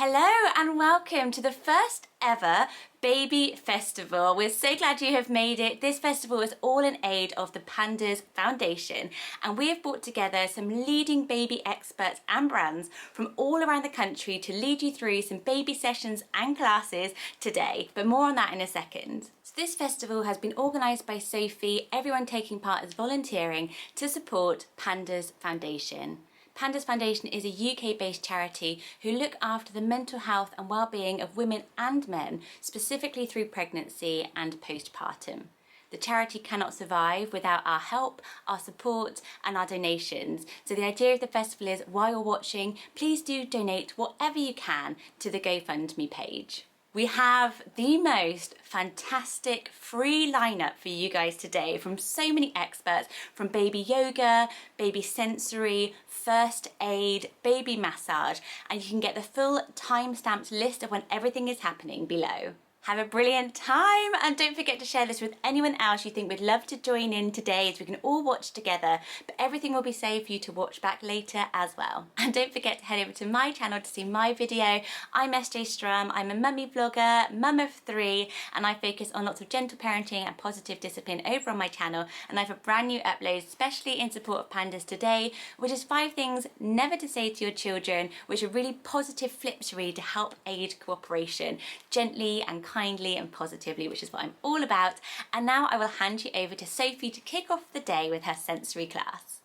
Hello and welcome to the first ever Baby Festival. We're so glad you have made it. This festival is all in aid of the PANDAS Foundation, and we have brought together some leading baby experts and brands from all around the country to lead you through some baby sessions and classes today, but more on that in a second. So this festival has been organised by Sophie, everyone taking part is volunteering to support PANDAS Foundation. PANDAS Foundation is a UK-based charity who look after the mental health and well-being of women and men, specifically through pregnancy and postpartum. The charity cannot survive without our help, our support and our donations. So the idea of the festival is, while you're watching, please do donate whatever you can to the GoFundMe page. We have the most fantastic free lineup for you guys today from so many experts, from baby yoga, baby sensory, first aid, baby massage, and you can get the full time-stamped list of when everything is happening below. Have a brilliant time, and don't forget to share this with anyone else you think would love to join in today, so we can all watch together, but everything will be saved for you to watch back later as well. And don't forget to head over to my channel to see my video. I'm SJ Strum, I'm a mummy vlogger, mum of 3, and I focus on lots of gentle parenting and positive discipline over on my channel, and I have a brand new upload especially in support of PANDAS today, which is 5 things never to say to your children, which are really positive flips to read to help aid cooperation, gently and kindly and positively, which is what I'm all about. And now I will hand you over to Sophie to kick off the day with her sensory class.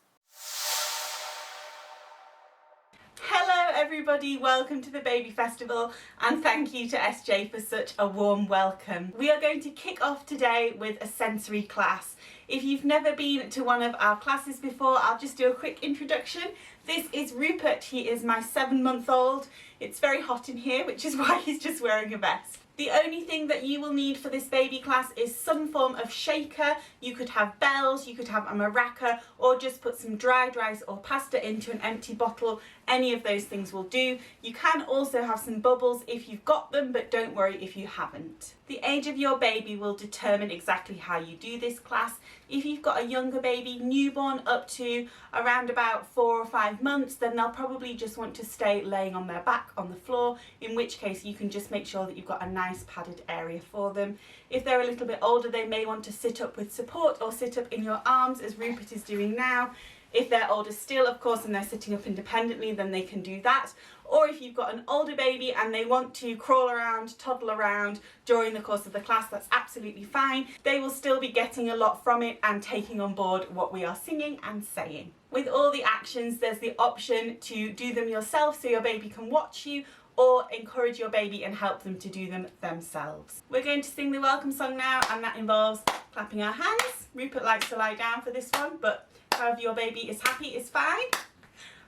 Hello everybody, welcome to the Baby Festival, and thank you to SJ for such a warm welcome. We are going to kick off today with a sensory class. If you've never been to one of our classes before, I'll just do a quick introduction. This is Rupert, he is my 7-month-old. It's very hot in here, which is why he's just wearing a vest. The only thing that you will need for this baby class is some form of shaker. You could have bells, you could have a maraca, or just put some dried rice or pasta into an empty bottle. Any of those things will do. You can also have some bubbles if you've got them, but don't worry if you haven't. The age of your baby will determine exactly how you do this class. If you've got a younger baby, newborn up to around about 4 or 5 months, then they'll probably just want to stay laying on their back on the floor, in which case you can just make sure that you've got a nice padded area for them. If they're a little bit older, they may want to sit up with support or sit up in your arms, as Rupert is doing now. If they're older still, of course, and they're sitting up independently, then they can do that. Or if you've got an older baby and they want to crawl around, toddle around during the course of the class, that's absolutely fine. They will still be getting a lot from it and taking on board what we are singing and saying. With all the actions, there's the option to do them yourself so your baby can watch you, or encourage your baby and help them to do them themselves. We're going to sing the welcome song now, and that involves clapping our hands. Rupert likes to lie down for this one, but however your baby is happy is fine.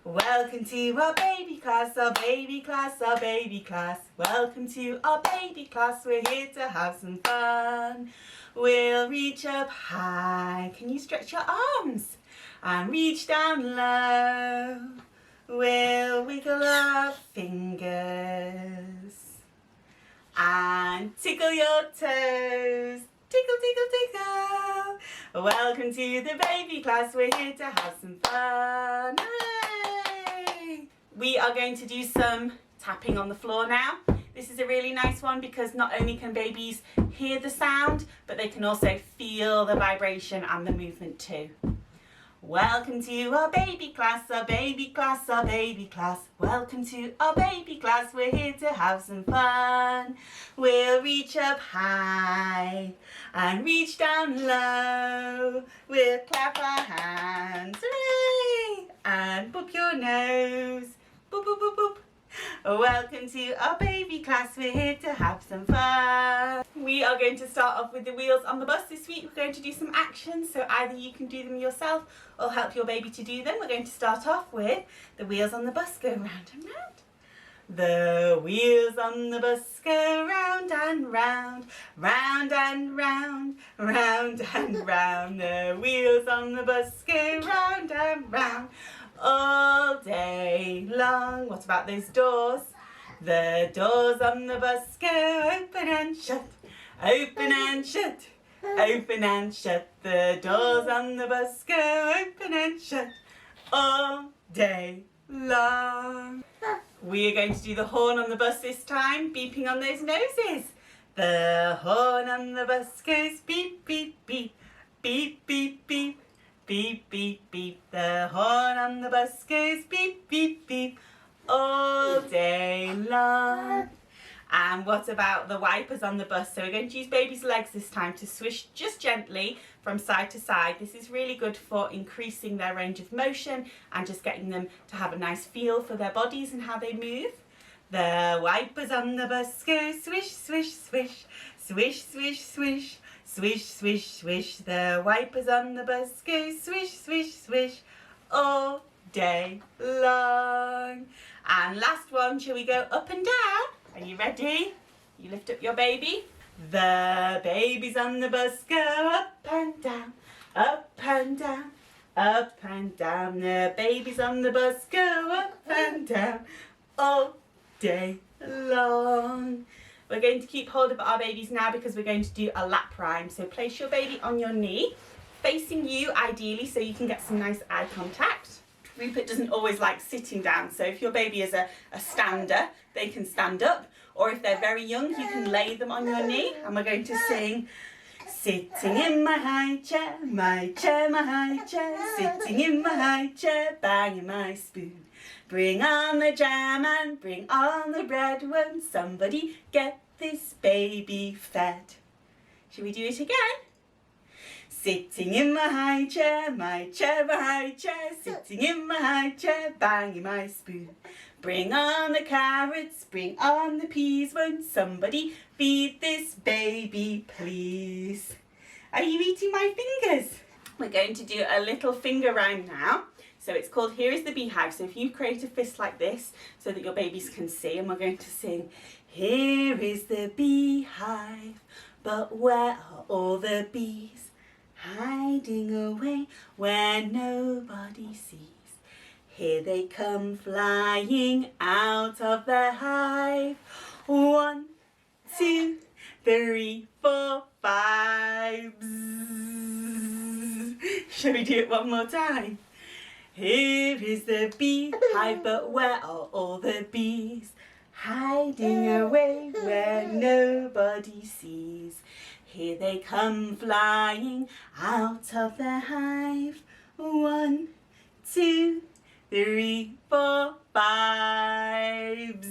Welcome to our baby class, our baby class, our baby class. Welcome to our baby class, we're here to have some fun. We'll reach up high, can you stretch your arms? And reach down low. We'll wiggle our fingers and tickle your toes. Tickle, tickle, tickle. Welcome to the baby class, we're here to have some fun. Hooray! We are going to do some tapping on the floor now. This is a really nice one because not only can babies hear the sound, but they can also feel the vibration and the movement too. Welcome to our baby class, our baby class, our baby class. Welcome to our baby class, we're here to have some fun. We'll reach up high and reach down low. We'll clap our hands, hooray, and boop your nose, boop, boop, boop, boop. Welcome to our baby class, we're here to have some fun. We are going to start off with the wheels on the bus this week. We're going to do some actions, so either you can do them yourself or help your baby to do them. We're going to start off with the wheels on the bus go round and round. The wheels on the bus go round and round, round and round, round and round. The wheels on the bus go round and round all day long. What about those doors? The doors on the bus go open and shut, open and shut, open and shut. The doors on the bus go open and shut all day long. We are going to do the horn on the bus this time, beeping on those noses. The horn on the bus goes beep, beep, beep, beep, beep, beep, beep, beep, beep. The horn on the bus goes beep, beep, beep, all day long. And what about the wipers on the bus? So we're going to use baby's legs this time to swish just gently from side to side. This is really good for increasing their range of motion and just getting them to have a nice feel for their bodies and how they move. The wipers on the bus go swish, swish, swish, swish, swish, swish, swish, swish, swish. The wipers on the bus go swish, swish, swish, all day long. And last one, shall we go up and down? Are you ready? You lift up your baby. The babies on the bus go up and down, up and down, up and down. The babies on the bus go up and down all day long. We're going to keep hold of our babies now because we're going to do a lap rhyme. So place your baby on your knee, facing you ideally so you can get some nice eye contact. Rupert doesn't always like sitting down, so if your baby is a stander, they can stand up, or if they're very young, you can lay them on your knee. And we're going to sing, sitting in my high chair, my chair, my high chair, sitting in my high chair, banging my spoon. Bring on the jam and bring on the bread, won't somebody get this baby fed? Shall we do it again? Sitting in my high chair, my chair, my high chair, sitting in my high chair, banging my spoon. Bring on the carrots, bring on the peas, won't somebody feed this baby, please? Are you eating my fingers? We're going to do a little finger rhyme now. So it's called Here is the Beehive. So if you create a fist like this so that your babies can see, and we're going to sing, here is the beehive, but where are all the bees? Hiding away where nobody sees. Here they come flying out of their hive. 1, 2, 3, 4, 5. Bzzz. Shall we do it one more time? Here is the beehive, but where are all the bees? Hiding away where nobody sees. Here they come flying out of their hive. 1, 2, 3, 4, 5.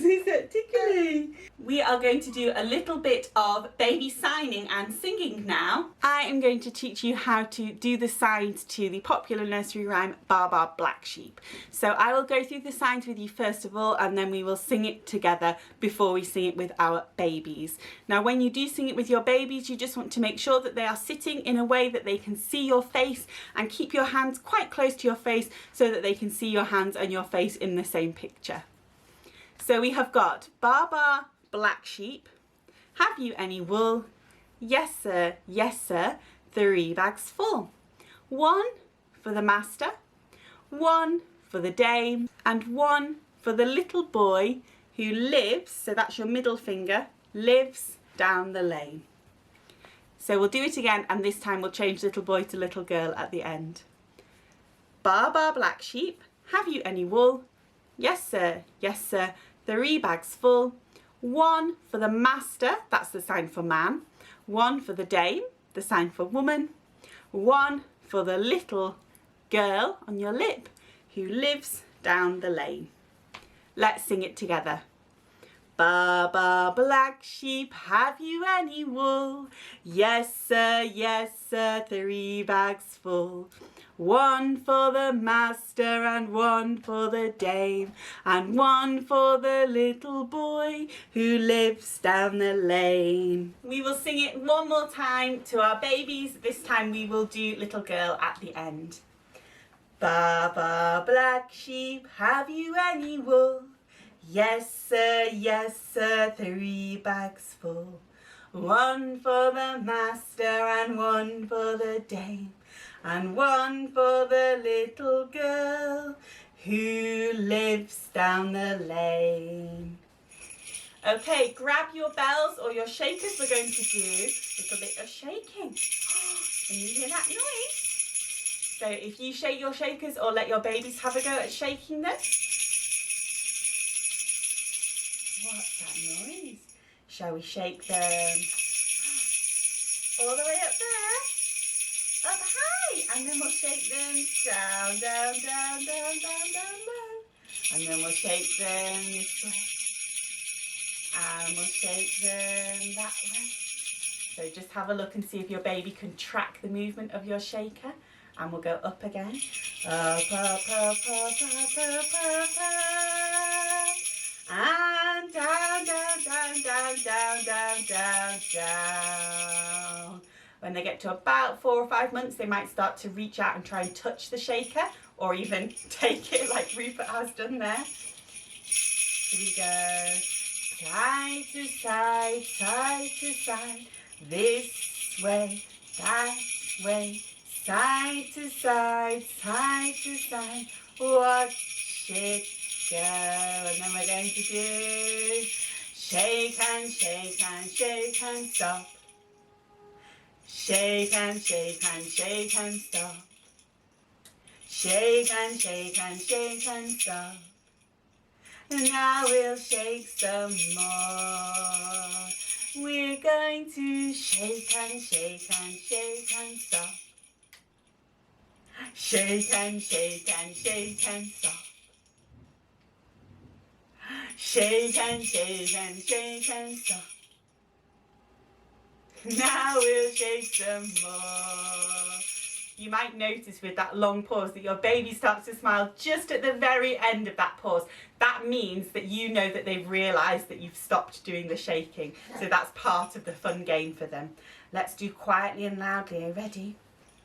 Is that tickly? We are going to do a little bit of baby signing and singing now. I am going to teach you how to do the signs to the popular nursery rhyme Baa Baa Black Sheep. So I will go through the signs with you first of all, and then we will sing it together before we sing it with our babies. Now when you do sing it with your babies, you just want to make sure that they are sitting in a way that they can see your face, and keep your hands quite close to your face so that they can see your hands and your face in the same picture. So we have got Baa Baa Black Sheep, have you any wool? Yes sir, 3 bags full. 1 for the master, 1 for the dame, and 1 for the little boy who lives, so that's your middle finger, lives down the lane. So we'll do it again, and this time we'll change little boy to little girl at the end. Baa Baa Black Sheep, have you any wool? Yes sir, 3 bags full. 1 for the master, that's the sign for man. 1 for the dame, the sign for woman. 1 for the little girl on your lip who lives down the lane. Let's sing it together. Baa Baa Black Sheep, have you any wool? Yes sir, 3 bags full. 1 for the master and 1 for the dame, and 1 for the little boy who lives down the lane. We will sing it one more time to our babies. This time we will do little girl at the end. Baa Baa Black Sheep, have you any wool? Yes sir, 3 bags full. 1 for the master and 1 for the dame, and 1 for the little girl who lives down the lane. Okay, grab your bells or your shakers. We're going to do a little bit of shaking. Can you hear that noise? So if you shake your shakers or let your babies have a go at shaking them. What's that noise? Shall we shake them all the way up there? Up high, and then we'll shake them down, down, down, down, down, down low. And then we'll shake them this way. And we'll shake them that way. So just have a look and see if your baby can track the movement of your shaker. And we'll go up again. Up, up, up, up, up, up, up, up. And down, down, down, down, down, down, down, down. When they get to about 4 or 5 months, they might start to reach out and try and touch the shaker, or even take it like Rupert has done there. Here we go. Side to side, side to side. This way, that way. Side to side, side to side. Watch it go. And then we're going to do shake and shake and shake and stop. Shake and shake and shake and stop. Shake and shake and shake and stop. And now we'll shake some more. We're going to shake and shake and shake and stop. Shake and shake and shake and stop. Shake and shake and shake and stop. Now we'll shake some more. You might notice with that long pause that your baby starts to smile just at the very end of that pause. That means that you know that they've realised that you've stopped doing the shaking. So that's part of the fun game for them. Let's do quietly and loudly. Are you ready?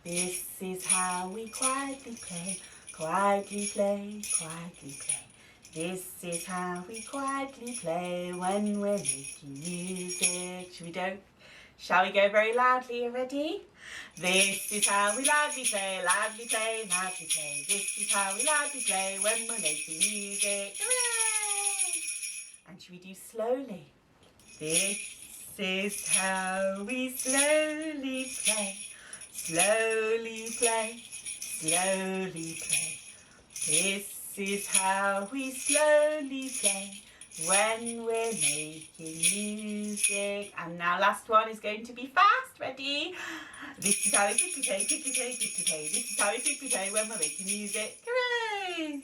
This is how we quietly play. Quietly play, quietly play. This is how we quietly play when we're making music. Shall we go very loudly? Are you ready? This is how we loudly play, loudly play, loudly play. This is how we loudly play when we're making music. Hooray! And should we do slowly? This is how we slowly play, slowly play, slowly play. This is how we slowly play when we're making music. And now last one is going to be fast. Ready? This is how we quickly play, quickly play, quickly play. This is how we quickly play when we're making music. Hooray!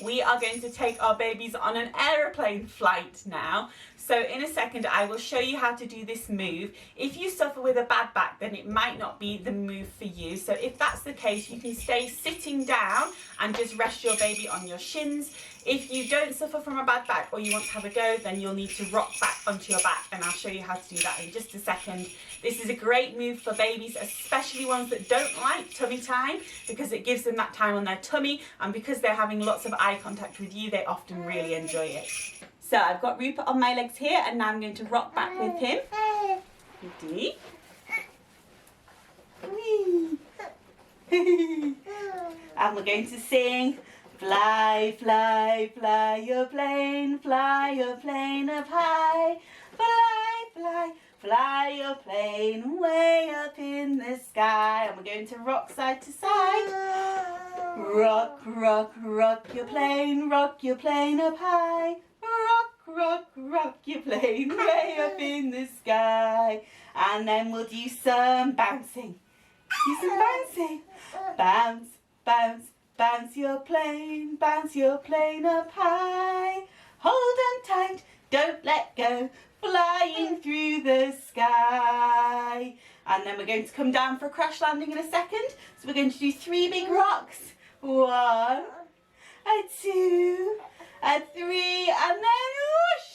We are going to take our babies on an aeroplane flight now. So in a second I will show you how to do this move. If you suffer with a bad back, then it might not be the move for you. So if that's the case, you can stay sitting down and just rest your baby on your shins. If you don't suffer from a bad back or you want to have a go, then you'll need to rock back onto your back, and I'll show you how to do that in just a second. This is a great move for babies, especially ones that don't like tummy time, because it gives them that time on their tummy, and because they're having lots of eye contact with you, they often really enjoy it. So I've got Rupert on my legs here, and now I'm going to rock back with him. Ready? And we're going to sing. Fly, fly, fly your plane up high. Fly, fly, fly your plane way up in the sky. And we're going to rock side to side. Rock, rock, rock your plane up high. Rock, rock, rock your plane way up in the sky. And then we'll do some bouncing. Do some bouncing. Bounce, bounce. Bounce your plane up high. Hold on tight, don't let go, flying through the sky. And then we're going to come down for a crash landing in a second. So we're going to do 3 big rocks. 1, a 2, a 3, and then whoosh!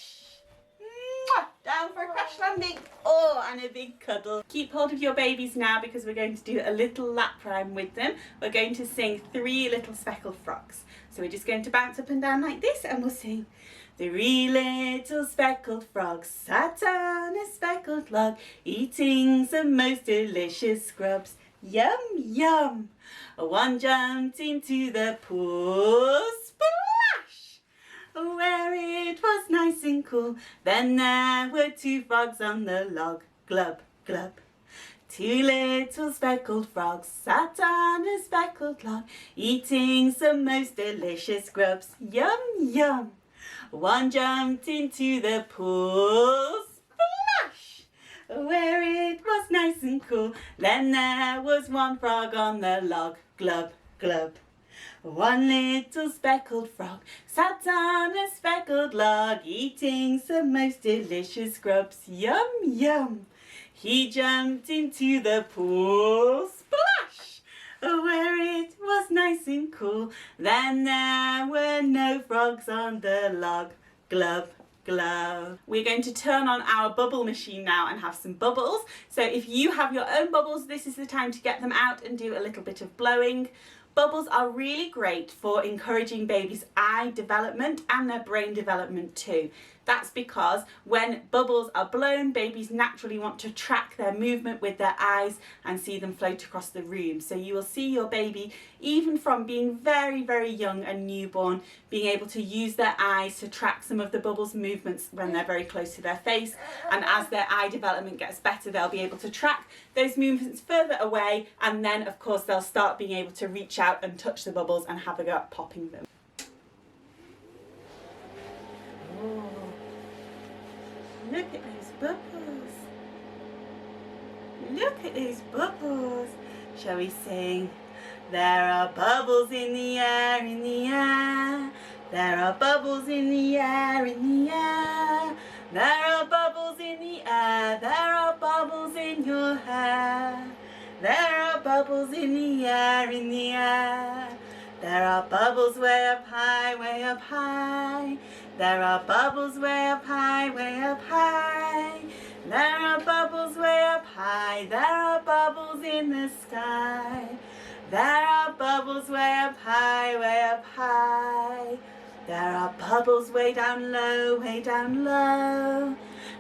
Down for a crash landing. Oh, and a big cuddle. Keep hold of your babies now, because we're going to do a little lap rhyme with them. We're going to sing 3 little speckled frogs. So we're just going to bounce up and down like this, and we'll sing. 3 little speckled frogs sat on a speckled log, eating some most delicious scrubs. Yum, yum. One jumped into the pool, splash, where it was nice and cool. Then there were 2 frogs on the log, glub, glub. Two little speckled frogs sat on a speckled log, eating some most delicious grubs. Yum, yum. One jumped into the pool, splash, where it was nice and cool. Then there was one frog on the log, glub, glub. One little speckled frog sat on a speckled log, eating some most delicious grubs. Yum, yum. He jumped into the pool, splash, where it was nice and cool. Then there were no frogs on the log, glub, glub. We're going to turn on our bubble machine now and have some bubbles. So if you have your own bubbles, this is the time to get them out and do a little bit of blowing. Bubbles are really great for encouraging babies' eye development and their brain development too. That's because when bubbles are blown, babies naturally want to track their movement with their eyes and see them float across the room. So you will see your baby, even from being very, very young and newborn, being able to use their eyes to track some of the bubbles' movements when they're very close to their face. And as their eye development gets better, they'll be able to track those movements further away, and then of course they'll start being able to reach out and touch the bubbles and have a go at popping them. Oh, look at those bubbles. Look at those bubbles. Shall we sing? There are bubbles in the air, in the air. There are bubbles in the air, in the air. There are bubbles in the air. There are bubbles in your hair. There are bubbles in the air, in the air. There are bubbles way up high, way up high. There are bubbles way up high, way up high. There are bubbles way up high. There are bubbles in the sky. There are bubbles way up high, way up high. There are bubbles way down low, way down low.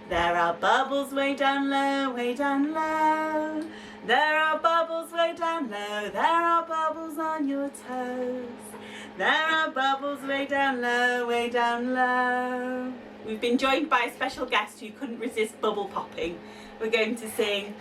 There are bubbles way down low, way down low. There are bubbles way down low. There are bubbles on your toes. There are bubbles way down low, way down low. We've been joined by a special guest who couldn't resist bubble popping. We're going to sing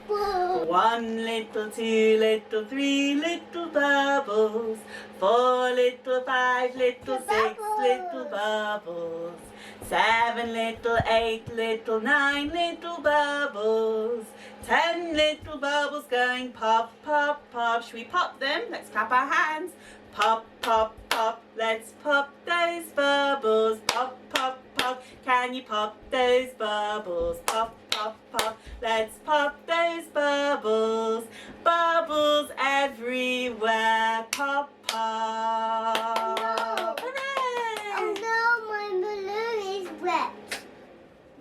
one little, two little, three little bubbles, four little, five little, six little bubbles, seven little, eight little, nine little bubbles, 10 little bubbles going pop, pop, pop. Should we pop them? Let's clap our hands. Pop, pop, pop. Let's pop those bubbles. Pop, pop, pop. Can you pop those bubbles? Pop, pop, pop. Let's pop those bubbles. Bubbles everywhere. Pop, pop. Hooray! Oh no, my balloon is wet.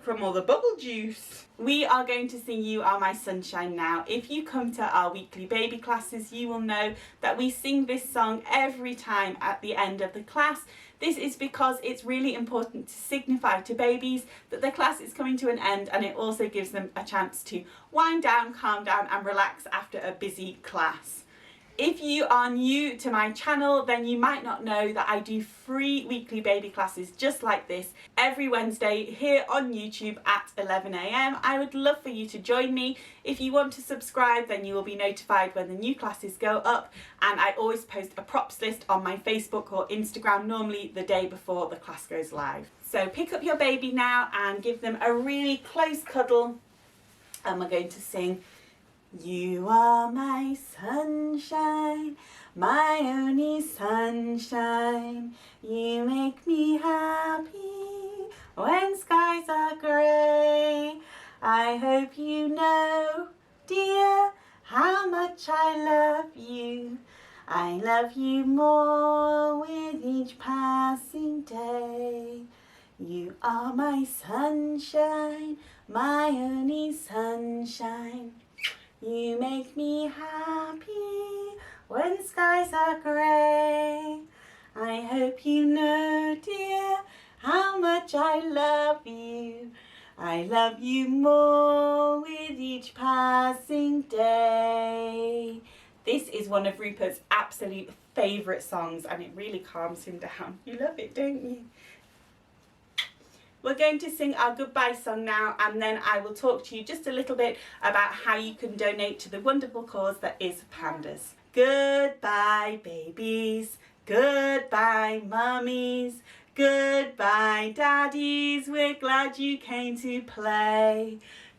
From all the bubble juice. We are going to sing You Are My Sunshine now. If you come to our weekly baby classes, you will know that we sing this song every time at the end of the class. This is because it's really important to signify to babies that the class is coming to an end, and it also gives them a chance to wind down, calm down and relax after a busy class. If you are new to my channel, then you might not know that I do free weekly baby classes just like this every Wednesday here on YouTube at 11 AM. I would love for you to join me. If you want to subscribe, then you will be notified when the new classes go up, and I always post a props list on my Facebook or Instagram, normally the day before the class goes live. So pick up your baby now and give them a really close cuddle, and we're going to sing You are my sunshine, my only sunshine. You make me happy when skies are grey. I hope you know, dear, how much I love you. I love you more with each passing day. You are my sunshine, my only sunshine. You make me happy when skies are grey. I hope you know, dear, how much I love you. I love you more with each passing day. This is one of Rupert's absolute favourite songs, and it really calms him down. You love it, don't you? We're going to sing our goodbye song now, and then I will talk to you just a little bit about how you can donate to the wonderful cause that is PANDAS. Goodbye babies, goodbye mummies, goodbye daddies, we're glad you came to play.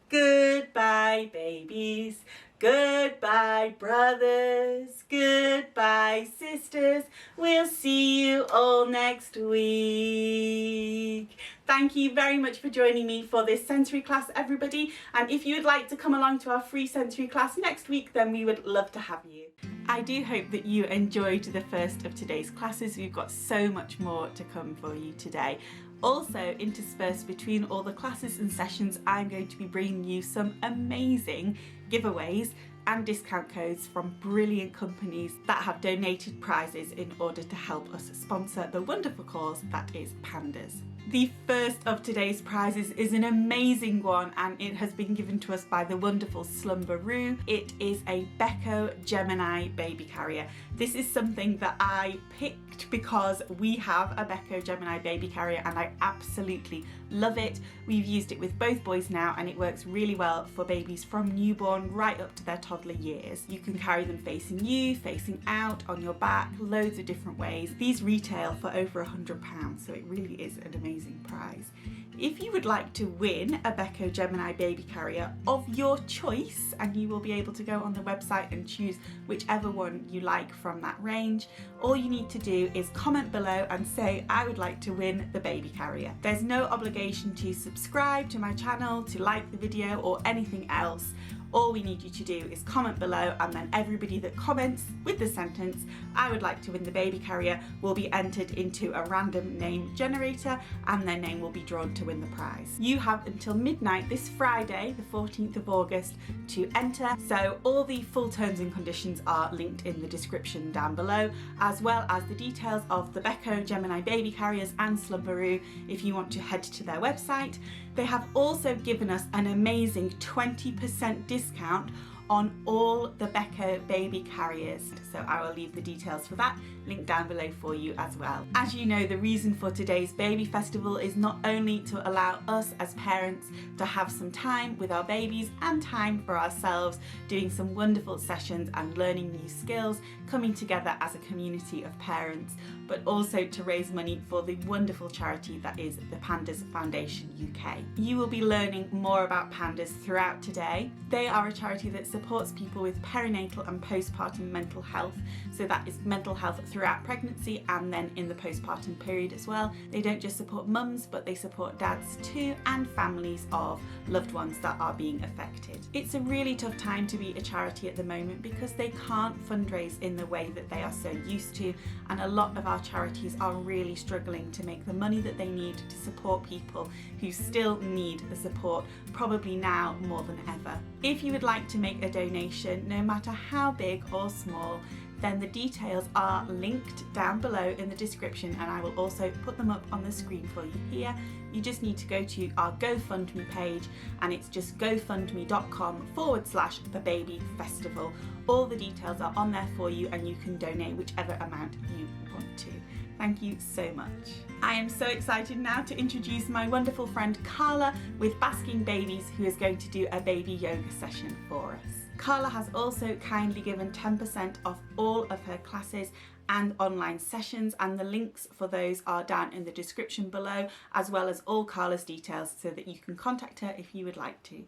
Goodbye babies, goodbye brothers, goodbye sisters, we'll see you all next week. Thank you very much for joining me for this sensory class, everybody, and if you would like to come along to our free sensory class next week, then we would love to have you. I do hope that you enjoyed the first of today's classes. We've got so much more to come for you today. Also, interspersed between all the classes and sessions, I'm going to be bringing you some amazing giveaways and discount codes from brilliant companies that have donated prizes in order to help us sponsor the wonderful cause that is PANDAS. The first of today's prizes is an amazing one, and it has been given to us by the wonderful Slumberoo. It is a Beko Gemini baby carrier. This is something that I picked because we have a Beko Gemini baby carrier and I absolutely love it. We've used it with both boys now and it works really well for babies from newborn right up to their toddler years. You can carry them facing you, facing out, on your back, loads of different ways. These retail for over £100, so it really is an amazing prize. If you would like to win a Beko Gemini baby carrier of your choice, and you will be able to go on the website and choose whichever one you like from that range, all you need to do is comment below and say, I would like to win the baby carrier. There's no obligation to subscribe to my channel, to like the video or anything else. All we need you to do is comment below, and then everybody that comments with the sentence, I would like to win the baby carrier, will be entered into a random name generator and their name will be drawn to win the prize. You have until midnight this Friday, the 14th of August, to enter. So all the full terms and conditions are linked in the description down below, as well as the details of the Beko Gemini baby carriers and Slumberoo if you want to head to their website. They have also given us an amazing 20% discount on all the Beko baby carriers. So I will leave the details for that linked down below for you as well. As you know, the reason for today's baby festival is not only to allow us as parents to have some time with our babies and time for ourselves, doing some wonderful sessions and learning new skills, coming together as a community of parents, but also to raise money for the wonderful charity that is the PANDAS Foundation UK. You will be learning more about PANDAS throughout today. They are a charity that supports people with perinatal and postpartum mental health, so that is mental health throughout pregnancy and then in the postpartum period as well. They don't just support mums, but they support dads too, and families of loved ones that are being affected. It's a really tough time to be a charity at the moment because they can't fundraise in the way that they are so used to, and a lot of our charities are really struggling to make the money that they need to support people who still need the support, probably now more than ever. If you would like to make a donation, no matter how big or small, then the details are linked down below in the description, and I will also put them up on the screen for you here. You just need to go to our GoFundMe page, and it's just gofundme.com/thebabyfestival. All the details are on there for you, and you can donate whichever amount you want to. Thank you so much. I am so excited now to introduce my wonderful friend Carla with Basking Babies, who is going to do a baby yoga session for us. Carla has also kindly given 10% off all of her classes and online sessions, and the links for those are down in the description below, as well as all Carla's details so that you can contact her if you would like to.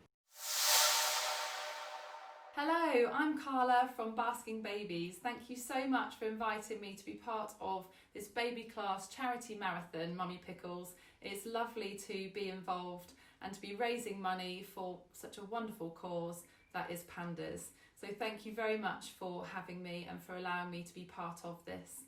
Hello, I'm Carla from Basking Babies. Thank you so much for inviting me to be part of this baby class charity marathon, Mummy Pickles. It's lovely to be involved and to be raising money for such a wonderful cause that is PANDAS. So thank you very much for having me and for allowing me to be part of this.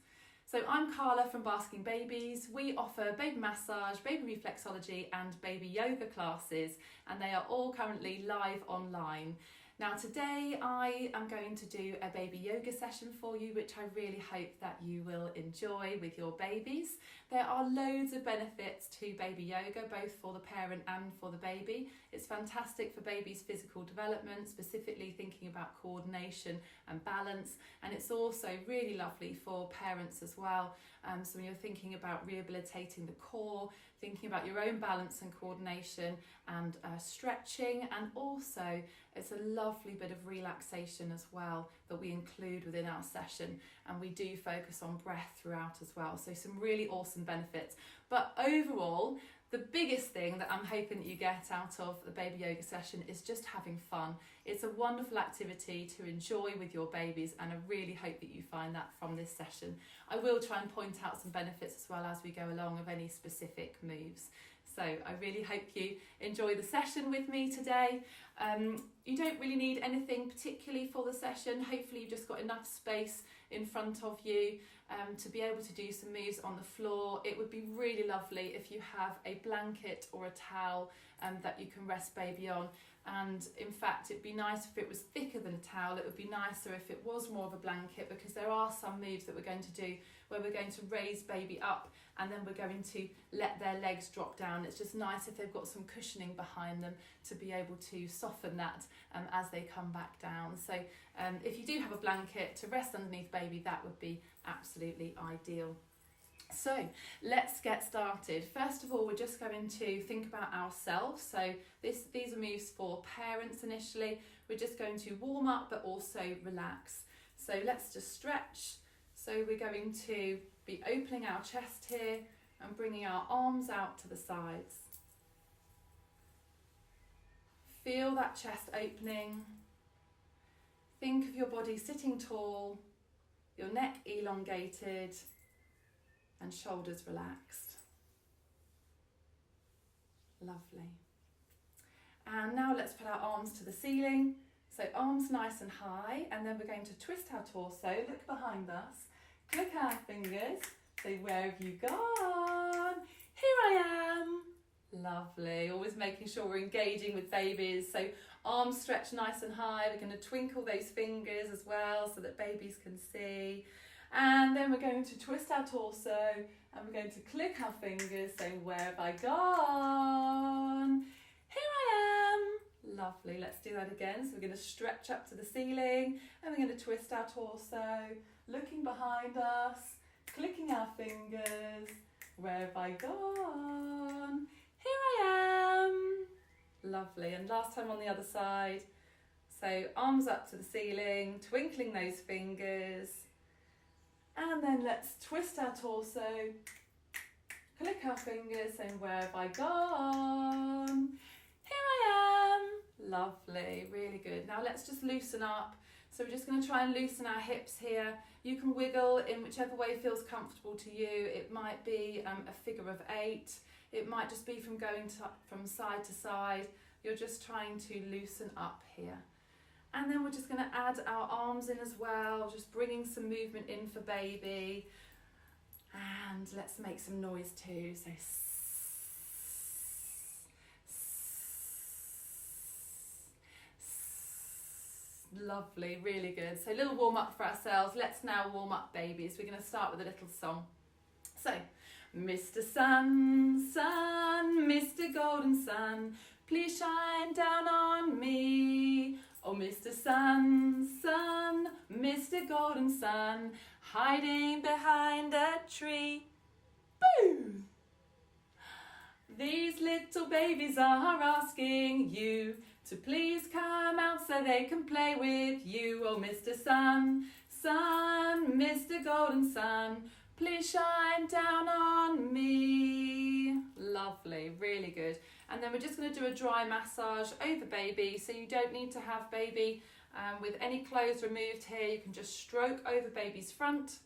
So I'm Carla from Basking Babies. We offer baby massage, baby reflexology and baby yoga classes, and they are all currently live online. Now today I am going to do a baby yoga session for you, which I really hope that you will enjoy with your babies. There are loads of benefits to baby yoga, both for the parent and for the baby. It's fantastic for baby's physical development, specifically thinking about coordination and balance, and it's also really lovely for parents as well. So when you're thinking about rehabilitating the core, thinking about your own balance and coordination, and stretching, and also it's a lovely bit of relaxation as well that we include within our session, and we do focus on breath throughout as well, so some really awesome benefits. But overall, the biggest thing that I'm hoping that you get out of the baby yoga session is just having fun. It's a wonderful activity to enjoy with your babies, and I really hope that you find that from this session. I will try and point out some benefits as well as we go along of any specific moves. So I really hope you enjoy the session with me today. You don't really need anything particularly for the session. Hopefully you've just got enough space in front of you to be able to do some moves on the floor. It would be really lovely if you have a blanket or a towel that you can rest baby on. And in fact, it'd be nice if it was thicker than a towel. It would be nicer if it was more of a blanket, because there are some moves that we're going to do where we're going to raise baby up and then we're going to let their legs drop down. It's just nice if they've got some cushioning behind them to be able to soften that as they come back down. So if you do have a blanket to rest underneath baby, that would be absolutely ideal. So let's get started. First of all, we're just going to think about ourselves. So these are moves for parents initially. We're just going to warm up but also relax. So let's just stretch. So we're going to be opening our chest here and bringing our arms out to the sides. Feel that chest opening. Think of your body sitting tall, your neck elongated, and shoulders relaxed. Lovely. And now let's put our arms to the ceiling. So arms nice and high, and then we're going to twist our torso, look behind us, click our fingers, say, where have you gone? Here I am. Lovely. Always making sure we're engaging with babies. So arms stretched nice and high. We're going to twinkle those fingers as well so that babies can see. And then we're going to twist our torso and we're going to click our fingers, saying, where have I gone? Here I am. Lovely. Let's do that again. So we're going to stretch up to the ceiling and we're going to twist our torso, looking behind us, clicking our fingers. Where have I gone? Here I am. Lovely. And last time on the other side. So arms up to the ceiling, twinkling those fingers. And then let's twist our torso, click our fingers, saying, where have I gone? Here I am. Lovely, really good. Now let's just loosen up. So we're just going to try and loosen our hips here. You can wiggle in whichever way feels comfortable to you. It might be a figure of 8. It might just be from going from side to side. You're just trying to loosen up here. And then we're just going to add our arms in as well, just bringing some movement in for baby. And let's make some noise too. So lovely, really good. So a little warm up for ourselves. Let's now warm up babies. We're going to start with a little song. So, Mr. Sun, Sun, Mr. Golden Sun, please shine down on me. Oh, Mr. Sun, Sun, Mr. Golden Sun, hiding behind a tree. Boo! These little babies are asking you to please come out so they can play with you. Oh, Mr. Sun, Sun, Mr. Golden Sun, please shine down on me. Lovely, really good. And then we're just going to do a dry massage over baby. So you don't need to have baby with any clothes removed here. You can just stroke over baby's front.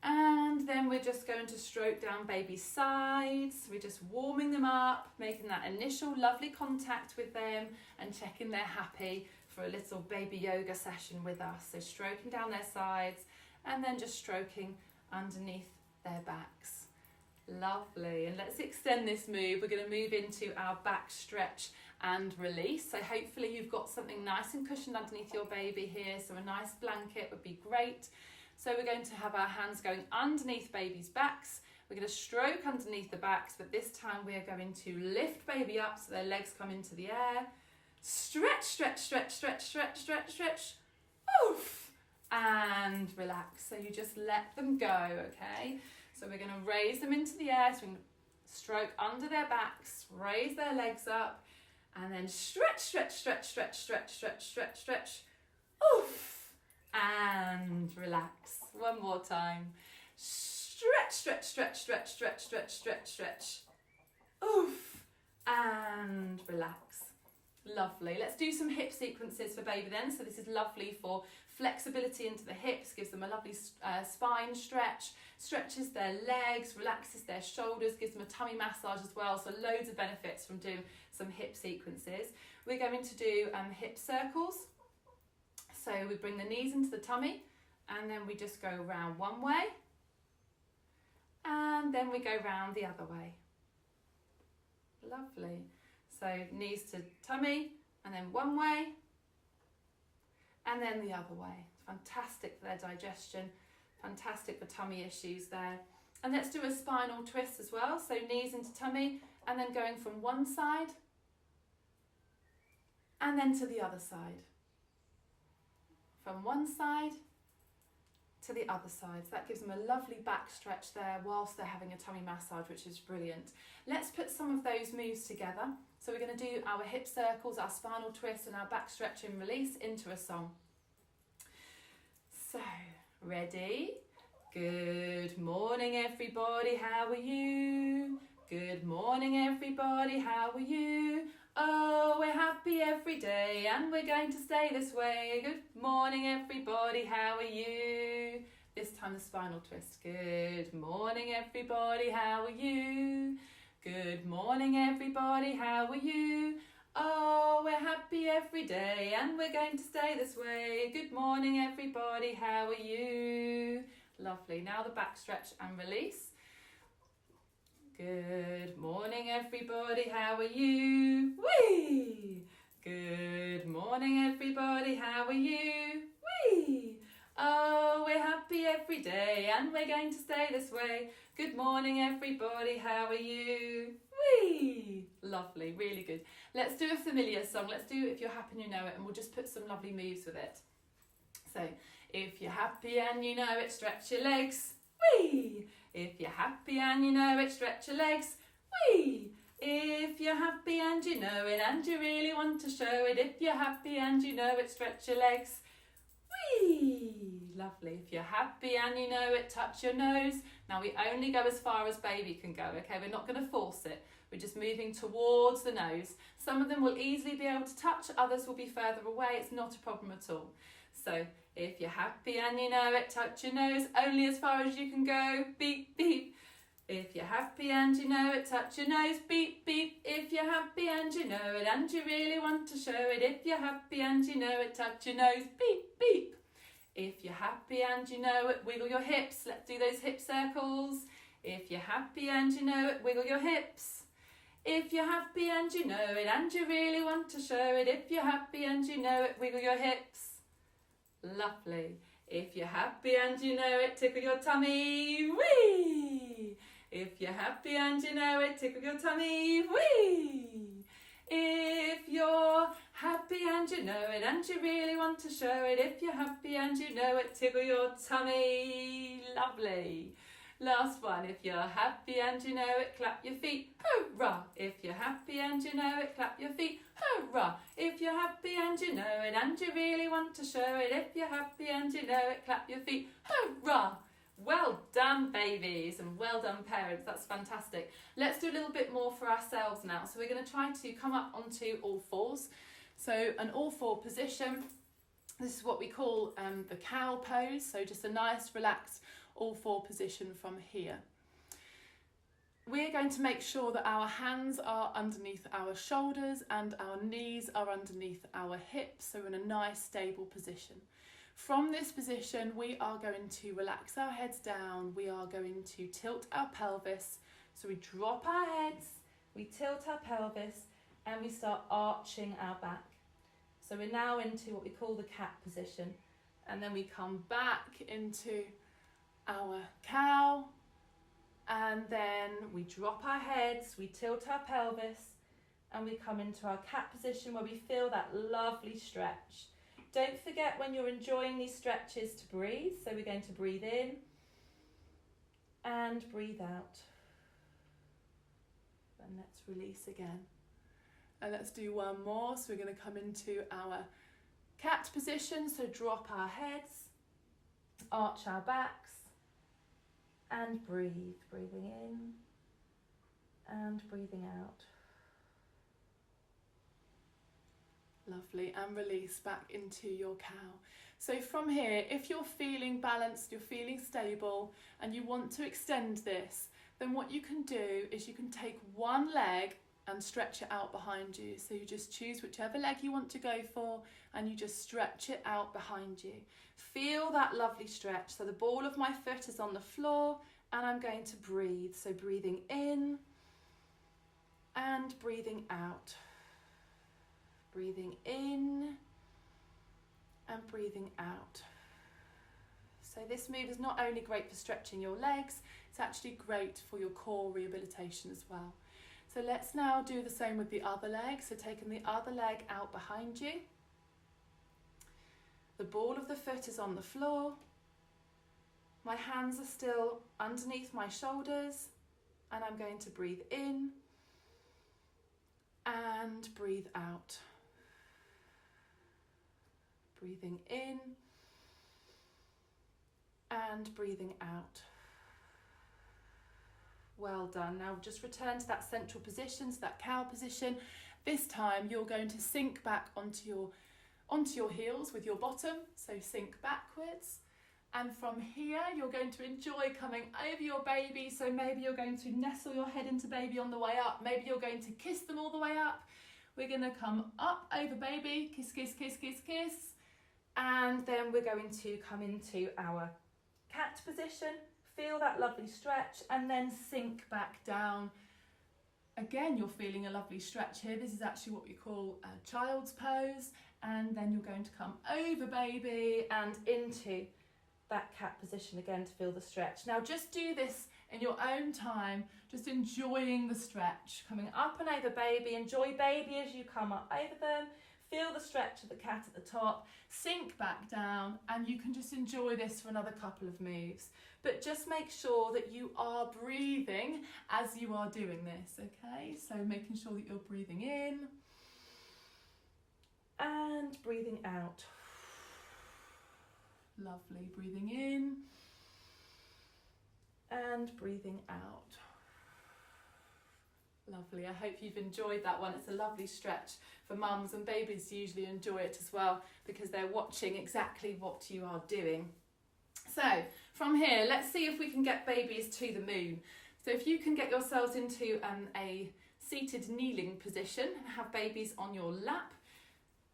And then we're just going to stroke down baby's sides. We're just warming them up, making that initial lovely contact with them and checking they're happy for a little baby yoga session with us. So stroking down their sides and then just stroking underneath their backs. Lovely. And let's extend this move. We're going to move into our back stretch and release. So hopefully you've got something nice and cushioned underneath your baby here. So a nice blanket would be great. So we're going to have our hands going underneath baby's backs. We're going to stroke underneath the backs, but this time we are going to lift baby up so their legs come into the air. Stretch, stretch, stretch, stretch, stretch, stretch, stretch. Oof! and relax. So you just let them go, okay? So we're going to raise them into the air, so we can stroke under their backs, raise their legs up, and then stretch, stretch, stretch, stretch, stretch, stretch, stretch, stretch. Oof, and relax. One more time. Stretch, stretch, stretch, stretch, stretch, stretch, stretch, stretch. Oof, and relax. Lovely. Let's do some hip sequences for baby then. So this is lovely for flexibility into the hips, gives them a lovely spine stretch, stretches their legs, relaxes their shoulders, gives them a tummy massage as well. So loads of benefits from doing some hip sequences. We're going to do hip circles. So we bring the knees into the tummy, and then we just go round one way, and then we go round the other way. Lovely. So knees to tummy, and then one way, and then the other way. Fantastic for their digestion, fantastic for tummy issues there. And let's do a spinal twist as well. So knees into tummy, and then going from one side, and then to the other side. From one side to the other side. So that gives them a lovely back stretch there whilst they're having a tummy massage, which is brilliant. Let's put some of those moves together. So we're going to do our hip circles, our spinal twist, and our back stretch and release into a song. So, ready? Good morning everybody, how are you? Good morning everybody, how are you? Oh, we're happy every day and we're going to stay this way. Good morning everybody, how are you? This time the spinal twist. Good morning everybody, how are you? Good morning everybody, how are you? Oh, we're happy every day and we're going to stay this way. Good morning everybody, how are you? Lovely. Now the back stretch and release. Good morning everybody, how are you? Whee! Good morning everybody, how are you? Whee! Oh, we're happy every day and we're going to stay this way. Good morning everybody, how are you? Whee! Lovely, really good. Let's do a familiar song. Let's do If You're Happy and You Know It, and we'll just put some lovely moves with it. So, if you're happy and you know it, stretch your legs. Whee! If you're happy and you know it, stretch your legs. Whee! If you're happy and you know it and you really want to show it, if you're happy and you know it, stretch your legs. Whee! Lovely. If you're happy and you know it, touch your nose. Now we only go as far as baby can go, okay? We're not going to force it. We're just moving towards the nose. Some of them will easily be able to touch, others will be further away. It's not a problem at all. So, if you're happy and you know it, touch your nose, only as far as you can go, beep, beep. If you're happy and you know it, touch your nose, beep, beep. If you're happy and you know it and you really want to show it, if you're happy and you know it, touch your nose, beep, beep. If you're happy and you know it, wiggle your hips. Let's do those hip circles. If you're happy and you know it, wiggle your hips. If you're happy and you know it and you really want to show it, if you're happy and you know it, wiggle your hips. Lovely. If you're happy and you know it, tickle your tummy, whee! If you're happy and you know it, tickle your tummy, whee! If you're happy and you know it and you really want to show it, if you're happy and you know it, tickle your tummy, lovely. Last one. If you're happy and you know it, clap your feet, hurrah! If you're happy and you know it, clap your feet, hurrah! If you're happy and you know it and you really want to show it, if you're happy and you know it, clap your feet, hurrah! Well done babies and well done parents, that's fantastic. Let's do a little bit more for ourselves now. So we're going to try to come up onto all fours. So an all four position, this is what we call the cow pose, so just a nice relaxed all four position from here. We're going to make sure that our hands are underneath our shoulders and our knees are underneath our hips, so we're in a nice stable position. From this position, we are going to relax our heads down, we are going to tilt our pelvis, so we drop our heads, we tilt our pelvis, and we start arching our back. So we're now into what we call the cat position, and then we come back into our cow, and then we drop our heads, we tilt our pelvis, and we come into our cat position where we feel that lovely stretch. Don't forget when you're enjoying these stretches to breathe. So we're going to breathe in and breathe out. And let's release again. And let's do one more. So we're going to come into our cat position. So drop our heads, arch our backs, and breathe. Breathing in and breathing out. Lovely, and release back into your cow. So from here, if you're feeling balanced, you're feeling stable, and you want to extend this, then what you can do is you can take one leg and stretch it out behind you. So you just choose whichever leg you want to go for, and you just stretch it out behind you. Feel that lovely stretch. So the ball of my foot is on the floor, and I'm going to breathe. So breathing in and breathing out. Breathing in and breathing out. So this move is not only great for stretching your legs, it's actually great for your core rehabilitation as well. So let's now do the same with the other leg. So taking the other leg out behind you. The ball of the foot is on the floor. My hands are still underneath my shoulders, and I'm going to breathe in and breathe out. Breathing in and breathing out. Well done. Now just return to that central position, to that cow position. This time you're going to sink back onto your heels with your bottom. So sink backwards. And from here you're going to enjoy coming over your baby. So maybe you're going to nestle your head into baby on the way up. Maybe you're going to kiss them all the way up. We're going to come up over baby. Kiss, kiss, kiss, kiss, kiss. And then we're going to come into our cat position, feel that lovely stretch, and then sink back down. Again, you're feeling a lovely stretch here. This is actually what we call a child's pose. And then you're going to come over baby and into that cat position again to feel the stretch. Now just do this in your own time, just enjoying the stretch. Coming up and over baby, enjoy baby as you come up over them. Feel the stretch of the cat at the top, sink back down, and you can just enjoy this for another couple of moves. But just make sure that you are breathing as you are doing this, okay? So making sure that you're breathing in and breathing out. Lovely, breathing in and breathing out. Lovely, I hope you've enjoyed that one. It's a lovely stretch for mums, and babies usually enjoy it as well because they're watching exactly what you are doing. So from here, let's see if we can get babies to the moon. So if you can get yourselves into a seated kneeling position and have babies on your lap,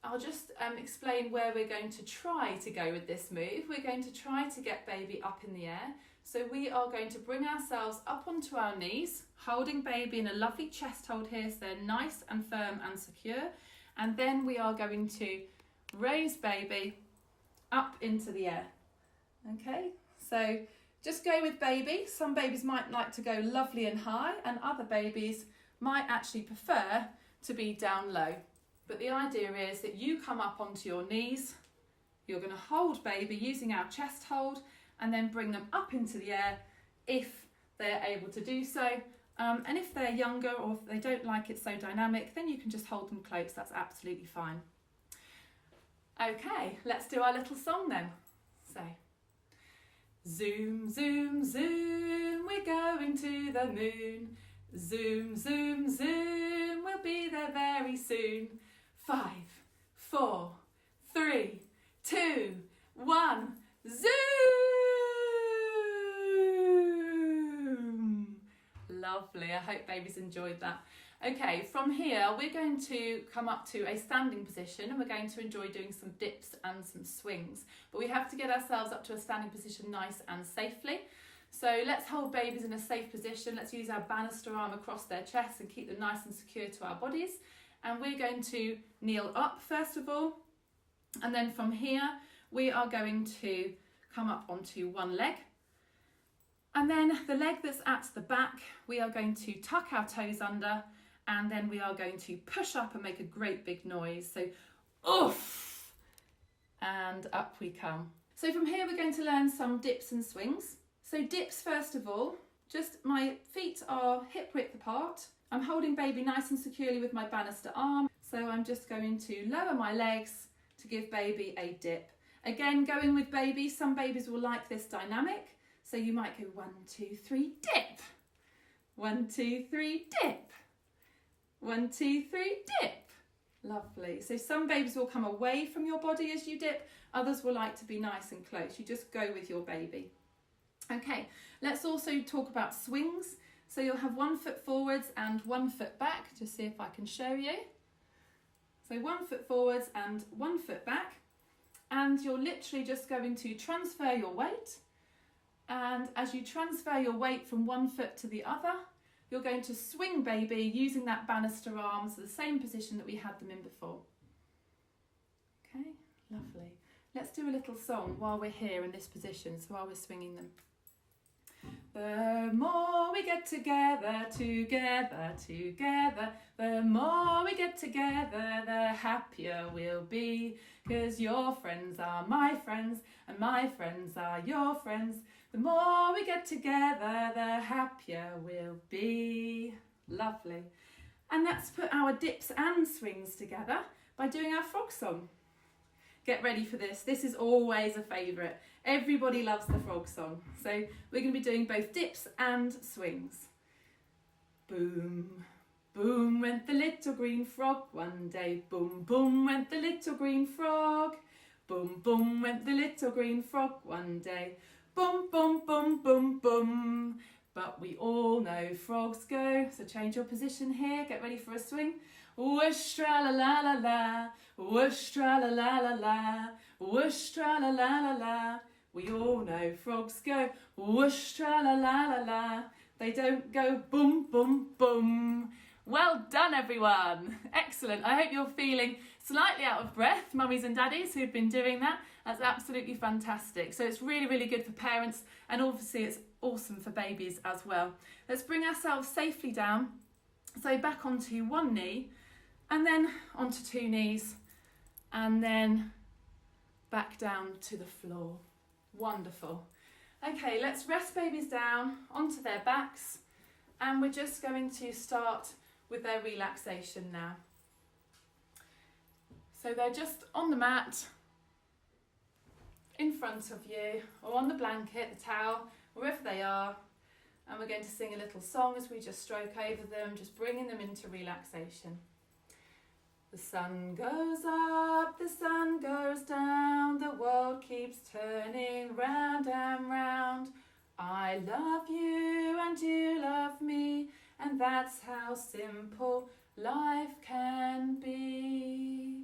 I'll just explain where we're going to try to go with this move. We're going to try to get baby up in the air. So we are going to bring ourselves up onto our knees, holding baby in a lovely chest hold here so they're nice and firm and secure. And then we are going to raise baby up into the air. Okay, so just go with baby. Some babies might like to go lovely and high, and other babies might actually prefer to be down low. But the idea is that you come up onto your knees, you're going to hold baby using our chest hold, and then bring them up into the air if they're able to do so. And if they're younger or if they don't like it so dynamic, then you can just hold them close. That's absolutely fine. Okay, let's do our little song then. So, zoom, zoom, zoom, we're going to the moon. Zoom, zoom, zoom, we'll be there very soon. 5, 4, 3, 2, 1, zoom! Lovely, I hope babies enjoyed that. Okay, from here we're going to come up to a standing position, and we're going to enjoy doing some dips and some swings. But we have to get ourselves up to a standing position nice and safely. So let's hold babies in a safe position. Let's use our banister arm across their chests and keep them nice and secure to our bodies. And we're going to kneel up first of all. And then from here, we are going to come up onto one leg. And then the leg that's at the back, we are going to tuck our toes under, and then we are going to push up and make a great big noise. So, oof, and up we come. So from here we're going to learn some dips and swings. So dips first of all, just my feet are hip width apart. I'm holding baby nice and securely with my banister arm. So I'm just going to lower my legs to give baby a dip. Again, going with baby, some babies will like this dynamic. So you might go 1, 2, 3, dip. 1, 2, 3, dip. 1, 2, 3, dip. Lovely. So some babies will come away from your body as you dip. Others will like to be nice and close. You just go with your baby. Okay, let's also talk about swings. So you'll have 1 foot forwards and 1 foot back. Just see if I can show you. So 1 foot forwards and 1 foot back. And you're literally just going to transfer your weight. And as you transfer your weight from 1 foot to the other, you're going to swing baby using that banister arm, so the same position that we had them in before. Okay, lovely. Let's do a little song while we're here in this position, so while we're swinging them. The more we get together, together, together, the more we get together, the happier we'll be. 'Cause your friends are my friends, and my friends are your friends. The more we get together, the happier we'll be. Lovely. And let's put our dips and swings together by doing our frog song. Get ready for this. This is always a favourite. Everybody loves the frog song. So we're going to be doing both dips and swings. Boom, boom went the little green frog one day. Boom, boom went the little green frog. Boom, boom went the little green frog one day. Boom, boom, boom, boom, boom. But we all know frogs go. So change your position here. Get ready for a swing. Whoosh, tra la la la la. Whoosh, tra la la la la. Whoosh, tra la la la la. We all know frogs go. Whoosh, tra la la la la. They don't go boom, boom, boom. Well done, everyone. Excellent. I hope you're feeling slightly out of breath, mummies and daddies who've been doing that. That's absolutely fantastic. So it's really, really good for parents, and obviously it's awesome for babies as well. Let's bring ourselves safely down. So back onto one knee, and then onto 2 knees, and then back down to the floor. Wonderful. Okay, let's rest babies down onto their backs, and we're just going to start with their relaxation now. So they're just on the mat in front of you, or on the blanket, the towel, wherever they are, and we're going to sing a little song as we just stroke over them, just bringing them into relaxation. The sun goes up, the sun goes down, the world keeps turning round and round. I love you and you love me, and that's how simple life can be.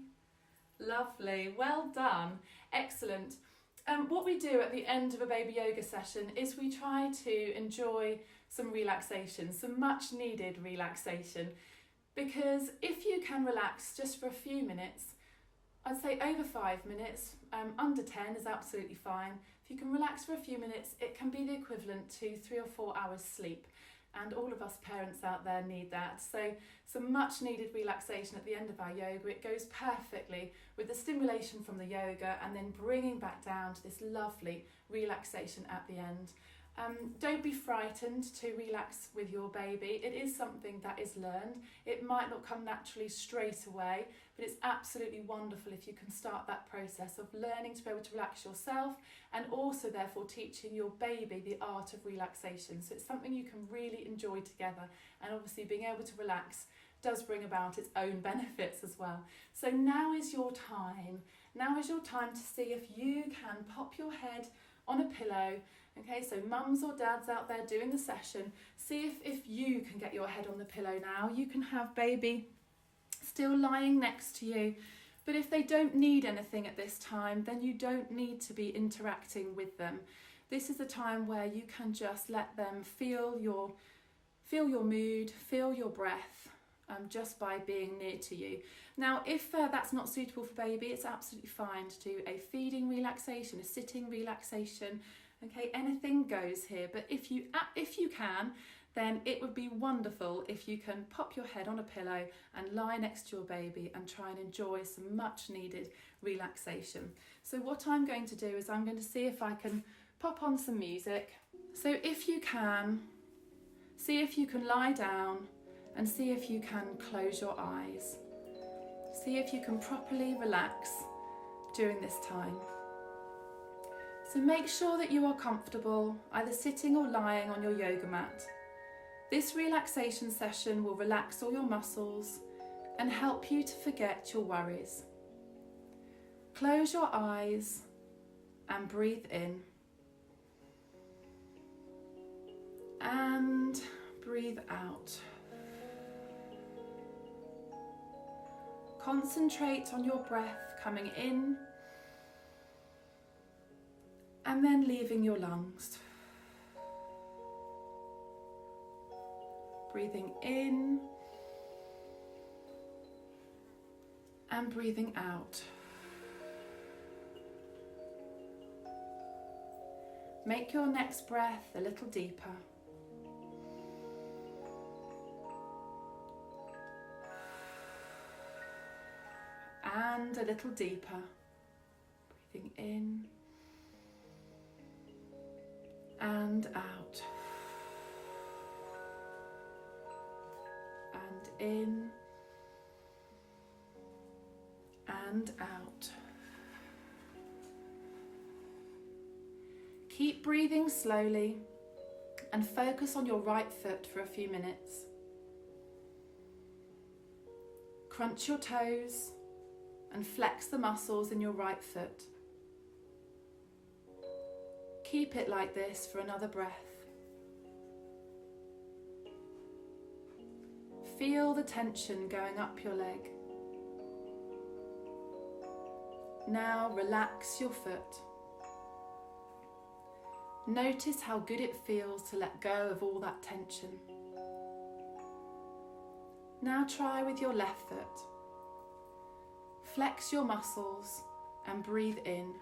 Lovely, well done, excellent. What we do at the end of a baby yoga session is we try to enjoy some relaxation, some much needed relaxation, because if you can relax just for a few minutes, I'd say over 5 minutes, under 10 is absolutely fine. If you can relax for a few minutes, it can be the equivalent to 3 or 4 hours sleep. And all of us parents out there need that. So some much needed relaxation at the end of our yoga. It goes perfectly with the stimulation from the yoga and then bringing back down to this lovely relaxation at the end. Don't be frightened to relax with your baby. It is something that is learned. It might not come naturally straight away, but it's absolutely wonderful if you can start that process of learning to be able to relax yourself, and also therefore teaching your baby the art of relaxation. So it's something you can really enjoy together, and obviously being able to relax does bring about its own benefits as well. So now is your time. Now is your time to see if you can pop your head on a pillow. Okay, so mums or dads out there doing the session, see if you can get your head on the pillow now. You can have baby still lying next to you, but if they don't need anything at this time, then you don't need to be interacting with them. This is a time where you can just let them feel your mood, feel your breath, just by being near to you. Now, if that's not suitable for baby, it's absolutely fine to do a feeding relaxation, a sitting relaxation. Okay, anything goes here, but if you can, then it would be wonderful if you can pop your head on a pillow and lie next to your baby and try and enjoy some much needed relaxation. So what I'm going to do is I'm going to see if I can pop on some music. So if you can, see if you can lie down and see if you can close your eyes. See if you can properly relax during this time. So make sure that you are comfortable, either sitting or lying on your yoga mat. This relaxation session will relax all your muscles and help you to forget your worries. Close your eyes and breathe in. And breathe out. Concentrate on your breath coming in and then leaving your lungs. Breathing in and breathing out. Make your next breath a little deeper. And a little deeper. Breathing in and out. And in and out. Keep breathing slowly and focus on your right foot for a few minutes. Crunch your toes and flex the muscles in your right foot. Keep it like this for another breath. Feel the tension going up your leg. Now relax your foot. Notice how good it feels to let go of all that tension. Now try with your left foot. Flex your muscles and breathe in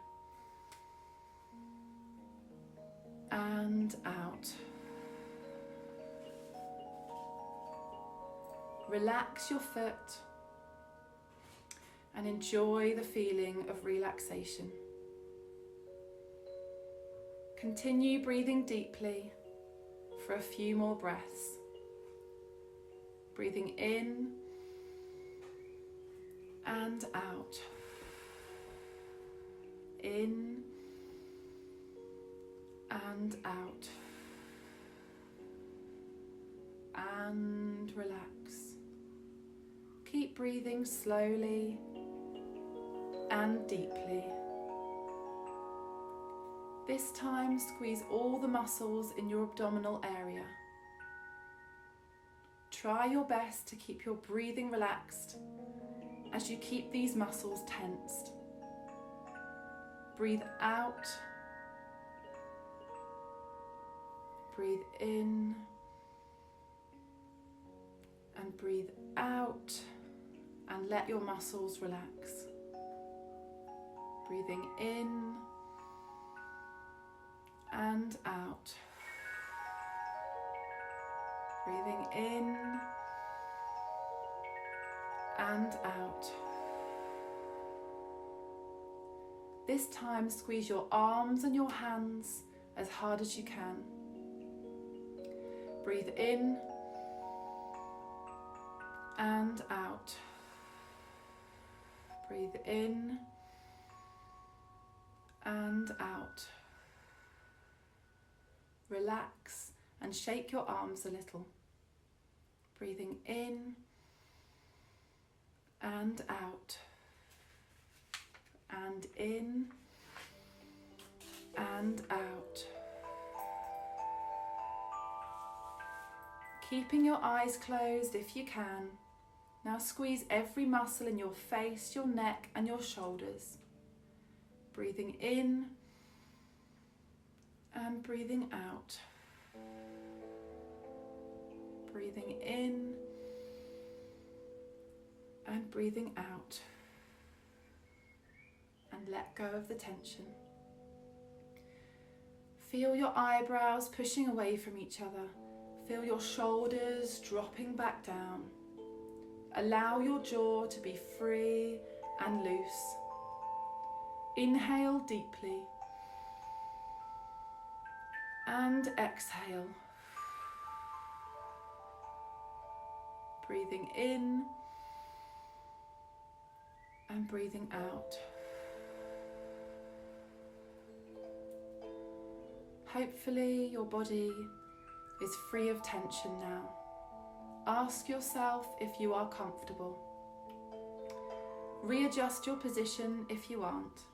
and out. Relax your foot and enjoy the feeling of relaxation. Continue breathing deeply for a few more breaths. Breathing in and out. In and out. And relax. Keep breathing slowly and deeply. This time, squeeze all the muscles in your abdominal area. Try your best to keep your breathing relaxed as you keep these muscles tensed. Breathe out. Breathe in. And breathe out. And let your muscles relax. Breathing in and out. Breathing in and out. This time, squeeze your arms and your hands as hard as you can. Breathe in and out. Breathe in and out. Relax and shake your arms a little. Breathing in and out. And in and out. Keeping your eyes closed if you can. Now squeeze every muscle in your face, your neck and your shoulders. Breathing in and breathing out. Breathing in and breathing out. And let go of the tension. Feel your eyebrows pushing away from each other. Feel your shoulders dropping back down. Allow your jaw to be free and loose. Inhale deeply and exhale. Breathing in and breathing out. Hopefully your body is free of tension now. Ask yourself if you are comfortable. Readjust your position if you aren't.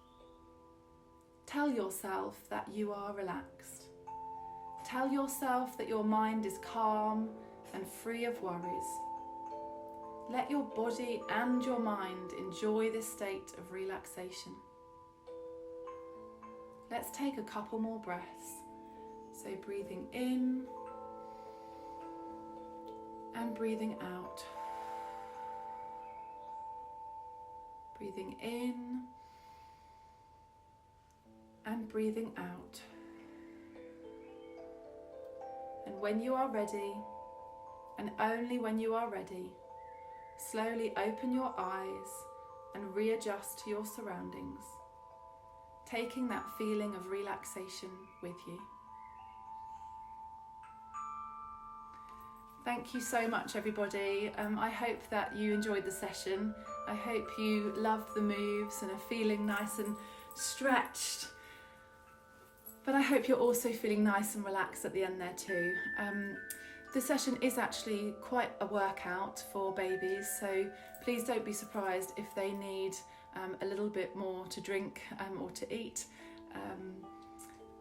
Tell yourself that you are relaxed. Tell yourself that your mind is calm and free of worries. Let your body and your mind enjoy this state of relaxation. Let's take a couple more breaths. So breathing in and breathing out. Breathing in and breathing out. And when you are ready, and only when you are ready, slowly open your eyes and readjust to your surroundings, taking that feeling of relaxation with you. Thank you so much, everybody. I hope that you enjoyed the session. I hope you loved the moves and are feeling nice and stretched. But I hope you're also feeling nice and relaxed at the end there too. The session is actually quite a workout for babies, so please don't be surprised if they need a little bit more to drink or to eat.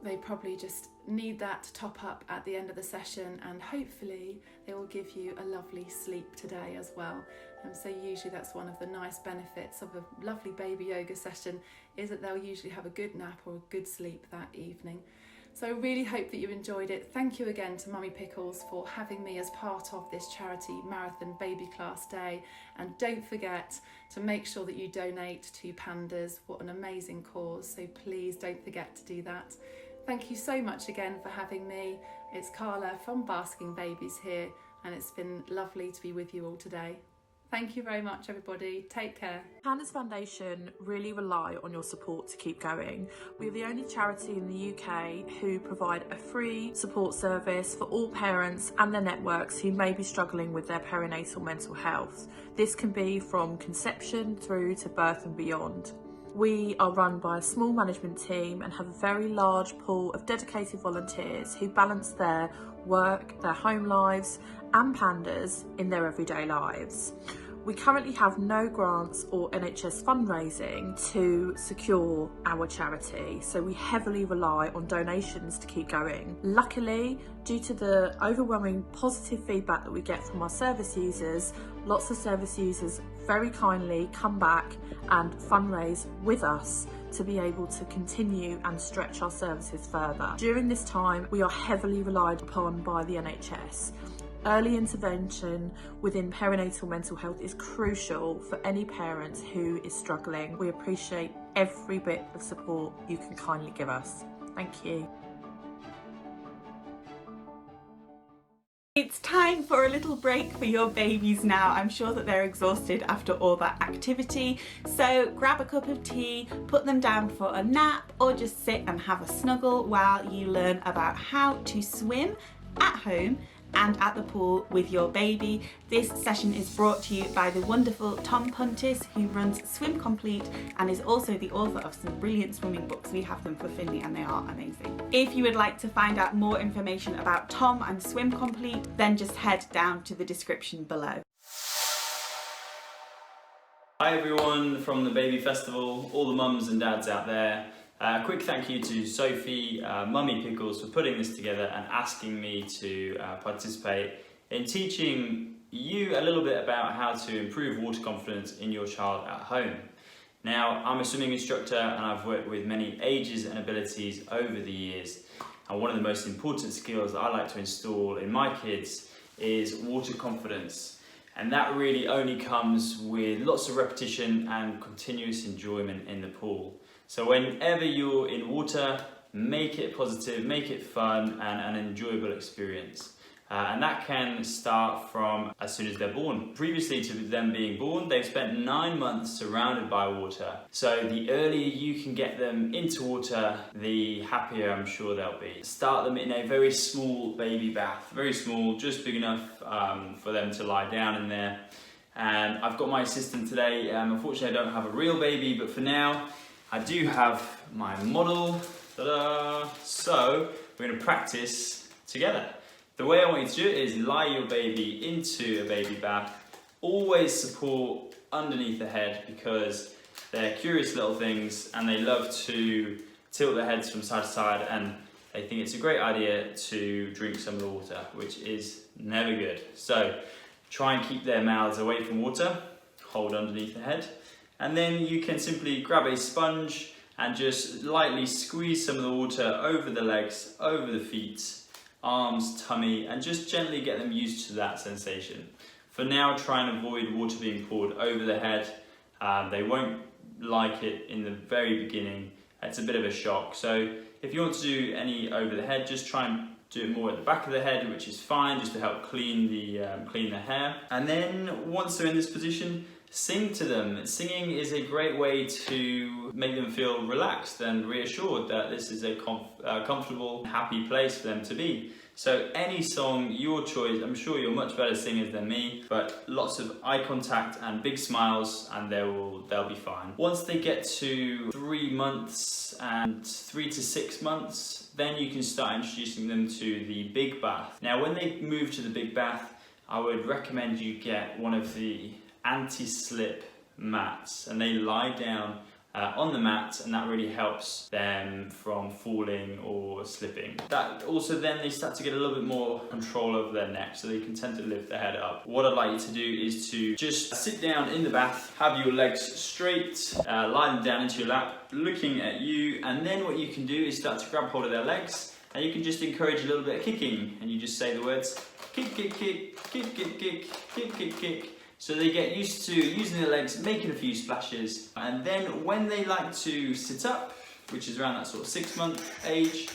They probably just need that to top up at the end of the session, and hopefully they will give you a lovely sleep today as well. So usually that's one of the nice benefits of a lovely baby yoga session, is that they'll usually have a good nap or a good sleep that evening. So I really hope that you enjoyed it. Thank you again to Mummy Pickles for having me as part of this charity marathon baby class day. And don't forget to make sure that you donate to PANDAS. What an amazing cause. So please don't forget to do that. Thank you so much again for having me. It's Carla from Basking Babies here, and it's been lovely to be with you all today. Thank you very much, everybody. Take care. PANDAS Foundation really rely on your support to keep going. We're the only charity in the UK who provide a free support service for all parents and their networks who may be struggling with their perinatal mental health. This can be from conception through to birth and beyond. We are run by a small management team and have a very large pool of dedicated volunteers who balance their work, their home lives and PANDAS in their everyday lives. We currently have no grants or NHS fundraising to secure our charity, so we heavily rely on donations to keep going. Luckily, due to the overwhelming positive feedback that we get from our service users, lots of service users very kindly come back and fundraise with us to be able to continue and stretch our services further. During this time, we are heavily relied upon by the NHS. Early intervention within perinatal mental health is crucial for any parent who is struggling. We appreciate every bit of support you can kindly give us. Thank you. It's time for a little break for your babies now. I'm sure that they're exhausted after all that activity. So grab a cup of tea, put them down for a nap, or just sit and have a snuggle while you learn about how to swim at home and at the pool with your baby. This session is brought to you by the wonderful Tom Puntis, who runs Swim Complete and is also the author of some brilliant swimming books. We have them for Finley and they are amazing. If you would like to find out more information about Tom and Swim Complete, then just head down to the description below. Hi everyone from the Baby Festival, all the mums and dads out there. Quick thank you to Sophie, Mummy Pickles, for putting this together and asking me to participate in teaching you a little bit about how to improve water confidence in your child at home. Now, I'm a swimming instructor and I've worked with many ages and abilities over the years. And one of the most important skills that I like to install in my kids is water confidence. And that really only comes with lots of repetition and continuous enjoyment in the pool. So whenever you're in water, make it positive, make it fun and an enjoyable experience. And that can start from as soon as they're born. Previously to them being born, they've spent 9 months surrounded by water. So the earlier you can get them into water, the happier I'm sure they'll be. Start them in a very small baby bath, very small, just big enough for them to lie down in there. And I've got my assistant today. Unfortunately, I don't have a real baby, but for now, I do have my model. Ta-da! So we're going to practice together. The way I want you to do it is lie your baby into a baby bath. Always support underneath the head because they're curious little things and they love to tilt their heads from side to side, and they think it's a great idea to drink some of the water, which is never good. So try and keep their mouths away from water, hold underneath the head, and then you can simply grab a sponge and just lightly squeeze some of the water over the legs, over the feet, arms, tummy, and just gently get them used to that sensation. For now, try and avoid water being poured over the head. They won't like it in the very beginning. It's a bit of a shock. So if you want to do any over the head, just try and do it more at the back of the head, which is fine, just to help clean the hair. And then once they're in this position, sing to them. Singing is a great way to make them feel relaxed and reassured that this is a comfortable, happy place for them to be. So any song, your choice. I'm sure you're much better singers than me, but lots of eye contact and big smiles and they'll be fine. Once they get to 3 months and 3 to 6 months, then you can start introducing them to the big bath. Now when they move to the big bath, I would recommend you get one of the anti-slip mats, and they lie down on the mat, and that really helps them from falling or slipping. That also, then they start to get a little bit more control over their neck, so they can tend to lift their head up. What I'd like you to do is to just sit down in the bath, have your legs straight, lie them down into your lap, looking at you, and then what you can do is start to grab hold of their legs, and you can just encourage a little bit of kicking, and you just say the words kick, kick, kick, kick, kick, kick, kick, kick, kick. So they get used to using their legs, making a few splashes, and then when they like to sit up, which is around that sort of 6 month age,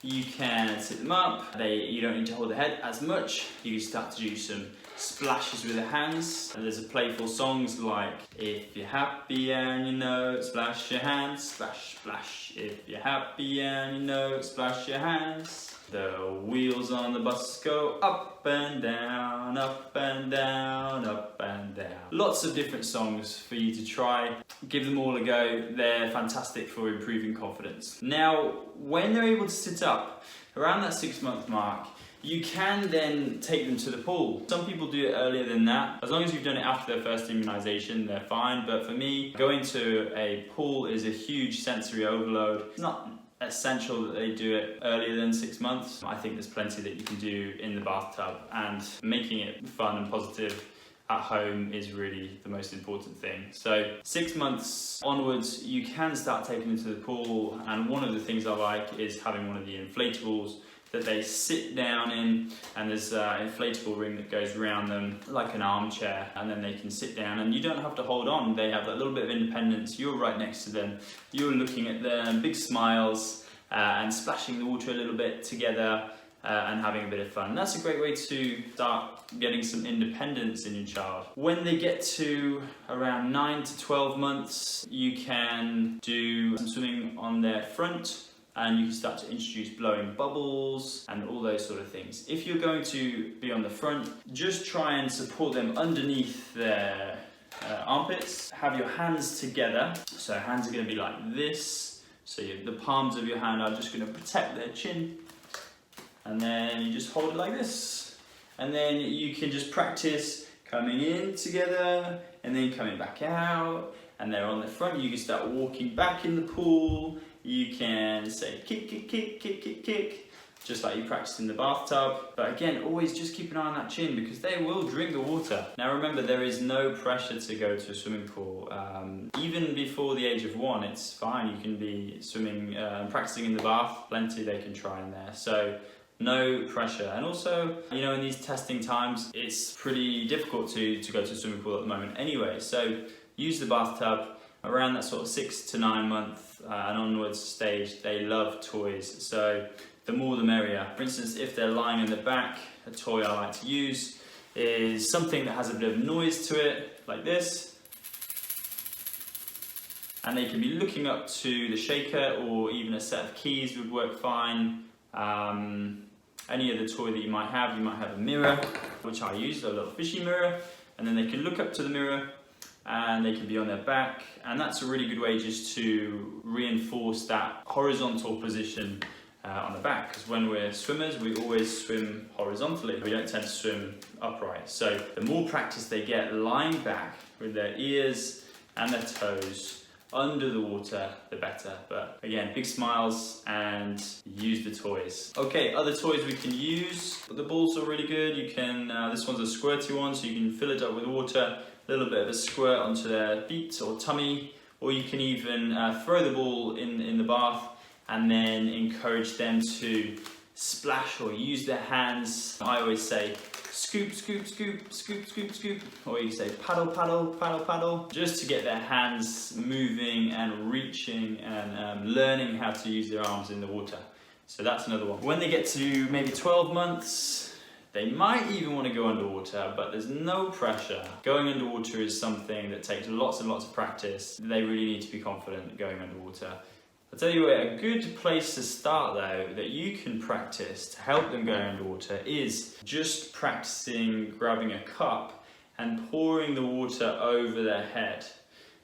you can sit them up. You don't need to hold the head as much. You can start to do some splashes with the hands. And there's a playful songs like, if you're happy and you know it, splash your hands, splash, splash. If you're happy and you know it, splash your hands. The wheels on the bus go up and down, up and down, up and down. Lots of different songs for you to try. Give them all a go. They're fantastic for improving confidence. Now, when they're able to sit up, around that 6 month mark, you can then take them to the pool. Some people do it earlier than that. As long as you've done it after their first immunisation, they're fine. But for me, going to a pool is a huge sensory overload. It's not essential that they do it earlier than 6 months. I think there's plenty that you can do in the bathtub, and making it fun and positive at home is really the most important thing. So 6 months onwards, you can start taking them to the pool, and one of the things I like is having one of the inflatables that they sit down in, and there's an inflatable ring that goes around them like an armchair, and then they can sit down and you don't have to hold on. They have a little bit of independence. You're right next to them, you're looking at them, big smiles, and splashing the water a little bit together, and having a bit of fun. And that's a great way to start getting some independence in your child. When they get to around 9 to 12 months, you can do some swimming on their front, and you can start to introduce blowing bubbles and all those sort of things. If you're going to be on the front, just try and support them underneath their armpits. Have your hands together. So hands are going to be like this. So the palms of your hand are just going to protect their chin. And then you just hold it like this. And then you can just practice coming in together and then coming back out. And they're on the front. You can start walking back in the pool. You can say kick, kick, kick, kick, kick, kick, just like you practiced in the bathtub. But again, always just keep an eye on that chin, because they will drink the water. Now remember, there is no pressure to go to a swimming pool. Even before the age of 1, it's fine. You can be swimming, practicing in the bath, plenty they can try in there. So no pressure. And also, you know, in these testing times, it's pretty difficult to go to a swimming pool at the moment anyway. So use the bathtub. Around that sort of 6 to 9 month and onwards stage, they love toys. So the more the merrier. For instance, if they're lying on the back, a toy I like to use is something that has a bit of noise to it, like this. And they can be looking up to the shaker, or even a set of keys would work fine. Any other toy that you might have a mirror, which I use, a little fishy mirror, and then they can look up to the mirror and they can be on their back, and that's a really good way just to reinforce that horizontal position on the back, because when we're swimmers we always swim horizontally, we don't tend to swim upright. So the more practice they get lying back with their ears and their toes under the water, the better. But again, big smiles and use the toys. Okay, other toys we can use. The balls are really good. You can, this one's a squirty one, so you can fill it up with water, a little bit of a squirt onto their feet or tummy, or you can even throw the ball in the bath and then encourage them to splash or use their hands. I always say, scoop, scoop, scoop, scoop, scoop, scoop, or you say paddle, paddle, paddle, paddle, just to get their hands moving and reaching and learning how to use their arms in the water. So that's another one. When they get to maybe 12 months, they might even want to go underwater, but there's no pressure. Going underwater is something that takes lots and lots of practice. They really need to be confident going underwater. I'll tell you what, a good place to start though, that you can practice to help them go underwater, is just practicing grabbing a cup and pouring the water over their head.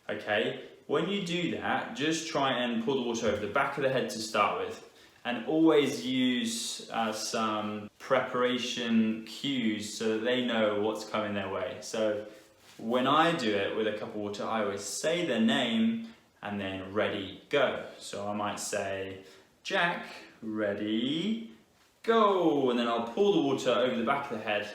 Okay, when you do that, just try and pour the water over the back of the head to start with, and always use some preparation cues so that they know what's coming their way. So when I do it with a cup of water, I always say their name and then ready, go. So I might say, Jack, ready, go. And then I'll pour the water over the back of the head.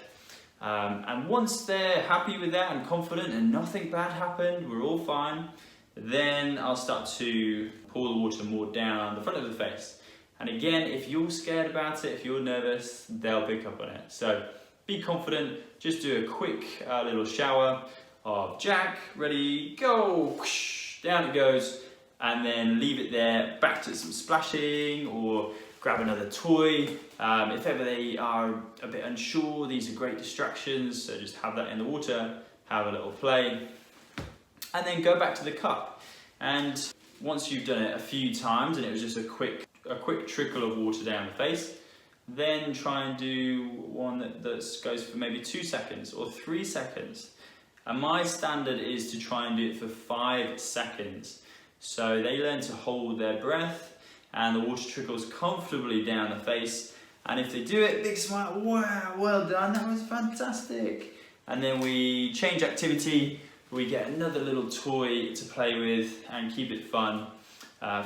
And once they're happy with that and confident and nothing bad happened, we're all fine, then I'll start to pour the water more down the front of the face. And again, if you're scared about it, if you're nervous, they'll pick up on it. So be confident, just do a quick little shower of Jack, ready, go. Whoosh. Down it goes, and then leave it there, back to some splashing, or grab another toy. If ever they are a bit unsure, these are great distractions, so just have that in the water, have a little play, and then go back to the cup. And once you've done it a few times and it was just a quick trickle of water down the face, then try and do one that goes for maybe 2 seconds or 3 seconds. And my standard is to try and do it for 5 seconds. So they learn to hold their breath and the water trickles comfortably down the face. And if they do it, big smile, wow, well done, that was fantastic. And then we change activity, we get another little toy to play with and keep it fun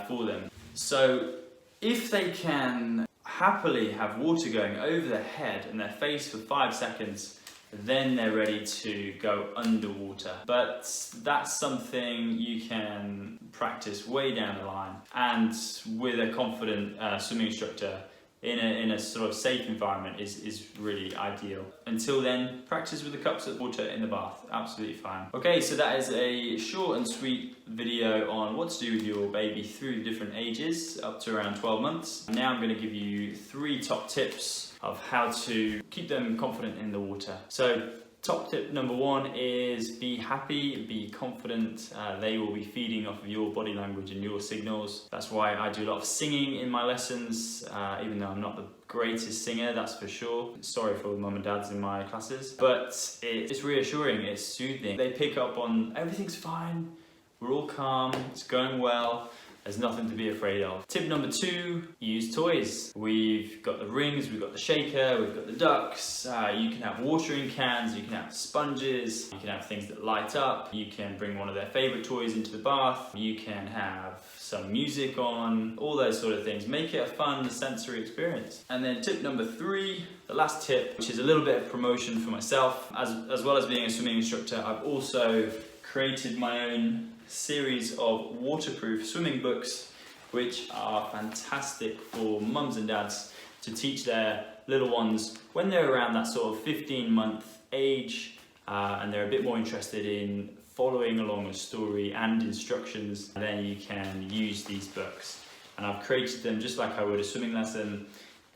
for them. So if they can happily have water going over their head and their face for 5 seconds, then they're ready to go underwater. But that's something you can practice way down the line, and with a confident swimming instructor in a sort of safe environment is really ideal. Until then, practice with the cups of water in the bath, absolutely fine. Okay, so that is a short and sweet video on what to do with your baby through the different ages up to around 12 months. Now I'm going to give you 3 top tips of how to keep them confident in the water. So top tip number 1 is be happy, be confident. They will be feeding off of your body language and your signals. That's why I do a lot of singing in my lessons, even though I'm not the greatest singer, that's for sure. Sorry for the mum and dads in my classes, but it's reassuring, it's soothing. They pick up on everything's fine, we're all calm, it's going well. There's nothing to be afraid of. Tip number 2, use toys. We've got the rings, we've got the shaker, we've got the ducks. You can have watering cans, you can have sponges, you can have things that light up. You can bring one of their favorite toys into the bath. You can have some music on, all those sort of things. Make it a fun sensory experience. And then tip number 3, the last tip, which is a little bit of promotion for myself. As well as being a swimming instructor, I've also created my own series of waterproof swimming books, which are fantastic for mums and dads to teach their little ones when they're around that sort of 15-month age, and they're a bit more interested in following along a story and instructions. Then you can use these books, and I've created them just like I would a swimming lesson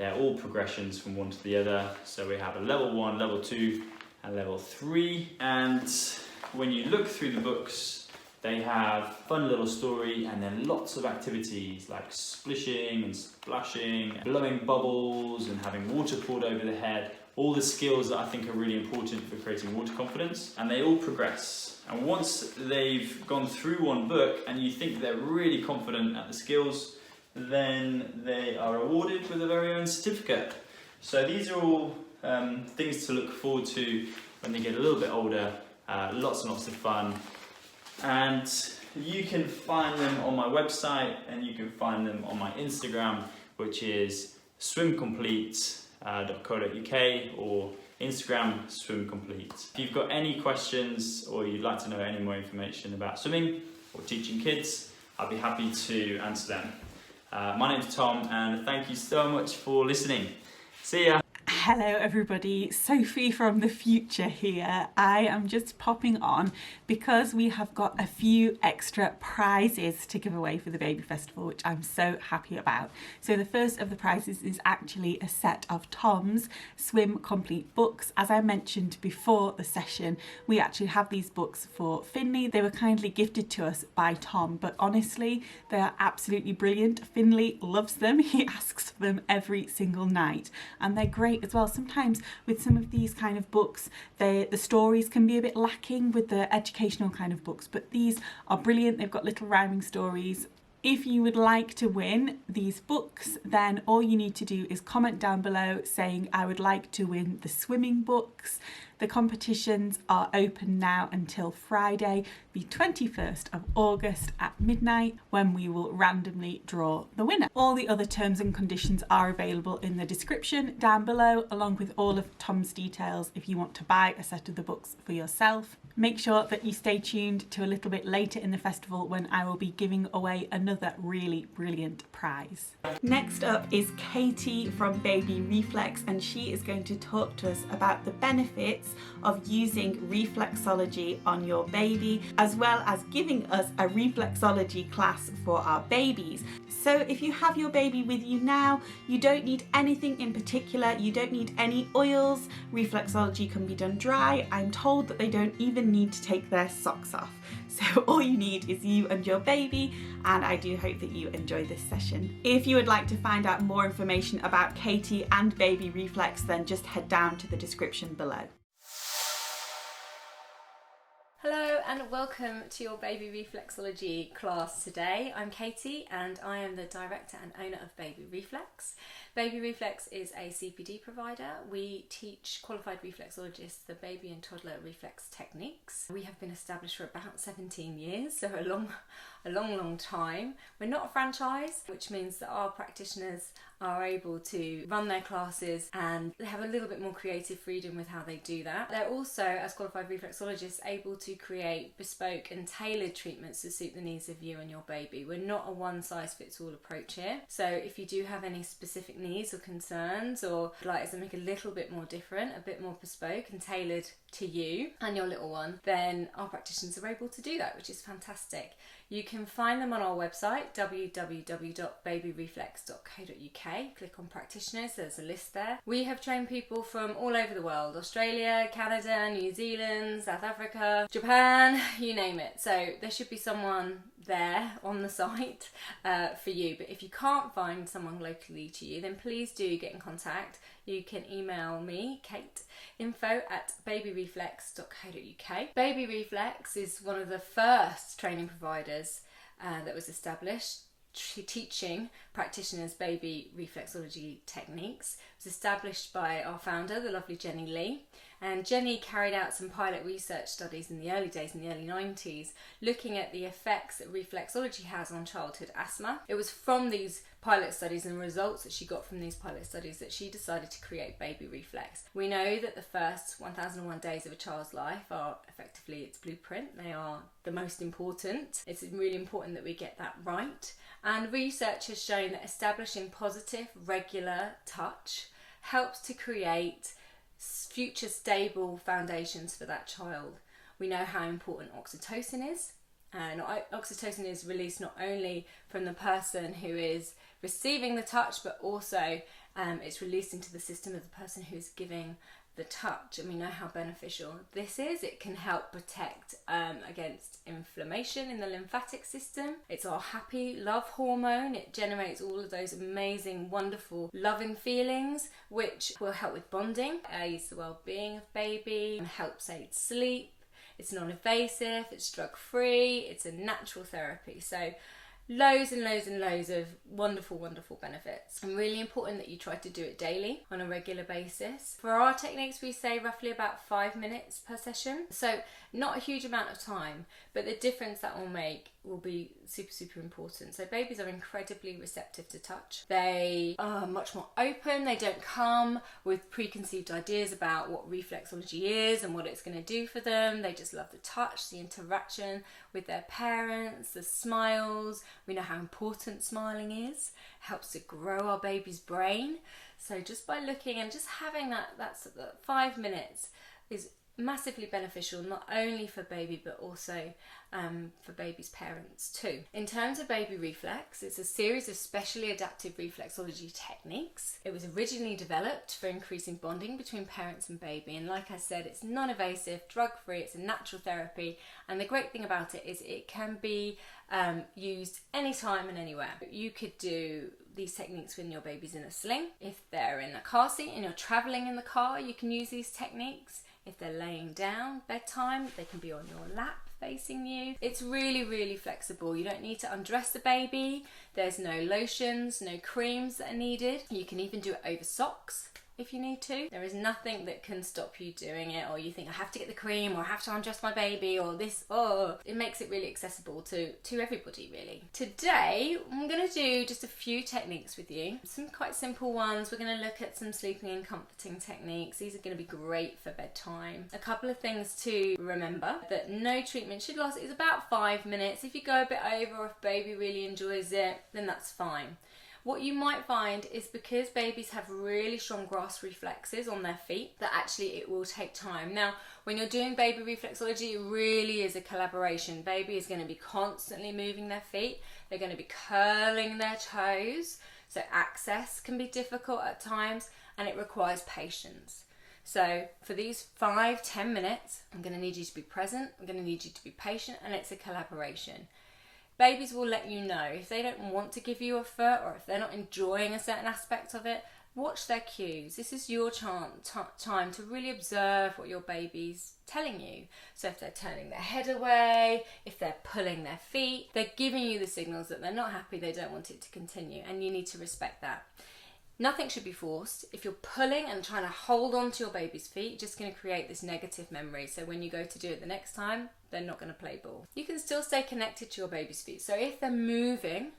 They're all progressions from one to the other. So we have a level 1, level 2 and level 3. And when you look through the books, they have fun little story and then lots of activities like splishing and splashing, blowing bubbles and having water poured over the head. All the skills that I think are really important for creating water confidence, and they all progress. And once they've gone through one book and you think they're really confident at the skills, then they are awarded with a very own certificate. So these are all things to look forward to when they get a little bit older. Lots and lots of fun. And you can find them on my website and you can find them on my Instagram, which is swimcomplete.co.uk or Instagram swimcomplete. If you've got any questions or you'd like to know any more information about swimming or teaching kids, I'll be happy to answer them. My name's Tom and thank you so much for listening. See ya! Hello everybody, Sophie from the future here. I am just popping on because we have got a few extra prizes to give away for the Baby Festival, which I'm so happy about. So the first of the prizes is actually a set of Tom's Swim Complete books. As I mentioned before the session, we actually have these books for Finley. They were kindly gifted to us by Tom, but honestly, they are absolutely brilliant. Finley loves them. He asks for them every single night, and they're great as well. Sometimes with some of these kind of books, the stories can be a bit lacking with the educational kind of books, but these are brilliant. They've got little rhyming stories. If you would like to win these books, then all you need to do is comment down below saying I would like to win the swimming books. The competitions are open now until Friday, the 21st of August at midnight, when we will randomly draw the winner. All the other terms and conditions are available in the description down below, along with all of Tom's details if you want to buy a set of the books for yourself. Make sure that you stay tuned to a little bit later in the festival when I will be giving away another really brilliant prize. Next up is Katie from Baby Reflex, and she is going to talk to us about the benefits of using reflexology on your baby, as well as giving us a reflexology class for our babies. So if you have your baby with you now, you don't need anything in particular. You don't need any oils. Reflexology can be done dry. I'm told that they don't even need to take their socks off. So all you need is you and your baby, and I do hope that you enjoy this session. If you would like to find out more information about Katie and Baby Reflex, then just head down to the description below. Hello and welcome to your Baby Reflexology class today. I'm Katie and I am the director and owner of Baby Reflex. Baby Reflex is a CPD provider. We teach qualified reflexologists the baby and toddler reflex techniques. We have been established for about 17 years, so a long time. We're not a franchise, which means that our practitioners are able to run their classes and they have a little bit more creative freedom with how they do that. They're also, as qualified reflexologists, able to create bespoke and tailored treatments to suit the needs of you and your baby. We're not a one-size-fits-all approach here. So if you do have any specific needs or concerns, or like something a little bit more different, a bit more bespoke and tailored to you and your little one, then our practitioners are able to do that, which is fantastic. You can find them on our website, www.babyreflex.co.uk. Click on practitioners, there's a list there. We have trained people from all over the world: Australia, Canada, New Zealand, South Africa, Japan, you name it. So there should be someone there on the site for you. But if you can't find someone locally to you, then please do get in contact. You can email me, Kate, info@babyreflex.co.uk. Baby Reflex is one of the first training providers that was established teaching practitioners baby reflexology techniques. It was established by our founder, the lovely Jenny Lee. And Jenny carried out some pilot research studies in the early days, in the early 90s, looking at the effects that reflexology has on childhood asthma. It was from these pilot studies and results that she got from these pilot studies that she decided to create Baby Reflex. We know that the first 1001 days of a child's life are effectively its blueprint. They are the most important. It's really important that we get that right. And research has shown that establishing positive, regular touch helps to create future stable foundations for that child. We know how important oxytocin is, and oxytocin is released not only from the person who is receiving the touch, but also It's released into the system of the person who's giving the touch, and we know how beneficial this is. It can help protect against inflammation in the lymphatic system. It's our happy love hormone. It generates all of those amazing, wonderful, loving feelings, which will help with bonding, aids the well-being of baby, and helps aid sleep. It's non-invasive, it's drug-free, it's a natural therapy. So loads and loads and loads of wonderful, wonderful benefits. And really important that you try to do it daily on a regular basis. For our techniques, we say roughly about 5 minutes per session. So not a huge amount of time, but the difference that will make will be super, super important. So babies are incredibly receptive to touch. They are much more open. They don't come with preconceived ideas about what reflexology is and what it's going to do for them. They just love the touch, the interaction with their parents, the smiles. We know how important smiling is. It helps to grow our baby's brain. So just by looking and just having that 5 minutes is massively beneficial, not only for baby but also for baby's parents too. In terms of baby reflex, it's a series of specially adaptive reflexology techniques. It was originally developed for increasing bonding between parents and baby, and like I said, it's non-invasive, drug-free, it's a natural therapy, and the great thing about it is it can be used anytime and anywhere. You could do these techniques when your baby's in a sling. If they're in a car seat and you're traveling in the car, you can use these techniques. If they're laying down, bedtime, they can be on your lap facing you. It's really, really flexible. You don't need to undress the baby. There's no lotions, no creams that are needed. You can even do it over socks if you need to. There is nothing that can stop you doing it, or you think I have to get the cream, or I have to undress my baby, or this. It makes it really accessible to everybody, really. Today I'm going to do just a few techniques with you, some quite simple ones. We're going to look at some sleeping and comforting techniques. These are going to be great for bedtime. A couple of things to remember: that no treatment should last is about 5 minutes. If you go a bit over, or if baby really enjoys it, then that's fine. What you might find is because babies have really strong grasp reflexes on their feet, that actually it will take time. Now, when you're doing baby reflexology, it really is a collaboration. Baby is going to be constantly moving their feet. They're going to be curling their toes. So access can be difficult at times, and it requires patience. So for these 5-10 minutes, I'm going to need you to be present. I'm going to need you to be patient, and it's a collaboration. Babies will let you know if they don't want to give you a foot, or if they're not enjoying a certain aspect of it. Watch their cues. This is your time to really observe what your baby's telling you. So if they're turning their head away, if they're pulling their feet, they're giving you the signals that they're not happy, they don't want it to continue, and you need to respect that. Nothing should be forced. If you're pulling and trying to hold on to your baby's feet, you're just going to create this negative memory. So when you go to do it the next time, they're not going to play ball. You can still stay connected to your baby's feet. So if they're moving,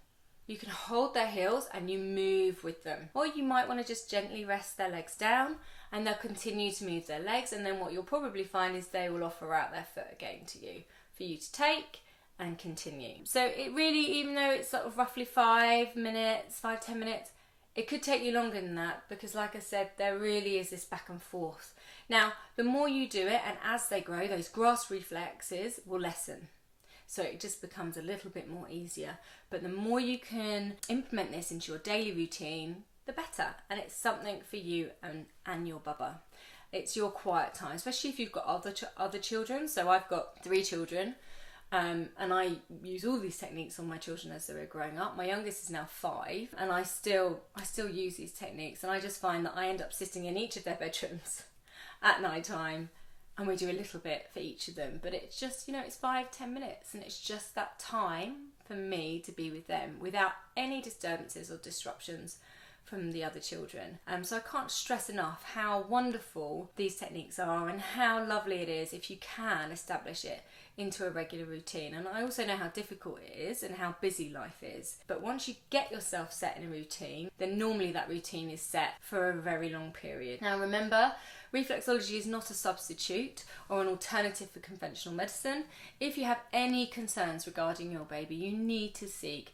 you can hold their heels and you move with them. Or you might want to just gently rest their legs down, and they'll continue to move their legs. And then what you'll probably find is they will offer out their foot again to you for you to take and continue. So it really, even though it's sort of roughly 5-10 minutes, it could take you longer than that, because like I said, there really is this back and forth. Now, the more you do it, and as they grow, those grasp reflexes will lessen. So it just becomes a little bit more easier. But the more you can implement this into your daily routine, the better. And it's something for you and your bubba. It's your quiet time, especially if you've got other children. So I've got 3 children. And I use all these techniques on my children as they were growing up. My youngest is now 5, and I still use these techniques, and I just find that I end up sitting in each of their bedrooms at night time, and we do a little bit for each of them. But it's just, it's 5-10 minutes, and it's just that time for me to be with them without any disturbances or disruptions from the other children. So I can't stress enough how wonderful these techniques are, and how lovely it is if you can establish it into a regular routine. And I also know how difficult it is and how busy life is. But once you get yourself set in a routine, then normally that routine is set for a very long period. Now remember, reflexology is not a substitute or an alternative for conventional medicine. If you have any concerns regarding your baby, you need to seek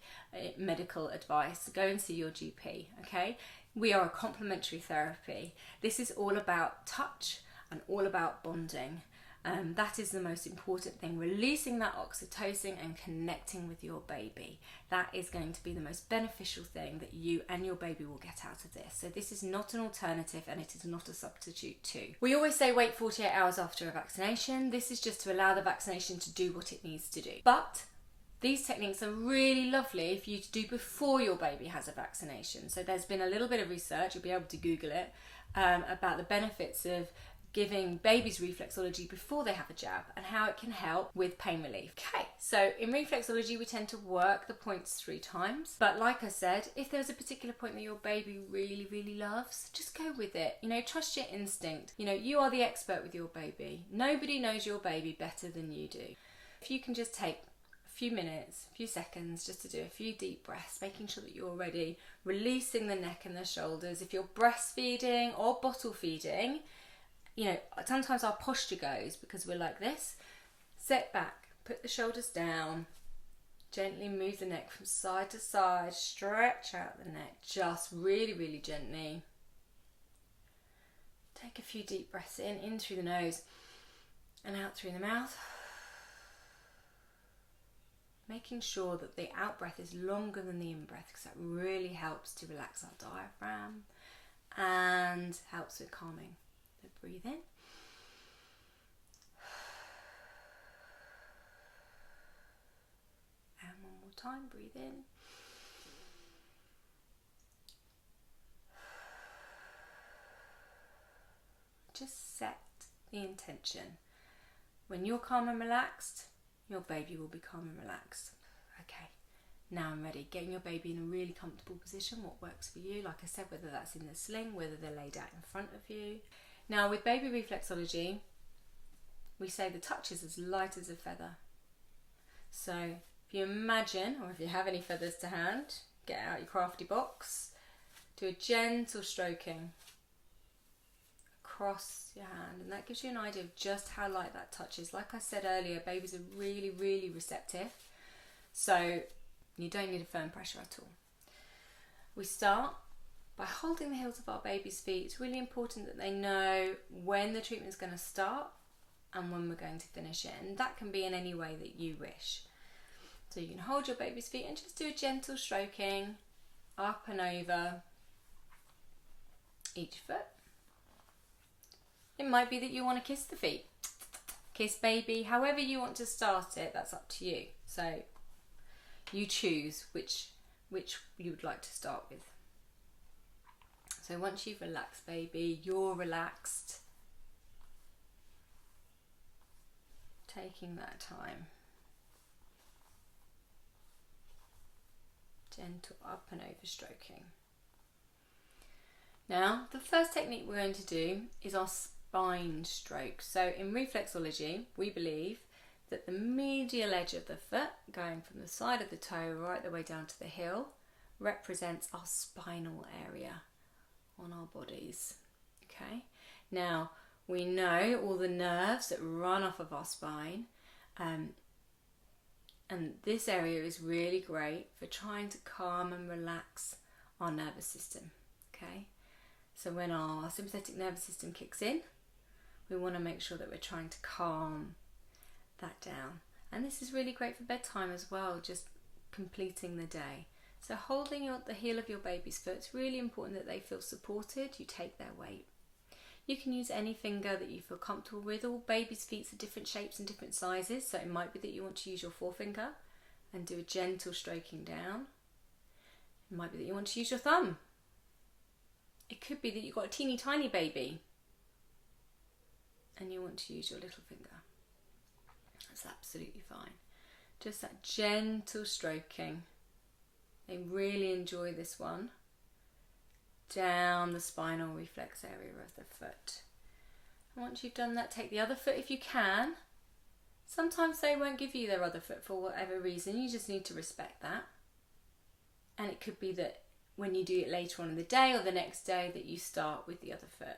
medical advice. Go and see your GP, okay? We are a complementary therapy. This is all about touch and all about bonding. That is the most important thing, releasing that oxytocin and connecting with your baby. That is going to be the most beneficial thing that you and your baby will get out of this. So this is not an alternative and it is not a substitute too. We always say wait 48 hours after a vaccination. This is just to allow the vaccination to do what it needs to do. But these techniques are really lovely for you to do before your baby has a vaccination. So there's been a little bit of research, you'll be able to Google it, about the benefits of giving babies reflexology before they have a jab and how it can help with pain relief. Okay, so in reflexology we tend to work the points 3 times, but like I said, if there's a particular point that your baby really loves, just go with it. You know, trust your instinct. You know, you are the expert with your baby. Nobody knows your baby better than you do. If you can just take a few minutes, a few seconds just to do a few deep breaths, making sure that you're ready, releasing the neck and the shoulders. If you're breastfeeding or bottle feeding, you know, sometimes our posture goes because we're like this. Sit back, put the shoulders down, gently move the neck from side to side, stretch out the neck, just really gently. Take a few deep breaths in through the nose and out through the mouth. Making sure that the out breath is longer than the in breath because that really helps to relax our diaphragm and helps with calming. So breathe in. And one more time, breathe in. Just set the intention. When you're calm and relaxed, your baby will be calm and relaxed. Okay, now I'm ready. Getting your baby in a really comfortable position, what works for you. Like I said, whether that's in the sling, whether they're laid out in front of you. Now with baby reflexology, we say the touch is as light as a feather. So if you imagine, or if you have any feathers to hand, get out your crafty box, do a gentle stroking across your hand, and that gives you an idea of just how light that touch is. Like I said earlier, babies are really receptive, so you don't need a firm pressure at all. We start by holding the heels of our baby's feet. It's really important that they know when the treatment is going to start and when we're going to finish it, and that can be in any way that you wish. So you can hold your baby's feet and just do a gentle stroking up and over each foot. It might be that you want to kiss the feet, kiss baby, however you want to start it, that's up to you. So you choose which you would like to start with. So once you've relaxed baby, you're relaxed. Taking that time. Gentle up and over stroking. Now, the first technique we're going to do is our spine stroke. So in reflexology, we believe that the medial edge of the foot, going from the side of the toe right the way down to the heel, represents our spinal area on our bodies. Okay, now we know all the nerves that run off of our spine, and this area is really great for trying to calm and relax our nervous system. Okay, so when our sympathetic nervous system kicks in, we want to make sure that we're trying to calm that down, and this is really great for bedtime as well, just completing the day. So holding the heel of your baby's foot, it's really important that they feel supported. You take their weight. You can use any finger that you feel comfortable with. All babies' feet are different shapes and different sizes, so it might be that you want to use your forefinger and do a gentle stroking down. It might be that you want to use your thumb. It could be that you've got a teeny tiny baby and you want to use your little finger. That's absolutely fine. Just that gentle stroking. They really enjoy this one. Down the spinal reflex area of the foot. And once you've done that, take the other foot if you can. Sometimes they won't give you their other foot for whatever reason. You just need to respect that. And it could be that when you do it later on in the day or the next day that you start with the other foot.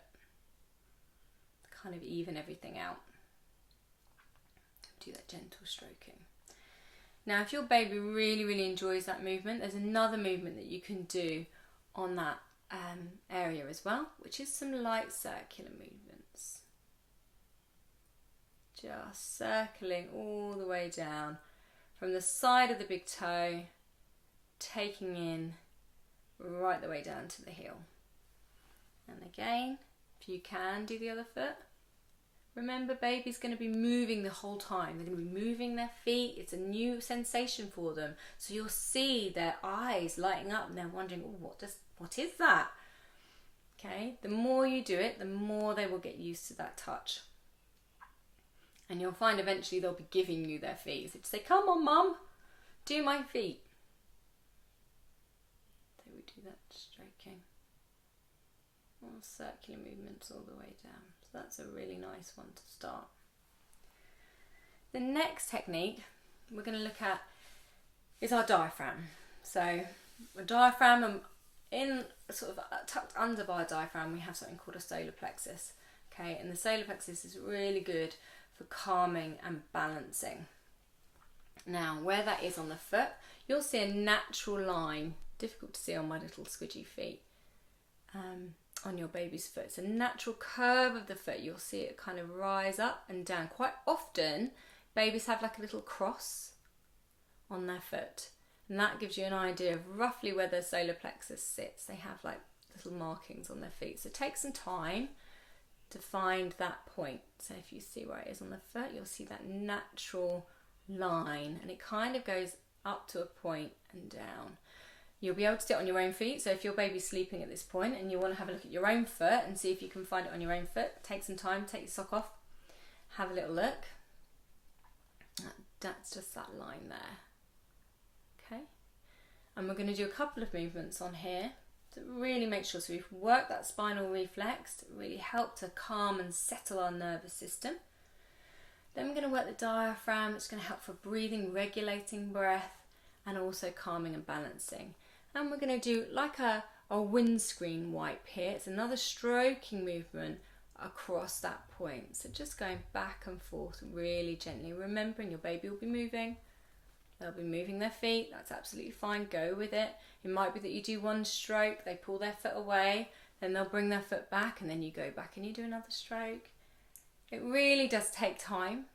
To kind of even everything out. Do that gentle stroking. Now, if your baby really enjoys that movement, there's another movement that you can do on that area as well, which is some light circular movements. Just circling all the way down from the side of the big toe, taking in right the way down to the heel. And again, if you can, do the other foot. Remember, baby's going to be moving the whole time. They're going to be moving their feet. It's a new sensation for them. So you'll see their eyes lighting up and they're wondering, oh, what is that? Okay, the more you do it, the more they will get used to that touch. And you'll find eventually they'll be giving you their feet. So say, come on, mum, do my feet. So we do that stroking. All circular movements all the way down. So that's a really nice one to start. The next technique we're going to look at is our diaphragm. So a diaphragm, and in sort of tucked under by a diaphragm, we have something called a solar plexus. Okay, and the solar plexus is really good for calming and balancing. Now, where that is on the foot, you'll see a natural line, difficult to see on my little squidgy feet, on your baby's foot. It's a natural curve of the foot. You'll see it kind of rise up and down. Quite often, babies have like a little cross on their foot, and that gives you an idea of roughly where the solar plexus sits. They have like little markings on their feet. So take some time to find that point. So if you see where it is on the foot, you'll see that natural line, and it kind of goes up to a point and down. You'll be able to sit on your own feet. So if your baby's sleeping at this point and you want to have a look at your own foot and see if you can find it on your own foot, take some time, take your sock off, have a little look. That's just that line there. Okay. And we're going to do a couple of movements on here to really make sure. So we've worked that spinal reflex to really help to calm and settle our nervous system. Then we're going to work the diaphragm. It's going to help for breathing, regulating breath, and also calming and balancing. And we're going to do like a windscreen wipe here. It's another stroking movement across that point. So just going back and forth really gently, remembering your baby will be moving. They'll be moving their feet. That's absolutely fine. Go with it. It might be that you do one stroke, they pull their foot away, then they'll bring their foot back, and then you go back and you do another stroke. It really does take time,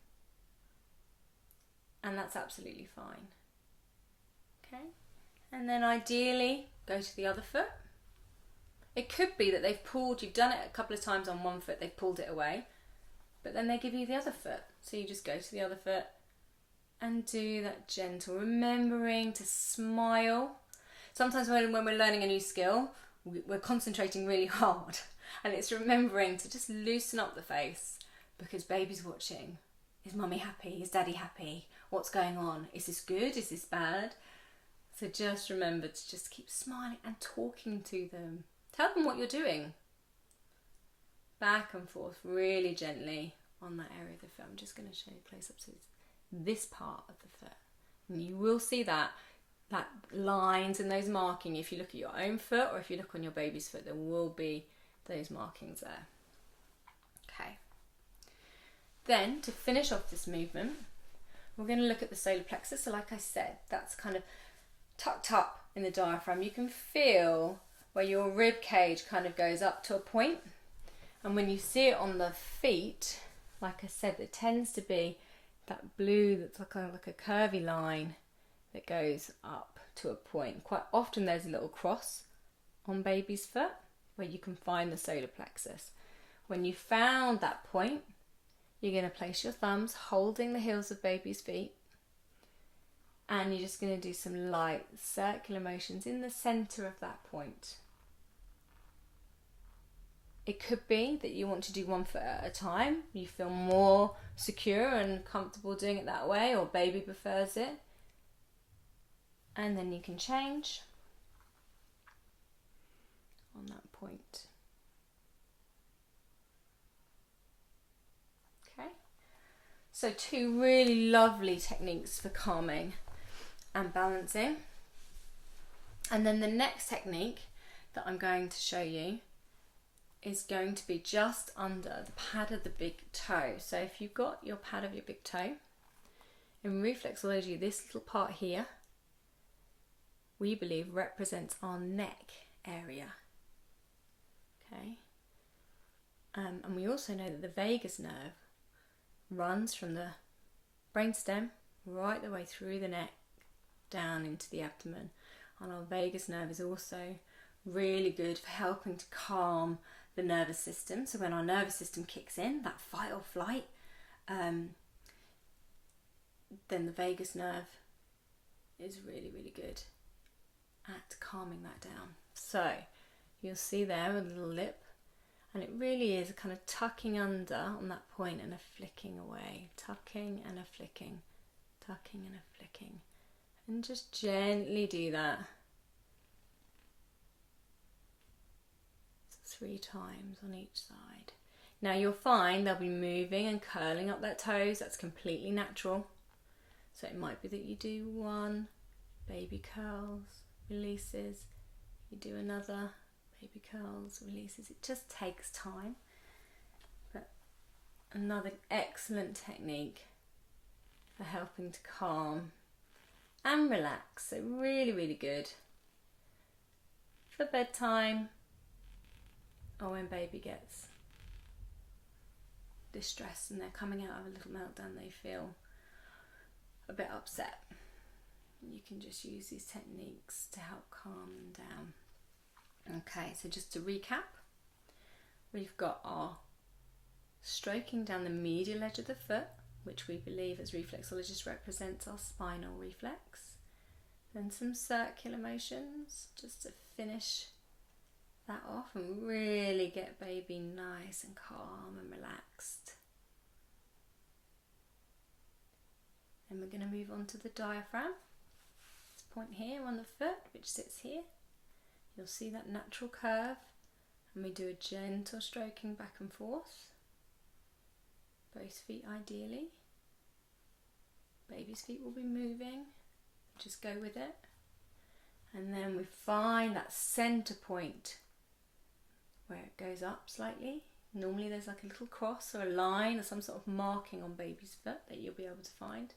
and that's absolutely fine. Okay, and then ideally go to the other foot. It could be that they've pulled, you've done it a couple of times on one foot, they've pulled it away, but then they give you the other foot. So you just go to the other foot and do that gentle, remembering to smile. Sometimes when we're learning a new skill, we're concentrating really hard, and it's remembering to just loosen up the face, because baby's watching. Is mummy happy? Is daddy happy? What's going on? Is this good? Is this bad? So just remember to just keep smiling and talking to them. Tell them what you're doing. Back and forth really gently on that area of the foot. I'm just going to show you close up. So it's this part of the foot. And you will see that lines and those markings. If you look at your own foot or if you look on your baby's foot, there will be those markings there. Okay. Then to finish off this movement, we're going to look at the solar plexus. So like I said, that's kind of tucked up in the diaphragm. You can feel where your rib cage kind of goes up to a point, and when you see it on the feet, like I said, there tends to be that blue that's like a curvy line that goes up to a point. Quite often there's a little cross on baby's foot where you can find the solar plexus. When you found that point, you're going to place your thumbs holding the heels of baby's feet, and you're just going to do some light circular motions in the centre of that point. It could be that you want to do one foot at a time. You feel more secure and comfortable doing it that way, or baby prefers it. And then you can change on that point. Okay. So 2 really lovely techniques for calming and balancing. And then the next technique that I'm going to show you is going to be just under the pad of the big toe. So if you've got your pad of your big toe, in reflexology, this little part here, we believe represents our neck area. Okay. And we also know that the vagus nerve runs from the brainstem right the way through the neck down into the abdomen. And our vagus nerve is also really good for helping to calm the nervous system. So when our nervous system kicks in, that fight or flight, then the vagus nerve is really, really good at calming that down. So you'll see there a little lip, and it really is a kind of tucking under on that point and a flicking away, tucking and a flicking, tucking and a flicking, and just gently do that 3 times on each side. Now you'll find they'll be moving and curling up their toes. That's completely natural. So it might be that you do 1, baby curls, releases, you do another, baby curls, releases. It just takes time. But another excellent technique for helping to calm and relax. So really, really good for bedtime, or when baby gets distressed and they're coming out of a little meltdown, they feel a bit upset. You can just use these techniques to help calm them down. Okay, so just to recap, we've got our stroking down the medial edge of the foot, which we believe as reflexologists represents our spinal reflex. Then some circular motions just to finish that off and really get baby nice and calm and relaxed. Then we're going to move on to the diaphragm. This point here on the foot, which sits here. You'll see that natural curve, and we do a gentle stroking back and forth. Both feet ideally. Baby's feet will be moving, just go with it. And then we find that center point where it goes up slightly. Normally there's like a little cross or a line or some sort of marking on baby's foot that you'll be able to find.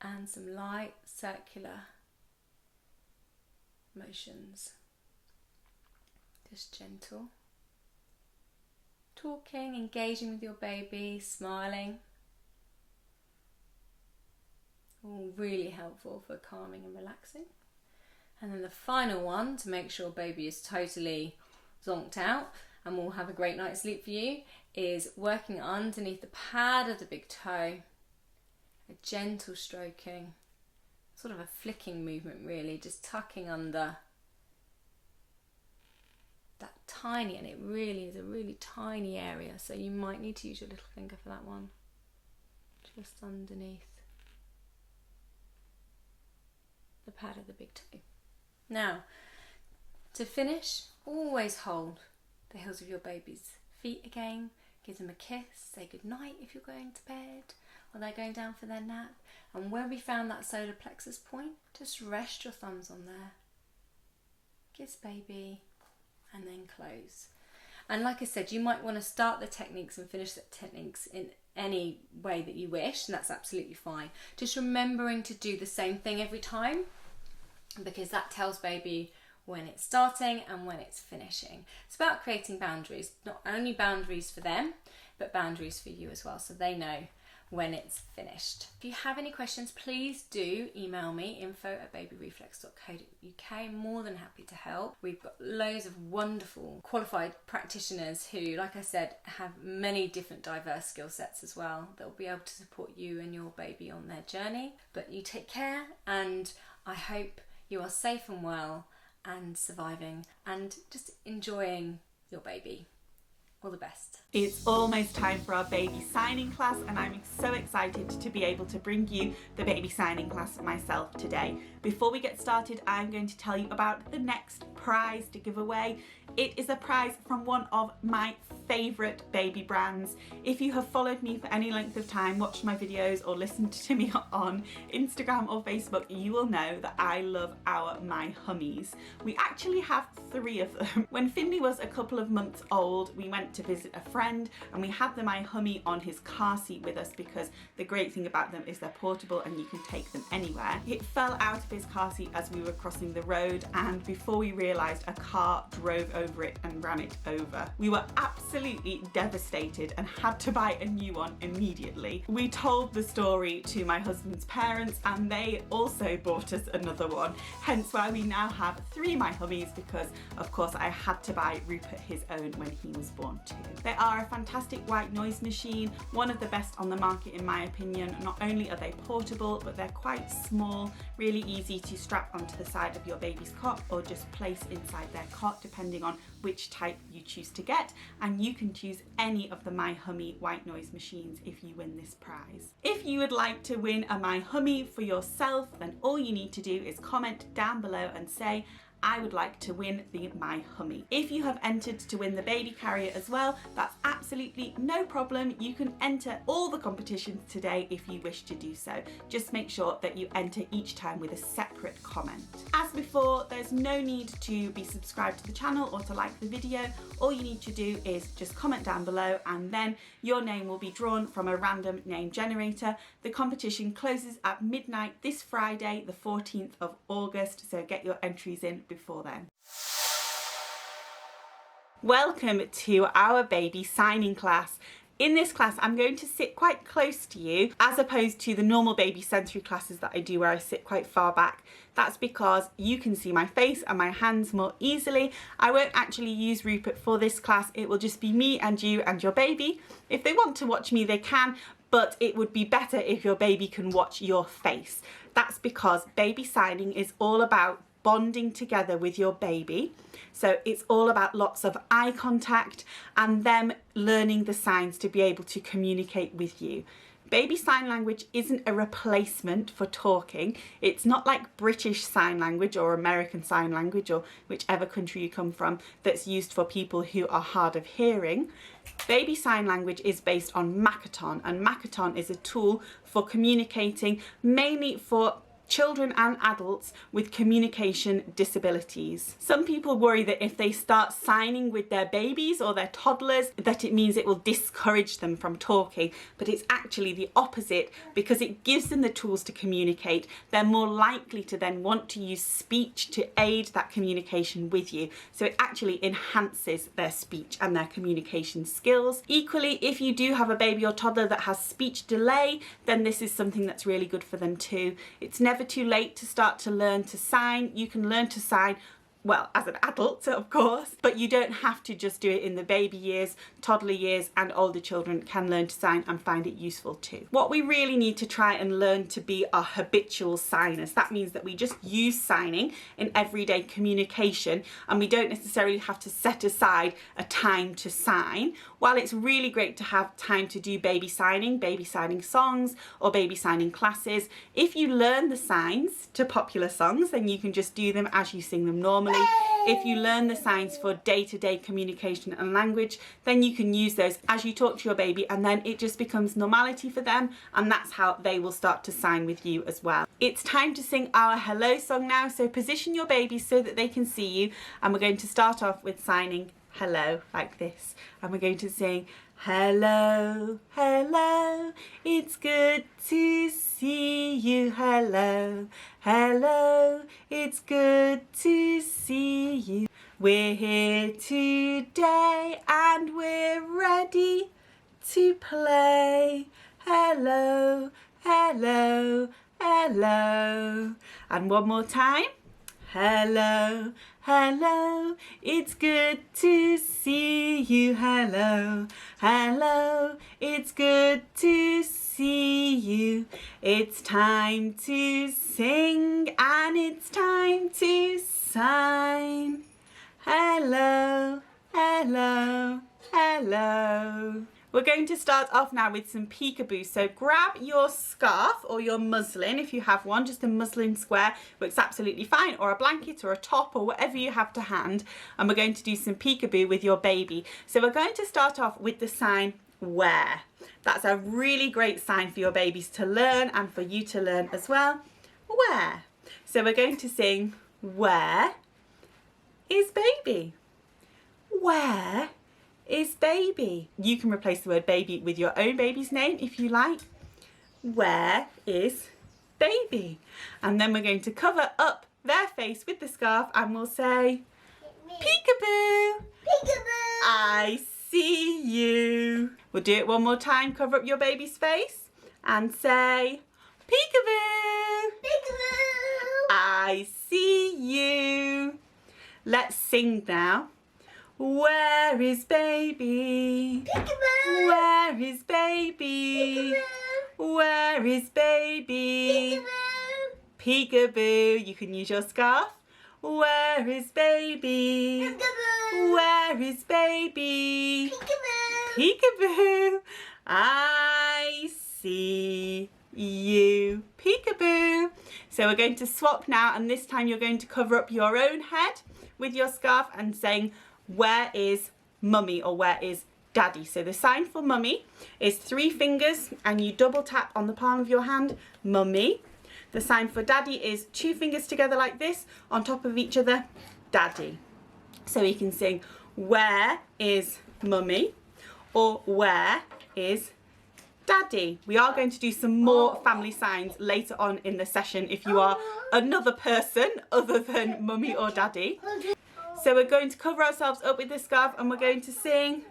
And some light circular motions. Just gentle. Talking, engaging with your baby, smiling. All really helpful for calming and relaxing. And then the final one, to make sure baby is totally zonked out and will have a great night's sleep for you, is working underneath the pad of the big toe. A gentle stroking, sort of a flicking movement really, just tucking under that tiny, and it really is a really tiny area, so you might need to use your little finger for that one. Just underneath the pad of the big toe. Now, to finish, always hold the heels of your baby's feet again, give them a kiss, say goodnight if you're going to bed or they're going down for their nap. And where we found that solar plexus point, just rest your thumbs on there. Kiss baby and then close. And like I said, you might want to start the techniques and finish the techniques in any way that you wish, and that's absolutely fine. Just remembering to do the same thing every time, because that tells baby when it's starting and when it's finishing. It's about creating boundaries, not only boundaries for them, but boundaries for you as well, so they know when it's finished. If you have any questions, please do email me, info@babyreflex.co.uk. More than happy to help. We've got loads of wonderful qualified practitioners who, like I said, have many different diverse skill sets as well. They'll be able to support you and your baby on their journey. But you take care, and I hope you are safe and well and surviving and just enjoying your baby. All the best. It's almost time for our baby signing class, and I'm so excited to be able to bring you the baby signing class myself today. Before we get started, I'm going to tell you about the next prize to give away. It is a prize from one of my favourite baby brands. If you have followed me for any length of time, watched my videos or listened to me on Instagram or Facebook, you will know that I love our My Hummies. We actually have 3 of them. When Finley was a couple of months old, we went went to visit a friend and we had the My Hummy on his car seat with us because the great thing about them is they're portable and you can take them anywhere. It fell out of his car seat as we were crossing the road, and before we realised, a car drove over it and ran it over. We were absolutely devastated and had to buy a new one immediately. We told the story to my husband's parents and they also bought us another one, hence why we now have 3 My Hummies, because of course I had to buy Rupert his own when he was born too. They are a fantastic white noise machine, one of the best on the market in my opinion. Not only are they portable, but they're quite small, really easy to strap onto the side of your baby's cot or just place inside their cot depending on which type you choose to get, and you can choose any of the My Hummy white noise machines if you win this prize. If you would like to win a My Hummy for yourself, then all you need to do is comment down below and say, I would like to win the My Hummy. If you have entered to win the baby carrier as well, that's absolutely no problem. You can enter all the competitions today if you wish to do so. Just make sure that you enter each time with a separate comment. As before, there's no need to be subscribed to the channel or to like the video. All you need to do is just comment down below and then your name will be drawn from a random name generator. The competition closes at midnight this Friday, the 14th of August, so get your entries in before then. Welcome to our baby signing class. In this class, I'm going to sit quite close to you as opposed to the normal baby sensory classes that I do where I sit quite far back. That's because you can see my face and my hands more easily. I won't actually use Rupert for this class. It will just be me and you and your baby. If they want to watch me, they can, but it would be better if your baby can watch your face. That's because baby signing is all about bonding together with your baby. So it's all about lots of eye contact and them learning the signs to be able to communicate with you. Baby sign language isn't a replacement for talking. It's not like British sign language or American sign language or whichever country you come from that's used for people who are hard of hearing. Baby sign language is based on Makaton, and Makaton is a tool for communicating mainly for children and adults with communication disabilities. Some people worry that if they start signing with their babies or their toddlers, that it means it will discourage them from talking, but it's actually the opposite. Because it gives them the tools to communicate, they're more likely to then want to use speech to aid that communication with you. So it actually enhances their speech and their communication skills. Equally, if you do have a baby or toddler that has speech delay, then this is something that's really good for them too. It's never too late to start to learn to sign. You can learn to sign, well, as an adult, of course, but you don't have to just do it in the baby years. Toddler years and older children can learn to sign and find it useful too. What we really need to try and learn to be are habitual signers. That means that we just use signing in everyday communication and we don't necessarily have to set aside a time to sign. While it's really great to have time to do baby signing songs or baby signing classes, if you learn the signs to popular songs, then you can just do them as you sing them normally. If you learn the signs for day-to-day communication and language, then you can use those as you talk to your baby, and then it just becomes normality for them, and that's how they will start to sign with you as well. It's time to sing our hello song now, so position your baby so that they can see you, and we're going to start off with signing hello like this, and we're going to sing hello, hello, it's good to see you, hello, hello, it's good to see you. We're here today and we're ready to play. Hello, hello, hello. And one more time. Hello, hello, it's good to see you. Hello, hello, it's good to see you. It's time to sing and it's time to sign. Hello, hello, hello. We're going to start off now with some peekaboo. So grab your scarf or your muslin if you have one, just a muslin square works absolutely fine, or a blanket or a top or whatever you have to hand. And we're going to do some peekaboo with your baby. So we're going to start off with the sign where. That's a really great sign for your babies to learn and for you to learn as well. Where. So we're going to sing, where is baby? Where is baby? You can replace the word baby with your own baby's name if you like. Where is baby? And then we're going to cover up their face with the scarf and we'll say, peekaboo. Peekaboo. I see you. We'll do it one more time. Cover up your baby's face and say, peekaboo. Peekaboo. I see you. Let's sing now. Where is baby? Peekaboo. Where is baby? Peekaboo. Where is baby? Peekaboo. Peekaboo. You can use your scarf. Where is baby? Peekaboo. Where is baby? Peekaboo. Peekaboo. I see you. Peekaboo. So we're going to swap now, and this time you're going to cover up your own head with your scarf and saying, where is mummy or where is daddy? So the sign for mummy is 3 fingers and you double tap on the palm of your hand, mummy. The sign for daddy is 2 fingers together like this on top of each other, daddy. So we can sing, where is mummy or where is daddy? We are going to do some more family signs later on in the session if you are another person other than mummy or daddy. So we're going to cover ourselves up with this scarf and we're going to sing,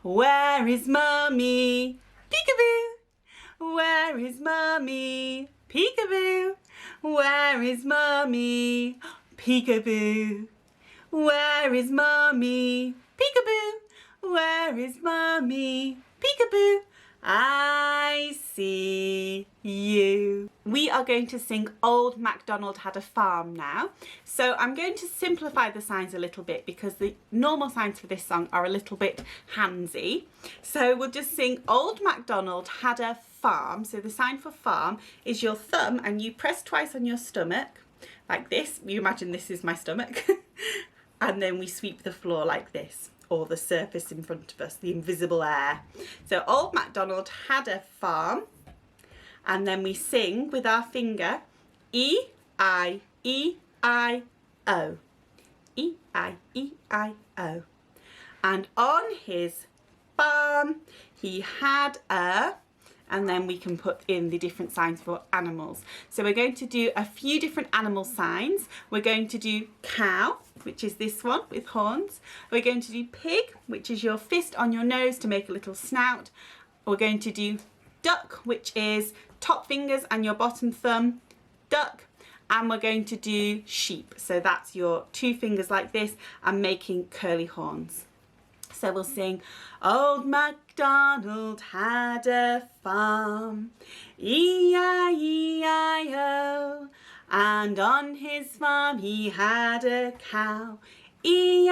where is mummy? Peekaboo. Where is mummy? Peekaboo. Where is mummy? Peekaboo. Where is mummy? Peekaboo. Where is mummy? Peekaboo. I see you. We are going to sing Old MacDonald Had a Farm now. So I'm going to simplify the signs a little bit because the normal signs for this song are a little bit handsy. So we'll just sing Old MacDonald Had a Farm. So the sign for farm is your thumb and you press twice on your stomach like this. You imagine this is my stomach. And then we sweep the floor like this, or the surface in front of us, the invisible air. So Old MacDonald had a farm, and then we sing with our finger, E-I-E-I-O. E-I-E-I-O. And on his farm, he had a, and then we can put in the different signs for animals. So we're going to do a few different animal signs. We're going to do cow, which is this one with horns. We're going to do pig, which is your fist on your nose to make a little snout. We're going to do duck, which is top fingers and your bottom thumb, duck. And we're going to do sheep. So that's your 2 fingers like this and making curly horns. So we'll sing, Old MacDonald had a farm, E-I-E-I-O. And on his farm he had a cow, E-I-E-I-O.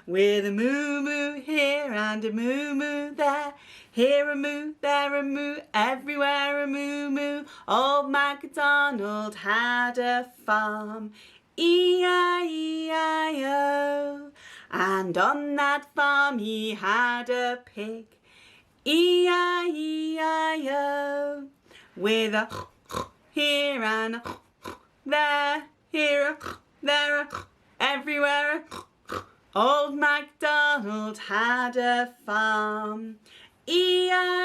With a moo-moo here and a moo-moo there, here a moo, there a moo, everywhere a moo-moo. Old MacDonald had a farm, E-I-E-I-O. And on that farm he had a pig, E-I-E-I-O. With a here and a there, here a there a everywhere a. Old MacDonald had a farm, E-I-E-I-O.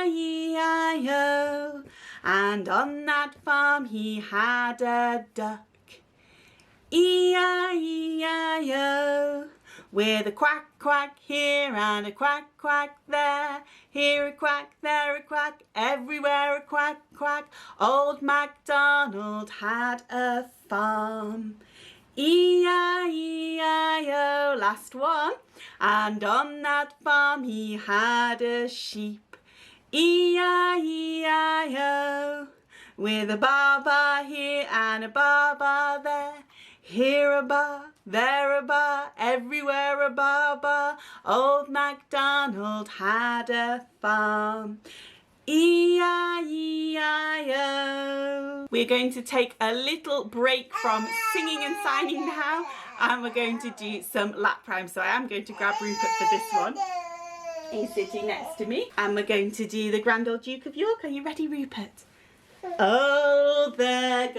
And on that farm he had a duck, E-I-E-I-O. With a quack quack here and a quack quack there, here a quack, there a quack, everywhere a quack quack. Old MacDonald had a farm, E-I-E-I-O. Last one. And on that farm he had a sheep, E-I-E-I-O. With a ba-ba here and a ba-ba there, here a ba, there a ba, everywhere a ba-ba. Old MacDonald had a farm, E-I-E-I-O. We're going to take a little break from singing and signing now, and we're going to do some lap primes. So I am going to grab Rupert for this one. He's sitting next to me, and we're going to do the Grand Old Duke of York. Are you ready, Rupert? Oh, the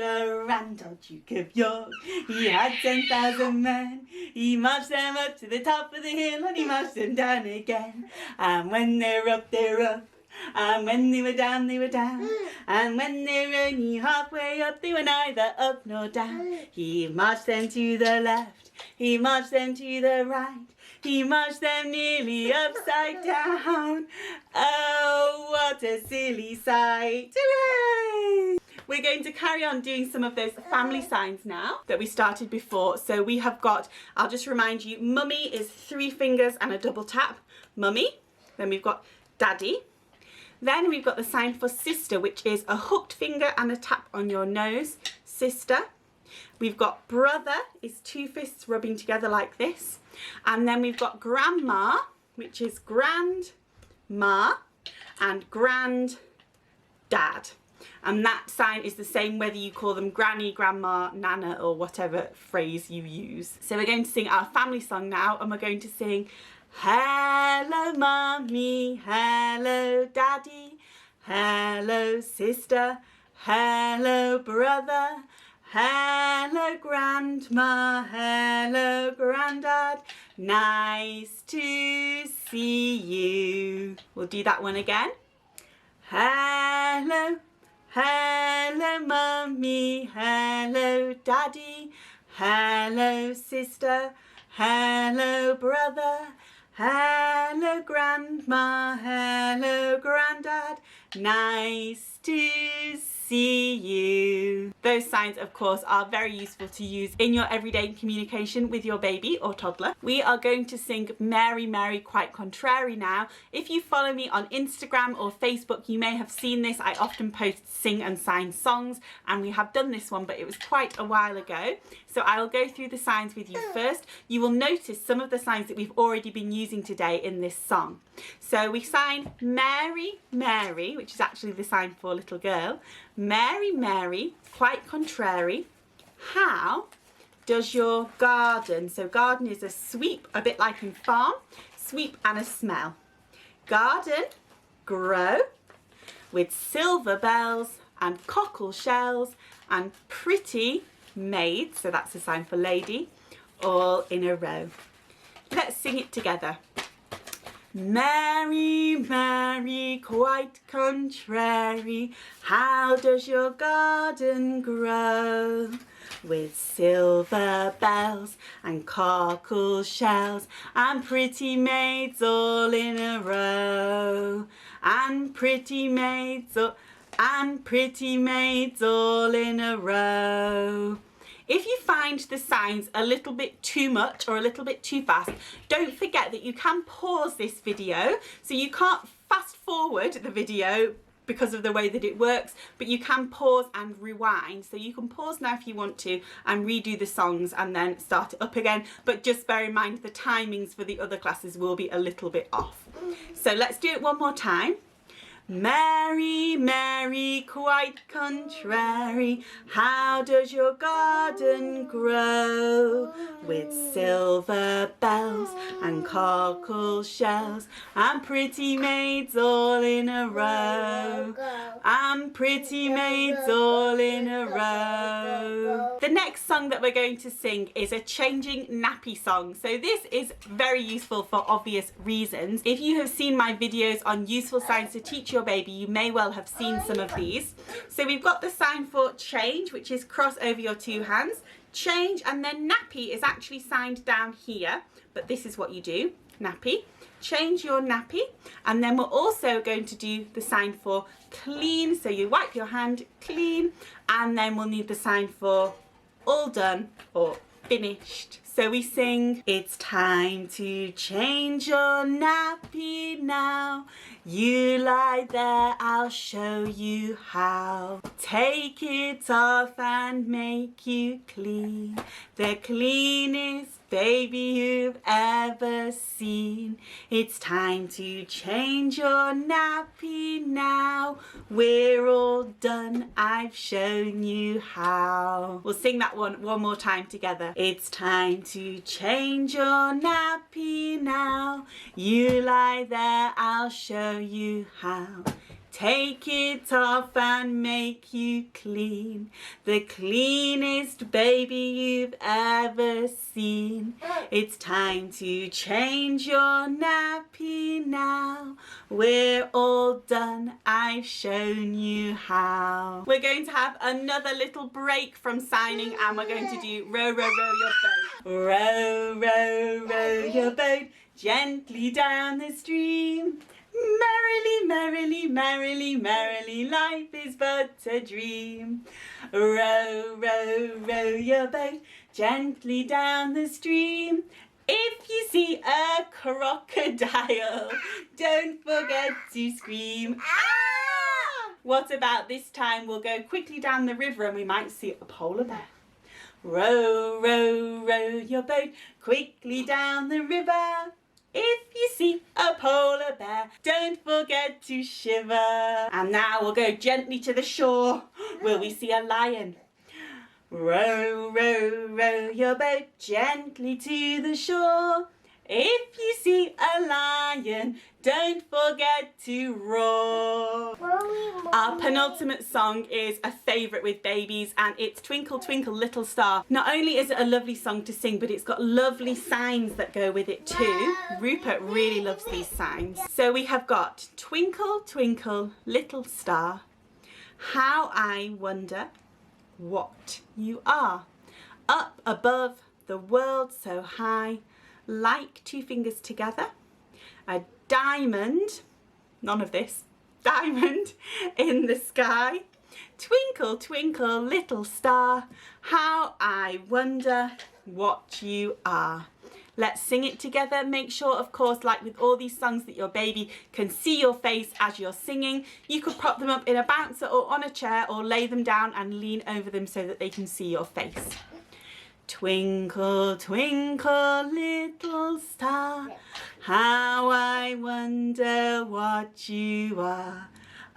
Grand Old Duke of York, he had 10,000 men. He marched them up to the top of the hill and he marched them down again. And when they're up, they're up. And when they were down, they were down. And when they were only halfway up, they were neither up nor down. He marched them to the left, he marched them to the right. He marched them nearly upside down. Oh, what a silly sight. Hooray! We're going to carry on doing some of those family signs now that we started before. So we have got, I'll just remind you, mummy is 3 fingers and a double tap. Mummy. Then we've got daddy. Then we've got the sign for sister, which is a hooked finger and a tap on your nose. Sister. We've got brother, is 2 fists rubbing together like this. And then we've got grandma, which is grandma, and granddad. And that sign is the same whether you call them granny, grandma, nana, or whatever phrase you use. So we're going to sing our family song now, and we're going to sing hello mummy, hello daddy, hello sister, hello brother, hello grandma, hello granddad, nice to see you. We'll do that one again. Hello, hello mummy, hello daddy, hello sister, hello brother, hello grandma, hello granddad, nice to see you. Those signs, of course, are very useful to use in your everyday communication with your baby or toddler. We are going to sing Mary, Mary, quite contrary now. If you follow me on Instagram or Facebook, you may have seen this. I often post sing and sign songs, and we have done this one, but it was quite a while ago. So I will go through the signs with you first. You will notice some of the signs that we've already been using today in this song. So we sign Mary, Mary, which is actually the sign for little girl. Mary, Mary, quite contrary. How does your garden? So garden is a sweep, a bit like in farm, sweep and a smell. Garden grow with silver bells and cockle shells and pretty maids, so that's a sign for lady, all in a row. Let's sing it together. Mary, Mary, quite contrary, how does your garden grow? With silver bells and cockle shells and pretty maids all in a row. And pretty maids all in a row. If you find the signs a little bit too much or a little bit too fast, don't forget that you can pause this video. So you can't fast forward the video because of the way that it works, but you can pause and rewind. So you can pause now if you want to and redo the songs and then start it up again. But just bear in mind the timings for the other classes will be a little bit off. So let's do it one more time. Mary, Mary, quite contrary, how does your garden grow? With silver bells and cockle shells and pretty maids all in a row. And pretty maids all in a row. The next song that we're going to sing is a changing nappy song. So this is very useful for obvious reasons. If you have seen my videos on useful signs to teach your baby, you may well have seen some of these. So we've got the sign for change, which is cross over your 2 hands. Change, and then nappy is actually signed down here, but this is what you do, nappy. Change your nappy, and then we're also going to do the sign for clean. So you wipe your hand, clean, and then we'll need the sign for all done or finished. So we sing, it's time to change your nappy now. You lie there, I'll show you how. Take it off and make you clean. The cleanest baby you've ever seen. It's time to change your nappy now. We're all done, I've shown you how. We'll sing that one more time together. It's time to change your nappy now. You lie there, I'll show you how. Take it off and make you clean. The cleanest baby you've ever seen. It's time to change your nappy now. We're all done, I've shown you how. We're going to have another little break from signing and we're going to do row, row, row your boat. Row, row, row your boat gently down the stream. Merrily, merrily, merrily, merrily, life is but a dream. Row, row, row your boat gently down the stream. If you see a crocodile, don't forget to scream. Ah! What about this time we'll go quickly down the river and we might see a polar bear. Row, row, row your boat quickly down the river. If you see a polar bear, don't forget to shiver. And now we'll go gently to the shore. Will we see a lion? Row, row, row your boat gently to the shore. If you see a lion, don't forget to roar. Our penultimate song is a favourite with babies and it's Twinkle Twinkle Little Star. Not only is it a lovely song to sing, but it's got lovely signs that go with it too. Rupert really loves these signs. So we have got Twinkle Twinkle Little Star, how I wonder what you are. Up above the world so high, like two fingers together, a diamond, none of this, diamond in the sky. Twinkle, twinkle, little star, how I wonder what you are. Let's sing it together. Make sure, of course, like with all these songs, that your baby can see your face as you're singing. You could prop them up in a bouncer or on a chair or lay them down and lean over them so that they can see your face. Twinkle, twinkle, little star, how I wonder what you are.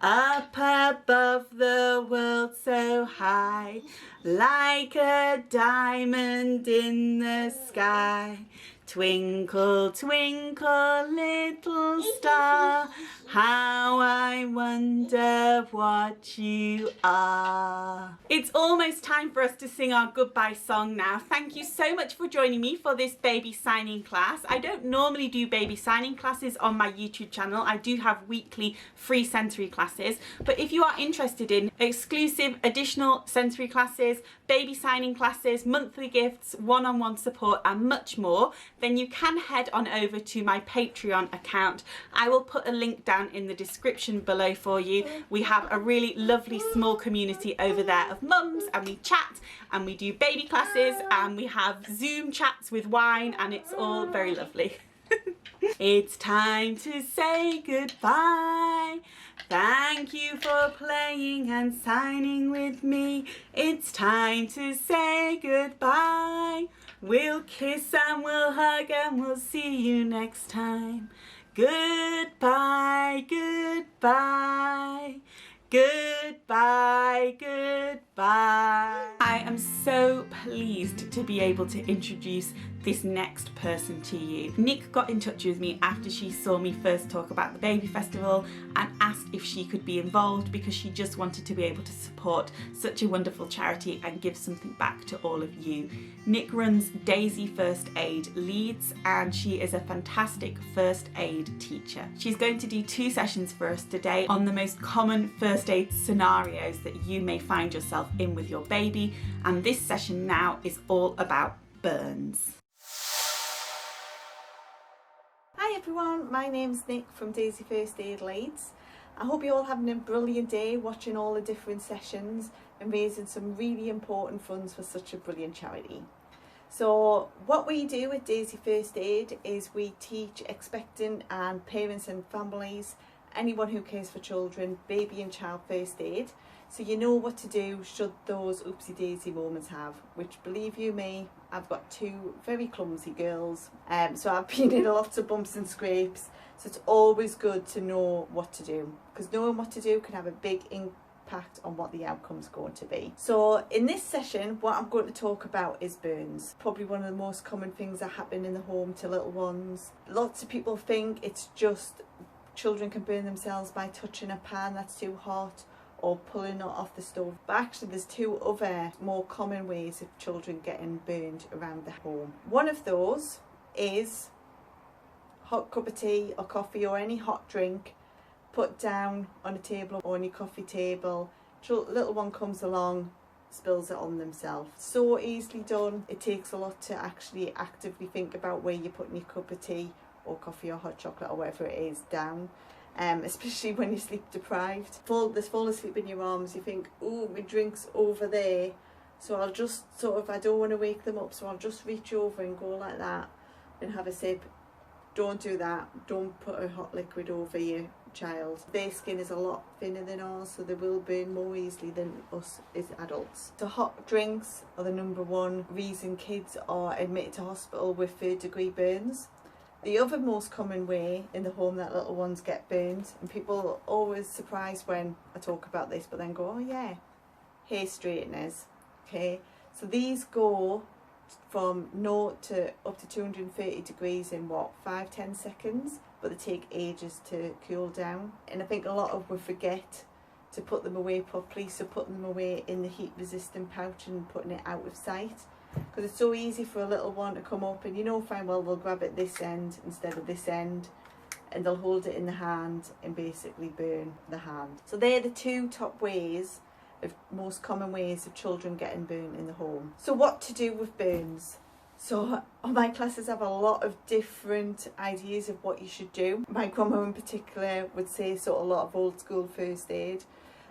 Up above the world so high, like a diamond in the sky. Twinkle, twinkle, little star, how I wonder what you are. It's almost time for us to sing our goodbye song now. Thank you so much for joining me for this baby signing class. I don't normally do baby signing classes on my YouTube channel. I do have weekly free sensory classes, but if you are interested in exclusive additional sensory classes, baby signing classes, monthly gifts, one-on-one support and much more, then you can head on over to my Patreon account. I will put a link down in the description below for you. We have a really lovely small community over there of mums, and we chat and we do baby classes and we have Zoom chats with wine, and it's all very lovely. It's time to say goodbye. Thank you for playing and signing with me. It's time to say goodbye. We'll kiss and we'll hug and we'll see you next time. Goodbye, goodbye, goodbye, goodbye. I am so pleased to be able to introduce this next person to you. Nick got in touch with me after she saw me first talk about the Baby Festival and asked if she could be involved because she just wanted to be able to support such a wonderful charity and give something back to all of you. Nick runs Daisy First Aid Leeds and she is a fantastic first aid teacher. She's going to do 2 sessions for us today on the most common first aid scenarios that you may find yourself in with your baby, and this session now is all about burns. Hi everyone, my name's Nick from Daisy First Aid Leeds. I hope you're all having a brilliant day watching all the different sessions and raising some really important funds for such a brilliant charity. So what we do at Daisy First Aid is we teach expectant and parents and families, anyone who cares for children, baby and child first aid, so you know what to do should those oopsie daisy moments have, which, believe you me, I've got 2 very clumsy girls, so I've been in lots of bumps and scrapes, so it's always good to know what to do, because knowing what to do can have a big impact on what the outcome's going to be. So in this session, what I'm going to talk about is burns. Probably one of the most common things that happen in the home to little ones. Lots of people think it's just children can burn themselves by touching a pan that's too hot or pulling it off the stove. But actually there's two other more common ways of children getting burned around the home. One of those is hot cup of tea or coffee or any hot drink put down on a table or on your coffee table. Little one comes along, spills it on themselves. So easily done. It takes a lot to actually actively think about where you're putting your cup of tea or coffee or hot chocolate or whatever it is down. Especially when you're sleep deprived. Fall asleep in your arms, you think, oh, my drink's over there, so I'll just I don't want to wake them up, so I'll just reach over and go like that and have a sip. Don't do that. Don't put a hot liquid over your child. Their skin is a lot thinner than ours, so they will burn more easily than us as adults. So hot drinks are the number one reason kids are admitted to hospital with 3rd degree burns. The other most common way in the home that little ones get burned, and people are always surprised when I talk about this, but then go, oh yeah, hair straighteners. Okay, so these go from 0 to up to 230 degrees in 5-10 seconds, but they take ages to cool down. And I think a lot of us forget to put them away properly, so putting them away in the heat resistant pouch and putting it out of sight. Because it's so easy for a little one to come up and fine well they'll grab it this end instead of this end, and they'll hold it in the hand and basically burn the hand. So they're the two top ways, of most common ways of children getting burnt in the home. So what to do with burns? So my classes have a lot of different ideas of what you should do. My grandma in particular would say a lot of old school first aid.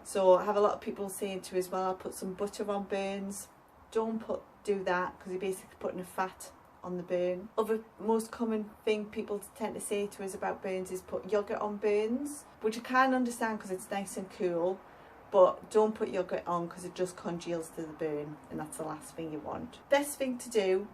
So I have a lot of people saying to as well, I'll put some butter on burns. Don't do that, because you're basically putting a fat on the burn. Other most common thing people tend to say to us about burns is put yogurt on burns, which I can understand because it's nice and cool, but don't put yogurt on because it just congeals to the burn, and that's the last thing you want. Best thing to do,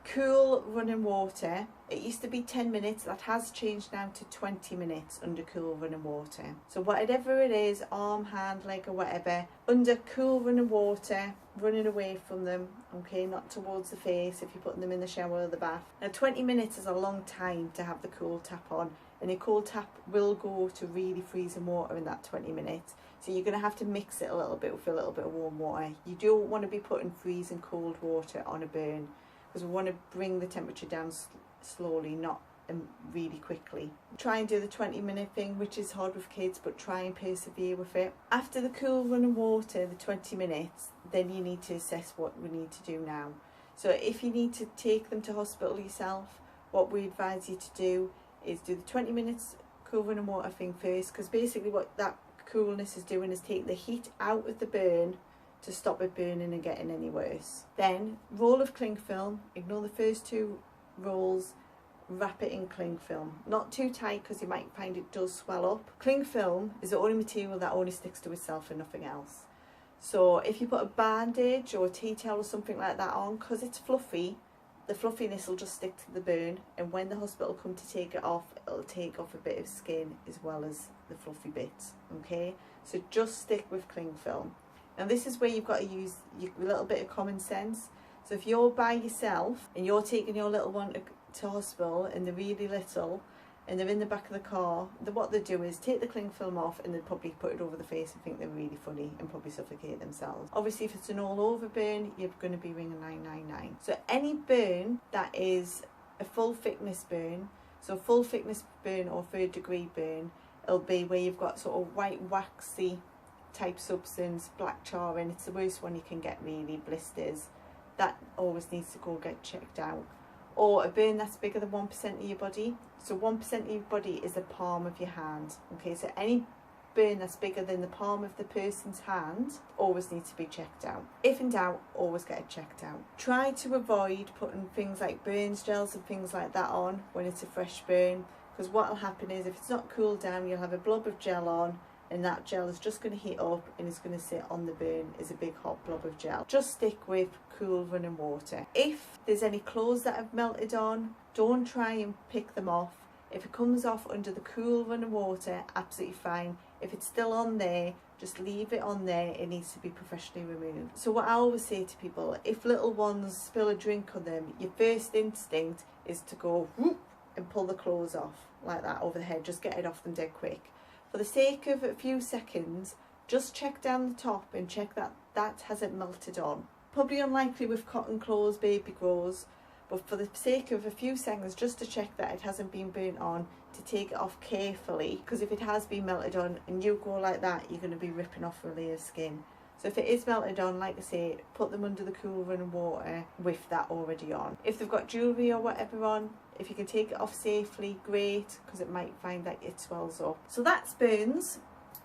cool running water. It used to be 10 minutes, that has changed now to 20 minutes under cool running water. So whatever it is, arm, hand, leg or whatever, under cool running water, running away from them, okay, not towards the face if you're putting them in the shower or the bath. Now 20 minutes is a long time to have the cool tap on, and your cool tap will go to really freezing water in that 20 minutes. So you're going to have to mix it a little bit with a little bit of warm water. You don't want to be putting freezing cold water on a burn, because we want to bring the temperature down slowly, not really quickly. Try and do the 20-minute thing, which is hard with kids, but try and persevere with it. After the cool running water, the 20 minutes, then you need to assess what we need to do now. So if you need to take them to hospital yourself, what we advise you to do is do the 20 minutes cool running water thing first, because basically what that coolness is doing is taking the heat out of the burn to stop it burning and getting any worse. Then roll of cling film, ignore the first 2 rolls, wrap it in cling film. Not too tight because you might find it does swell up. Cling film is the only material that only sticks to itself and nothing else. So if you put a bandage or a tea towel or something like that on, because it's fluffy, the fluffiness will just stick to the burn, and when the hospital come to take it off, it'll take off a bit of skin as well as the fluffy bits, okay? So just stick with cling film. And this is where you've got to use a little bit of common sense. So if you're by yourself and you're taking your little one to hospital and they're really little and they're in the back of the car, what they do is take the cling film off and they'd probably put it over the face and think they're really funny and probably suffocate themselves. Obviously if it's an all over burn, you're going to be ringing 999. So any burn that is a full thickness burn, so full thickness burn or 3rd degree burn, it'll be where you've got sort of white waxy type substance, black char, and it's the worst one you can get really, blisters. That always needs to go get checked out. Or a burn that's bigger than 1% of your body. So 1% of your body is the palm of your hand. Okay, so any burn that's bigger than the palm of the person's hand always needs to be checked out. If in doubt, always get it checked out. Try to avoid putting things like burns gels and things like that on when it's a fresh burn, because what will happen is if it's not cooled down, you'll have a blob of gel on, and that gel is just going to heat up and it's going to sit on the burn as a big hot blob of gel. Just stick with cool running water. If there's any clothes that have melted on, don't try and pick them off. If it comes off under the cool running water, absolutely fine. If it's still on there, just leave it on there. It needs to be professionally removed. So what I always say to people, if little ones spill a drink on them, your first instinct is to go whoop and pull the clothes off like that over the head. Just get it off them dead quick. For the sake of a few seconds, just check down the top and check that that hasn't melted on. Probably unlikely with cotton clothes, baby grows, but for the sake of a few seconds, just to check that it hasn't been burnt on, to take it off carefully, because if it has been melted on and you go like that, you're going to be ripping off a layer of skin. So if it is melted on, like I say, put them under the cool running water with that already on. If they've got jewellery or whatever on, if you can take it off safely, great, because it might find that it swells up. So that's burns.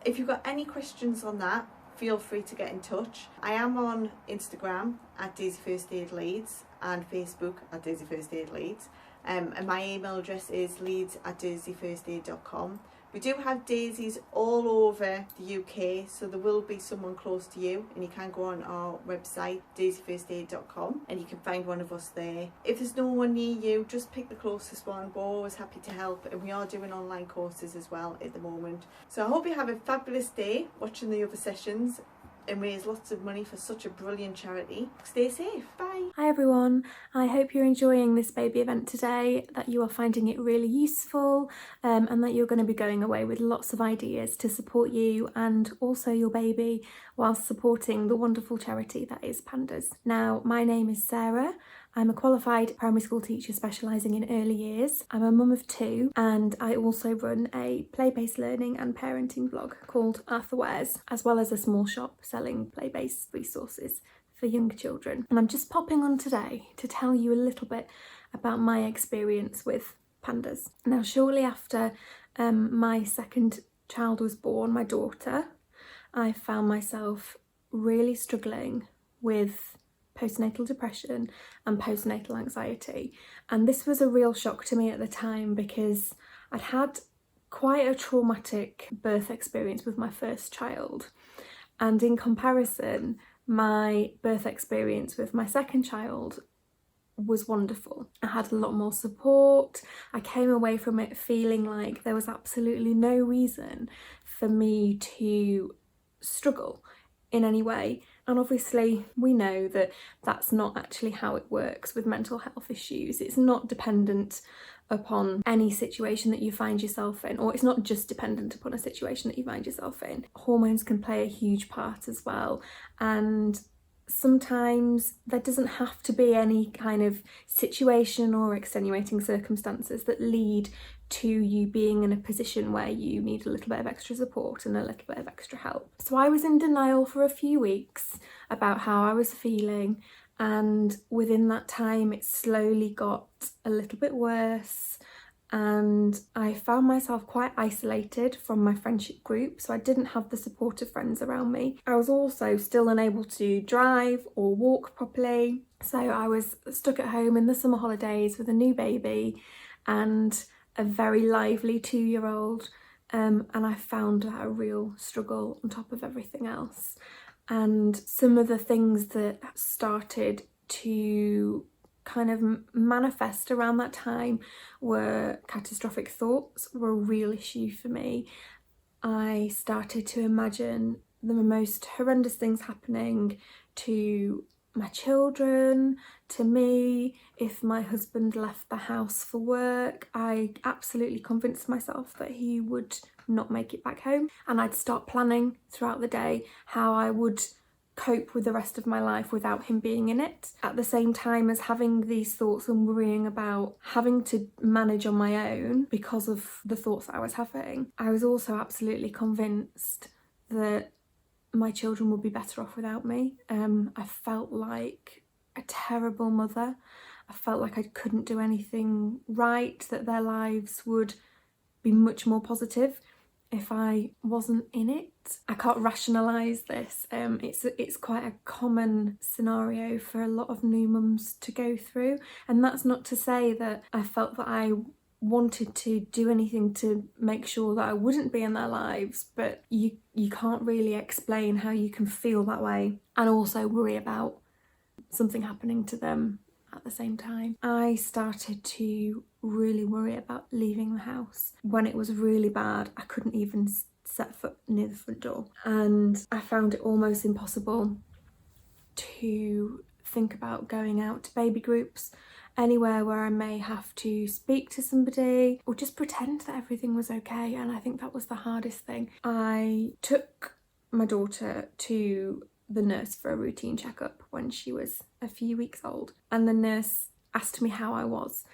If you've got any questions on that, feel free to get in touch. I am on Instagram at Daisy First Aid Leeds and Facebook at Daisy First Aid Leeds. And my email address is leeds@daisyfirstaid.com. We do have daisies all over the UK, so there will be someone close to you, and you can go on our website daisyfirstaid.com and you can find one of us there. If there's no one near you, just pick the closest one. We're always happy to help, and we are doing online courses as well at the moment. So I hope you have a fabulous day watching the other sessions and raise lots of money for such a brilliant charity. Stay safe. Bye. Hi everyone, I hope you're enjoying this baby event today, that you are finding it really useful, and that you're going to be going away with lots of ideas to support you and also your baby whilst supporting the wonderful charity that is PANDAS. Now, my name is Sarah. I'm a qualified primary school teacher specialising in early years. I'm a mum of 2, and I also run a play-based learning and parenting blog called Arthur Wares, as well as a small shop selling play-based resources for young children. And I'm just popping on today to tell you a little bit about my experience with PANDAS. Now, shortly after my second child was born, my daughter, I found myself really struggling with postnatal depression and postnatal anxiety, and this was a real shock to me at the time because I'd had quite a traumatic birth experience with my first child, and in comparison my birth experience with my second child was wonderful. I had a lot more support. I came away from it feeling like there was absolutely no reason for me to struggle in any way. And obviously we know that that's not actually how it works with mental health issues. It's not dependent upon any situation that you find yourself in, or it's not just dependent upon a situation that you find yourself in. Hormones can play a huge part as well, and sometimes there doesn't have to be any kind of situation or extenuating circumstances that lead to you being in a position where you need a little bit of extra support and a little bit of extra help. So I was in denial for a few weeks about how I was feeling, and within that time it slowly got a little bit worse, and I found myself quite isolated from my friendship group, so I didn't have the support of friends around me. I was also still unable to drive or walk properly, so I was stuck at home in the summer holidays with a new baby and a very lively 2-year-old, and I found that a real struggle on top of everything else. And some of the things that started to kind of manifest around that time were catastrophic thoughts were a real issue for me. I started to imagine the most horrendous things happening to my children, to me, if my husband left the house for work. I absolutely convinced myself that he would not make it back home, and I'd start planning throughout the day how I would cope with the rest of my life without him being in it. At the same time as having these thoughts and worrying about having to manage on my own because of the thoughts that I was having, I was also absolutely convinced that my children would be better off without me. I felt like a terrible mother. I felt like I couldn't do anything right, that their lives would be much more positive if I wasn't in it. I can't rationalise this. It's quite a common scenario for a lot of new mums to go through, and that's not to say that I felt that I wanted to do anything to make sure that I wouldn't be in their lives, but you can't really explain how you can feel that way and also worry about something happening to them at the same time. I started to really worry about leaving the house. When it was really bad, I couldn't even set foot near the front door, and I found it almost impossible to think about going out to baby groups anywhere where I may have to speak to somebody or just pretend that everything was okay. And I think that was the hardest thing. I took my daughter to the nurse for a routine checkup when she was a few weeks old, and the nurse asked me how I was.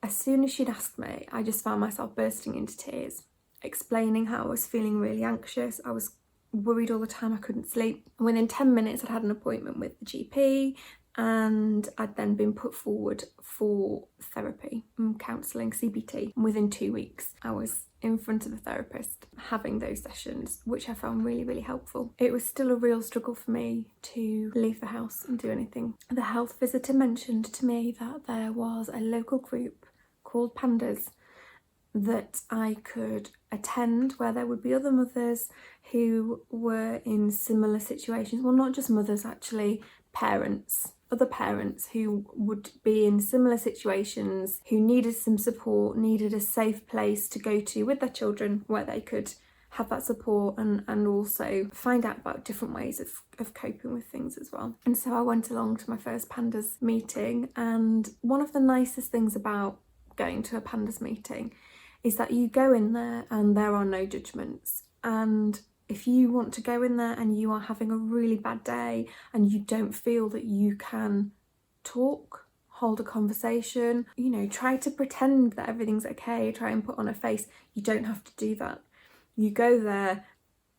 As soon as she'd asked me, I just found myself bursting into tears, explaining how I was feeling really anxious. I was worried all the time, I couldn't sleep. And within 10 minutes, I'd had an appointment with the GP, and I'd then been put forward for therapy and counselling, CBT. And within 2 weeks, I was in front of a therapist having those sessions, which I found really, really helpful. It was still a real struggle for me to leave the house and do anything. The health visitor mentioned to me that there was a local group called PANDAS that I could attend, where there would be other mothers who were in similar situations. Well, not just mothers, actually, parents, other parents who would be in similar situations, who needed some support, needed a safe place to go to with their children where they could have that support and also find out about different ways of coping with things as well. And so I went along to my first PANDAS meeting, and one of the nicest things about going to a PANDAS meeting is that you go in there and there are no judgments. And if you want to go in there and you are having a really bad day and you don't feel that you can talk, hold a conversation, you know, try to pretend that everything's okay, try and put on a face, you don't have to do that. You go there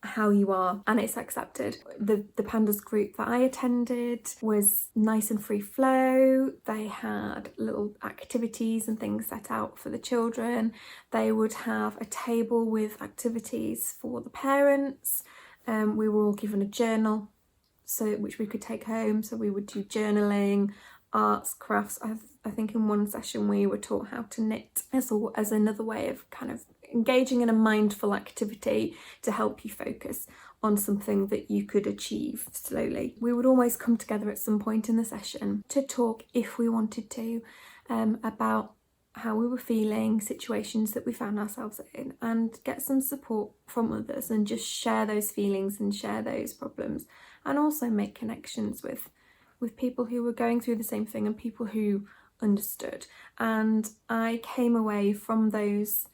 how you are and it's accepted. The PANDAS group that I attended was nice and free flow. They had little activities and things set out for the children. They would have a table with activities for the parents. We were all given a journal which we could take home, so we would do journaling, arts, crafts. I think in one session we were taught how to knit as another way of kind of engaging in a mindful activity to help you focus on something that you could achieve slowly. We would always come together at some point in the session to talk, if we wanted to, about how we were feeling, situations that we found ourselves in, and get some support from others and just share those feelings and share those problems, and also make connections with people who were going through the same thing and people who understood. And I came away from those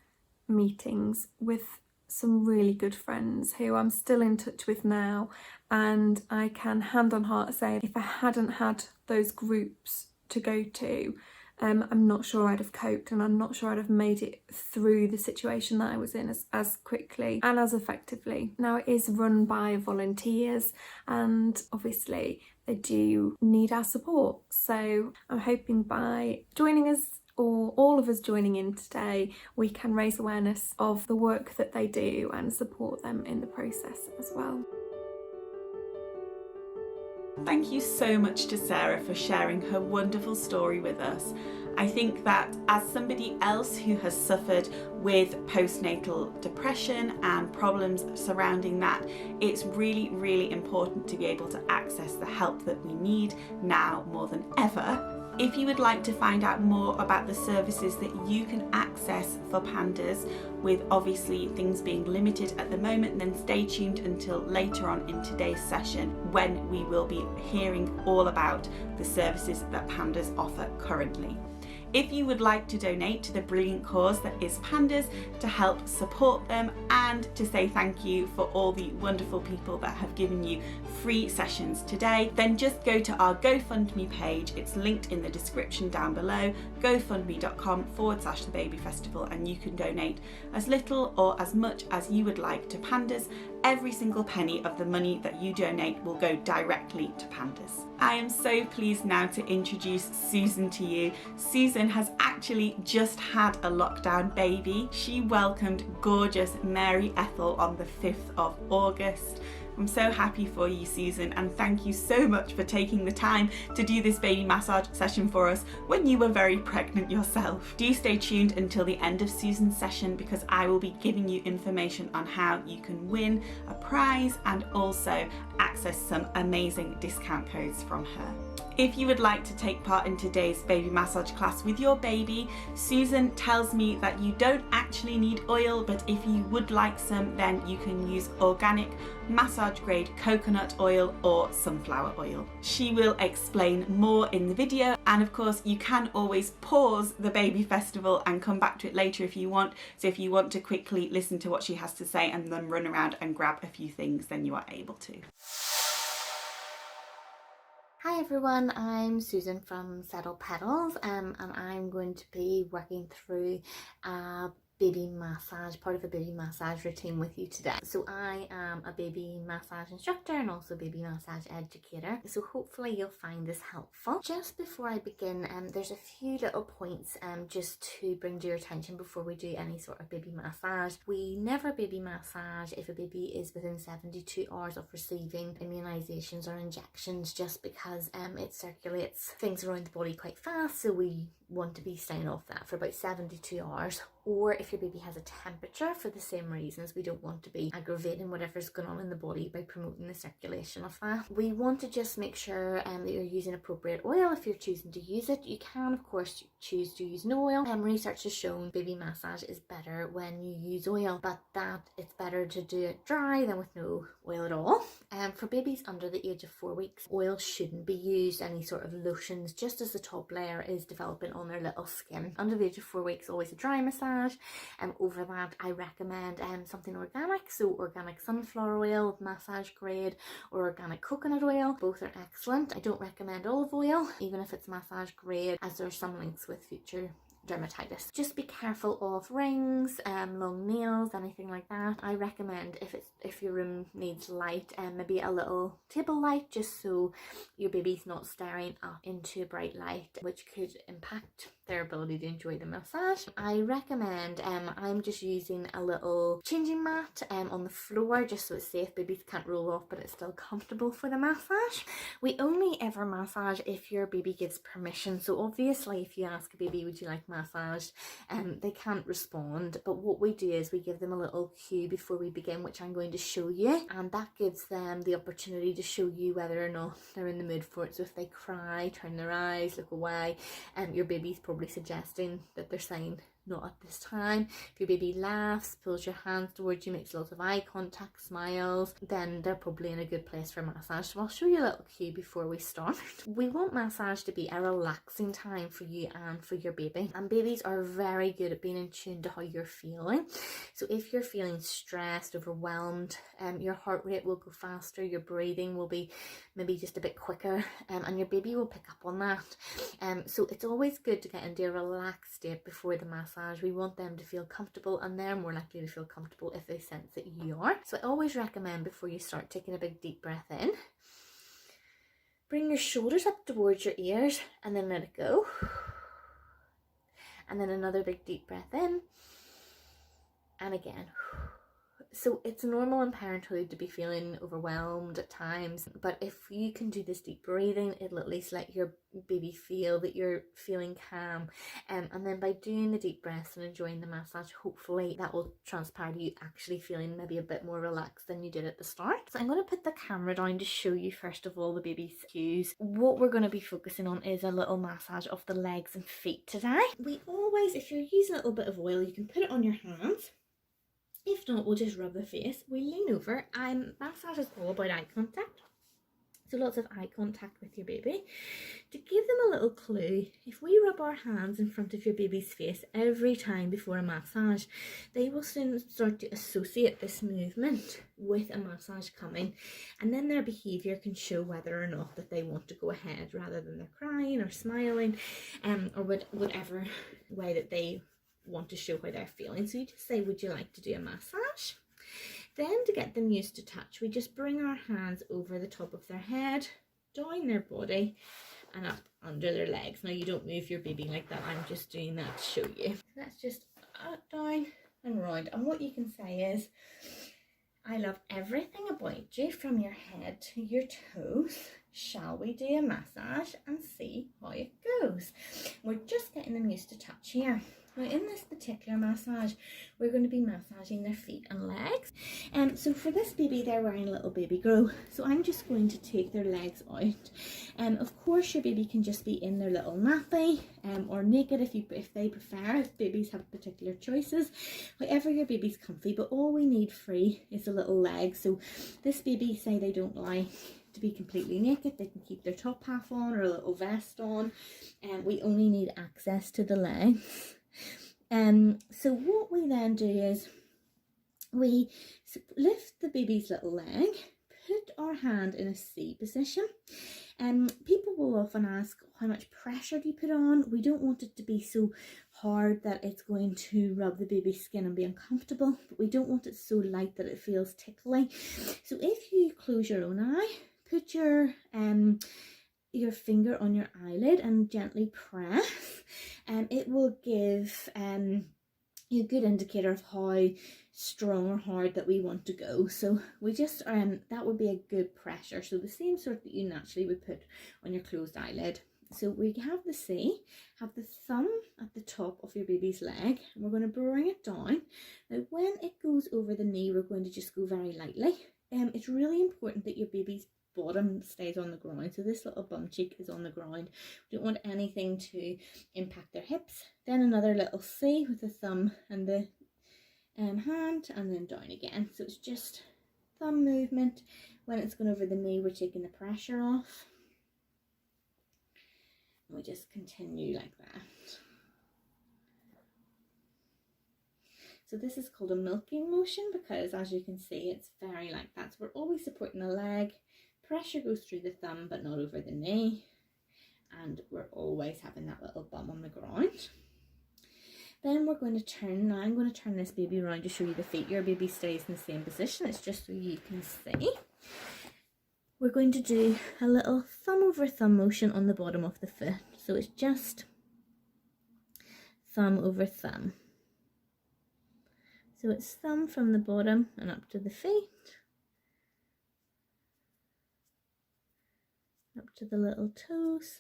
meetings with some really good friends who I'm still in touch with now, and I can hand on heart say if I hadn't had those groups to go to, I'm not sure I'd have coped, and I'm not sure I'd have made it through the situation that I was in as quickly and as effectively. Now, it is run by volunteers, and obviously they do need our support, so I'm hoping by joining us, or all of us joining in today, we can raise awareness of the work that they do and support them in the process as well. Thank you so much to Sarah for sharing her wonderful story with us. I think that as somebody else who has suffered with postnatal depression and problems surrounding that, it's really, really important to be able to access the help that we need now more than ever. If you would like to find out more about the services that you can access for PANDAS, with obviously things being limited at the moment, then stay tuned until later on in today's session when we will be hearing all about the services that PANDAS offer currently. If you would like to donate to the brilliant cause that is PANDAS, to help support them and to say thank you for all the wonderful people that have given you free sessions today, then just go to our GoFundMe page. It's linked in the description down below, gofundme.com/The Baby Festival, and you can donate as little or as much as you would like to PANDAS. Every single penny of the money that you donate will go directly to PANDAS. I am so pleased now to introduce Susan to you. Susan has actually just had a lockdown baby. She welcomed gorgeous Mary Ethel on the 5th of August. I'm so happy for you, Susan, and thank you so much for taking the time to do this baby massage session for us when you were very pregnant yourself. Do stay tuned until the end of Susan's session, because I will be giving you information on how you can win a prize and also access some amazing discount codes from her. If you would like to take part in today's baby massage class with your baby, Susan tells me that you don't actually need oil, but if you would like some, then you can use organic massage grade coconut oil or sunflower oil. She will explain more in the video, And of course, you can always pause the baby festival and come back to it later if you want. So if you want to quickly listen to what she has to say and then run around and grab a few things, then you are able to. Hi everyone, I'm Susan from Pickles, and I'm going to be working through a baby massage, part of a baby massage routine with you today. So I am a baby massage instructor and also baby massage educator, so hopefully you'll find this helpful. Just before I begin, there's a few little points just to bring to your attention before we do any sort of baby massage. We never baby massage if a baby is within 72 hours of receiving immunisations or injections, just because it circulates things around the body quite fast, so we want to be staying off that for about 72 hours. Or if your baby has a temperature, for the same reasons, we don't want to be aggravating whatever's going on in the body by promoting the circulation of that. We want to just make sure that you're using appropriate oil if you're choosing to use it. You can of course choose to use no oil. Research has shown baby massage is better when you use oil, but that it's better to do it dry than with no oil at all. For babies under the age of 4 weeks, oil shouldn't be used, any sort of lotions, just as the top layer is developing on their little skin. Under the age of 4 weeks, always a dry massage. Over that, I recommend something organic, so organic sunflower oil, massage grade, or organic coconut oil. Both are excellent. I don't recommend olive oil, even if it's massage grade, as there are some links with future dermatitis. Just be careful of rings, long nails, anything like that. I recommend if your room needs light, maybe a little table light, just so your baby's not staring up into bright light, which could impact their ability to enjoy the massage. I recommend I'm just using a little changing mat on the floor, just so it's safe. Babies can't roll off, but it's still comfortable for the massage. We only ever massage if your baby gives permission. So obviously, if you ask a baby, would you like massaged, they can't respond, but what we do is we give them a little cue before we begin, which I'm going to show you, and that gives them the opportunity to show you whether or not they're in the mood for it. So if they cry, turn their eyes, look away, and your baby's probably suggesting that they're saying not at this time. If your baby laughs, pulls your hands towards you, makes lots of eye contact, smiles, then they're probably in a good place for massage. So I'll show you a little cue before we start. We want massage to be a relaxing time for you and for your baby, and babies are very good at being in tune to how you're feeling. So if you're feeling stressed, overwhelmed, your heart rate will go faster, your breathing will be maybe just a bit quicker, and your baby will pick up on that. So it's always good to get into a relaxed state before the massage. We want them to feel comfortable, and they're more likely to feel comfortable if they sense that you are. So I always recommend, before you start, taking a big deep breath in. Bring your shoulders up towards your ears and then let it go. And then another big deep breath in. And again. So it's normal in parenthood to be feeling overwhelmed at times, but if you can do this deep breathing, it'll at least let your baby feel that you're feeling calm, and then by doing the deep breaths and enjoying the massage, hopefully that will transpire to you actually feeling maybe a bit more relaxed than you did at the start. So I'm going to put the camera down to show you first of all the baby's cues. What we're going to be focusing on is a little massage of the legs and feet today. We always, if you're using a little bit of oil, you can put it on your hands. If not, we'll just rub the face. We lean over. Massage is all about eye contact. So lots of eye contact with your baby. To give them a little clue, if we rub our hands in front of your baby's face every time before a massage, they will soon start to associate this movement with a massage coming, and then their behaviour can show whether or not that they want to go ahead, rather than they're crying or smiling, or whatever way that they want to show how they're feeling. So you just say, would you like to do a massage? Then, to get them used to touch, we just bring our hands over the top of their head, down their body, and up under their legs. Now, you don't move your baby like that. I'm just doing that to show you. So that's just up, down and round. And what you can say is, I love everything about you, from your head to your toes. Shall we do a massage and see how it goes? We're just getting them used to touch here. Now, in this particular massage, we're going to be massaging their feet and legs. So for this baby, they're wearing a little baby grow. So I'm just going to take their legs out. Of course, your baby can just be in their little nappy, or naked if they prefer. If babies have particular choices, however your baby's comfy. But all we need free is a little leg. So this baby, say they don't like to be completely naked. They can keep their top half on or a little vest on, and we only need access to the legs. So what we then do is we lift the baby's little leg, put our hand in a C position. People will often ask, how much pressure do you put on? We don't want it to be so hard that it's going to rub the baby's skin and be uncomfortable, but we don't want it so light that it feels tickly. So if you close your own eye, put your finger on your eyelid and gently press, and it will give a good indicator of how strong or hard that we want to go. So we just that would be a good pressure, so the same sort that you naturally would put on your closed eyelid. So we have the C, have the thumb at the top of your baby's leg, and we're going to bring it down. Now when it goes over the knee, we're going to just go very lightly. It's really important that your baby's bottom stays on the ground, so this little bum cheek is on the ground. We don't want anything to impact their hips. Then another little C with the thumb and the hand, and then down again. So it's just thumb movement. When it's going over the knee, we're taking the pressure off, and we just continue like that. So this is called a milking motion because, as you can see, it's very like that. So we're always supporting the leg. Pressure goes through the thumb but not over the knee, and we're always having that little bum on the ground. Then we're going to turn. Now I'm going to turn this baby around to show you the feet. Your baby stays in the same position. It's just so you can see. We're going to do a little thumb over thumb motion on the bottom of the foot. So it's just thumb over thumb. So it's thumb from the bottom and up to the feet, up to the little toes,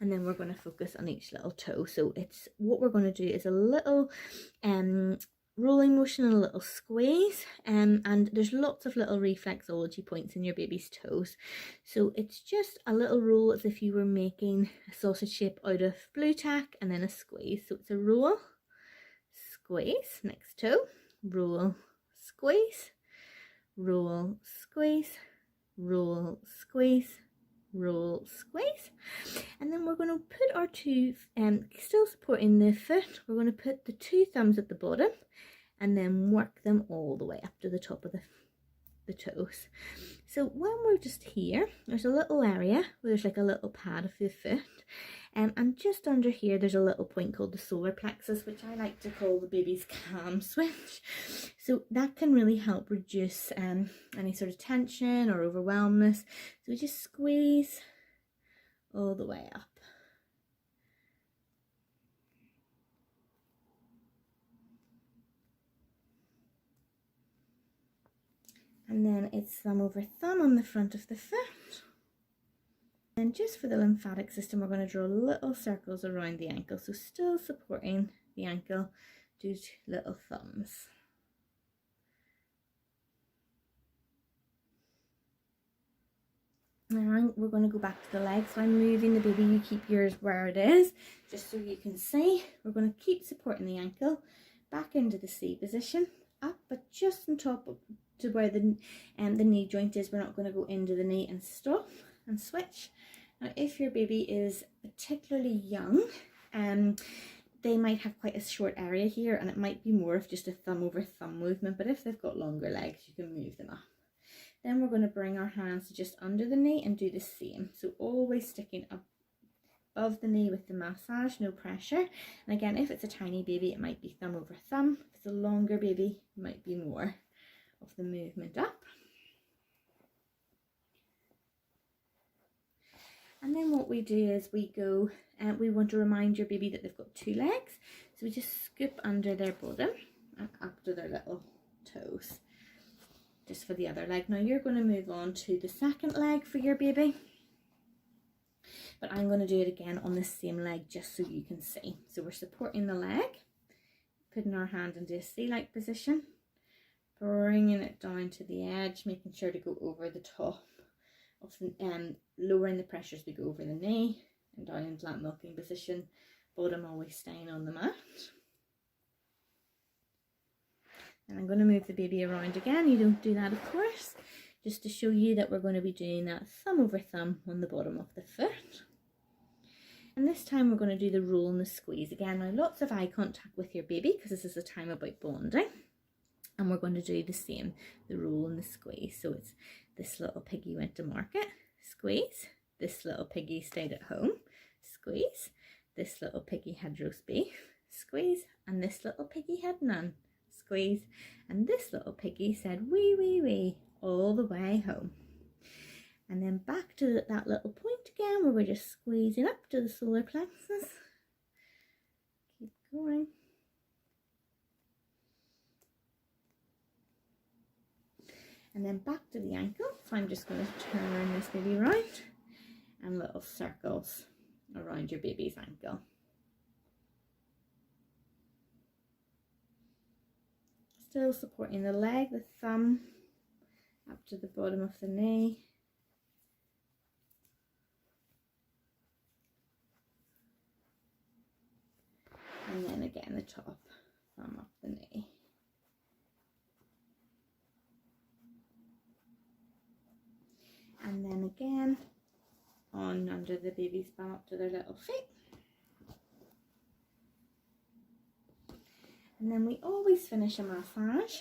and then we're going to focus on each little toe. So it's what we're going to do is a little rolling motion and a little squeeze, and there's lots of little reflexology points in your baby's toes. So it's just a little roll as if you were making a sausage shape out of blue tack, and then a squeeze. So it's a roll, squeeze, next toe, roll, squeeze, roll, squeeze, roll, squeeze, roll, squeeze. And then we're going to put our two, still supporting the foot, we're going to put the two thumbs at the bottom and then work them all the way up to the top of the toes. So when we're just here, there's a little area where there's like a little pad of the foot, and just under here there's a little point called the solar plexus, which I like to call the baby's calm switch. So that can really help reduce any sort of tension or overwhelmness. So we just squeeze all the way up. And then it's thumb over thumb on the front of the foot. And just for the lymphatic system, we're going to draw little circles around the ankle. So still supporting the ankle, do little thumbs. Now we're going to go back to the legs. So I'm moving the baby, you keep yours where it is, just so you can see. We're going to keep supporting the ankle, back into the C position, up, but just on top of to where the knee joint is. We're not going to go into the knee and stop and switch. Now if your baby is particularly young, they might have quite a short area here, and it might be more of just a thumb over thumb movement, but if they've got longer legs you can move them up. Then we're going to bring our hands to just under the knee and do the same. So always sticking up above the knee with the massage, no pressure. And again, if it's a tiny baby it might be thumb over thumb. If it's a longer baby it might be more of the movement up. And then what we do is we go and we want to remind your baby that they've got two legs, so we just scoop under their bottom and up to their little toes, just for the other leg. Now you're going to move on to the second leg for your baby, but I'm going to do it again on the same leg just so you can see. So we're supporting the leg, putting our hand into a C-like position, bringing it down to the edge, making sure to go over the top of the, lowering the pressure as we go over the knee and down into that milking position, bottom always staying on the mat. And I'm going to move the baby around again. You don't do that, of course, just to show you that we're going to be doing that thumb over thumb on the bottom of the foot. And this time we're going to do the roll and the squeeze again. Now lots of eye contact with your baby because this is a time about bonding. And we're going to do the same, the roll and the squeeze. So it's this little piggy went to market, squeeze. This little piggy stayed at home, squeeze. This little piggy had roast beef, squeeze. And this little piggy had none, squeeze. And this little piggy said wee, wee, wee, all the way home. And then back to that little point again where we're just squeezing up to the solar plexus. Keep going. And then back to the ankle. So I'm just going to turn this baby around and little circles around your baby's ankle. Still supporting the leg, the thumb up to the bottom of the knee. And then again the top, thumb up the knee. And then again on under the baby's bum up to their little feet. And then we always finish a massage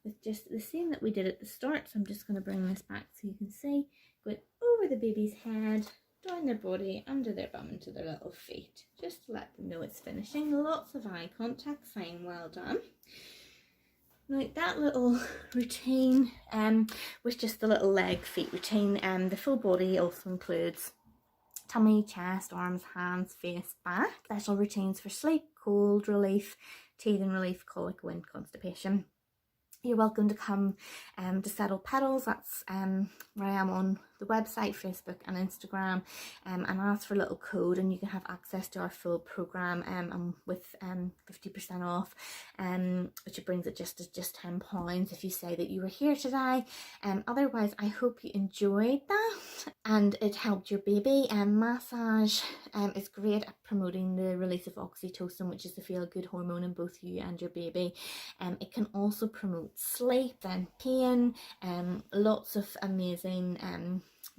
with just the same that we did at the start. So I'm just going to bring this back so you can see, going over the baby's head, down their body, under their bum into their little feet, just to let them know it's finishing. Lots of eye contact, saying well done. Now that little routine was just the little leg feet routine. The full body also includes tummy, chest, arms, hands, face, back. Special routines for sleep, cold relief, teething relief, colic, wind, constipation. You're welcome to come to Settle Petals. That's where I am on the website, Facebook and Instagram, and ask for a little code and you can have access to our full programme with 50% off, which brings it just to just £10 if you say that you were here today. Otherwise, I hope you enjoyed that and it helped your baby. Massage is great at promoting the release of oxytocin, which is the feel-good hormone in both you and your baby. It can also promote sleep and pain, lots of amazing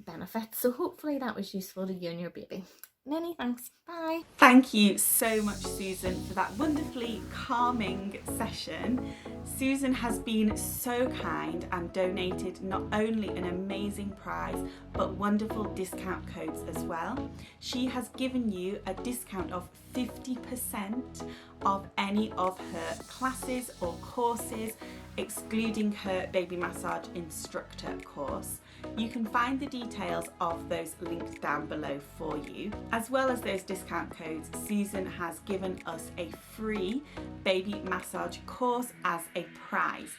benefits. So hopefully that was useful to you and your baby. Many thanks. Bye. Thank you so much, Susan, for that wonderfully calming session. Susan has been so kind and donated not only an amazing prize, but wonderful discount codes as well. She has given you a discount of 50% of any of her classes or courses, excluding her baby massage instructor course. You can find the details of those linked down below for you. As well as those discount codes, Susan has given us a free baby massage course as a prize.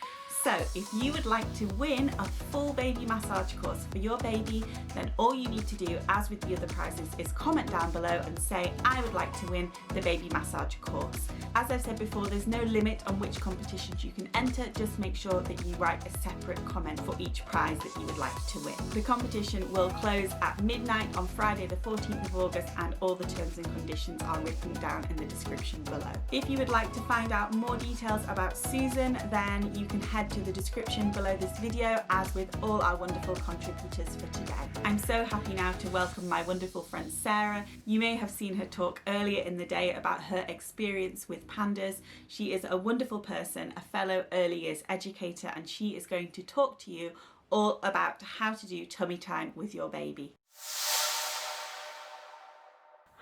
So if you would like to win a full baby massage course for your baby, then all you need to do, as with the other prizes, is comment down below and say, I would like to win the baby massage course. As I've said before, there's no limit on which competitions you can enter. Just make sure that you write a separate comment for each prize that you would like to win. The competition will close at midnight on Friday the 14th of August and all the terms and conditions are written down in the description below. If you would like to find out more details about Susan, then you can head to the description below this video, as with all our wonderful contributors for today. I'm so happy now to welcome my wonderful friend Sarah. You may have seen her talk earlier in the day about her experience with PANDAS. She is a wonderful person, a fellow early years educator, and she is going to talk to you all about how to do tummy time with your baby.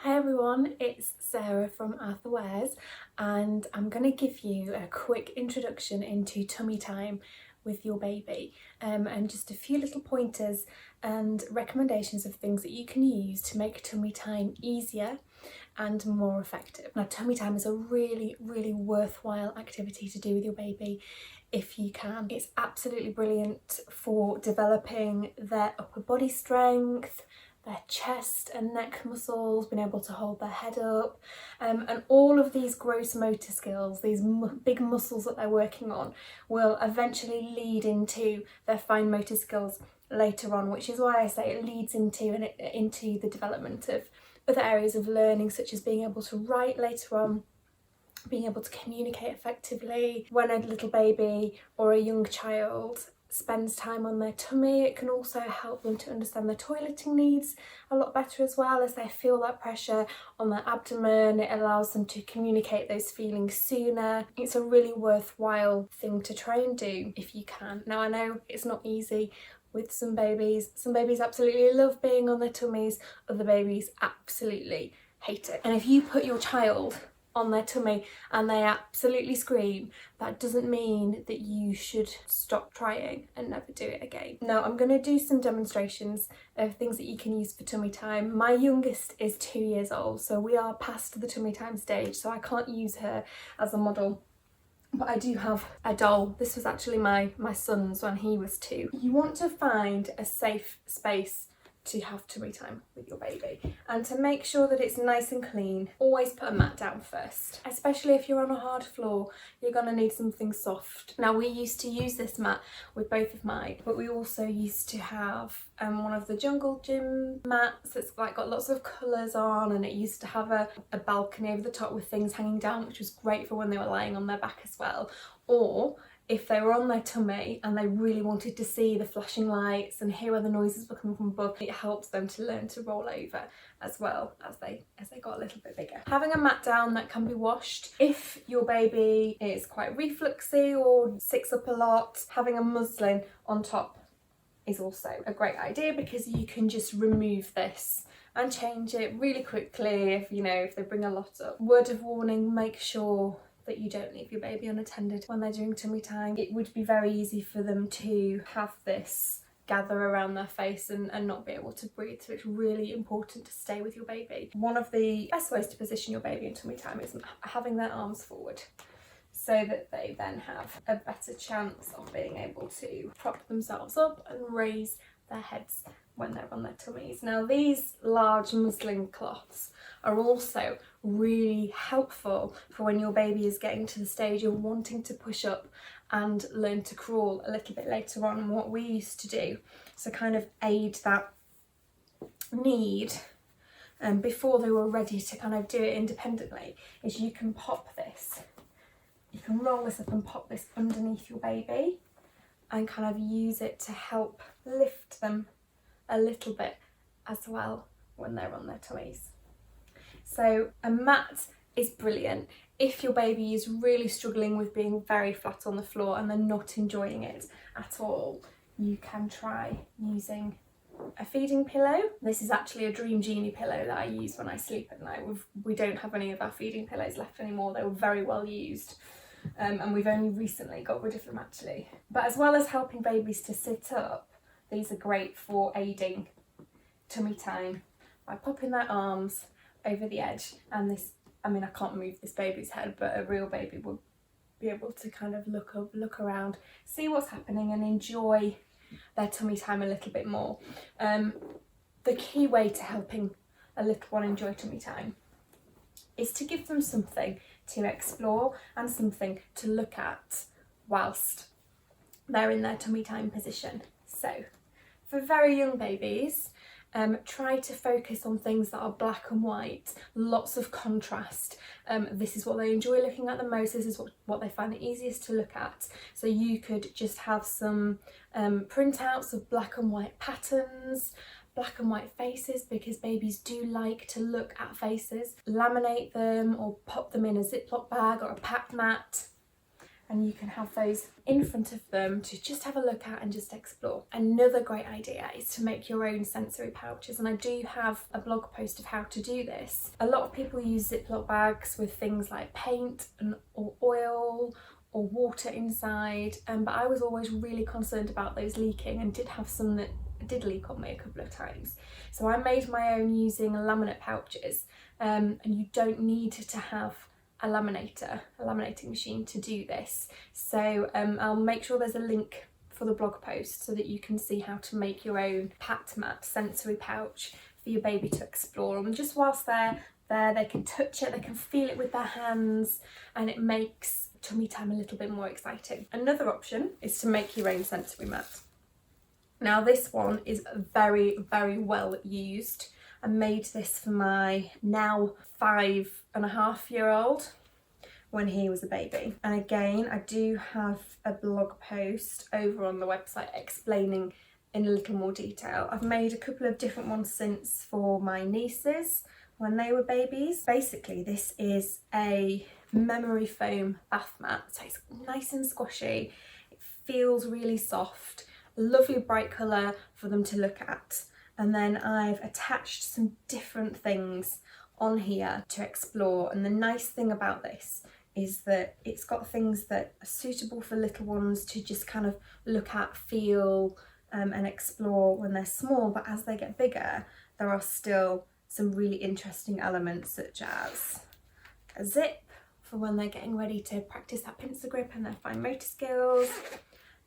Hi everyone, it's Sarah from Arthur Wares and I'm going to give you a quick introduction into tummy time with your baby and just a few little pointers and recommendations of things that you can use to make tummy time easier and more effective. Now, tummy time is a really worthwhile activity to do with your baby if you can. It's absolutely brilliant for developing their upper body strength, their chest and neck muscles, being able to hold their head up, and all of these gross motor skills, these big muscles that they're working on, will eventually lead into their fine motor skills later on, which is why I say it leads into the development of other areas of learning, such as being able to write later on, being able to communicate effectively. When a little baby or a young child spends time on their tummy, it can also help them to understand their toileting needs a lot better as well. As they feel that pressure on their abdomen, it allows them to communicate those feelings sooner. It's a really worthwhile thing to try and do if you can. Now, I know it's not easy with some babies. Some babies absolutely love being on their tummies, other babies absolutely hate it. And if you put your child on their tummy and they absolutely scream, that doesn't mean that you should stop trying and never do it again. Now, I'm going to do some demonstrations of things that you can use for tummy time. My youngest is 2 years old, so we are past the tummy time stage, so I can't use her as a model. But I do have a doll. This was actually my son's when he was 2. You want to find a safe space to have tummy time with your baby, and to make sure that it's nice and clean, always put a mat down first. Especially if you're on a hard floor, you're going to need something soft. Now, we used to use this mat with both of mine, but we also used to have one of the jungle gym mats that's like got lots of colours on, and it used to have a balcony over the top with things hanging down, which was great for when they were lying on their back as well. Or if they were on their tummy and they really wanted to see the flashing lights and hear where the noises were coming from above, it helps them to learn to roll over as well as they got a little bit bigger. Having a mat down that can be washed. If your baby is quite refluxy or sits up a lot, having a muslin on top is also a great idea, because you can just remove this and change it really quickly if they bring a lot up. Word of warning, make sure that you don't leave your baby unattended when they're doing tummy time. It would be very easy for them to have this gather around their face and not be able to breathe, so it's really important to stay with your baby. One of the best ways to position your baby in tummy time is having their arms forward, so that they then have a better chance of being able to prop themselves up and raise their heads when they're on their tummies. Now, these large muslin cloths are also really helpful for when your baby is getting to the stage of wanting to push up and learn to crawl a little bit later on. And what we used to do, so kind of aid that need before they were ready to kind of do it independently, is you can pop this, you can roll this up and pop this underneath your baby and kind of use it to help lift them a little bit as well when they're on their tummies. So a mat is brilliant. If your baby is really struggling with being very flat on the floor and they're not enjoying it at all, you can try using a feeding pillow. This is actually a Dream Genie pillow that I use when I sleep at night. We don't have any of our feeding pillows left anymore. They were very well used. And we've only recently got rid of them actually. But as well as helping babies to sit up, these are great for aiding tummy time by popping their arms over the edge. And this, I can't move this baby's head, but a real baby would be able to kind of look up, look around, see what's happening and enjoy their tummy time a little bit more. The key way to helping a little one enjoy tummy time is to give them something to explore and something to look at whilst they're in their tummy time position. So for very young babies, try to focus on things that are black and white, lots of contrast. This is what they enjoy looking at the most, this is what they find the easiest to look at. So you could just have some printouts of black and white patterns, black and white faces, because babies do like to look at faces. Laminate them or pop them in a Ziploc bag or a pack mat, and you can have those in front of them to just have a look at and just explore. Another great idea is to make your own sensory pouches, and I do have a blog post of how to do this. A lot of people use Ziploc bags with things like paint or oil or water inside, but I was always really concerned about those leaking and did have some that did leak on me a couple of times. So I made my own using laminate pouches, and you don't need to have a laminating machine to do this. So I'll make sure there's a link for the blog post so that you can see how to make your own pat mat sensory pouch for your baby to explore. And just whilst they're there, they can touch it, they can feel it with their hands, and it makes tummy time a little bit more exciting. Another option is to make your own sensory mat. Now this one is very, very well used. I made this for my now 5.5-year-old when he was a baby. And again, I do have a blog post over on the website explaining in a little more detail. I've made a couple of different ones since for my nieces when they were babies. Basically, this is a memory foam bath mat, so it's nice and squishy. It feels really soft, a lovely bright colour for them to look at. And then I've attached some different things on here to explore. And the nice thing about this is that it's got things that are suitable for little ones to just kind of look at, feel, and explore when they're small. But as they get bigger, there are still some really interesting elements, such as a zip for when they're getting ready to practice that pincer grip and their fine motor skills.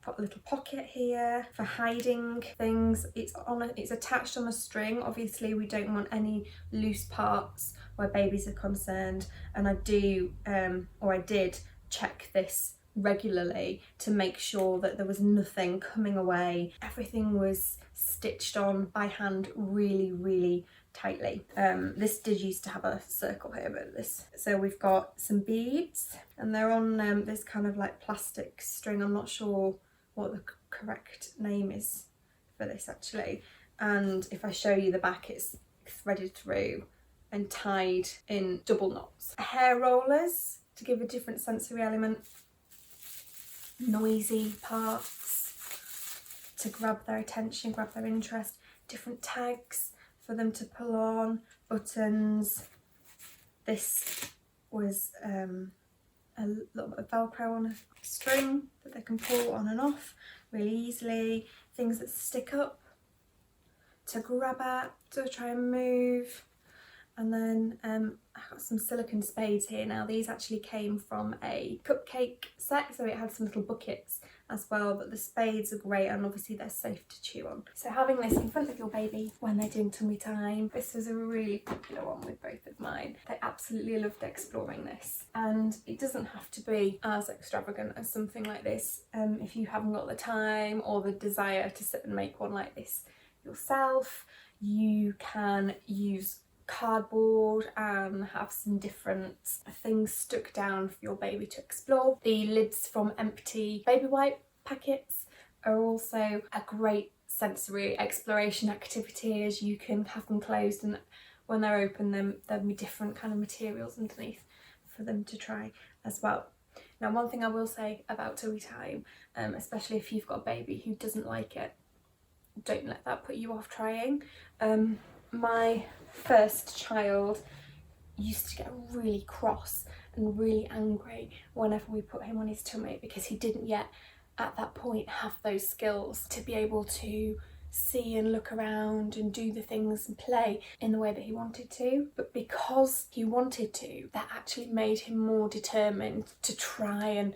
Got a little pocket here for hiding things. It's attached on a string. Obviously we don't want any loose parts where babies are concerned, and I did check this regularly to make sure that there was nothing coming away. Everything was stitched on by hand really tightly. This did used to have a circle here, but so we've got some beads, and they're on this kind of like plastic string. I'm not sure what the correct name is for this actually, and if I show you the back, it's threaded through and tied in double knots. Hair rollers to give a different sensory element, noisy parts to grab their attention, grab their interest, different tags for them to pull on, buttons. This was a little bit of Velcro on a string that they can pull on and off really easily, things that stick up to grab at, to try and move. And then I've got some silicone spades here. Now these actually came from a cupcake set, so it had some little buckets as well, but the spades are great and obviously they're safe to chew on. So having this in front of your baby when they're doing tummy time, this was a really popular one with both of mine. They absolutely loved exploring this, and it doesn't have to be as extravagant as something like this. If you haven't got the time or the desire to sit and make one like this yourself, you can use cardboard and have some different things stuck down for your baby to explore. The lids from empty baby wipe packets are also a great sensory exploration activity, as you can have them closed, and when they're open there'll be different kind of materials underneath for them to try as well. Now, one thing I will say about tummy time, especially if you've got a baby who doesn't like it, don't let that put you off trying. My first child used to get really cross and really angry whenever we put him on his tummy, because he didn't yet at that point have those skills to be able to see and look around and do the things and play in the way that he wanted to. But because he wanted to, that actually made him more determined to try and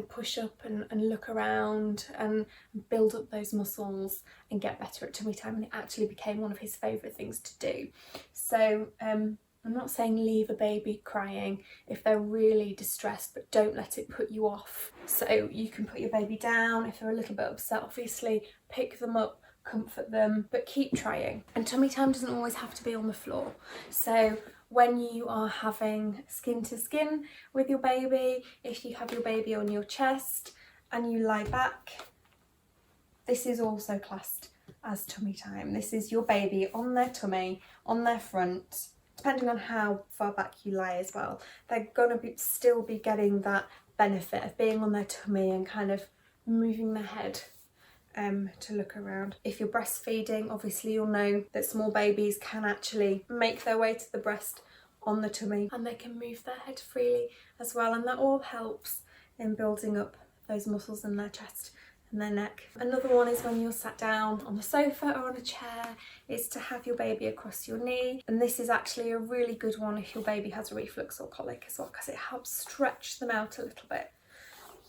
push up and look around and build up those muscles and get better at tummy time, and it actually became one of his favourite things to do. So I'm not saying leave a baby crying if they're really distressed, but don't let it put you off. So you can put your baby down if they're a little bit upset, obviously pick them up, comfort them, but keep trying. And tummy time doesn't always have to be on the floor. So when you are having skin to skin with your baby, if you have your baby on your chest and you lie back, this is also classed as tummy time. This is your baby on their tummy, on their front, depending on how far back you lie as well. They're going to still be getting that benefit of being on their tummy and kind of moving their head to look around. If you're breastfeeding, obviously you'll know that small babies can actually make their way to the breast on the tummy, and they can move their head freely as well, and that all helps in building up those muscles in their chest and their neck. Another one is when you're sat down on a sofa or on a chair, is to have your baby across your knee, and this is actually a really good one if your baby has a reflux or colic as well, because it helps stretch them out a little bit,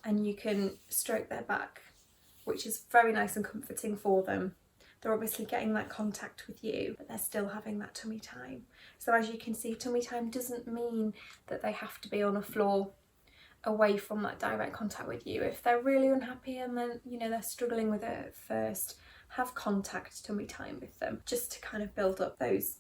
and you can stroke their back, which is very nice and comforting for them. They're obviously getting that contact with you, but they're still having that tummy time. So as you can see, tummy time doesn't mean that they have to be on a floor away from that direct contact with you. If they're really unhappy and then, you know, they're struggling with it at first, have contact tummy time with them, just to kind of build up those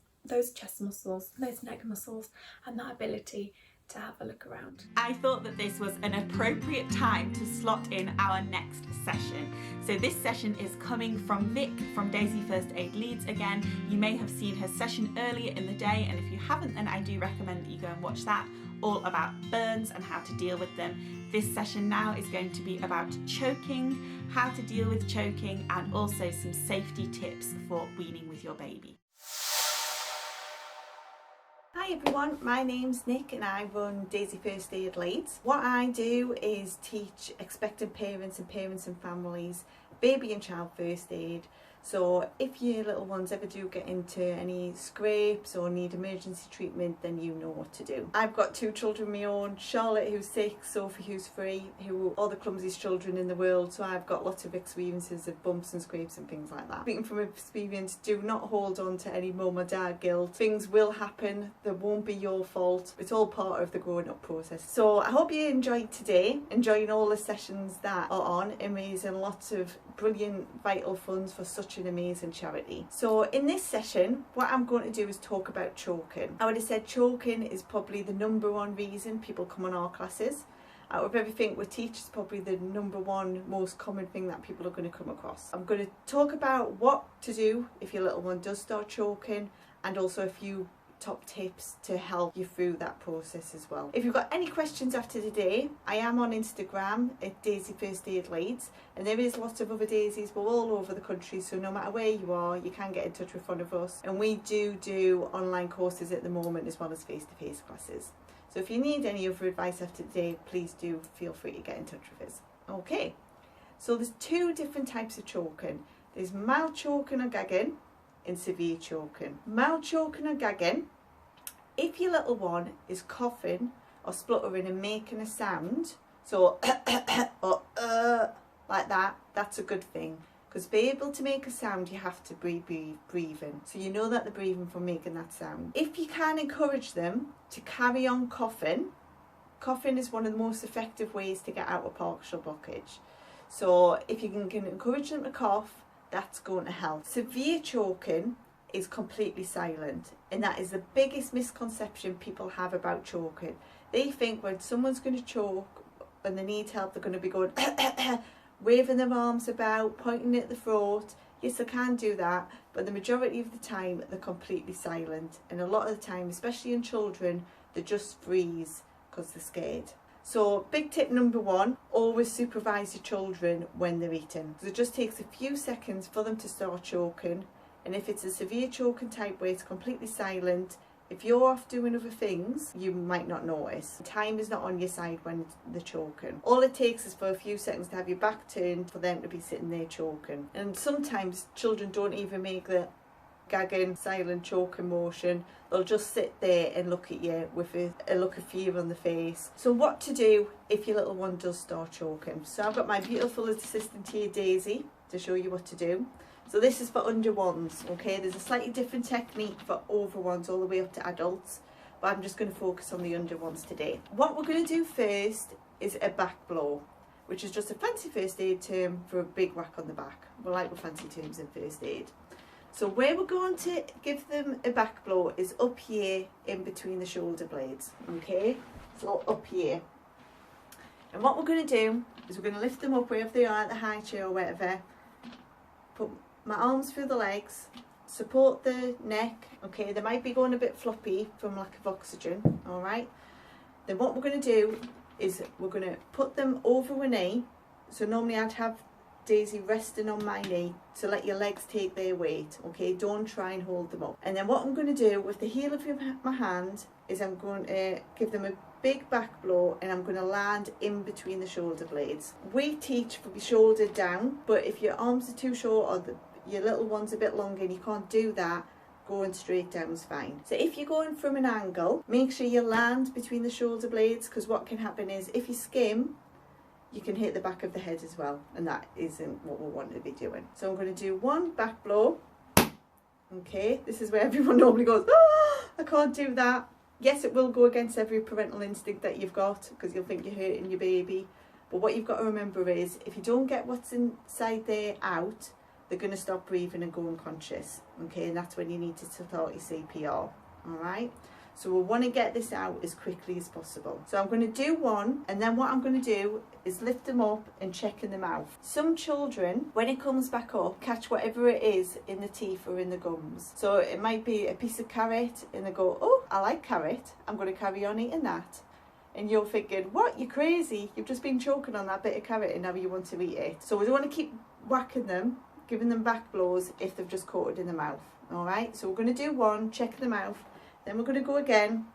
chest muscles, those neck muscles, and that ability to have a look around. I thought that this was an appropriate time to slot in our next session. So this session is coming from Vic from Daisy First Aid Leeds again. You may have seen her session earlier in the day, and if you haven't, then I do recommend that you go and watch that, all about burns and how to deal with them. This session now is going to be about choking, how to deal with choking, and also some safety tips for weaning with your baby. Hi everyone, my name's Nick and I run Daisy First Aid Leeds. What I do is teach expectant parents and families baby and child first aid. So if your little ones ever do get into any scrapes or need emergency treatment, then you know what to do. I've got 2 children of my own, Charlotte who's 6, Sophie who's 3, who are the clumsiest children in the world, so I've got lots of experiences of bumps and scrapes and things like that. Speaking from experience, do not hold on to any mum or dad guilt. Things will happen, they won't be your fault. It's all part of the growing up process. So I hope you enjoyed today, enjoying all the sessions that are on and raising lots of brilliant vital funds for such an amazing charity. So in this session, what I'm going to do is talk about choking. I would have said choking is probably the #1 reason people come on our classes. Out of everything we teach, it's probably the #1 most common thing that people are going to come across. I'm going to talk about what to do if your little one does start choking, and also a few top tips to help you through that process as well. If you've got any questions after today, I am on Instagram at Daisy First Aid Leeds, and there is lots of other Daisies, we're all over the country, so no matter where you are, you can get in touch with one of us, and we do online courses at the moment as well as face-to-face classes. So if you need any other advice after today, please do feel free to get in touch with us. Okay, so there's 2 different types of choking. There's mild choking or gagging and severe choking. Mild choking or gagging, if your little one is coughing or spluttering and making a sound, so or like that, that's a good thing, because to be able to make a sound you have to be breathing, so you know that they're breathing from making that sound. If you can encourage them to carry on coughing, coughing is one of the most effective ways to get out of partial blockage. So if you can encourage them to cough, that's going to help. Severe choking is completely silent, and that is the biggest misconception people have about choking. They think when someone's going to choke and they need help, they're going to be going waving their arms about, pointing at the throat. Yes, they can do that, but the majority of the time they're completely silent, and a lot of the time, especially in children, they just freeze because they're scared. So big tip #1, always supervise your children when they're eating. So it just takes a few seconds for them to start choking, and if it's a severe choking type where it's completely silent, if you're off doing other things, you might not notice. Time is not on your side when they're choking. All it takes is for a few seconds to have your back turned for them to be sitting there choking. And sometimes children don't even make the gagging, silent choking motion. They'll just sit there and look at you with a look of fear on the face. So what to do if your little one does start choking? So I've got my beautiful assistant here, Daisy, to show you what to do. So this is for under 1s, okay? There's a slightly different technique for over 1s all the way up to adults, but I'm just going to focus on the under 1s today. What we're going to do first is a back blow, which is just a fancy first aid term for a big whack on the back. We like the fancy terms in first aid. So where we're going to give them a back blow is up here in between the shoulder blades, okay? So up here. And what we're going to do is we're going to lift them up wherever they are, at the high chair or whatever. Put my arms through the legs, support the neck, okay? They might be going a bit floppy from lack of oxygen, all right? Then what we're going to do is we're going to put them over a knee. So normally I'd have Daisy resting on my knee to let your legs take their weight, okay? Don't try and hold them up. And then what I'm going to do with the heel of my hand is I'm going to give them a big back blow, and I'm going to land in between the shoulder blades. We teach from your shoulder down, but if your arms are too short or your little one's a bit longer and you can't do that, going straight down is fine. So if you're going from an angle, make sure you land between the shoulder blades, because what can happen is if you skim, you can hit the back of the head as well, and that isn't what we want to be doing. So I'm going to do 1 back blow. Okay, this is where everyone normally goes, oh, I can't do that. Yes, it will go against every parental instinct that you've got, because you'll think you're hurting your baby. But what you've got to remember is, if you don't get what's inside there out, they're going to stop breathing and go unconscious. Okay, and that's when you need to start your CPR. All right. So we want to get this out as quickly as possible. So I'm going to do one, and then what I'm going to do is lift them up and check in the mouth. Some children, when it comes back up, catch whatever it is in the teeth or in the gums. So it might be a piece of carrot and they go, oh, I like carrot, I'm going to carry on eating that. And you're thinking, what, you're crazy, you've just been choking on that bit of carrot and now you want to eat it. So we don't want to keep whacking them, giving them back blows if they've just caught it in the mouth. All right, so we're going to do one, check in the mouth, then we're going to go again,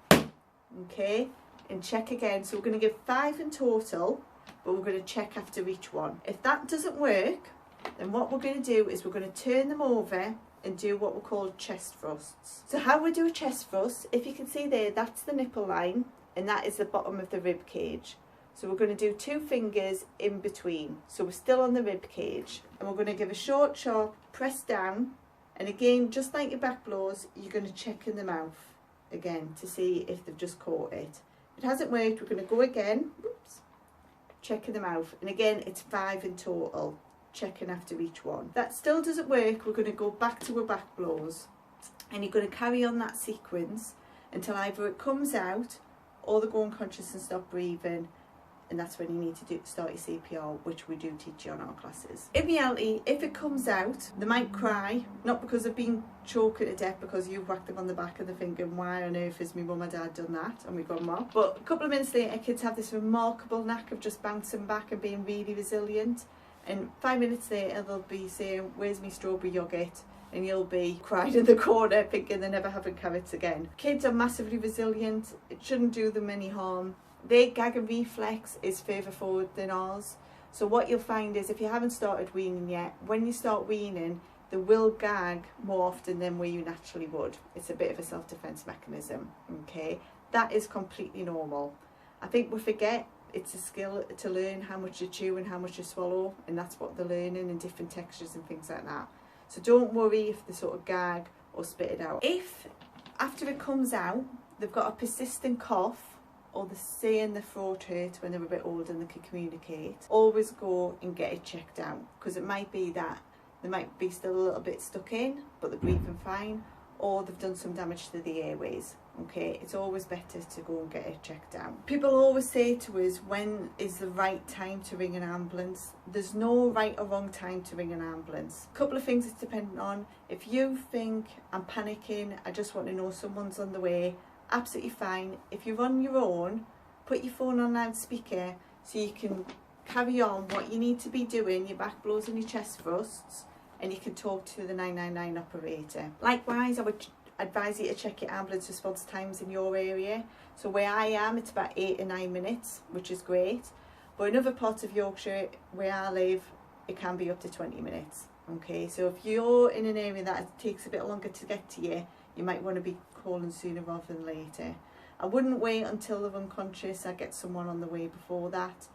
okay, and check again. So we're going to give 5 in total, but we're going to check after each one. If that doesn't work, then what we're going to do is we're going to turn them over and do what we call chest thrusts. So how we do a chest thrust, if you can see there, that's the nipple line and that is the bottom of the rib cage. So we're going to do 2 fingers in between. So we're still on the rib cage, and we're going to give a short, sharp press down. And again, just like your back blows, you're going to check in the mouth again to see if they've just caught it. If it hasn't worked, we're going to go again. Oops. Check in the mouth. And again, it's 5 in total, checking after each one. That still doesn't work, we're going to go back to our back blows. And you're going to carry on that sequence until either it comes out or they go unconscious and stop breathing. And that's when you need to start your CPR, which we do teach you on our classes. In reality, if it comes out, they might cry, not because they've been choking to death because you've whacked them on the back and they're thinking, why on earth has my mum or dad done that? And we've gone more. But a couple of minutes later, kids have this remarkable knack of just bouncing back and being really resilient. And 5 minutes later, they'll be saying, where's my strawberry yoghurt? And you'll be crying in the corner thinking they're never having carrots again. Kids are massively resilient. It shouldn't do them any harm. Their gag and reflex is further forward than ours. So what you'll find is if you haven't started weaning yet, when you start weaning, they will gag more often than where you naturally would. It's a bit of a self-defense mechanism, okay? That is completely normal. I think we forget it's a skill to learn how much you chew and how much you swallow, and that's what they're learning in different textures and things like that. So don't worry if they sort of gag or spit it out. If after it comes out, they've got a persistent cough, or they're saying their throat hurts when they're a bit older and they can communicate, always go and get it checked out, because it might be that they might be still a little bit stuck in, but they're breathing fine, or they've done some damage to the airways. Okay, it's always better to go and get it checked out. People always say to us, when is the right time to ring an ambulance? There's no right or wrong time to ring an ambulance. A couple of things it's dependent on. If you think, I'm panicking, I just want to know someone's on the way, absolutely fine. If you're on your own, put your phone on loudspeaker so you can carry on what you need to be doing, your back blows and your chest thrusts, and you can talk to the 999 operator. Likewise, I would advise you to check your ambulance response times in your area. So where I am, it's about 8 to 9 minutes, which is great. But in other parts of Yorkshire, where I live, it can be up to 20 minutes. Okay, so if you're in an area that takes a bit longer to get to you, you might want to be calling sooner rather than later. I wouldn't wait until they're unconscious. I'd get someone on the way before that,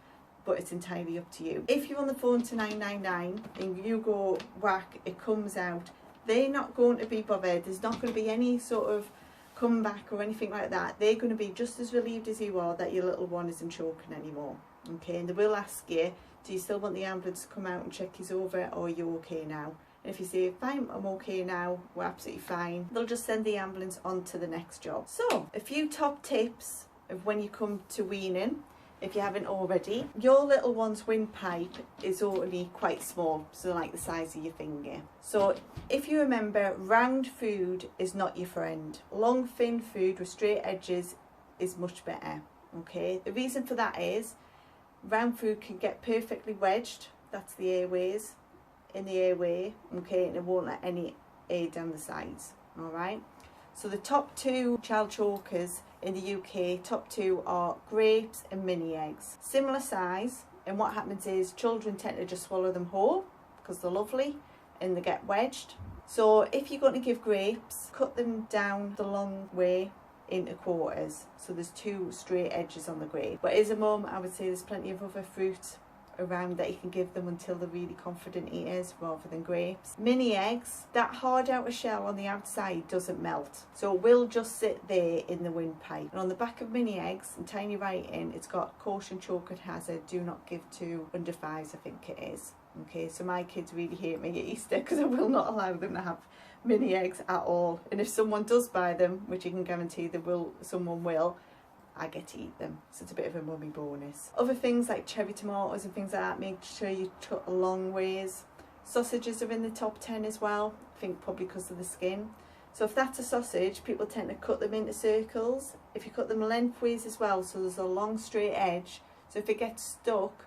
but it's entirely up to you. If you're on the phone to 999 and you go whack, it comes out, they're not going to be bothered. There's not going to be any sort of comeback or anything like that. They're going to be just as relieved as you are that your little one isn't choking anymore. Okay, and they will ask you, do you still want the ambulance to come out and check you over, or are you okay now? And if you say, fine, I'm okay now, we're absolutely fine, they'll just send the ambulance on to the next job. So, a few top tips of when you come to weaning, if you haven't already. Your little one's windpipe is only quite small, so like the size of your finger. So if you remember, round food is not your friend. Long, thin food with straight edges is much better, okay? The reason for that is, round food can get perfectly wedged, that's the airways, in the airway, okay, and it won't let any air down the sides, all right? So the top 2 child chokers in the UK, top 2 are grapes and mini eggs. Similar size, and what happens is children tend to just swallow them whole because they're lovely and they get wedged. So if you're going to give grapes, cut them down the long way into quarters, so there's 2 straight edges on the grape. But as a mum, I would say there's plenty of other fruit around that you can give them until they're really confident eaters rather than grapes. Mini eggs, that hard outer shell on the outside doesn't melt, so it will just sit there in the windpipe. And on the back of mini eggs, in tiny writing, it's got caution, choke and hazard, do not give to under 5s, I think it is. Okay, so my kids really hate me at Easter because I will not allow them to have mini eggs at all. And if someone does buy them, which you can guarantee someone will, I get to eat them. So it's a bit of a mummy bonus. Other things like cherry tomatoes and things like that, make sure you cut a long ways. Sausages are in the top 10 as well, I think probably because of the skin. So if that's a sausage, people tend to cut them into circles. If you cut them lengthways as well, so there's a long straight edge, so if it gets stuck,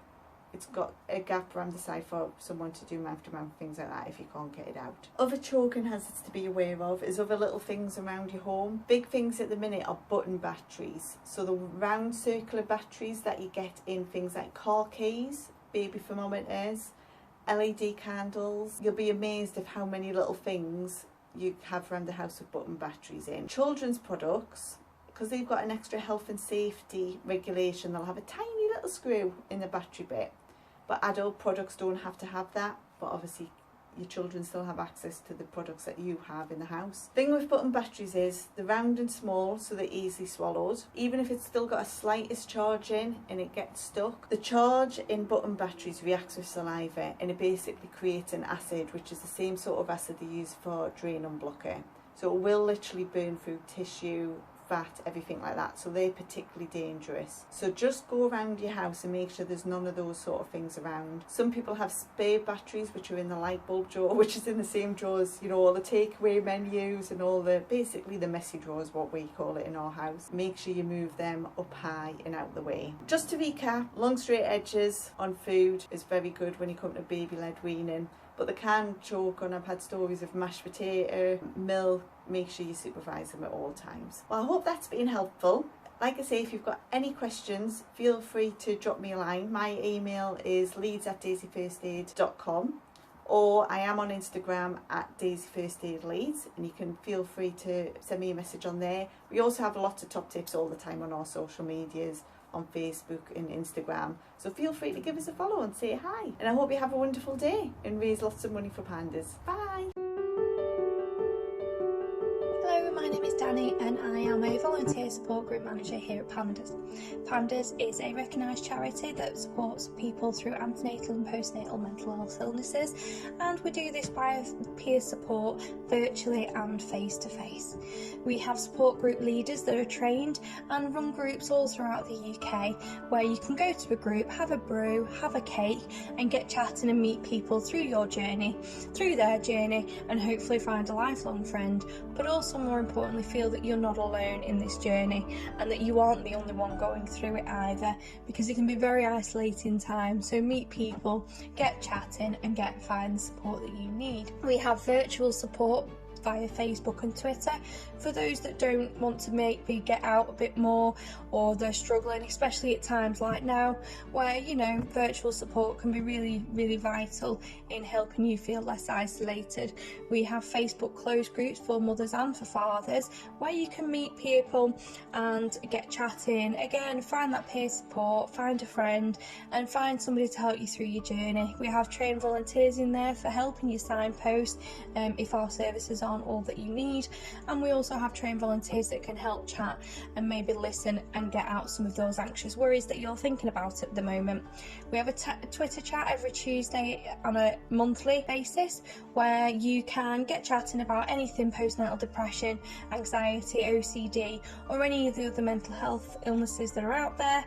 it's got a gap around the side for someone to do mouth-to-mouth, things like that, if you can't get it out. Other choking hazards to be aware of is other little things around your home. Big things at the minute are button batteries. So the round circular batteries that you get in things like car keys, baby thermometers, LED candles. You'll be amazed of how many little things you have around the house with button batteries in. Children's products, because they've got an extra health and safety regulation, they'll have a tiny little screw in the battery bit. But adult products don't have to have that, but obviously your children still have access to the products that you have in the house. Thing with button batteries is they're round and small, so they're easily swallowed. Even if it's still got a slightest charge in and it gets stuck, the charge in button batteries reacts with saliva and it basically creates an acid, which is the same sort of acid they use for drain unblocker. So it will literally burn through tissue, fat, everything like that, so they're particularly dangerous. So just go around your house and make sure there's none of those sort of things around. Some people have spare batteries which are in the light bulb drawer, which is in the same drawer as, you know, all the takeaway menus and all the, basically the messy drawers, what we call it in our house. Make sure you move them up high and out the way. Just to recap, long straight edges on food is very good when you come to baby-led weaning, but they can choke on. I've had stories of mashed potato, milk. Make sure you supervise them at all times. Well, I hope that's been helpful. Like I say, if you've got any questions, feel free to drop me a line. My email is leeds@daisyfirstaid.com, or I am on Instagram at daisyfirstaidleeds, and you can feel free to send me a message on there. We also have lots of top tips all the time on our social medias, on Facebook and Instagram, so feel free to give us a follow and say hi. And I hope you have a wonderful day and raise lots of money for pandas. Bye. Hello, my name is Danny and I am a volunteer support group manager here at PANDAS. PANDAS is a recognised charity that supports people through antenatal and postnatal mental health illnesses, and we do this by peer support virtually and face to face. We have support group leaders that are trained and run groups all throughout the UK where you can go to a group, have a brew, have a cake and get chatting and meet people through your journey, through their journey, and hopefully find a lifelong friend, but also more importantly feel that you're not alone in this journey and that you aren't the only one going through it either, because it can be very isolating time. So meet people, get chatting and find the support that you need. We have virtual support via Facebook and Twitter for those that don't want to maybe get out a bit more, or they're struggling, especially at times like now where, you know, virtual support can be really vital in helping you feel less isolated. We have Facebook closed groups for mothers and for fathers where you can meet people and get chatting, again find that peer support, find a friend and find somebody to help you through your journey. We have trained volunteers in there for helping you signpost if our services aren't all that you need, and we also have trained volunteers that can help chat and maybe listen and get out some of those anxious worries that you're thinking about at the moment. We have a Twitter chat every Tuesday on a monthly basis where you can get chatting about anything postnatal depression, anxiety, OCD or any of the other mental health illnesses that are out there,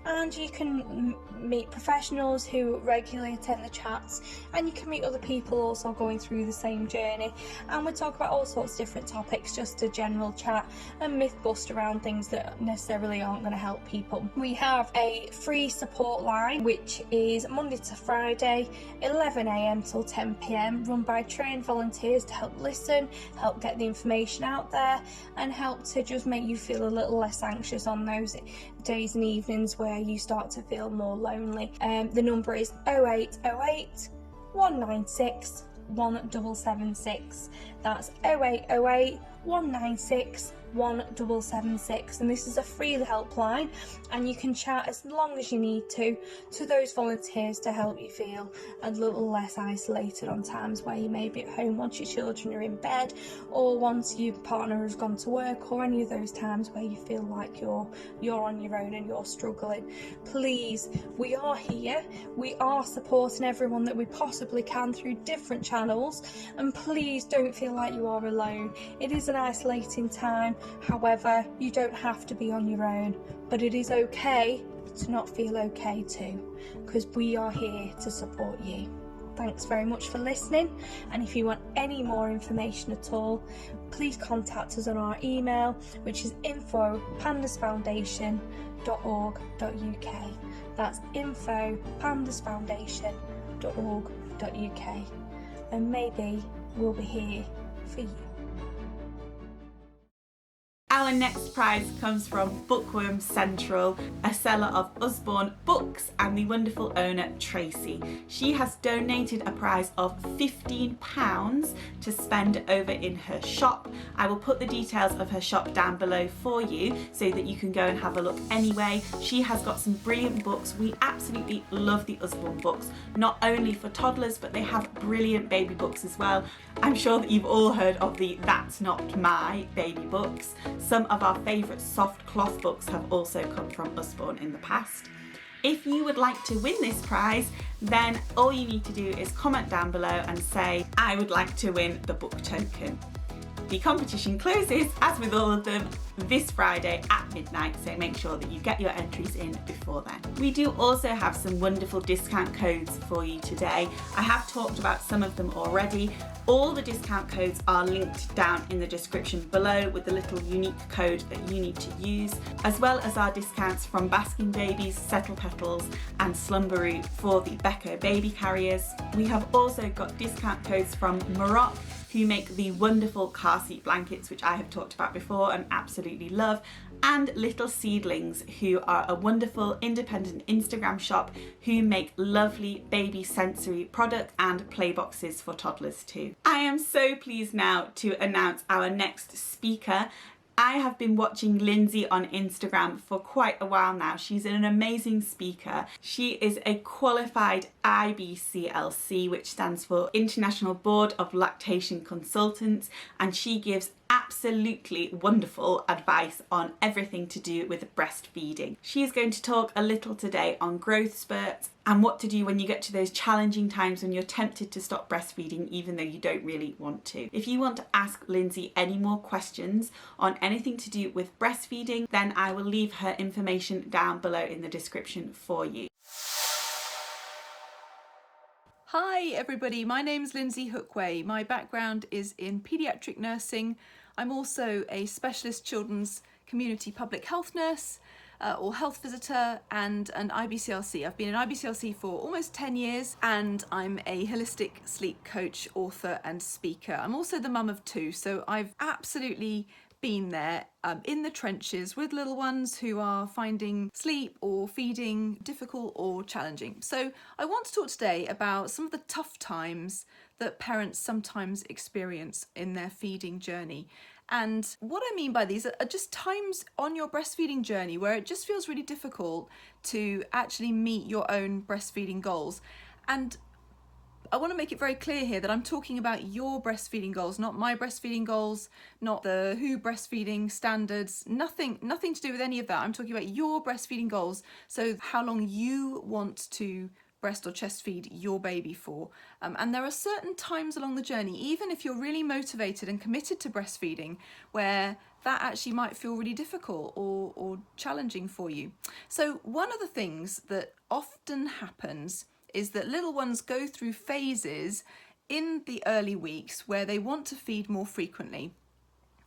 and you can meet professionals who regularly attend the chats, and you can meet other people also going through the same journey, and we talk about all sorts of different topics, just a general chat and myth bust around things that necessarily aren't going to help people. We have a free support line which is Monday to Friday 11 AM till 10 PM, run by trained volunteers to help listen, help get the information out there and help to just make you feel a little less anxious on those days and evenings where you start to feel more lonely. The number is 0808 196 1776. That's 0808 196 1776, and this is a free helpline, and you can chat as long as you need to those volunteers to help you feel a little less isolated on times where you may be at home once your children are in bed, or once your partner has gone to work, or any of those times where you feel like you're on your own and you're struggling. Please, we are here, we are supporting everyone that we possibly can through different channels, and please don't feel like you are alone. It is an isolating time, however, you don't have to be on your own, but it is okay to not feel okay too, because we are here to support you. Thanks very much for listening, and if you want any more information at all, please contact us on our email, which is info@pandasfoundation.org.uk. That's info@pandasfoundation.org.uk, and maybe we'll be here for you. Our next prize comes from Bookworm Central, a seller of Usborne books, and the wonderful owner Tracey. She has donated a prize of £15 to spend over in her shop. I will put the details of her shop down below for you so that you can go and have a look anyway. She has got some brilliant books. We absolutely love the Usborne books, not only for toddlers, but they have brilliant baby books as well. I'm sure that you've all heard of the That's Not My baby books. Some of our favourite soft cloth books have also come from Usborne in the past. If you would like to win this prize, then all you need to do is comment down below and say, I would like to win the book token. The competition closes, as with all of them, this Friday at midnight, so make sure that you get your entries in before then. We do also have some wonderful discount codes for you today. I have talked about some of them already. All the discount codes are linked down in the description below with the little unique code that you need to use, as well as our discounts from Basking Babies, Settle Petals and Slumberoo for the Becco baby carriers. We have also got discount codes from Maroc, who make the wonderful car seat blankets, which I have talked about before and absolutely love, and Little Seedlings, who are a wonderful independent Instagram shop who make lovely baby sensory products and play boxes for toddlers too. I am so pleased now to announce our next speaker. I have been watching Lindsay on Instagram for quite a while now. She's an amazing speaker. She is a qualified IBCLC, which stands for International Board of Lactation Consultants, and she gives absolutely wonderful advice on everything to do with breastfeeding. She is going to talk a little today on growth spurts and what to do when you get to those challenging times when you're tempted to stop breastfeeding even though you don't really want to. If you want to ask Lindsay any more questions on anything to do with breastfeeding, then I will leave her information down below in the description for you. Hi everybody, my name's Lindsay Hookway. My background is in paediatric nursing. I'm also a specialist children's community public health nurse or health visitor and an IBCLC. I've been an IBCLC for almost 10 years and I'm a holistic sleep coach, author and speaker. I'm also the mum of two, so I've absolutely been there in the trenches with little ones who are finding sleep or feeding difficult or challenging. So I want to talk today about some of the tough times that parents sometimes experience in their feeding journey. And what I mean by these are just times on your breastfeeding journey where it just feels really difficult to actually meet your own breastfeeding goals. And I want to make it very clear here that I'm talking about your breastfeeding goals, not my breastfeeding goals, not the WHO breastfeeding standards, nothing to do with any of that. I'm talking about your breastfeeding goals, so how long you want to breast or chest feed your baby for. And there are certain times along the journey, even if you're really motivated and committed to breastfeeding, where that actually might feel really difficult or challenging for you. So one of the things that often happens is that little ones go through phases in the early weeks where they want to feed more frequently.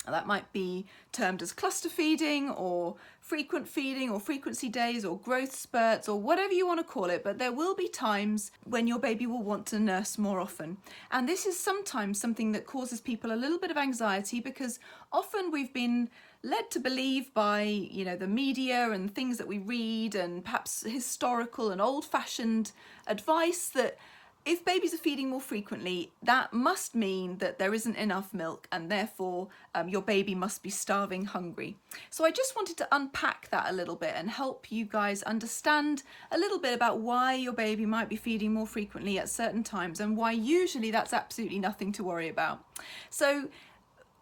That might be termed as cluster feeding or frequent feeding or frequency days or growth spurts or whatever you want to call it, but there will be times when your baby will want to nurse more often. And this is sometimes something that causes people a little bit of anxiety because often we've been led to believe by, the media and things that we read and perhaps historical and old-fashioned advice that if babies are feeding more frequently, that must mean that there isn't enough milk, and therefore your baby must be starving hungry. So I just wanted to unpack that a little bit and help you guys understand a little bit about why your baby might be feeding more frequently at certain times, and why usually that's absolutely nothing to worry about. So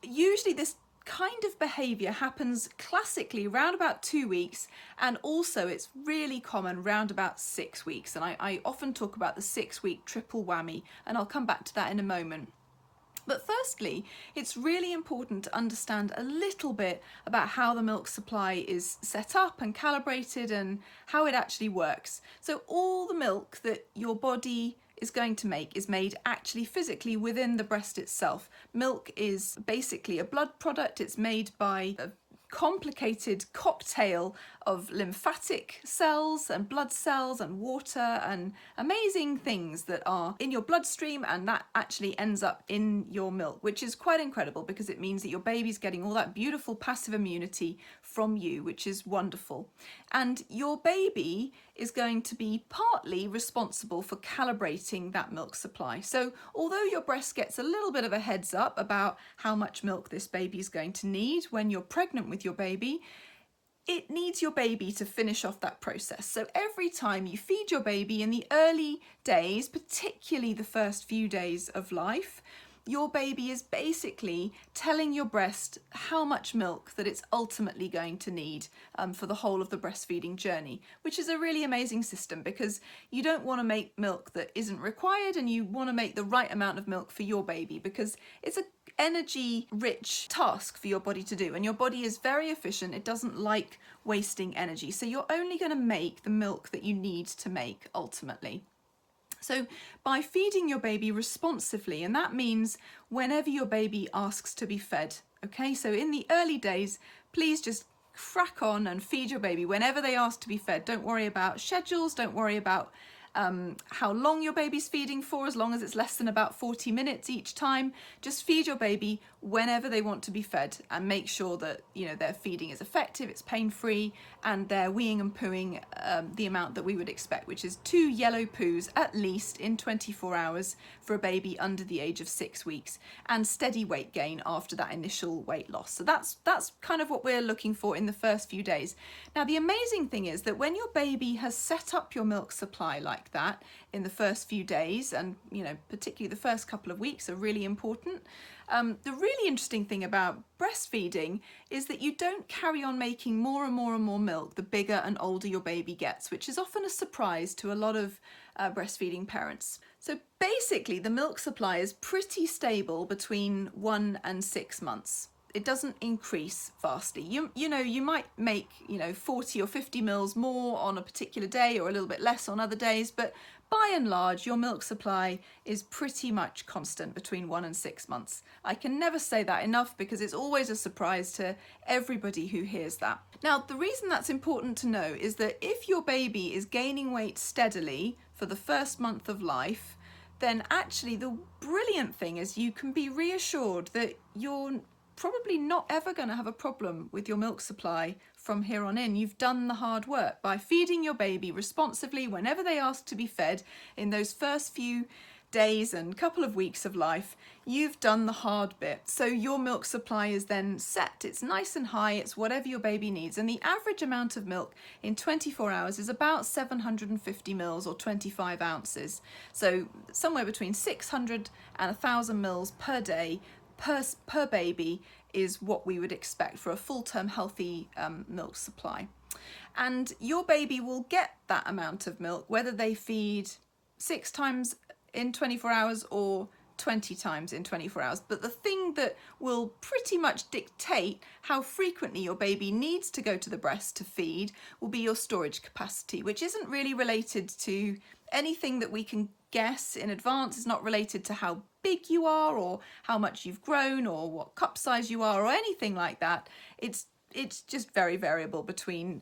usually this kind of behaviour happens classically around about 2 weeks, and also it's really common round about 6 weeks, and I often talk about the 6-week triple whammy, and I'll come back to that in a moment. But firstly, it's really important to understand a little bit about how the milk supply is set up and calibrated and how it actually works. So all the milk that your body is going to make is made actually physically within the breast itself. Milk is basically a blood product. It's made by a complicated cocktail of lymphatic cells and blood cells and water and amazing things that are in your bloodstream, and that actually ends up in your milk, which is quite incredible because it means that your baby's getting all that beautiful passive immunity from you, which is wonderful. And your baby is going to be partly responsible for calibrating that milk supply. So although your breast gets a little bit of a heads up about how much milk this baby is going to need when you're pregnant with your baby, it needs your baby to finish off that process. So every time you feed your baby in the early days, particularly the first few days of life, your baby is basically telling your breast how much milk that it's ultimately going to need for the whole of the breastfeeding journey, which is a really amazing system because you don't want to make milk that isn't required, and you want to make the right amount of milk for your baby because it's an energy rich task for your body to do, and your body is very efficient. It doesn't like wasting energy, so you're only going to make the milk that you need to make ultimately. So by feeding your baby responsively, and that means whenever your baby asks to be fed, okay? So in the early days, please just crack on and feed your baby whenever they ask to be fed. Don't worry about schedules, don't worry about how long your baby's feeding for, as long as it's less than about 40 minutes each time. Just feed your baby whenever they want to be fed, and make sure that, you know, their feeding is effective, it's pain-free, and they're weeing and pooing the amount that we would expect, which is 2 yellow poos at least in 24 hours for a baby under the age of 6 weeks, and steady weight gain after that initial weight loss. So that's kind of what we're looking for in the first few days. Now the amazing thing is that when your baby has set up your milk supply like that in the first few days, and you know, particularly the first couple of weeks are really important. The really interesting thing about breastfeeding is that you don't carry on making more and more and more milk the bigger and older your baby gets, which is often a surprise to a lot of breastfeeding parents. So basically the milk supply is pretty stable between 1 and 6 months. It doesn't increase vastly. You know, you might make, 40 or 50 mils more on a particular day or a little bit less on other days, but by and large, your milk supply is pretty much constant between 1 and 6 months. I can never say that enough because it's always a surprise to everybody who hears that. Now, the reason that's important to know is that if your baby is gaining weight steadily for the first month of life, then actually the brilliant thing is you can be reassured that you're probably not ever going to have a problem with your milk supply from here on in. You've done the hard work by feeding your baby responsively whenever they ask to be fed in those first few days and couple of weeks of life. You've done the hard bit, so your milk supply is then set. It's nice and high, it's whatever your baby needs, and the average amount of milk in 24 hours is about 750 mils or 25 ounces, so somewhere between 600 and 1,000 mils per day per baby is what we would expect for a full-term healthy milk supply. And your baby will get that amount of milk whether they feed 6 times in 24 hours or 20 times in 24 hours. But the thing that will pretty much dictate how frequently your baby needs to go to the breast to feed will be your storage capacity, which isn't really related to anything that we can guess in advance. It's not related to how big you are or how much you've grown or what cup size you are or anything like that. It's just very variable between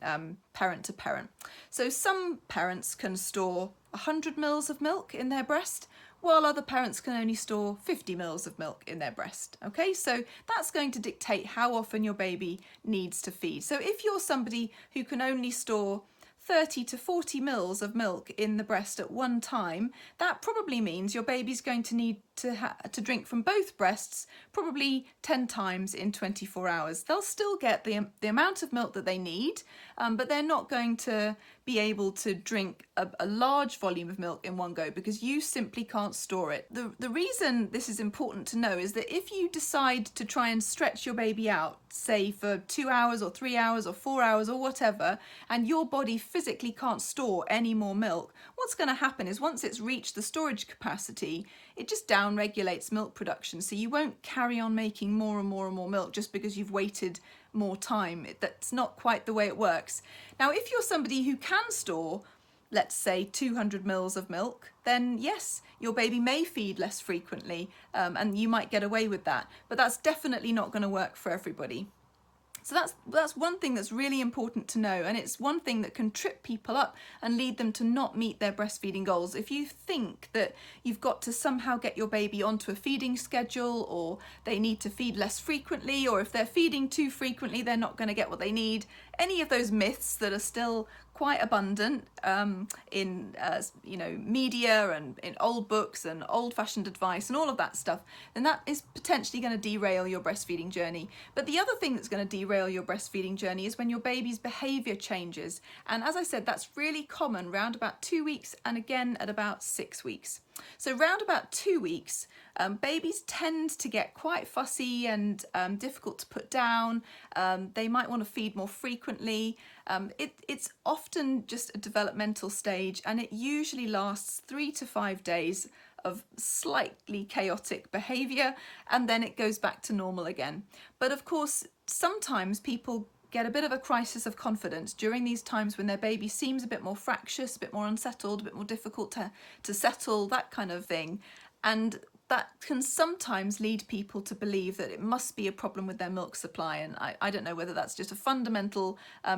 parent to parent. So some parents can store 100 mils of milk in their breast, while other parents can only store 50 mils of milk in their breast. Okay, so that's going to dictate how often your baby needs to feed. So if you're somebody who can only store 30 to 40 mils of milk in the breast at one time, that probably means your baby's going to need to drink from both breasts probably 10 times in 24 hours. They'll still get the amount of milk that they need, but they're not going to be able to drink a large volume of milk in one go because you simply can't store it. The reason this is important to know is that if you decide to try and stretch your baby out, say for 2 hours or 3 hours or 4 hours or whatever, and your body physically can't store any more milk, what's going to happen is once it's reached the storage capacity, it just down-regulates milk production. So you won't carry on making more and more and more milk just because you've waited more time. That's not quite the way it works. Now, if you're somebody who can store, let's say 200 mils of milk, then yes, your baby may feed less frequently, and you might get away with that. But that's definitely not going to work for everybody. So that's one thing that's really important to know, and it's one thing that can trip people up and lead them to not meet their breastfeeding goals. If you think that you've got to somehow get your baby onto a feeding schedule, or they need to feed less frequently, or if they're feeding too frequently they're not going to get what they need, any of those myths that are still quite abundant in media and in old books and old-fashioned advice and all of that stuff, then that is potentially going to derail your breastfeeding journey. But the other thing that's going to derail your breastfeeding journey is when your baby's behaviour changes, and as I said, that's really common round about 2 weeks and again at about 6 weeks. So round about 2 weeks, babies tend to get quite fussy and difficult to put down. They might want to feed more frequently. It's often just a developmental stage, and it usually lasts 3 to 5 days of slightly chaotic behaviour, and then it goes back to normal again. But of course, sometimes people get a bit of a crisis of confidence during these times when their baby seems a bit more fractious, a bit more unsettled, a bit more difficult to settle, that kind of thing. And that can sometimes lead people to believe that it must be a problem with their milk supply. And I don't know whether that's just a fundamental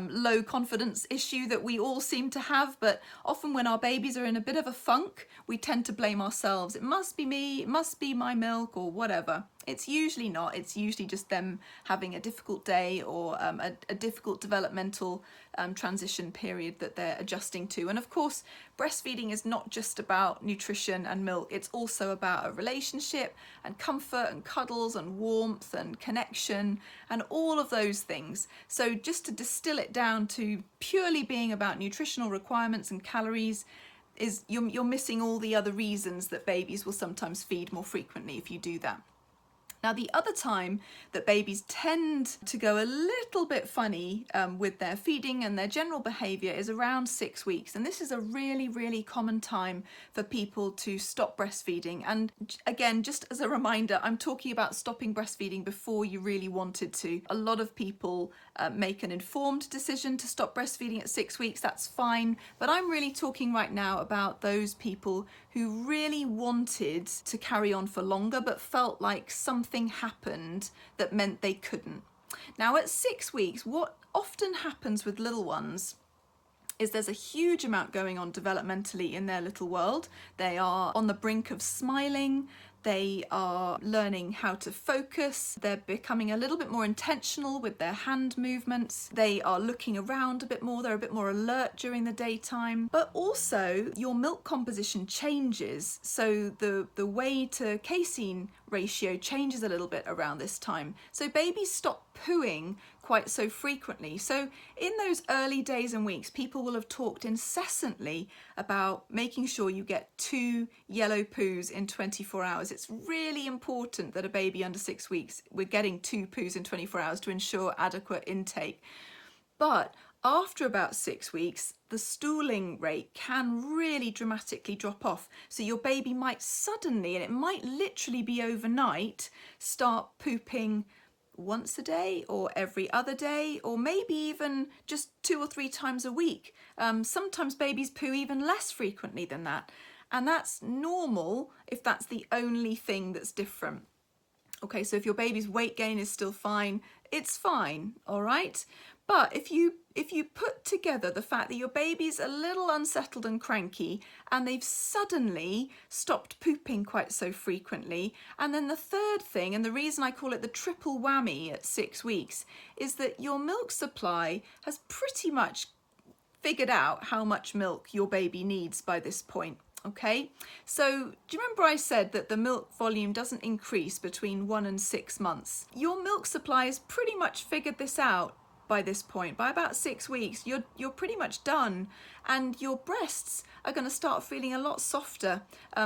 low confidence issue that we all seem to have, but often when our babies are in a bit of a funk, we tend to blame ourselves. It must be me, it must be my milk, or whatever. It's usually not. It's usually just them having a difficult day or a difficult developmental transition period that they're adjusting to. And of course, breastfeeding is not just about nutrition and milk. It's also about a relationship and comfort and cuddles and warmth and connection and all of those things. So just to distill it down to purely being about nutritional requirements and calories, is you're missing all the other reasons that babies will sometimes feed more frequently if you do that. Now, the other time that babies tend to go a little bit funny with their feeding and their general behaviour is around 6 weeks. And this is a really, really common time for people to stop breastfeeding. And again, just as a reminder, I'm talking about stopping breastfeeding before you really wanted to. A lot of people make an informed decision to stop breastfeeding at 6 weeks. That's fine. But I'm really talking right now about those people who really wanted to carry on for longer but felt like something happened that meant they couldn't. Now, at 6 weeks, what often happens with little ones is there's a huge amount going on developmentally in their little world. They are on the brink of smiling. They are learning how to focus. They're becoming a little bit more intentional with their hand movements. They are looking around a bit more. They're a bit more alert during the daytime. But also your milk composition changes. So the whey to casein ratio changes a little bit around this time. So babies stop pooing quite so frequently. So in those early days and weeks, people will have talked incessantly about making sure you get 2 yellow poos in 24 hours. It's really important that a baby under 6 weeks, we're getting 2 poos in 24 hours to ensure adequate intake. But after about 6 weeks, the stooling rate can really dramatically drop off. So your baby might suddenly, and it might literally be overnight, start pooping once a day or every other day, or maybe even just 2 or 3 times a week. Sometimes babies poo even less frequently than that. And that's normal if that's the only thing that's different. Okay, so if your baby's weight gain is still fine, it's fine, all right? But if you put together the fact that your baby's a little unsettled and cranky and they've suddenly stopped pooping quite so frequently, and then the third thing, and the reason I call it the triple whammy at 6 weeks, is that your milk supply has pretty much figured out how much milk your baby needs by this point. Okay, so do you remember I said that the milk volume doesn't increase between 1 and 6 months? Your milk supply has pretty much figured this out by this point. By about 6 weeks, you're pretty much done, and your breasts are going to start feeling a lot softer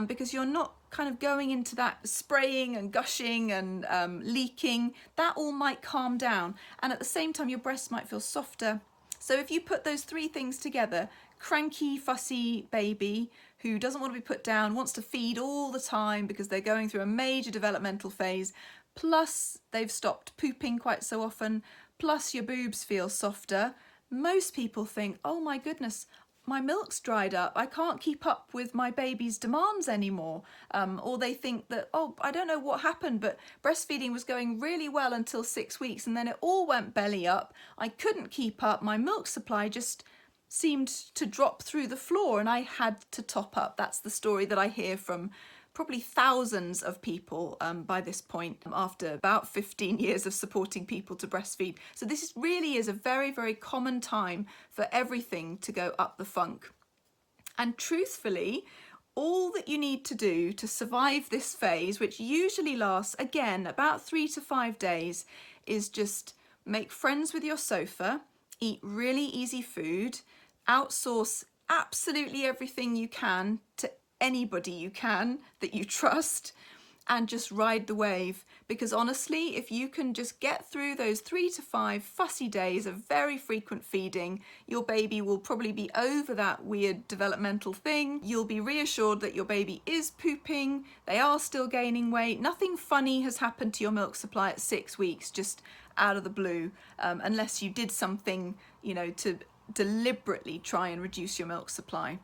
because you're not kind of going into that spraying and gushing and leaking. That all might calm down, and at the same time your breasts might feel softer. So if you put those 3 things together, cranky, fussy baby who doesn't want to be put down, wants to feed all the time because they're going through a major developmental phase, plus they've stopped pooping quite so often, plus your boobs feel softer, most people think, oh my goodness, my milk's dried up, I can't keep up with my baby's demands anymore. Or they think that, oh, I don't know what happened, but breastfeeding was going really well until 6 weeks and then it all went belly up. I couldn't keep up, my milk supply just seemed to drop through the floor and I had to top up. That's the story that I hear from probably thousands of people by this point, after about 15 years of supporting people to breastfeed. So this really is a very, very common time for everything to go up the funk. And truthfully, all that you need to do to survive this phase, which usually lasts, again, about 3 to 5 days, is just make friends with your sofa, eat really easy food, outsource absolutely everything you can to anybody you can that you trust, and just ride the wave. Because honestly, if you can just get through those 3 to 5 fussy days of very frequent feeding, your baby will probably be over that weird developmental thing. You'll be reassured that your baby is pooping, they are still gaining weight, nothing funny has happened to your milk supply at 6 weeks just out of the blue, unless you did something, you know, to deliberately try and reduce your milk supply.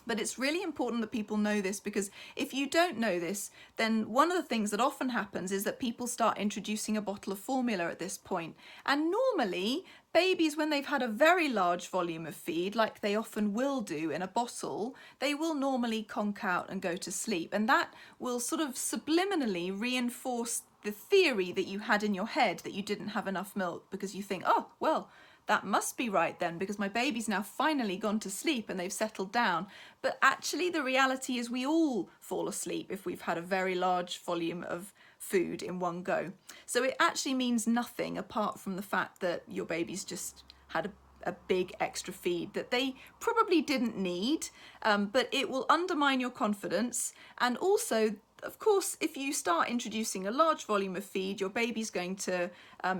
But it's really important that people know this, because if you don't know this, then one of the things that often happens is that people start introducing a bottle of formula at this point. And normally, babies, when they've had a very large volume of feed, like they often will do in a bottle, they will normally conk out and go to sleep. And that will sort of subliminally reinforce the theory that you had in your head that you didn't have enough milk, because you think, oh, well, that must be right then, because my baby's now finally gone to sleep and they've settled down. But actually the reality is we all fall asleep if we've had a very large volume of food in one go. So it actually means nothing apart from the fact that your baby's just had a big extra feed that they probably didn't need, but it will undermine your confidence. And also, of course, if you start introducing a large volume of feed, your baby's going to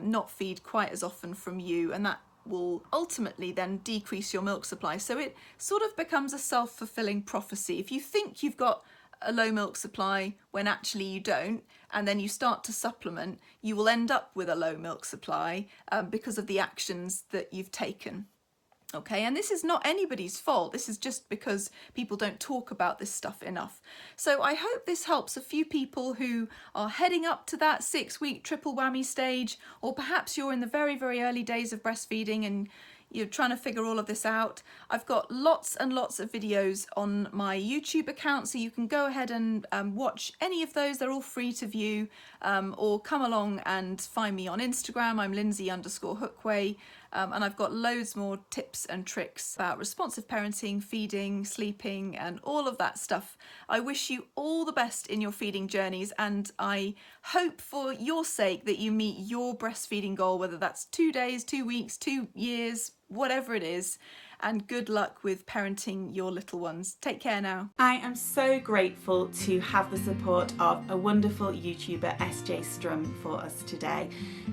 not feed quite as often from you, and that will ultimately then decrease your milk supply. So it sort of becomes a self-fulfilling prophecy. If you think you've got a low milk supply when actually you don't, and then you start to supplement, you will end up with a low milk supply because of the actions that you've taken. Okay, and this is not anybody's fault. This is just because people don't talk about this stuff enough. So I hope this helps a few people who are heading up to that 6-week triple whammy stage, or perhaps you're in the very, very early days of breastfeeding and you're trying to figure all of this out. I've got lots and lots of videos on my YouTube account, so you can go ahead and watch any of those. They're all free to view, or come along and find me on Instagram. I'm Lindsay_Hookway. And I've got loads more tips and tricks about responsive parenting, feeding, sleeping, and all of that stuff. I wish you all the best in your feeding journeys, and I hope for your sake that you meet your breastfeeding goal, whether that's 2 days, 2 weeks, 2 years, whatever it is. And good luck with parenting your little ones. Take care now. I am so grateful to have the support of a wonderful YouTuber, SJ Strum, for us today.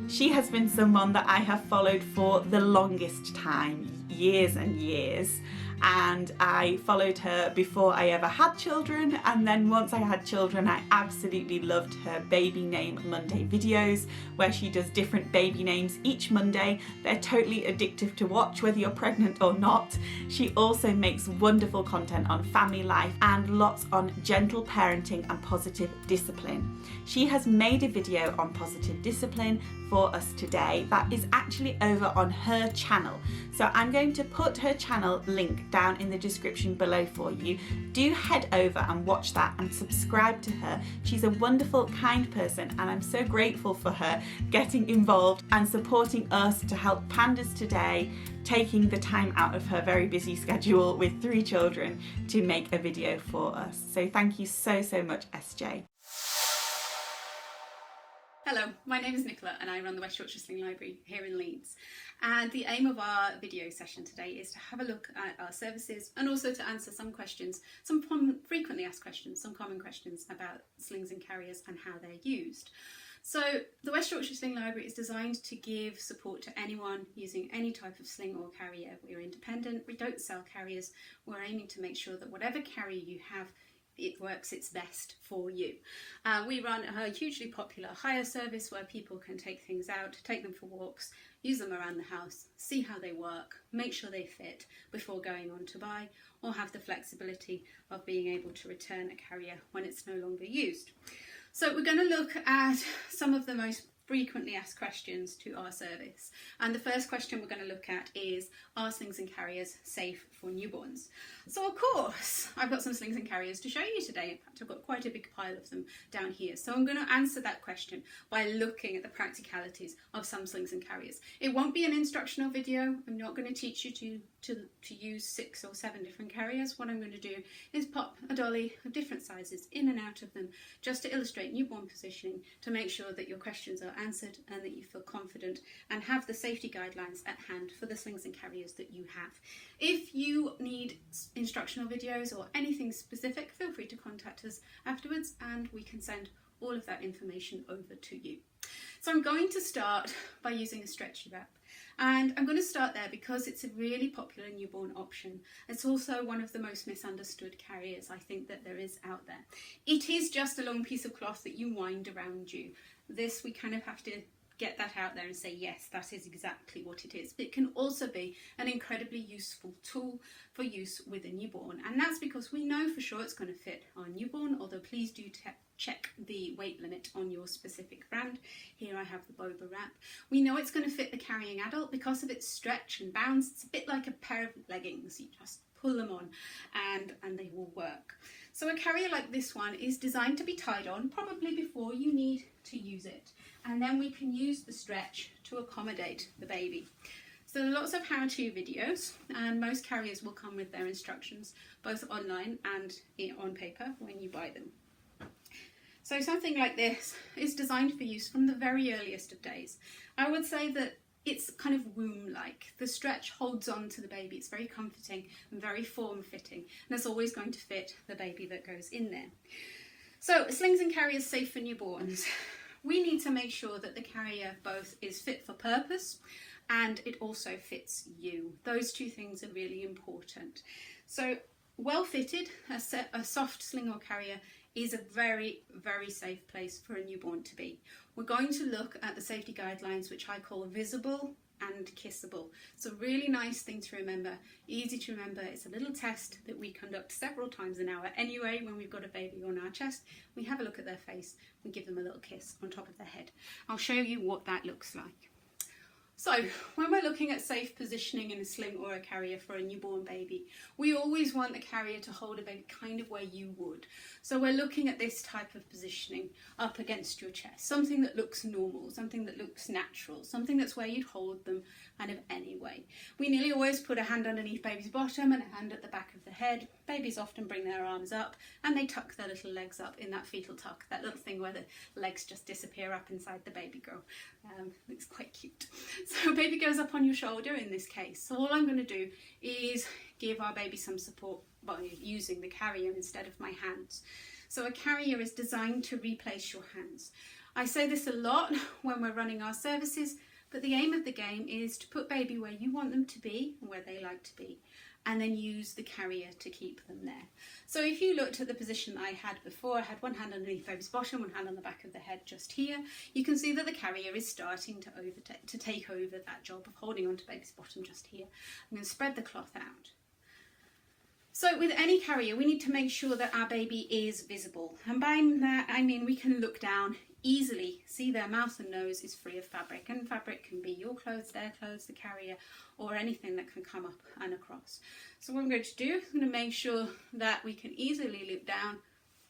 She has been someone that I have followed for the longest time, years and years. And I followed her before I ever had children, and then once I had children I absolutely loved her Baby Name Monday videos, where she does different baby names each Monday. They're totally addictive to watch whether you're pregnant or not. She also makes wonderful content on family life and lots on gentle parenting and positive discipline. She has made a video on positive discipline for us today that is actually over on her channel, so I'm going going to put her channel link down in the description below for you. Do head over and watch that and subscribe to her. She's a wonderful, kind person, and I'm so grateful for her getting involved and supporting us to help pandas today, taking the time out of her very busy schedule with 3 children to make a video for us. So thank you so much, SJ. Hello, my name is Nicola and I run the West Yorkshire Sling Library here in Leeds. And the aim of our video session today is to have a look at our services and also to answer some questions, some frequently asked questions, some common questions about slings and carriers and how they're used. So the West Yorkshire Sling Library is designed to give support to anyone using any type of sling or carrier. We're independent, we don't sell carriers, we're aiming to make sure that whatever carrier you have, it works its best for you. We run a hugely popular hire service where people can take things out, take them for walks, use them around the house, see how they work, make sure they fit before going on to buy, or have the flexibility of being able to return a carrier when it's no longer used. So we're going to look at some of the most frequently asked questions to our service. And the first question we're going to look at is, are slings and carriers safe for newborns? So of course, I've got some slings and carriers to show you today. In fact, I've got quite a big pile of them down here. So I'm going to answer that question by looking at the practicalities of some slings and carriers. It won't be an instructional video. I'm not going to teach you to use 6 or 7 different carriers. What I'm going to do is pop a dolly of different sizes in and out of them just to illustrate newborn positioning, to make sure that your questions are answered and that you feel confident and have the safety guidelines at hand for the slings and carriers that you have. If you need instructional videos or anything specific, feel free to contact us afterwards and we can send all of that information over to you. So I'm going to start by using a stretchy wrap. And I'm going to start there because it's a really popular newborn option. It's also one of the most misunderstood carriers I think that there is out there. It is just a long piece of cloth that you wind around you. This, we kind of have to get that out there and say, yes, that is exactly what it is. But it can also be an incredibly useful tool for use with a newborn. And that's because we know for sure it's going to fit our newborn, although please do check the weight limit on your specific brand. Here I have the Boba wrap. We know it's going to fit the carrying adult because of its stretch and bounce. It's a bit like a pair of leggings. You just pull them on and they will work. So a carrier like this one is designed to be tied on probably before you need to use it. And then we can use the stretch to accommodate the baby. So there are lots of how-to videos, and most carriers will come with their instructions, both online and on paper when you buy them. So something like this is designed for use from the very earliest of days. I would say that it's kind of womb-like. The stretch holds on to the baby. It's very comforting and very form-fitting, and it's always going to fit the baby that goes in there. So slings and carriers safe for newborns. We need to make sure that the carrier both is fit for purpose and it also fits you. Those two things are really important. So well fitted, a soft sling or carrier is a very, very safe place for a newborn to be. We're going to look at the safety guidelines, which I call visible and kissable. It's a really nice thing to remember, easy to remember. It's a little test that we conduct several times an hour anyway. When we've got a baby on our chest, we have a look at their face, we give them a little kiss on top of their head. I'll show you what that looks like. So when we're looking at safe positioning in a sling or a carrier for a newborn baby, we always want the carrier to hold a baby kind of where you would. So we're looking at this type of positioning up against your chest, something that looks normal, something that looks natural, something that's where you'd hold them kind of anyway. We nearly always put a hand underneath baby's bottom and a hand at the back of the head. Babies often bring their arms up and they tuck their little legs up in that fetal tuck, that little thing where the legs just disappear up inside the baby girl. It's quite cute. So baby goes up on your shoulder in this case. So all I'm going to do is give our baby some support by using the carrier instead of my hands. So a carrier is designed to replace your hands. I say this a lot when we're running our services, but the aim of the game is to put baby where you want them to be and where they like to be, and then use the carrier to keep them there. So if you looked at the position I had before, I had one hand underneath baby's bottom, one hand on the back of the head just here. You can see that the carrier is starting to take over that job of holding onto baby's bottom just here. I'm going to spread the cloth out. So with any carrier, we need to make sure that our baby is visible. And by that, I mean we can look down, easily see their mouth and nose is free of fabric. And fabric can be your clothes, their clothes, the carrier, or anything that can come up and across. So what I'm going to do, I'm going to make sure that we can easily look down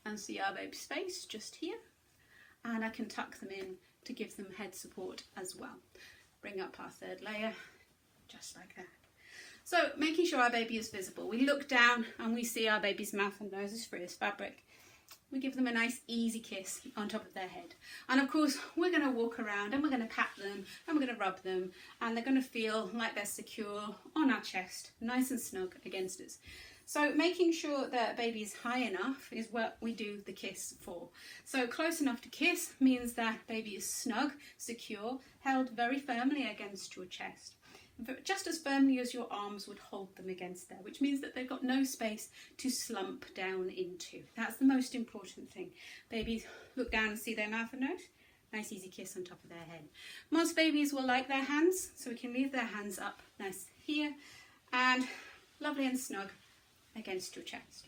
and see our baby's face just here. And I can tuck them in to give them head support as well. Bring up our third layer, just like that. So making sure our baby is visible. We look down and we see our baby's mouth and nose is free as fabric. We give them a nice easy kiss on top of their head. And of course, we're going to walk around and we're going to pat them and we're going to rub them, and they're going to feel like they're secure on our chest, nice and snug against us. So making sure that baby is high enough is what we do the kiss for. So close enough to kiss means that baby is snug, secure, held very firmly against your chest. Just as firmly as your arms would hold them against there, which means that they've got no space to slump down into. That's the most important thing. Babies look down and see their mouth and nose. Nice easy kiss on top of their head. Most babies will like their hands, so we can leave their hands up nice here and lovely and snug against your chest.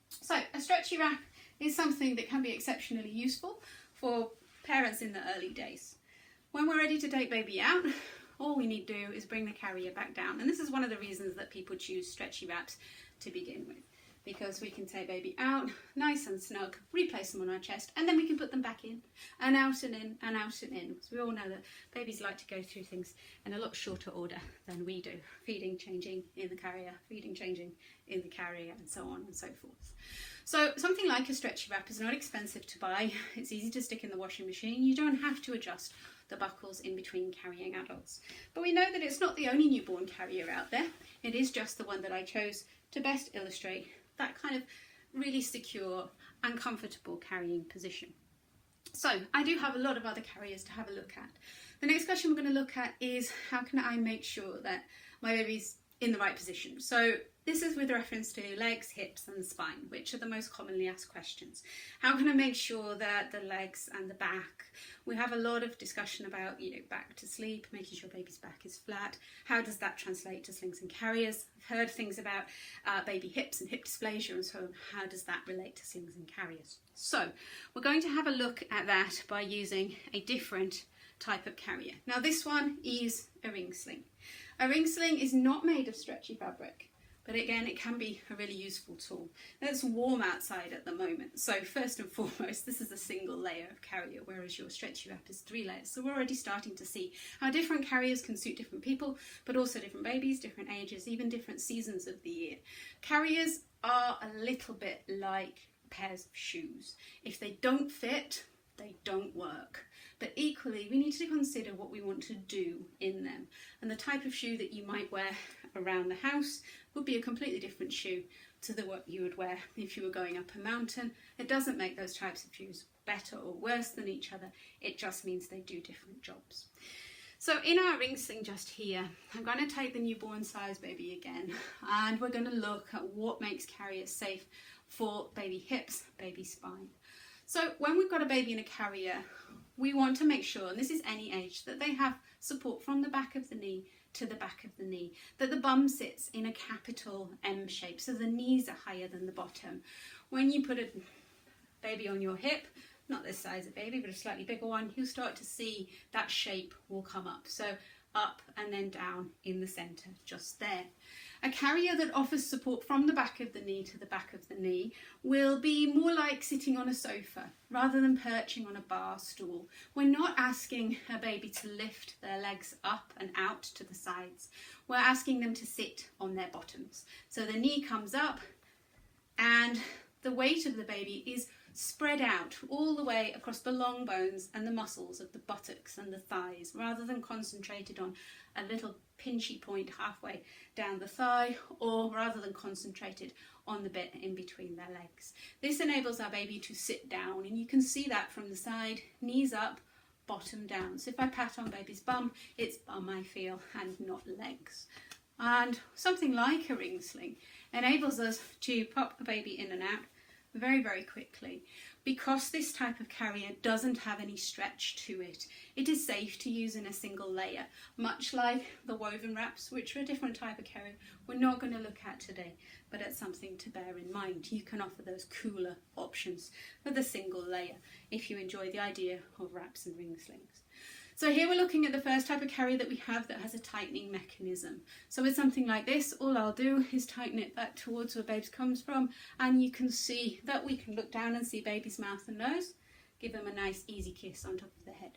So a stretchy wrap is something that can be exceptionally useful for parents in the early days. When we're ready to take baby out, all we need to do is bring the carrier back down. And this is one of the reasons that people choose stretchy wraps to begin with, because we can take baby out nice and snug, replace them on our chest, and then we can put them back in and out and in and out and in. Because we all know that babies like to go through things in a lot shorter order than we do. Feeding, changing in the carrier, feeding, changing in the carrier, and so on and so forth. So something like a stretchy wrap is not expensive to buy. It's easy to stick in the washing machine. You don't have to adjust the buckles in between carrying adults. But we know that it's not the only newborn carrier out there. It is just the one that I chose to best illustrate that kind of really secure and comfortable carrying position. So I do have a lot of other carriers to have a look at. The next question we're going to look at is, how can I make sure that my baby's in the right position? So this is with reference to legs, hips and spine, which are the most commonly asked questions. How can I make sure that the legs and the back, we have a lot of discussion about, back to sleep, making sure baby's back is flat. How does that translate to slings and carriers? I've heard things about baby hips and hip dysplasia and so on. How does that relate to slings and carriers? So we're going to have a look at that by using a different type of carrier. Now this one is a ring sling. A ring sling is not made of stretchy fabric, but again, it can be a really useful tool. Now, it's warm outside at the moment, so first and foremost, this is a single layer of carrier, whereas your stretchy wrap is 3 layers. So we're already starting to see how different carriers can suit different people, but also different babies, different ages, even different seasons of the year. Carriers are a little bit like pairs of shoes. If they don't fit, they don't work. But equally, we need to consider what we want to do in them. And the type of shoe that you might wear around the house would be a completely different shoe to what you would wear if you were going up a mountain. It doesn't make those types of shoes better or worse than each other. It just means they do different jobs. So in our ring sling just here, I'm going to take the newborn size baby again, and we're going to look at what makes carriers safe for baby hips, baby spine. So when we've got a baby in a carrier, we want to make sure, and this is any age, that they have support from the back of the knee to the back of the knee, that the bum sits in a capital M shape, so the knees are higher than the bottom. When you put a baby on your hip, not this size of baby, but a slightly bigger one, you'll start to see that shape will come up. So up and then down in the centre, just there. A carrier that offers support from the back of the knee to the back of the knee will be more like sitting on a sofa rather than perching on a bar stool. We're not asking a baby to lift their legs up and out to the sides. We're asking them to sit on their bottoms. So the knee comes up and the weight of the baby is spread out all the way across the long bones and the muscles of the buttocks and the thighs, rather than concentrated on a little pinchy point halfway down the thigh, or rather than concentrated on the bit in between their legs. This enables our baby to sit down, and you can see that from the side, knees up, bottom down. So if I pat on baby's bum, it's bum I feel and not legs. And something like a ring sling enables us to pop the baby in and out very, very quickly. Because this type of carrier doesn't have any stretch to it, it is safe to use in a single layer, much like the woven wraps, which are a different type of carrier we're not going to look at today, but it's something to bear in mind. You can offer those cooler options with a single layer if you enjoy the idea of wraps and ring slings. So here we're looking at the first type of carrier that we have that has a tightening mechanism. So with something like this, all I'll do is tighten it back towards where baby comes from, and you can see that we can look down and see baby's mouth and nose, give them a nice easy kiss on top of the head.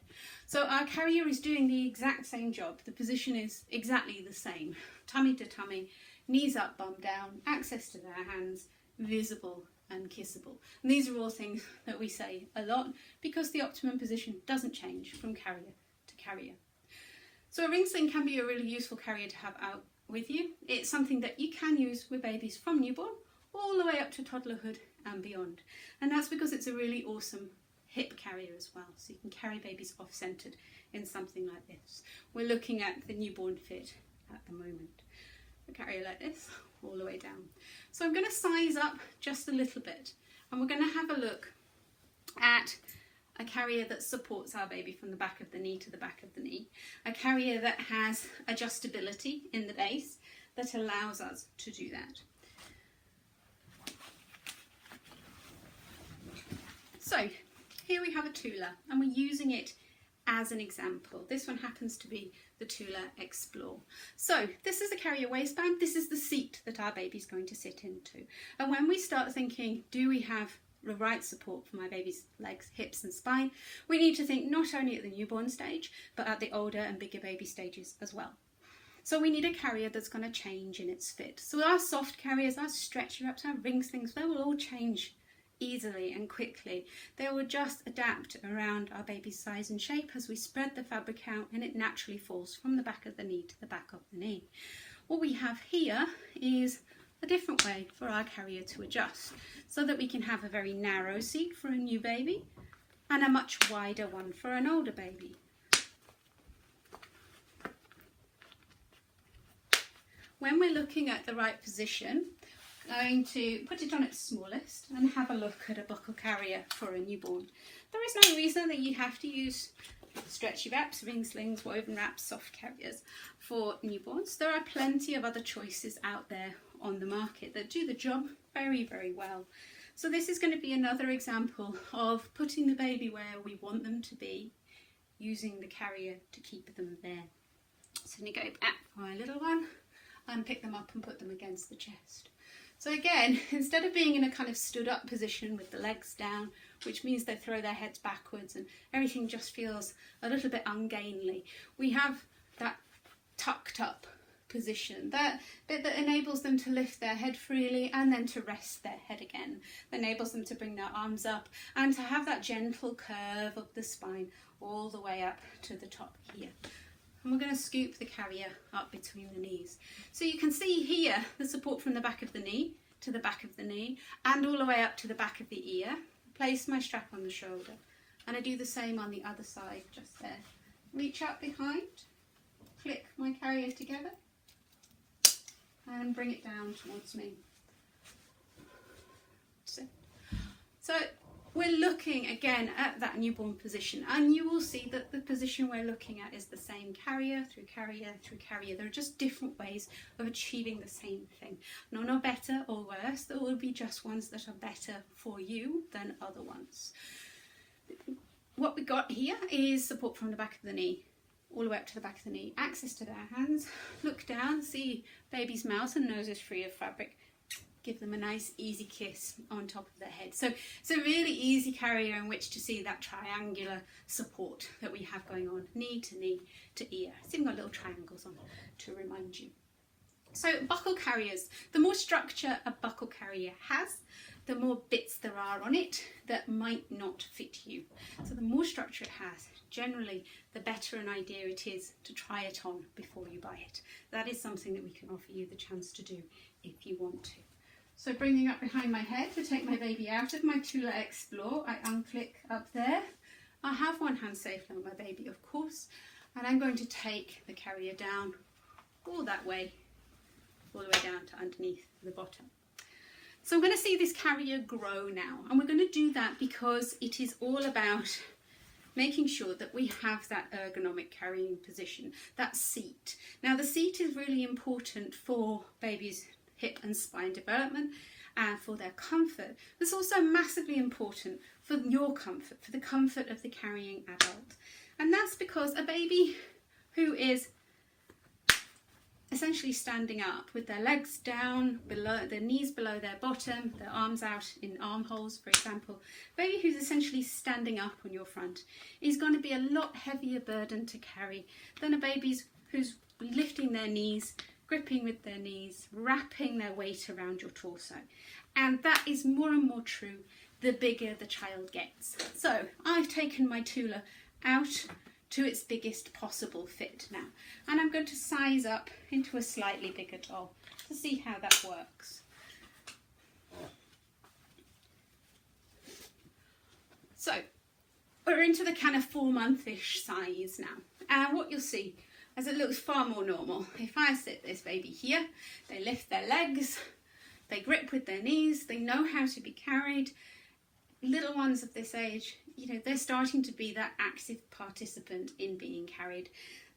So our carrier is doing the exact same job. The position is exactly the same. Tummy to tummy, knees up, bum down, access to their hands, visible and kissable. And these are all things that we say a lot because the optimum position doesn't change from carrier to carrier. So a ring sling can be a really useful carrier to have out with you. It's something that you can use with babies from newborn all the way up to toddlerhood and beyond. And that's because it's a really awesome hip carrier as well. So you can carry babies off-centered in something like this. We're looking at the newborn fit at the moment. A carrier like this all the way down. So I'm going to size up just a little bit, and we're going to have a look at a carrier that supports our baby from the back of the knee to the back of the knee, a carrier that has adjustability in the base that allows us to do that. So here we have a Tula, and we're using it as an example. This one happens to be the Tula Explore. So this is a carrier waistband. This is the seat that our baby's going to sit into. And when we start thinking, do we have the right support for my baby's legs, hips and spine, we need to think not only at the newborn stage, but at the older and bigger baby stages as well. So we need a carrier that's going to change in its fit. So our soft carriers, our stretchy wraps, our ring slings, they will all change easily and quickly. They will just adapt around our baby's size and shape as we spread the fabric out, and it naturally falls from the back of the knee to the back of the knee. What we have here is a different way for our carrier to adjust so that we can have a very narrow seat for a new baby and a much wider one for an older baby. When we're looking at the right position, going to put it on its smallest and have a look at a buckle carrier for a newborn. There is no reason that you have to use stretchy wraps, ring slings, woven wraps, soft carriers for newborns. There are plenty of other choices out there on the market that do the job very, very well. So this is going to be another example of putting the baby where we want them to be, using the carrier to keep them there. So I'm going to go back for my little one and pick them up and put them against the chest. So again, instead of being in a kind of stood up position with the legs down, which means they throw their heads backwards and everything just feels a little bit ungainly, we have that tucked up position, that bit that enables them to lift their head freely and then to rest their head again. That enables them to bring their arms up and to have that gentle curve of the spine all the way up to the top here. And we're going to scoop the carrier up between the knees. So you can see here the support from the back of the knee to the back of the knee and all the way up to the back of the ear. Place my strap on the shoulder, and I do the same on the other side, just there. Reach up behind, click my carrier together and bring it down towards me. So we're looking again at that newborn position, and you will see that the position we're looking at is the same carrier through carrier through carrier. There are just different ways of achieving the same thing. No better or worse. There will be just ones that are better for you than other ones. What we got here is support from the back of the knee all the way up to the back of the knee, access to their hands, look down, see baby's mouth and nose is free of fabric. Give them a nice easy kiss on top of their head. So it's a really easy carrier in which to see that triangular support that we have going on, knee to ear. It's even got little triangles on to remind you. So buckle carriers, the more structure a buckle carrier has, the more bits there are on it that might not fit you. So the more structure it has, generally the better an idea it is to try it on before you buy it. That is something that we can offer you the chance to do if you want to. So bringing up behind my head to take my baby out of my Tula Explore, I unclick up there. I have one hand safely on my baby, of course, and I'm going to take the carrier down all that way, all the way down to underneath the bottom. So I'm going to see this carrier grow now, and we're going to do that because it is all about making sure that we have that ergonomic carrying position, that seat. Now the seat is really important for babies' hip and spine development and for their comfort. It's also massively important for your comfort, for the comfort of the carrying adult. And that's because a baby who is essentially standing up with their legs down, below their knees below their bottom, their arms out in armholes, for example, baby who's essentially standing up on your front is going to be a lot heavier burden to carry than a baby who's lifting their knees, gripping with their knees, wrapping their weight around your torso. And that is more and more true the bigger the child gets. So I've taken my Tula out to its biggest possible fit now, and I'm going to size up into a slightly bigger doll to see how that works. So we're into the kind of 4-month-ish size now, and what you'll see is it looks far more normal. If I sit this baby here, they lift their legs, they grip with their knees, they know how to be carried. Little ones of this age, you know, they're starting to be that active participant in being carried.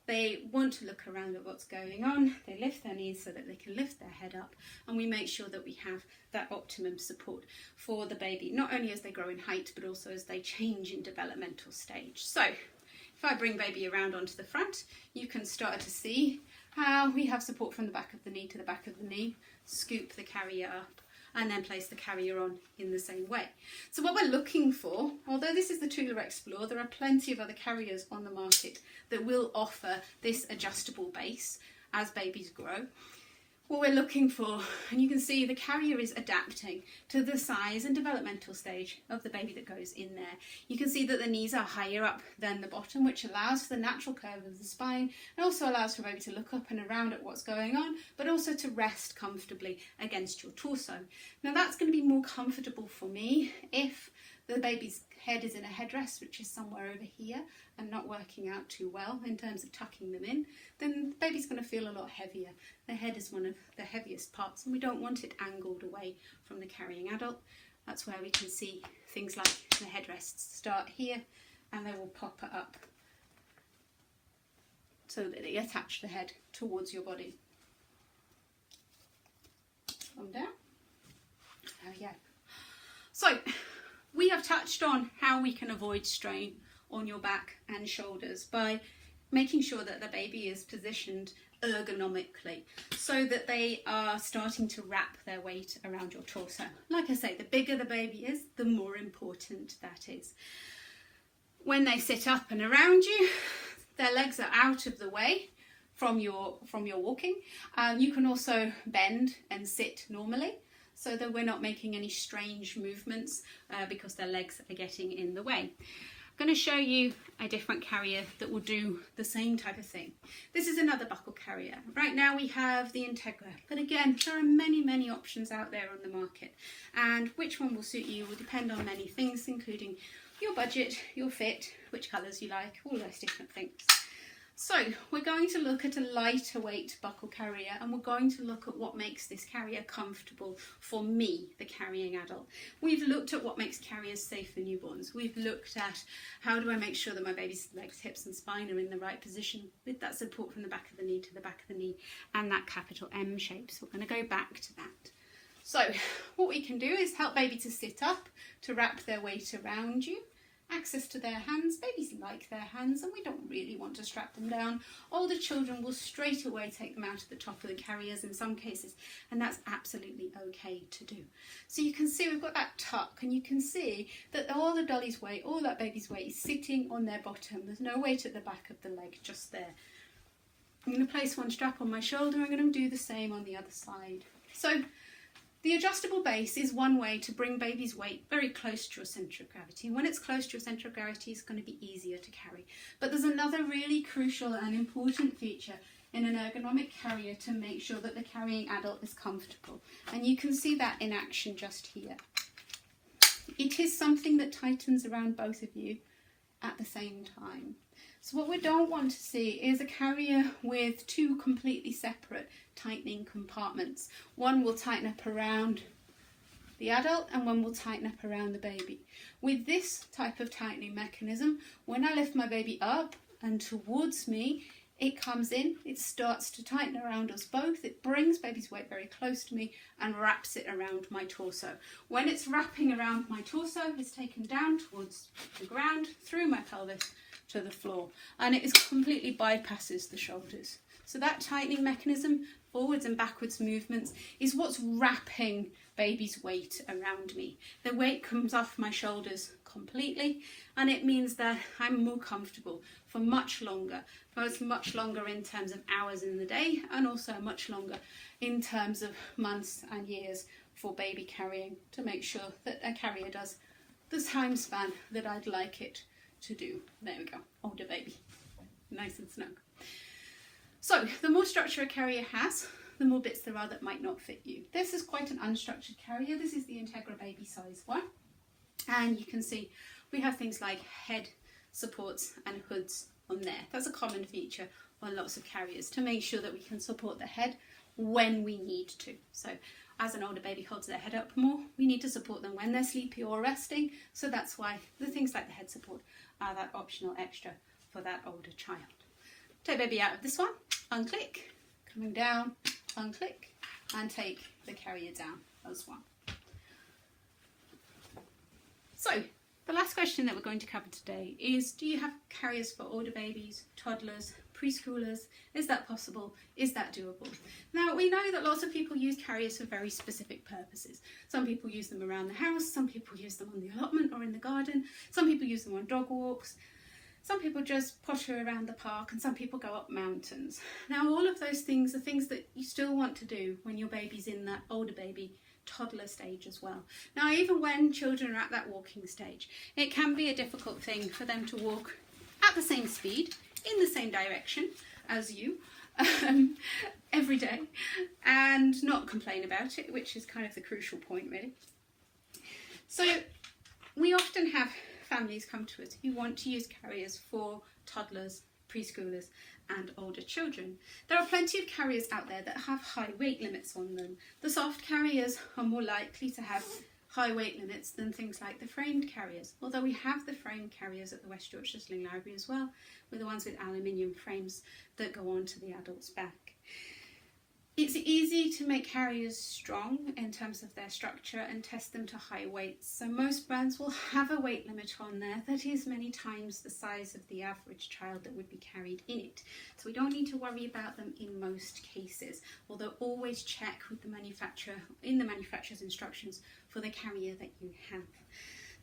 They want to look around at what's going on. They lift their knees so that they can lift their head up, and we make sure that we have that optimum support for the baby, not only as they grow in height, but also as they change in developmental stage. So if I bring baby around onto the front, you can start to see how we have support from the back of the knee to the back of the knee, scoop the carrier up, and then place the carrier on in the same way. So what we're looking for, although this is the Tula Explore, there are plenty of other carriers on the market that will offer this adjustable base as babies grow. What we're looking for, and you can see the carrier is adapting to the size and developmental stage of the baby that goes in there. You can see that the knees are higher up than the bottom, which allows for the natural curve of the spine, and also allows for baby to look up and around at what's going on, but also to rest comfortably against your torso. Now that's going to be more comfortable for me if the baby's head is in a headrest, which is somewhere over here and not working out too well in terms of tucking them in, then the baby's going to feel a lot heavier. The head is one of the heaviest parts, and we don't want it angled away from the carrying adult. That's where we can see things like the headrests start here, and they will pop it up so that they attach the head towards your body. Come down. There we go. So we have touched on how we can avoid strain on your back and shoulders by making sure that the baby is positioned ergonomically so that they are starting to wrap their weight around your torso. Like I say, the bigger the baby is, the more important that is. When they sit up and around you, their legs are out of the way from your walking. You can also bend and sit normally, so that we're not making any strange movements because their legs are getting in the way. I'm going to show you a different carrier that will do the same type of thing. This is another buckle carrier. Right now we have the Integra, but again, there are many options out there on the market, and which one will suit you will depend on many things, including your budget, your fit, which colours you like, all those different things. So we're going to look at a lighter weight buckle carrier, and we're going to look at what makes this carrier comfortable for me, the carrying adult. We've looked at what makes carriers safe for newborns. We've looked at how do I make sure that my baby's legs, hips and spine are in the right position with that support from the back of the knee to the back of the knee and that capital M shape. So we're going to go back to that. So what we can do is help baby to sit up, to wrap their weight around you. Access to their hands. Babies like their hands, and we don't really want to strap them down. Older children will straight away take them out of the top of the carriers in some cases, and that's absolutely okay to do. So you can see we've got that tuck, and you can see that all the dolly's weight, all that baby's weight is sitting on their bottom. There's no weight at the back of the leg, just there. I'm going to place one strap on my shoulder. I'm going to do the same on the other side. So the adjustable base is one way to bring baby's weight very close to your centre of gravity. And when it's close to your centre of gravity, it's going to be easier to carry. But there's another really crucial and important feature in an ergonomic carrier to make sure that the carrying adult is comfortable. And you can see that in action just here. It is something that tightens around both of you at the same time. So what we don't want to see is a carrier with two completely separate tightening compartments. One will tighten up around the adult and one will tighten up around the baby. With this type of tightening mechanism, when I lift my baby up and towards me, it comes in, it starts to tighten around us both, it brings baby's weight very close to me and wraps it around my torso. When it's wrapping around my torso, it's taken down towards the ground, through my pelvis to the floor, and it completely bypasses the shoulders. So that tightening mechanism, forwards and backwards movements, is what's wrapping baby's weight around me. The weight comes off my shoulders completely, and it means that I'm more comfortable for much longer, both much longer in terms of hours in the day and also much longer in terms of months and years for baby carrying, to make sure that a carrier does the time span that I'd like it to do. There we go, older baby, nice and snug. So the more structure a carrier has, the more bits there are that might not fit you. This is quite an unstructured carrier. This is the Integra baby size one. And you can see we have things like head supports and hoods on there. That's a common feature on lots of carriers, to make sure that we can support the head when we need to. So as an older baby holds their head up more, we need to support them when they're sleepy or resting. So that's why the things like the head support are that optional extra for that older child. Take baby out of this one, unclick, coming down, unclick, and take the carrier down as well. So the last question that we're going to cover today is, do you have carriers for older babies, toddlers, preschoolers? Is that possible? Is that doable? Now, we know that lots of people use carriers for very specific purposes. Some people use them around the house, some people use them on the allotment or in the garden, some people use them on dog walks, some people just potter around the park, and some people go up mountains. Now, all of those things are things that you still want to do when your baby's in that older baby toddler stage as well. Now, even when children are at that walking stage, it can be a difficult thing for them to walk at the same speed, in the same direction as you, every day, and not complain about it, which is kind of the crucial point, really. So we often have families come to us who want to use carriers for toddlers, preschoolers and older children. There are plenty of carriers out there that have high weight limits on them. The soft carriers are more likely to have high weight limits than things like the framed carriers, although we have the framed carriers at the West Yorkshire Sling Library as well, with the ones with aluminium frames that go onto the adult's back. It's easy to make carriers strong in terms of their structure and test them to high weights. So most brands will have a weight limit on there that is many times the size of the average child that would be carried in it. So we don't need to worry about them in most cases, although always check with the manufacturer, in the manufacturer's instructions for the carrier that you have.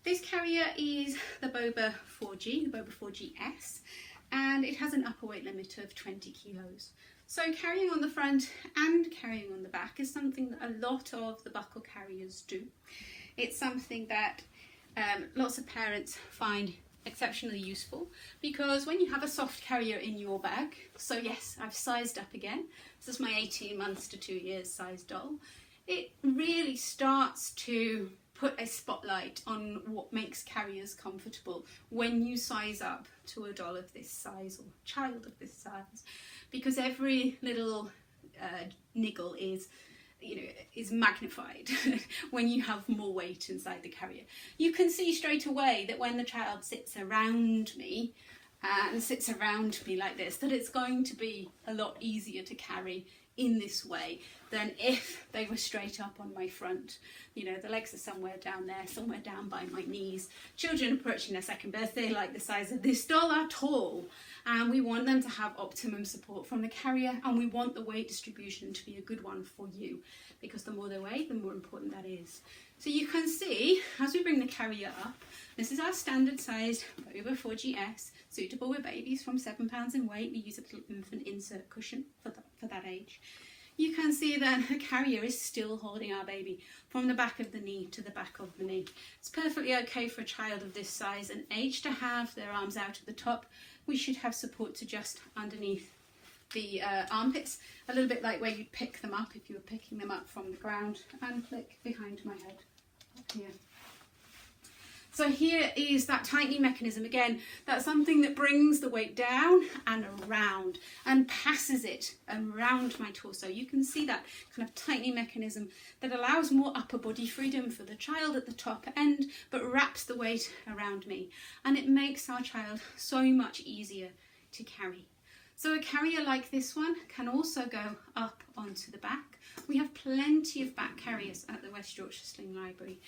This carrier is the Boba 4G, the Boba 4GS, and it has an upper weight limit of 20 kilos. So carrying on the front and carrying on the back is something that a lot of the buckle carriers do. It's something that lots of parents find exceptionally useful, because when you have a soft carrier in your bag, so yes, I've sized up again, this is my 18 months to 2 years size doll, it really starts to put a spotlight on what makes carriers comfortable when you size up to a doll of this size or child of this size, because every little niggle is magnified when you have more weight inside the carrier. You can see straight away that when the child sits around me like this, that it's going to be a lot easier to carry in this way than if they were straight up on my front. You know, the legs are somewhere down there, somewhere down by my knees. Children approaching their second birthday, like the size of this doll, are tall, and we want them to have optimum support from the carrier, and we want the weight distribution to be a good one for you, because the more they weigh, the more important that is. So you can see, as we bring the carrier up, this is our standard sized Boba 4GS, suitable with babies from 7 pounds in weight. We use a little infant insert cushion for that age. You can see that the carrier is still holding our baby from the back of the knee to the back of the knee. It's perfectly okay for a child of this size and age to have their arms out at the top. We should have support to just underneath the armpits, a little bit like where you'd pick them up if you were picking them up from the ground, and click behind my head up here. So here is that tightening mechanism. Again, that's something that brings the weight down and around and passes it around my torso. You can see that kind of tightening mechanism that allows more upper body freedom for the child at the top end, but wraps the weight around me. And it makes our child so much easier to carry. So a carrier like this one can also go up onto the back. We have plenty of back carriers at the West Yorkshire Sling Library.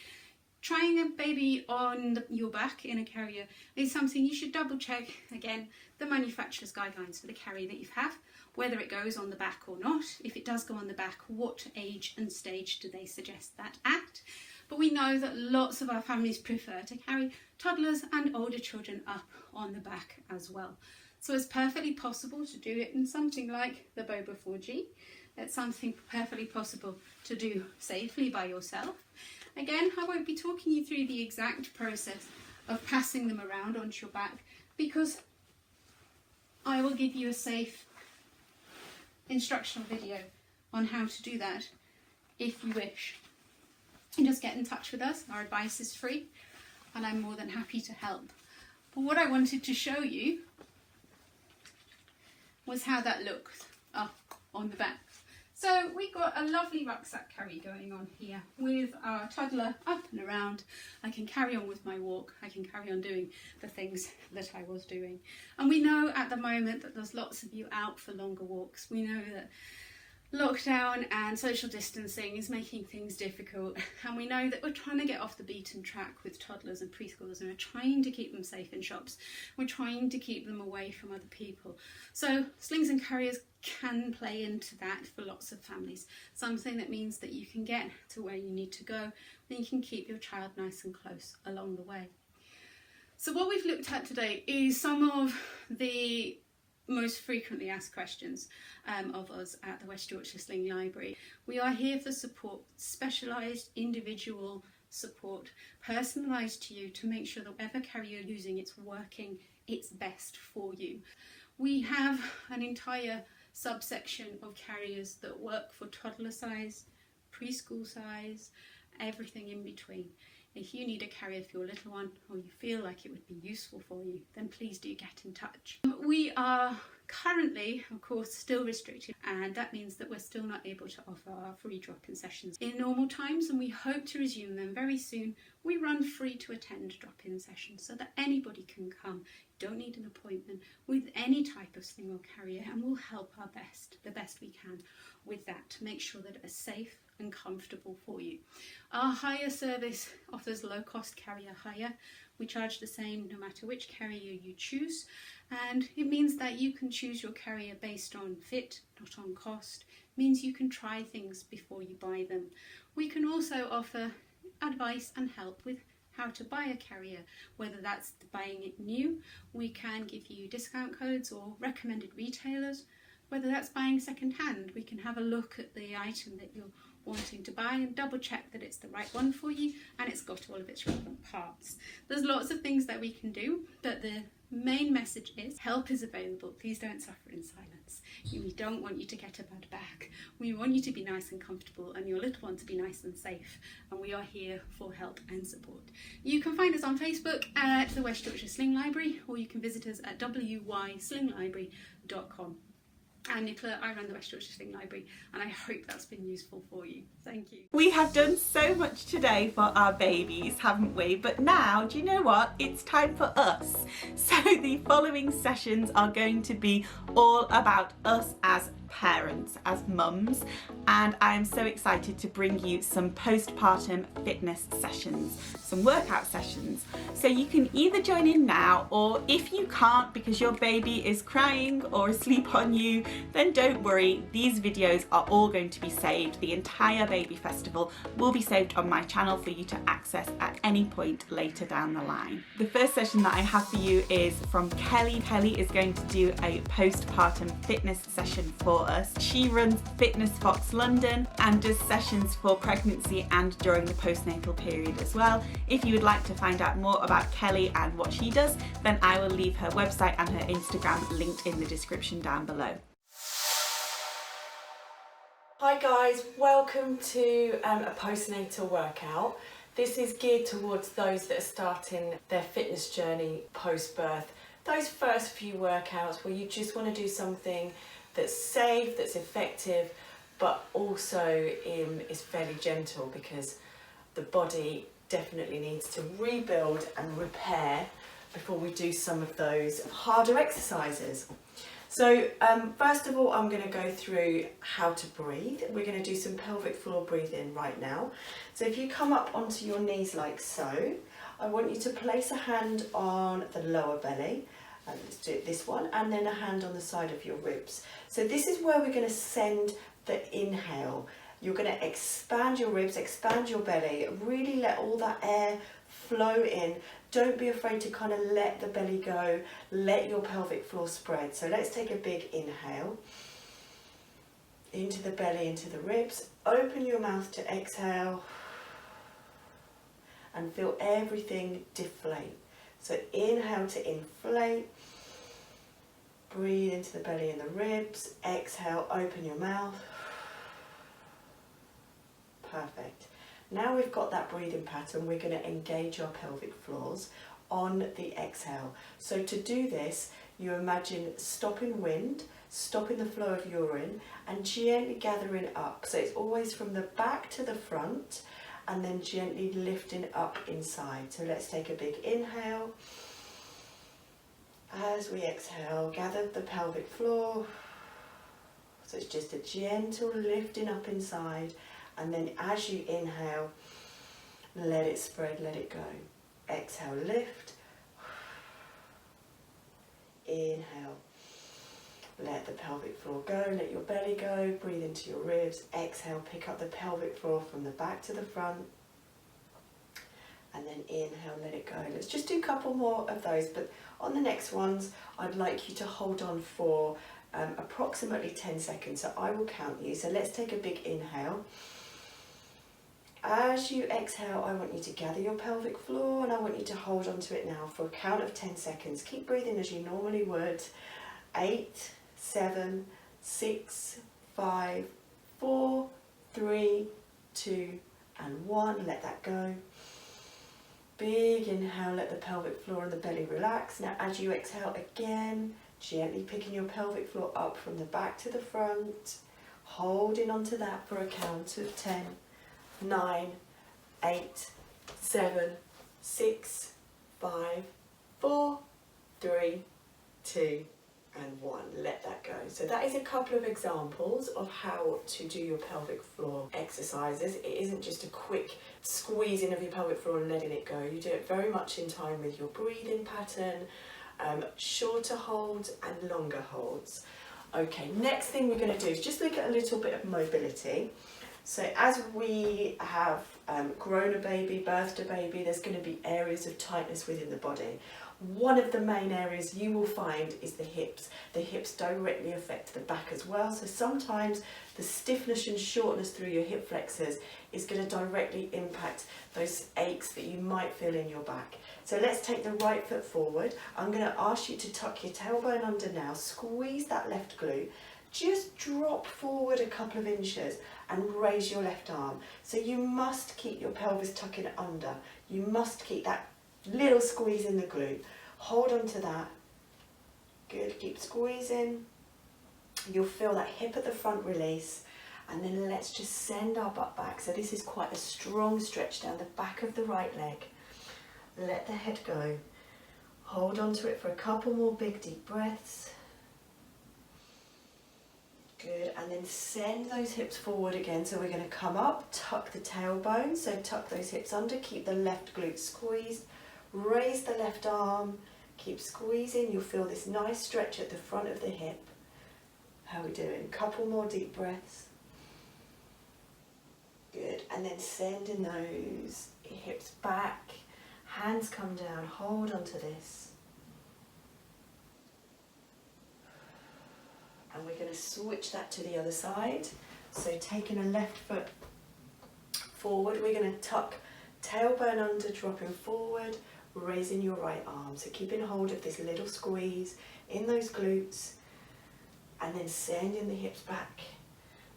Trying a baby on your back in a carrier is something you should double check, again, the manufacturer's guidelines for the carrier that you have, whether it goes on the back or not. If it does go on the back, what age and stage do they suggest that at? But we know that lots of our families prefer to carry toddlers and older children up on the back as well. So it's perfectly possible to do it in something like the Boba 4G. It's something perfectly possible to do safely by yourself. Again, I won't be talking you through the exact process of passing them around onto your back because I will give you a safe instructional video on how to do that if you wish. You just get in touch with us. Our advice is free and I'm more than happy to help. But what I wanted to show you was how that looks up on the back. So we've got a lovely rucksack carry going on here with our toddler up and around. I can carry on with my walk. I can carry on doing the things that I was doing. And we know at the moment that there's lots of you out for longer walks. We know that lockdown and social distancing is making things difficult, and we know that we're trying to get off the beaten track with toddlers and preschoolers, and we're trying to keep them safe in shops. We're trying to keep them away from other people. So slings and carriers can play into that for lots of families. Something that means that you can get to where you need to go, and you can keep your child nice and close along the way. So what we've looked at today is some of the most frequently asked questions of us at the West Yorkshire Sling Library. We are here for support, specialised individual support, personalised to you to make sure that whatever carrier you're using, it's working its best for you. We have an entire subsection of carriers that work for toddler size, preschool size, everything in between. If you need a carrier for your little one, or you feel like it would be useful for you, then please do get in touch. We are currently, of course, still restricted, and that means that we're still not able to offer our free drop-in sessions in normal times, and we hope to resume them very soon. We run free to attend drop-in sessions so that anybody can come. You don't need an appointment with any type of sling or carrier, and we'll help our best, the best we can with that, to make sure that it's safe and comfortable for you. Our hire service offers low-cost carrier hire. We charge the same no matter which carrier you choose, and it means that you can choose your carrier based on fit, not on cost. It means you can try things before you buy them. We can also offer advice and help with how to buy a carrier, whether that's buying it new. We can give you discount codes or recommended retailers. Whether that's buying second hand, we can have a look at the item that you're wanting to buy and double check that it's the right one for you and it's got all of its relevant parts. There's lots of things that we can do, but the main message is help is available. Please don't suffer in silence. We don't want you to get a bad back. We want you to be nice and comfortable and your little one to be nice and safe, and we are here for help and support. You can find us on Facebook at the West Yorkshire Sling Library, or you can visit us at wyslinglibrary.com. And Nicola, I run the West Yorkshire Sling Library, and I hope that's been useful for you. Thank you. We have done so much today for our babies, haven't we? But now, do you know what? It's time for us. So the following sessions are going to be all about us as parents, as mums, and I am so excited to bring you some postpartum fitness sessions, some workout sessions. So you can either join in now, or if you can't because your baby is crying or asleep on you, then don't worry, these videos are all going to be saved. The entire baby festival will be saved on my channel for you to access at any point later down the line. The first session that I have for you is from Kelly. Kelly is going to do a postpartum fitness session for us. She runs Fitness Fox London and does sessions for pregnancy and during the postnatal period as well. If you would like to find out more about Kelly and what she does, then I will leave her website and her Instagram linked in the description down below. Hi guys, welcome to a postnatal workout. This is geared towards those that are starting their fitness journey post-birth. Those first few workouts where you just want to do something that's safe, that's effective, but also is fairly gentle, because the body definitely needs to rebuild and repair before we do some of those harder exercises. So first of all, I'm going to go through how to breathe. We're going to do some pelvic floor breathing right now. So if you come up onto your knees like so, I want you to place a hand on the lower belly. Let's do it this one, and then a hand on the side of your ribs. So this is where we're going to send the inhale. You're going to expand your ribs, expand your belly, really let all that air flow in. Don't be afraid to kind of let the belly go, let your pelvic floor spread. So let's take a big inhale into the belly, into the ribs. Open your mouth to exhale and feel everything deflate. So inhale to inflate, breathe into the belly and the ribs, exhale, open your mouth. Perfect. Now we've got that breathing pattern, we're going to engage our pelvic floors on the exhale. So to do this, you imagine stopping wind, stopping the flow of urine, and gently gathering up. So it's always from the back to the front, and then gently lifting up inside. So let's take a big inhale. As we exhale, gather the pelvic floor. So it's just a gentle lifting up inside. And then as you inhale, let it spread, let it go. Exhale, lift. Inhale. Let the pelvic floor go, let your belly go, breathe into your ribs. Exhale, pick up the pelvic floor from the back to the front. And then inhale, let it go. Let's just do a couple more of those, but on the next ones, I'd like you to hold on for approximately 10 seconds. So I will count you. So let's take a big inhale. As you exhale, I want you to gather your pelvic floor, and I want you to hold on to it now for a count of 10 seconds. Keep breathing as you normally would. 8, 7, 6, 5, 4, 3, 2, and 1. Let that go. Big inhale, let the pelvic floor and the belly relax. Now as you exhale again, gently picking your pelvic floor up from the back to the front, holding onto that for a count of 10, 9, 8, 7, 6, 5, 4, 3, 2, and 1. Let that go. So that is a couple of examples of how to do your pelvic floor exercises. It isn't just a quick squeezing of your pelvic floor and letting it go. You do it very much in time with your breathing pattern, shorter holds and longer holds. Okay, next thing we're going to do is just look at a little bit of mobility. So as we have grown a baby, birthed a baby, there's going to be areas of tightness within the body. One of the main areas you will find is the hips. The hips directly affect the back as well. So sometimes the stiffness and shortness through your hip flexors is going to directly impact those aches that you might feel in your back. So let's take the right foot forward. I'm going to ask you to tuck your tailbone under now, squeeze that left glute, just drop forward a couple of inches and raise your left arm. So you must keep your pelvis tucking under. You must keep that little squeeze in the glute. Hold on to that. Good, keep squeezing. You'll feel that hip at the front release, and then let's just send our butt back. So this is quite a strong stretch down the back of the right leg. Let the head go. Hold on to it for a couple more big deep breaths. Good, and then send those hips forward again. So we're going to come up, tuck the tailbone, so tuck those hips under, keep the left glute squeezed, raise the left arm, keep squeezing. You'll feel this nice stretch at the front of the hip. How are we doing? Couple more deep breaths. Good, and then sending those hips back, hands come down, hold on to this. And we're going to switch that to the other side. So taking a left foot forward, we're going to tuck tailbone under, dropping forward, raising your right arm. So keeping hold of this little squeeze in those glutes, and then sending the hips back,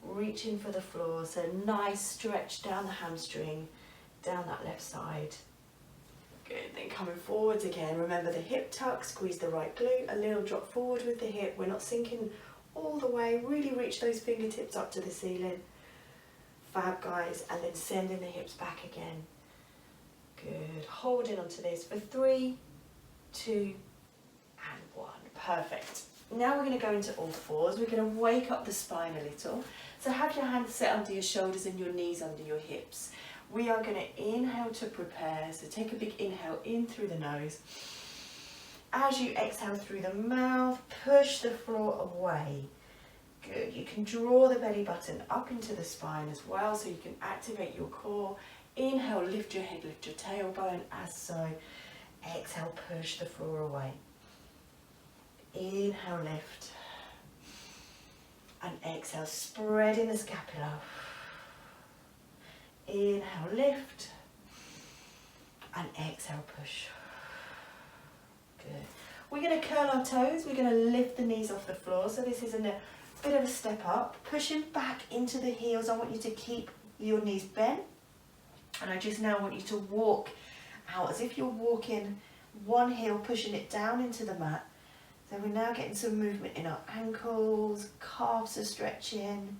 reaching for the floor. So nice stretch down the hamstring, down that left side. Good, then coming forwards again, remember the hip tuck, squeeze the right glute, a little drop forward with the hip, we're not sinking all the way, really reach those fingertips up to the ceiling. Fab guys, and then sending the hips back again. Good, holding onto this for 3, 2, and 1, perfect. Now we're going to go into all fours, we're going to wake up the spine a little. So have your hands set under your shoulders and your knees under your hips. We are going to inhale to prepare, so take a big inhale in through the nose. As you exhale through the mouth, push the floor away. Good, you can draw the belly button up into the spine as well, so you can activate your core. Inhale, lift your head, lift your tailbone, as so. Exhale, push the floor away. Inhale, lift. And exhale, spreading the scapula. Inhale, lift, and exhale, push. Good. We're going to curl our toes, we're going to lift the knees off the floor, so this is a bit of a step up. Pushing back into the heels, I want you to keep your knees bent, and I just now want you to walk out as if you're walking one heel, pushing it down into the mat. So we're now getting some movement in our ankles, calves are stretching,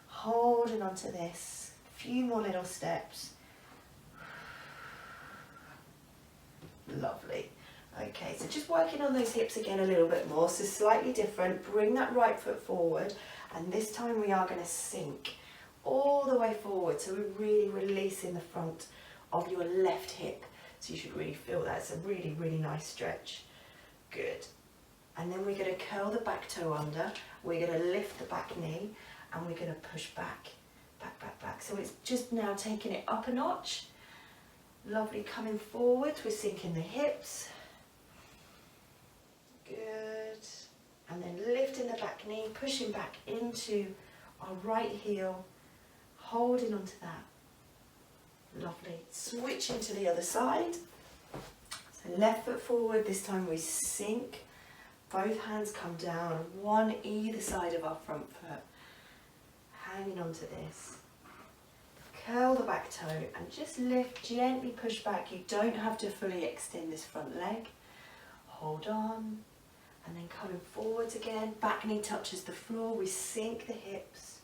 holding onto this. Few more little steps. Lovely. Okay, so just working on those hips again a little bit more, so slightly different. Bring that right foot forward, and this time we are going to sink all the way forward, so we're really releasing the front of your left hip, so you should really feel that. It's a really, really nice stretch. Good. And then we're going to curl the back toe under, we're going to lift the back knee, and we're going to push back. Back, back, back. So it's just now taking it up a notch. Lovely, coming forward, we're sinking the hips. Good. And then lifting the back knee, pushing back into our right heel, holding onto that. Lovely. Switching to the other side. So left foot forward, this time we sink. Both hands come down, one either side of our front foot. Hanging onto this. Curl the back toe and just lift, gently push back. You don't have to fully extend this front leg. Hold on, and then coming forwards again. Back knee touches the floor, we sink the hips.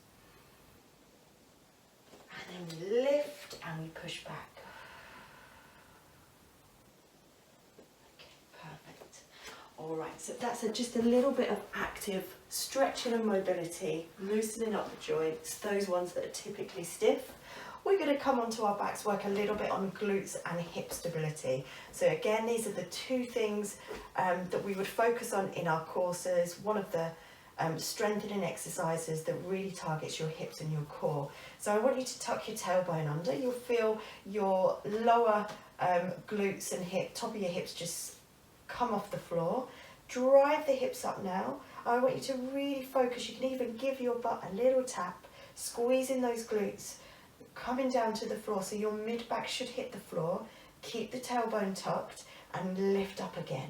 And then we lift and we push back. Alright, so that's just a little bit of active stretching and mobility, loosening up the joints, those ones that are typically stiff. We're going to come onto our backs, work a little bit on glutes and hip stability. So again, these are the two things that we would focus on in our courses. One of the strengthening exercises that really targets your hips and your core. So I want you to tuck your tailbone under. You'll feel your lower glutes and top of your hips just come off the floor. Drive the hips up now. I want you to really focus. You can even give your butt a little tap, squeezing those glutes, coming down to the floor, so your mid back should hit the floor. Keep the tailbone tucked and lift up again.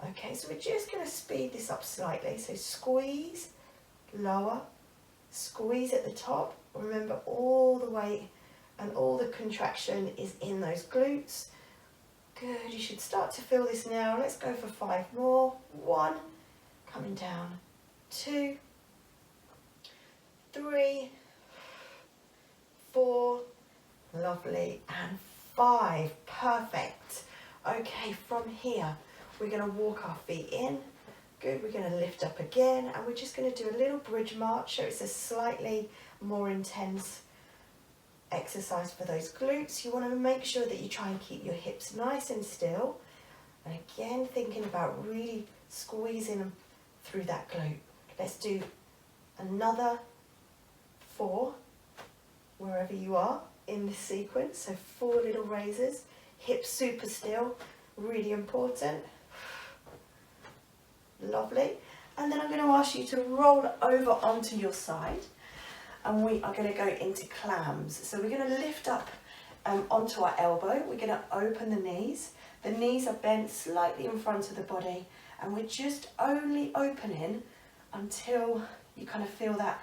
Okay, so we're just going to speed this up slightly. So squeeze, lower, squeeze at the top. Remember, all the weight and all the contraction is in those glutes. Good, you should start to feel this now. Let's go for 5 more. 1, coming down. 2, 3, 4, lovely, and 5, perfect. Okay, from here, we're going to walk our feet in. Good, we're going to lift up again, and we're just going to do a little bridge march, so it's a slightly more intense exercise for those glutes. You want to make sure that you try and keep your hips nice and still, and again thinking about really squeezing them through that glute. Let's do another 4 wherever you are in this sequence. So 4 little raises, hips super still, really important. Lovely. And then I'm going to ask you to roll over onto your side, and we are going to go into clams. So we're going to lift up onto our elbow. We're going to open the knees. The knees are bent slightly in front of the body, and we're just only opening until you kind of feel that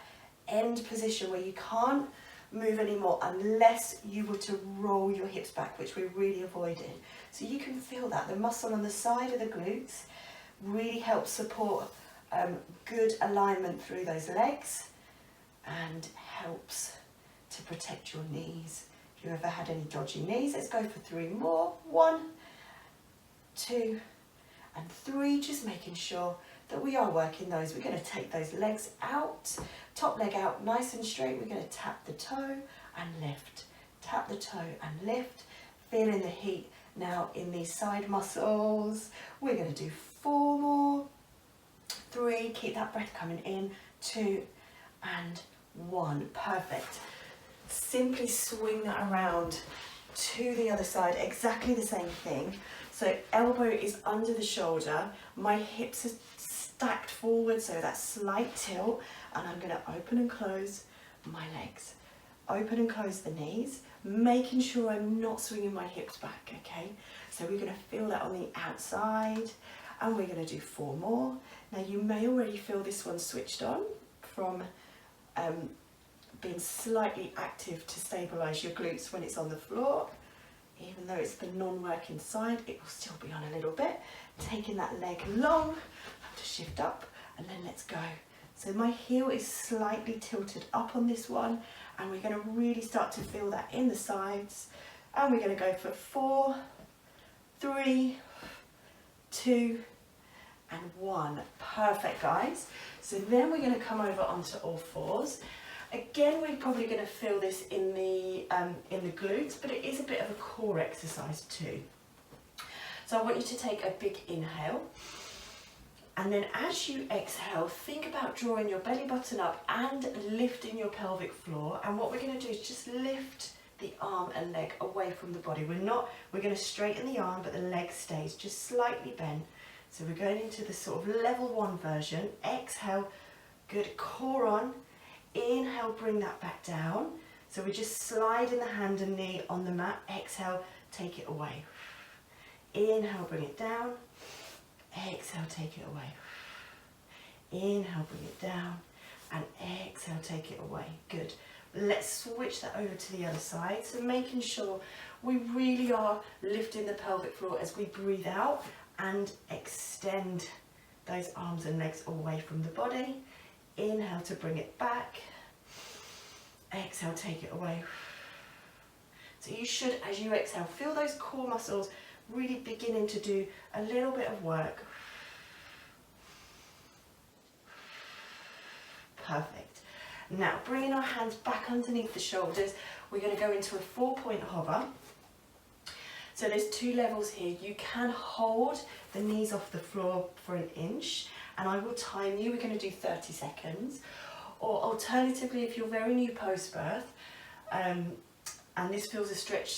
end position where you can't move anymore unless you were to roll your hips back, which we're really avoiding. So you can feel that. The muscle on the side of the glutes really helps support good alignment through those legs and helps to protect your knees. If you've ever had any dodgy knees, let's go for 3 more. 1, 2, and 3, just making sure that we are working those. We're going to take those legs out, top leg out nice and straight. We're going to tap the toe and lift, tap the toe and lift, feeling the heat now in these side muscles. We're going to do 4 more, 3, keep that breath coming in, 2 and 1, perfect. Simply swing that around to the other side, exactly the same thing. So elbow is under the shoulder, my hips are stacked forward, so that slight tilt, and I'm going to open and close my legs. Open and close the knees, making sure I'm not swinging my hips back, okay? So we're going to feel that on the outside, and we're going to do 4 more. Now you may already feel this one switched on from being slightly active to stabilise your glutes when it's on the floor. Even though it's the non-working side, it will still be on a little bit. Taking that leg long, to shift up, and then let's go. So my heel is slightly tilted up on this one, and we're going to really start to feel that in the sides. And we're going to go for 4, 3, 2, and 1. Perfect, guys. So then we're going to come over onto all fours. Again, we're probably going to feel this in the glutes, but it is a bit of a core exercise too. So I want you to take a big inhale, and then as you exhale, think about drawing your belly button up and lifting your pelvic floor. And what we're going to do is just lift the arm and leg away from the body. We're going to straighten the arm, but the leg stays just slightly bent. So we're going into the sort of level 1 version. Exhale, good, core on. Inhale, bring that back down. So we're just sliding the hand and knee on the mat. Exhale, take it away. Inhale, bring it down. Exhale, take it away. Inhale, bring it down. And exhale, take it away. Good. Let's switch that over to the other side. So making sure we really are lifting the pelvic floor as we breathe out and extend those arms and legs away from the body. Inhale to bring it back. Exhale, take it away. So you should, as you exhale, feel those core muscles really beginning to do a little bit of work. Perfect. Now, bringing our hands back underneath the shoulders, we're going to go into a 4-point hover. So there's 2 levels here. You can hold the knees off the floor for 1 inch, and I will time you. We're going to do 30 seconds. Or alternatively, if you're very new post-birth, and this feels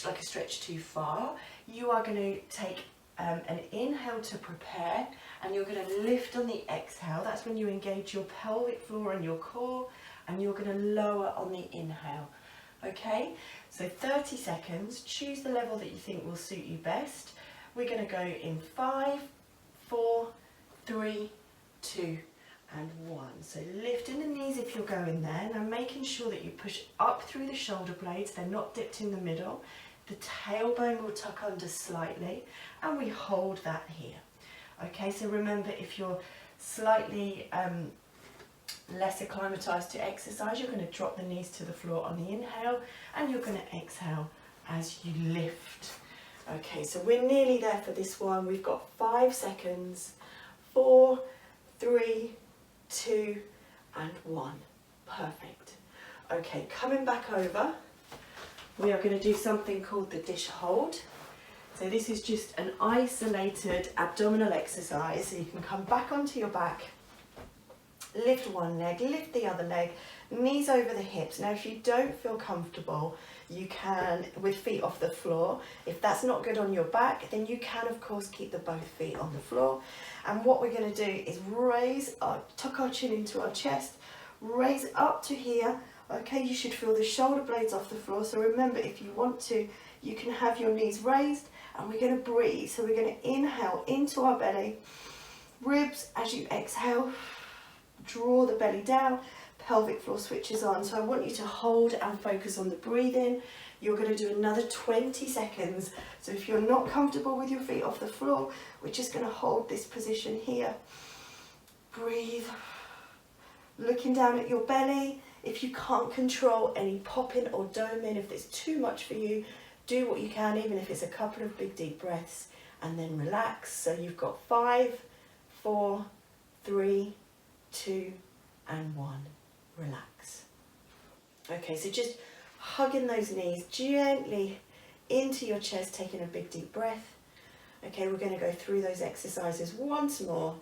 like a stretch too far, you are going to take an inhale to prepare, and you're going to lift on the exhale. That's when you engage your pelvic floor and your core, and you're going to lower on the inhale. Okay, so 30 seconds, choose the level that you think will suit you best. We're going to go in 5, 4, 3, 2, and 1. So lifting the knees if you're going there. Now making sure that you push up through the shoulder blades, they're not dipped in the middle. The tailbone will tuck under slightly, and we hold that here. Okay, so remember, if you're slightly less acclimatized to exercise, you're going to drop the knees to the floor on the inhale, and you're going to exhale as you lift. Okay, so we're nearly there for this one. We've got 5 seconds. 4, 3, 2, and 1. Perfect. Okay, coming back over, we are going to do something called the dish hold. So this is just an isolated abdominal exercise. So you can come back onto your back, lift one leg, lift the other leg, knees over the hips. Now if you don't feel comfortable, you can, with feet off the floor. If that's not good on your back, then you can of course keep the both feet on the floor. And what we're going to do is tuck our chin into our chest, raise up to here. Okay, you should feel the shoulder blades off the floor. So remember, if you want to, you can have your knees raised, and we're going to breathe. So we're going to inhale into our belly, ribs as you exhale, draw the belly down, pelvic floor switches on. So I want you to hold and focus on the breathing. You're going to do another 20 seconds. So if you're not comfortable with your feet off the floor, we're just going to hold this position here. Breathe. Looking down at your belly. If you can't control any popping or doming, if it's too much for you, do what you can, even if it's a couple of big deep breaths, and then relax. So you've got 5, 4, 3, 2, and 1. Relax. Okay, so just hugging those knees gently into your chest, taking a big deep breath. Okay, we're going to go through those exercises once more.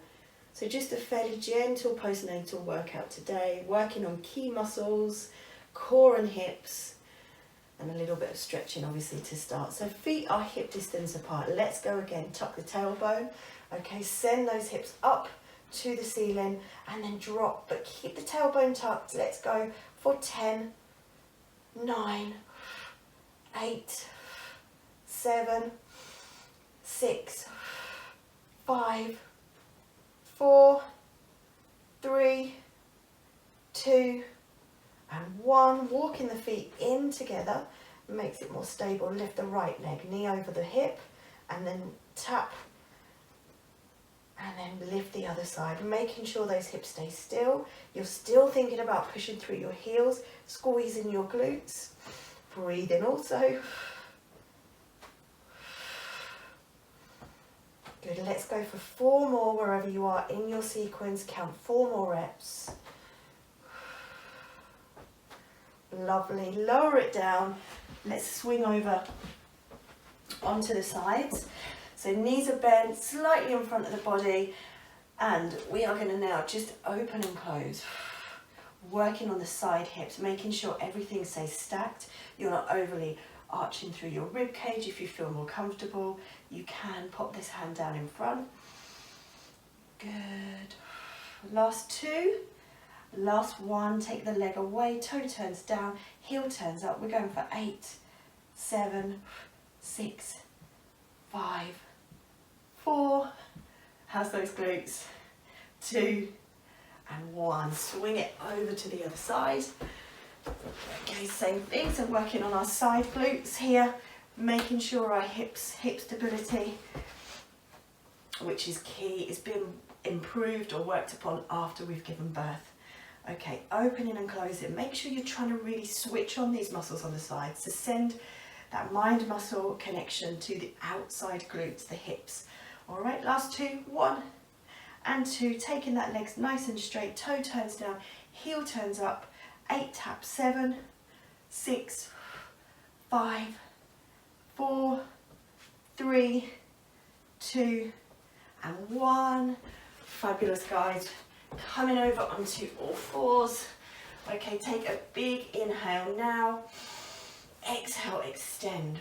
So just a fairly gentle postnatal workout today, working on key muscles, core and hips, and a little bit of stretching obviously to start. So feet are hip distance apart. Let's go again. Tuck the tailbone. Okay, send those hips up to the ceiling and then drop, but keep the tailbone tucked. Let's go for 10, 9, 8, 7, 6, 5, 4, 3, 2, and 1. Walking the feet in together makes it more stable. Lift the right leg, knee over the hip, and then tap, and then lift the other side, making sure those hips stay still. You're still thinking about pushing through your heels, squeezing your glutes. Breathe in also. Good, let's go for 4 more wherever you are in your sequence. Count 4 more reps. Lovely, lower it down. Let's swing over onto the sides. So knees are bent, slightly in front of the body, and we are going to now just open and close. Working on the side hips, making sure everything stays stacked. You're not overly arching through your rib cage. If you feel more comfortable, you can pop this hand down in front. Good. Last 2. Last 1. Take the leg away, toe turns down, heel turns up. We're going for 8, 7, 6, 5, 4. How's those glutes? 2 and 1. Swing it over to the other side. Okay, same thing. So working on our side glutes here, making sure our hip stability, which is key, is being improved or worked upon after we've given birth. Okay, opening and closing. Make sure you're trying to really switch on these muscles on the sides to send that mind muscle connection to the outside glutes, the hips. All right, last 2, 1 and 2. Taking that legs nice and straight, toe turns down, heel turns up. 8 taps, 7, 6, 5, 4, 3, 2, and 1. Fabulous, guys. Coming over onto all fours. Okay, take a big inhale now. Exhale, extend.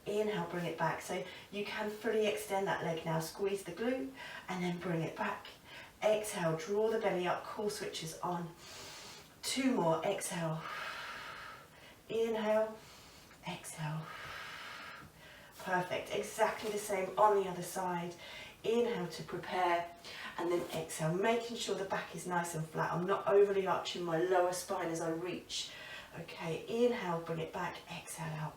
Inhale, bring it back. So you can fully extend that leg now. Squeeze the glute and then bring it back. Exhale, draw the belly up, core switches on. 2 more, exhale. Inhale, exhale. Perfect, exactly the same on the other side. Inhale to prepare, and then exhale, making sure the back is nice and flat. I'm not overly arching my lower spine as I reach. Okay, inhale, bring it back, exhale out.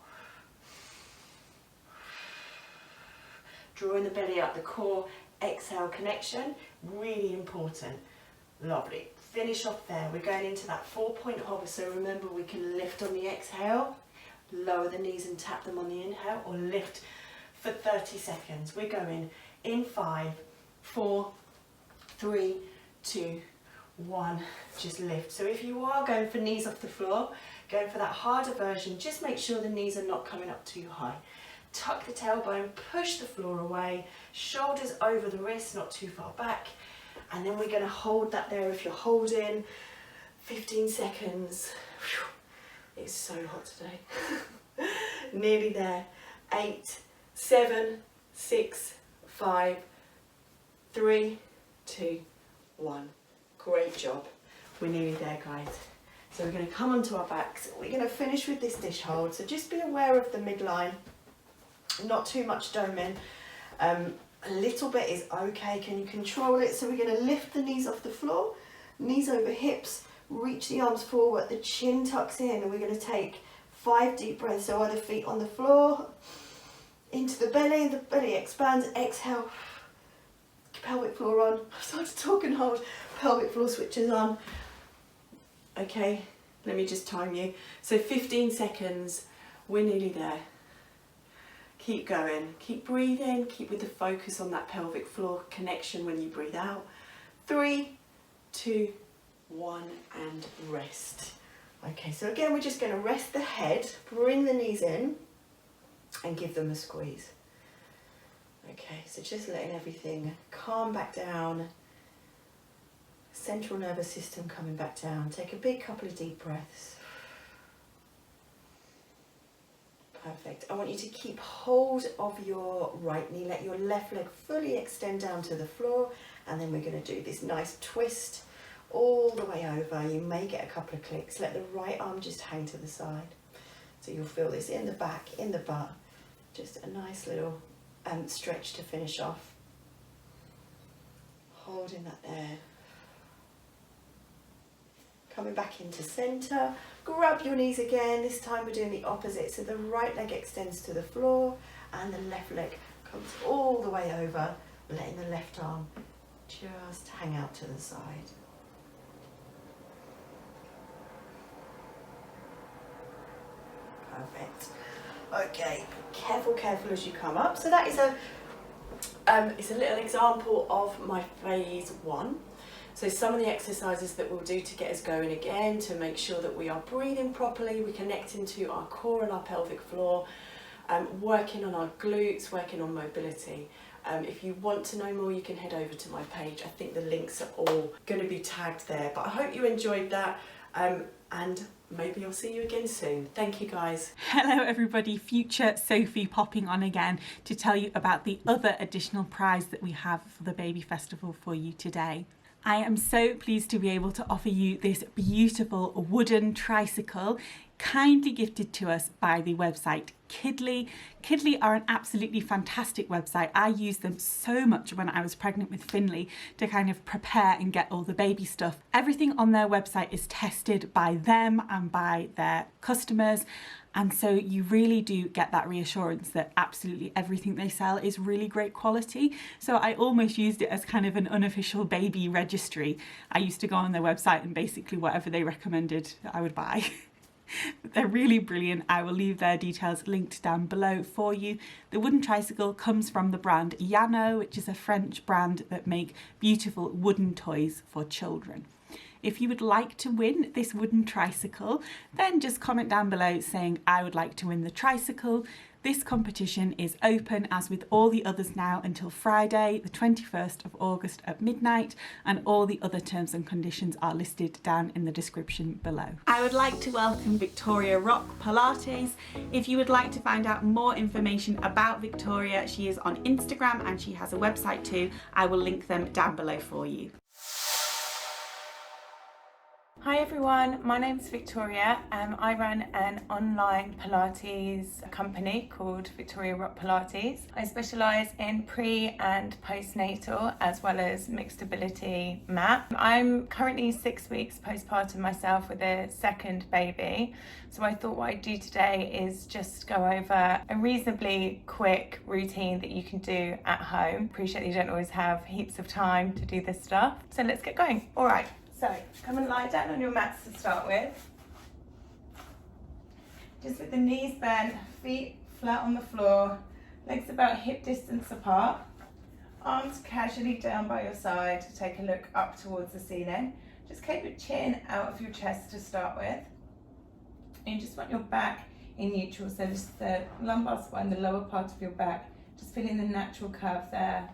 Drawing the belly up, the core, exhale connection, really important. Lovely. Finish off there. We're going into that 4-point hover, so remember we can lift on the exhale, lower the knees and tap them on the inhale, or lift for 30 seconds. We're going in 5, 4, 3, 2, 1, just lift. So if you are going for knees off the floor, going for that harder version, just make sure the knees are not coming up too high. Tuck the tailbone, push the floor away, shoulders over the wrists, not too far back. And then we're going to hold that there. If you're holding, 15 seconds. Whew, it's so hot today. Nearly there. 8, 7, 6, 5, 3, 2, 1. Great job. We're nearly there, guys. So we're going to come onto our backs. We're going to finish with this dish hold. So just be aware of the midline. Not too much doming. A little bit is okay. Can you control it? So we're going to lift the knees off the floor, knees over hips. Reach the arms forward, the chin tucks in, and we're going to take 5 deep breaths. So either feet on the floor, into the belly expands, exhale, pelvic floor on. I started talking hard, pelvic floor switches on. Okay, let me just time you. So 15 seconds, we're nearly there. Keep going, keep breathing, keep with the focus on that pelvic floor connection when you breathe out. 3, 2, 1, and rest. Okay, so again, we're just going to rest the head, bring the knees in, and give them a squeeze. Okay, so just letting everything calm back down. Central nervous system coming back down. Take a big couple of deep breaths. Perfect. I want you to keep hold of your right knee. Let your left leg fully extend down to the floor. And then we're going to do this nice twist all the way over. You may get a couple of clicks. Let the right arm just hang to the side. So you'll feel this in the back, in the butt. Just a nice little stretch to finish off. Holding that there. Coming back into centre. Grab your knees again. This time we're doing the opposite. So the right leg extends to the floor and the left leg comes all the way over, letting the left arm just hang out to the side. Perfect. Okay, careful as you come up. So that is it's a little example of my phase 1. So some of the exercises that we'll do to get us going again, to make sure that we are breathing properly, we're connecting to our core and our pelvic floor, working on our glutes, working on mobility. If you want to know more, you can head over to my page. I think the links are all going to be tagged there. But I hope you enjoyed that, and maybe I'll see you again soon. Thank you, guys. Hello everybody, future Sophie popping on again to tell you about the other additional prize that we have for the Baby Festival for you today. I am so pleased to be able to offer you this beautiful wooden tricycle, kindly gifted to us by the website Kidley. Kidley are an absolutely fantastic website. I used them so much when I was pregnant with Finley to kind of prepare and get all the baby stuff. Everything on their website is tested by them and by their customers. And so you really do get that reassurance that absolutely everything they sell is really great quality. So I almost used it as kind of an unofficial baby registry. I used to go on their website and basically whatever they recommended I would buy. They're really brilliant. I will leave their details linked down below for you. The wooden tricycle comes from the brand Yano, which is a French brand that make beautiful wooden toys for children. If you would like to win this wooden tricycle, then just comment down below saying I would like to win the tricycle. This competition is open, as with all the others now, until Friday, the 21st of August at midnight, and all the other terms and conditions are listed down in the description below. I would like to welcome Victoria Rock Pilates. If you would like to find out more information about Victoria, she is on Instagram and she has a website too. I will link them down below for you. Hi everyone, my name's Victoria. I run an online Pilates company called Victoria Rock Pilates. I specialise in pre and postnatal as well as mixed ability mat. I'm currently 6 weeks postpartum myself with a second baby. So I thought what I'd do today is just go over a reasonably quick routine that you can do at home. Appreciate you don't always have heaps of time to do this stuff. So let's get going. All right. So come and lie down on your mats to start with. Just with the knees bent, feet flat on the floor, legs about hip distance apart, arms casually down by your side to take a look up towards the ceiling. Just keep your chin out of your chest to start with. And you just want your back in neutral, so just the lumbar spine, the lower part of your back, just feeling the natural curve there.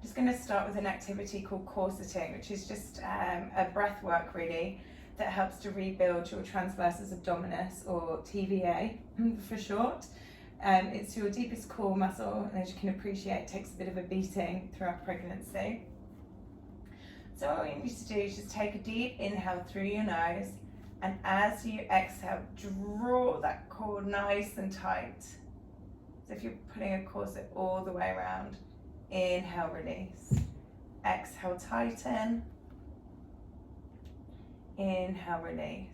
Just going to start with an activity called corseting, which is just a breath work really that helps to rebuild your transversus abdominis, or TVA for short. It's your deepest core muscle, and as you can appreciate, it takes a bit of a beating throughout pregnancy. So what we need to do is just take a deep inhale through your nose, and as you exhale, draw that core nice and tight. So if you're putting a corset all the way around. Inhale, release. Exhale, tighten. Inhale, release.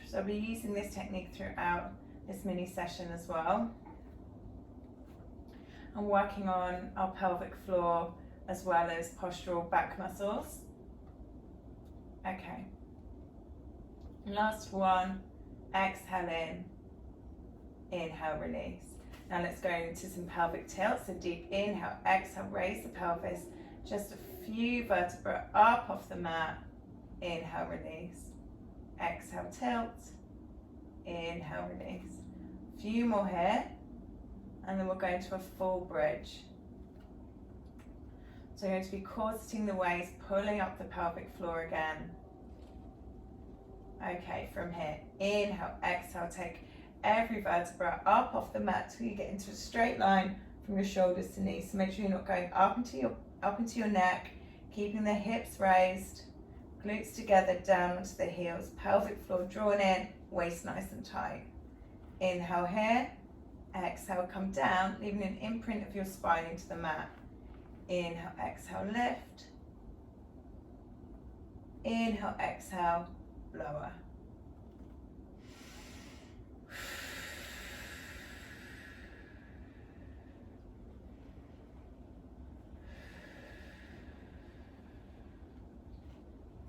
So I'll be using this technique throughout this mini session as well. I'm working on our pelvic floor as well as postural back muscles. Okay. Last one. Exhale in. Inhale, release. Now let's go into some pelvic tilt. So deep inhale, exhale, raise the pelvis. Just a few vertebrae up off the mat. Inhale, release. Exhale, tilt. Inhale, release. A few more here. And then we'll go into a full bridge. So you're going to be corseting the waist, pulling up the pelvic floor again. Okay, from here, inhale, exhale, take every vertebra up off the mat till you get into a straight line from your shoulders to knees. So make sure you're not going up into your neck, keeping the hips raised, glutes together, down onto the heels, pelvic floor drawn in, waist nice and tight. Inhale here, exhale, come down, leaving an imprint of your spine into the mat. Inhale, exhale, lift. Inhale, exhale, lower.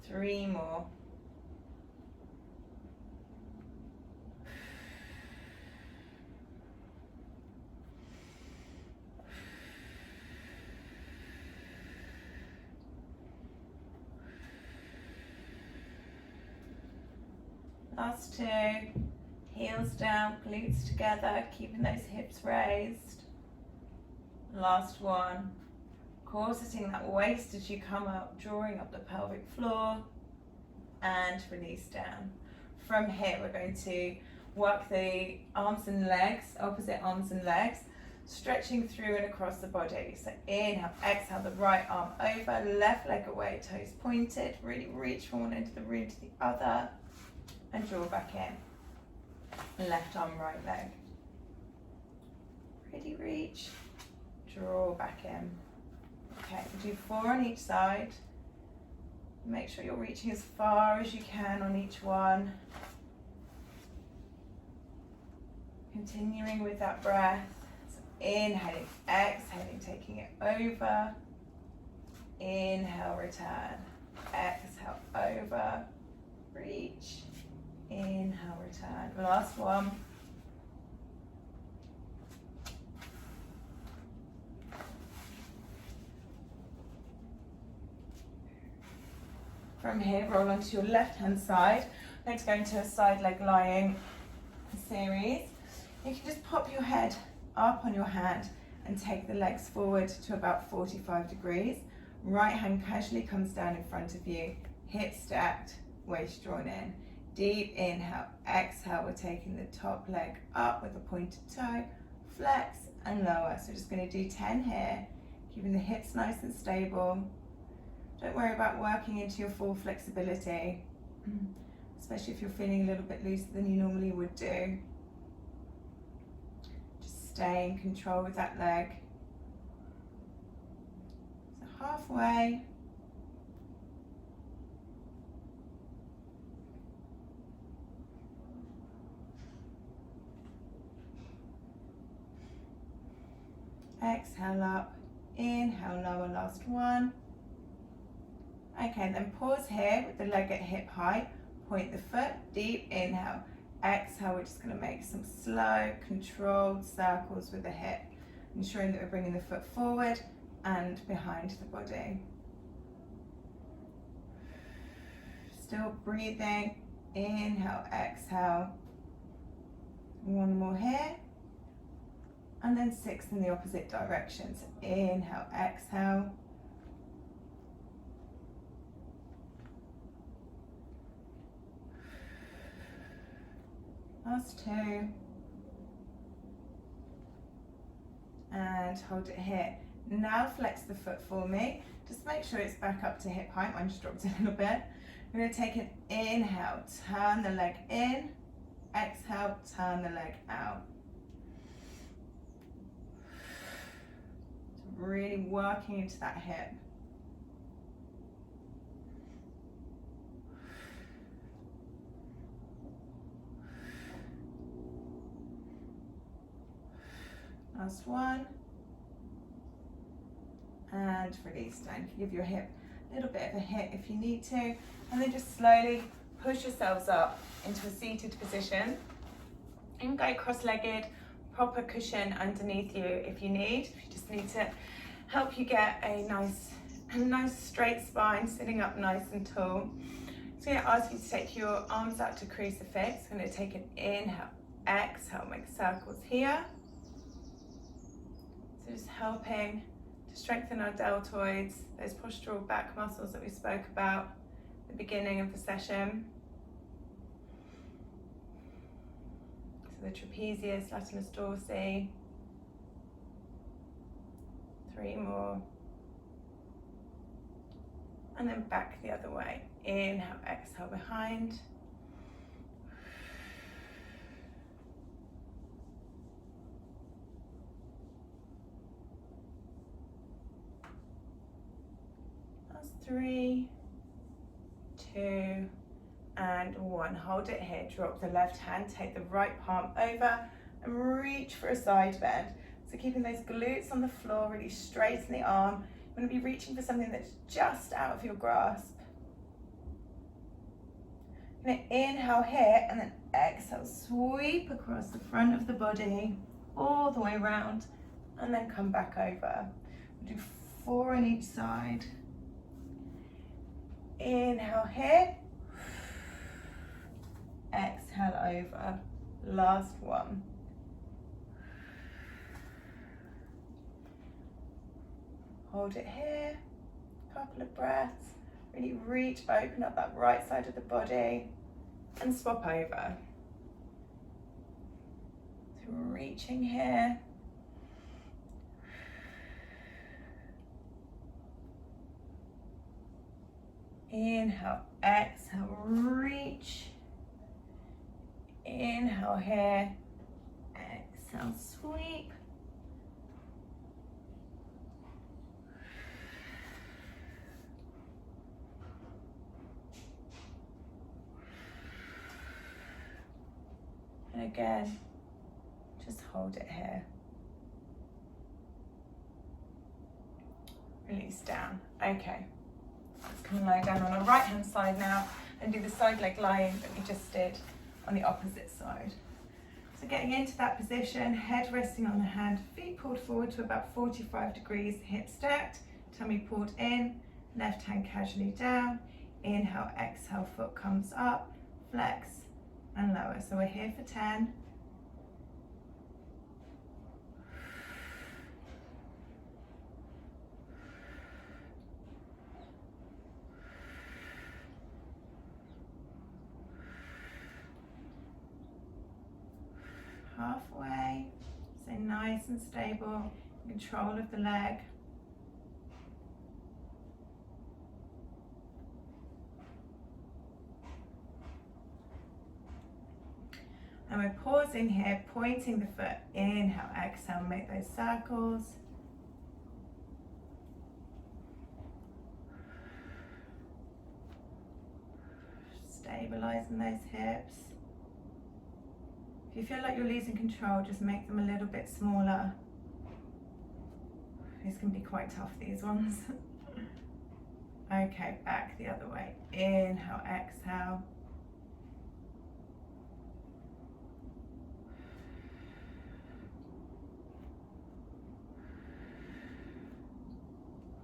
Three more. Last two. Heels down, glutes together, keeping those hips raised. Last one. Corseting that waist as you come up, drawing up the pelvic floor, and release down. From here, we're going to work the arms and legs, opposite arms and legs, stretching through and across the body. So inhale, exhale, the right arm over, left leg away, toes pointed. Really reach from one end of the room to the other, and draw back in. Left arm, right leg. Really reach, draw back in. Okay, do 4 on each side. Make sure you're reaching as far as you can on each one. Continuing with that breath. So inhaling, exhaling, taking it over. Inhale, return. Exhale, over. Reach. Inhale, return. Last one. From here, roll onto your left-hand side. Let's go into a side leg lying series. You can just pop your head up on your hand and take the legs forward to about 45 degrees. Right hand casually comes down in front of you, hips stacked, waist drawn in. Deep inhale, exhale, we're taking the top leg up with a pointed toe, flex and lower. So we're just going to do 10 here, keeping the hips nice and stable. Don't worry about working into your full flexibility, especially if you're feeling a little bit looser than you normally would do. Just stay in control with that leg. So halfway. Exhale up, inhale lower, last one. Okay, then pause here with the leg at hip height, point the foot, deep inhale, exhale, we're just going to make some slow, controlled circles with the hip, ensuring that we're bringing the foot forward and behind the body. Still breathing, inhale, exhale. One more here, and then 6 in the opposite direction. So inhale, exhale. Last 2, and hold it here. Now flex the foot for me. Just make sure it's back up to hip height. Mine just dropped a little bit. We're going to take an inhale, turn the leg in, Exhale, turn the leg out. So really working into that hip. Last one. And release down. You can give your hip a little bit of a hit if you need to. And then just slowly push yourselves up into a seated position. You can go cross-legged, proper cushion underneath you if you need. If you just need to help you get a nice straight spine, sitting up nice and tall. So I'm going to ask you to take your arms out to crucifix. I'm going to take an inhale, exhale, make circles here. So just helping to strengthen our deltoids, those postural back muscles that we spoke about at the beginning of the session. So the trapezius, latissimus dorsi. 3 more. And then back the other way. Inhale, exhale behind. That's 3, 2, and 1. Hold it here. Drop the left hand, take the right palm over and reach for a side bend. So keeping those glutes on the floor, really straighten the arm. You want to be reaching for something that's just out of your grasp. You're going to inhale here and then exhale, sweep across the front of the body, all the way around, and then come back over. We'll do 4 on each side. Inhale here, exhale over, last one. Hold it here, couple of breaths, really reach, open up that right side of the body and swap over. So reaching here. Inhale, exhale, reach. Inhale here, exhale, sweep. And again, just hold it here. Release down. Okay. Let's come and lie down on our right hand side now and do the side leg lying that we just did on the opposite side. So getting into that position, head resting on the hand, feet pulled forward to about 45 degrees, hips stacked, tummy pulled in, left hand casually down. Inhale, exhale, foot comes up, flex and lower. So we're here for 10. Halfway, so nice and stable, control of the leg. And we're pausing here, pointing the foot, inhale, exhale, make those circles. Stabilizing those hips. If you feel like you're losing control, just make them a little bit smaller. These can be quite tough, these ones. Okay, back the other way. Inhale, exhale.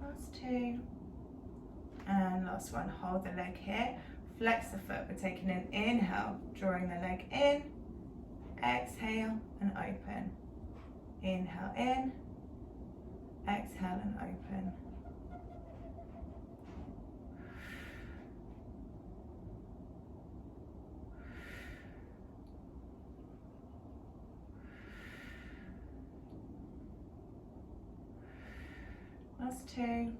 Last 2. And last one, hold the leg here. Flex the foot, we're taking an inhale, drawing the leg in. Exhale and open. Inhale in, exhale and open. Last 2.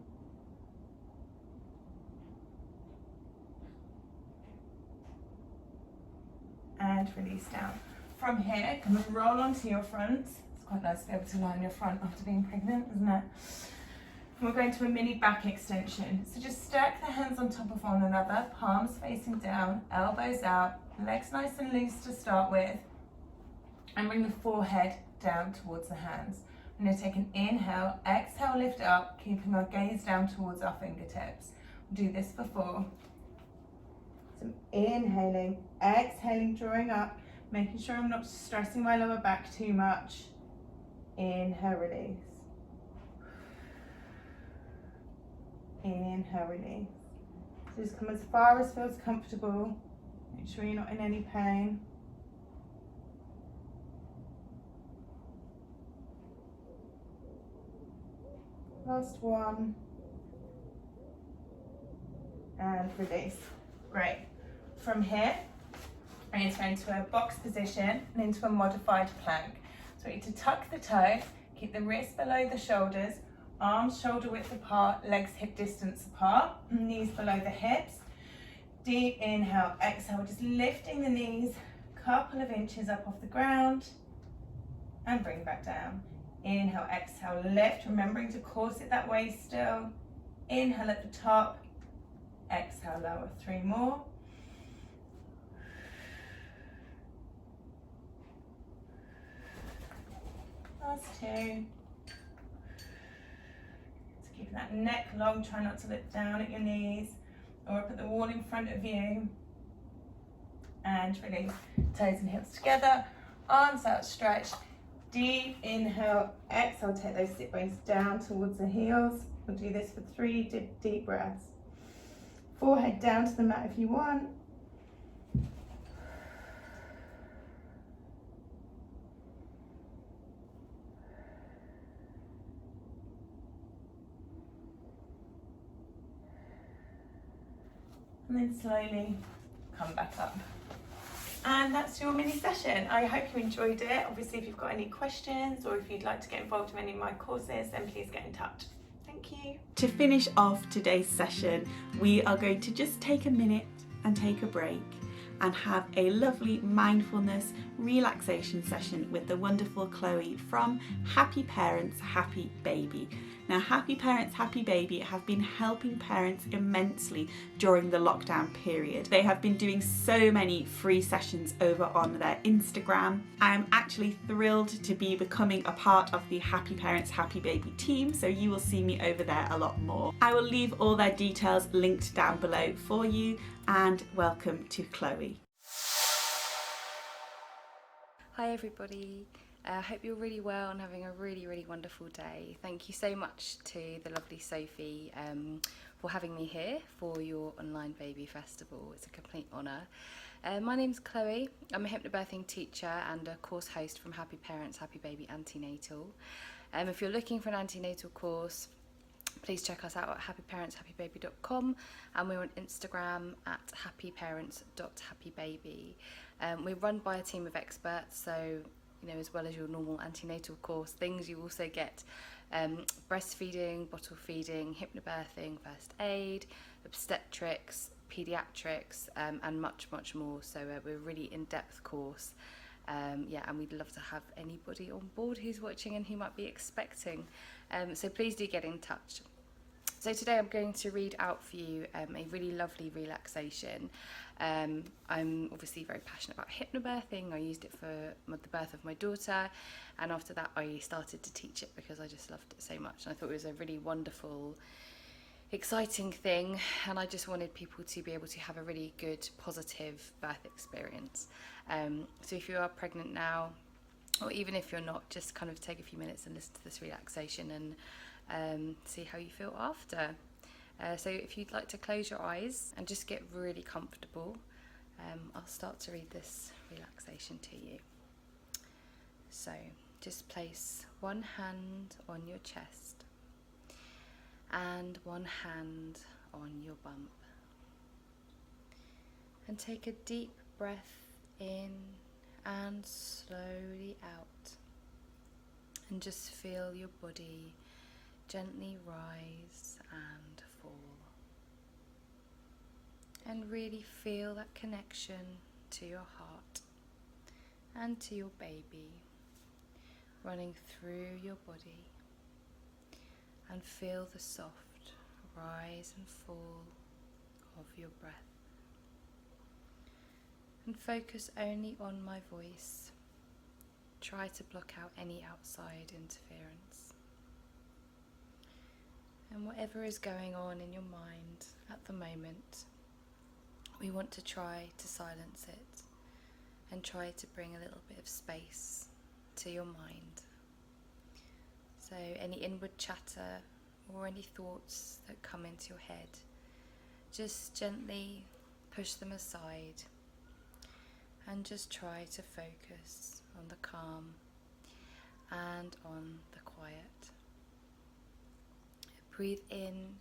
And and release down. From here, come and roll onto your front. It's quite nice to be able to lie on your front after being pregnant, isn't it? And we're going to a mini back extension. So just stack the hands on top of one another, palms facing down, elbows out, legs nice and loose to start with, and bring the forehead down towards the hands. I'm going to take an inhale, exhale, lift up, keeping our gaze down towards our fingertips. We'll do this for 4. So inhaling, exhaling, drawing up, making sure I'm not stressing my lower back too much. Inhale, release. Inhale, release. So just come as far as feels comfortable. Make sure you're not in any pain. Last one. And release. Great. From here, we're going to go into a box position and into a modified plank. So we need to tuck the toe, keep the wrist below the shoulders, arms shoulder width apart, legs hip distance apart, knees below the hips. Deep inhale, exhale, just lifting the knees a couple of inches up off the ground and bring back down. Inhale, exhale, lift, remembering to corset that waist still. Inhale at the top, exhale, lower. 3 more. Last 2. So keep that neck long, try not to look down at your knees or up at the wall in front of you. And release. Toes and hips together, arms outstretched. Deep inhale, exhale, take those sit bones down towards the heels. We'll do this for 3 deep breaths. Forehead down to the mat if you want. And then slowly come back up. And that's your mini session. I hope you enjoyed it. Obviously, if you've got any questions or if you'd like to get involved in any of my courses, then please get in touch. Thank you. To finish off today's session, we are going to just take a minute and take a break and have a lovely mindfulness relaxation session with the wonderful Chloe from Happy Parents, Happy Baby. Now, Happy Parents, Happy Baby have been helping parents immensely during the lockdown period. They have been doing so many free sessions over on their Instagram. I am actually thrilled to be becoming a part of the Happy Parents, Happy Baby team, so you will see me over there a lot more. I will leave all their details linked down below for you, and welcome to Chloe. Hi everybody. I hope you're really well and having a really wonderful day. Thank you so much to the lovely Sophie for having me here for your online baby festival. It's a complete honour. My name's Chloe. I'm a hypnobirthing teacher and a course host from Happy Parents, Happy Baby Antenatal. If you're looking for an antenatal course, please check us out at happyparentshappybaby.com, and we're on Instagram at happyparents.happybaby. We're run by a team of experts, so as well as your normal antenatal course things, you also get breastfeeding, bottle feeding, hypnobirthing, first aid, obstetrics, paediatrics, and much more. So we're a really in-depth course. And we'd love to have anybody on board who's watching and who might be expecting. So please do get in touch. So today I'm going to read out for you a really lovely relaxation. I'm obviously very passionate about hypnobirthing. I used it for the birth of my daughter, and after that I started to teach it because I just loved it so much, and I thought it was a really wonderful, exciting thing, and I just wanted people to be able to have a really good, positive birth experience. So if you are pregnant now, or even if you're not, just kind of take a few minutes and listen to this relaxation and see how you feel after. So if you'd like to close your eyes and just get really comfortable, I'll start to read this relaxation to you. So just place one hand on your chest and one hand on your bump, and take a deep breath in and slowly out, and just feel your body gently rise and fall, and really feel that connection to your heart. and to your baby, running through your body, and feel the soft rise and fall of your breath. And focus only on my voice. Try to block out any outside interference. And whatever is going on in your mind at the moment, we want to try to silence it and try to bring a little bit of space to your mind. So any inward chatter or any thoughts that come into your head, just gently push them aside and just try to focus on the calm and on the quiet. Breathe in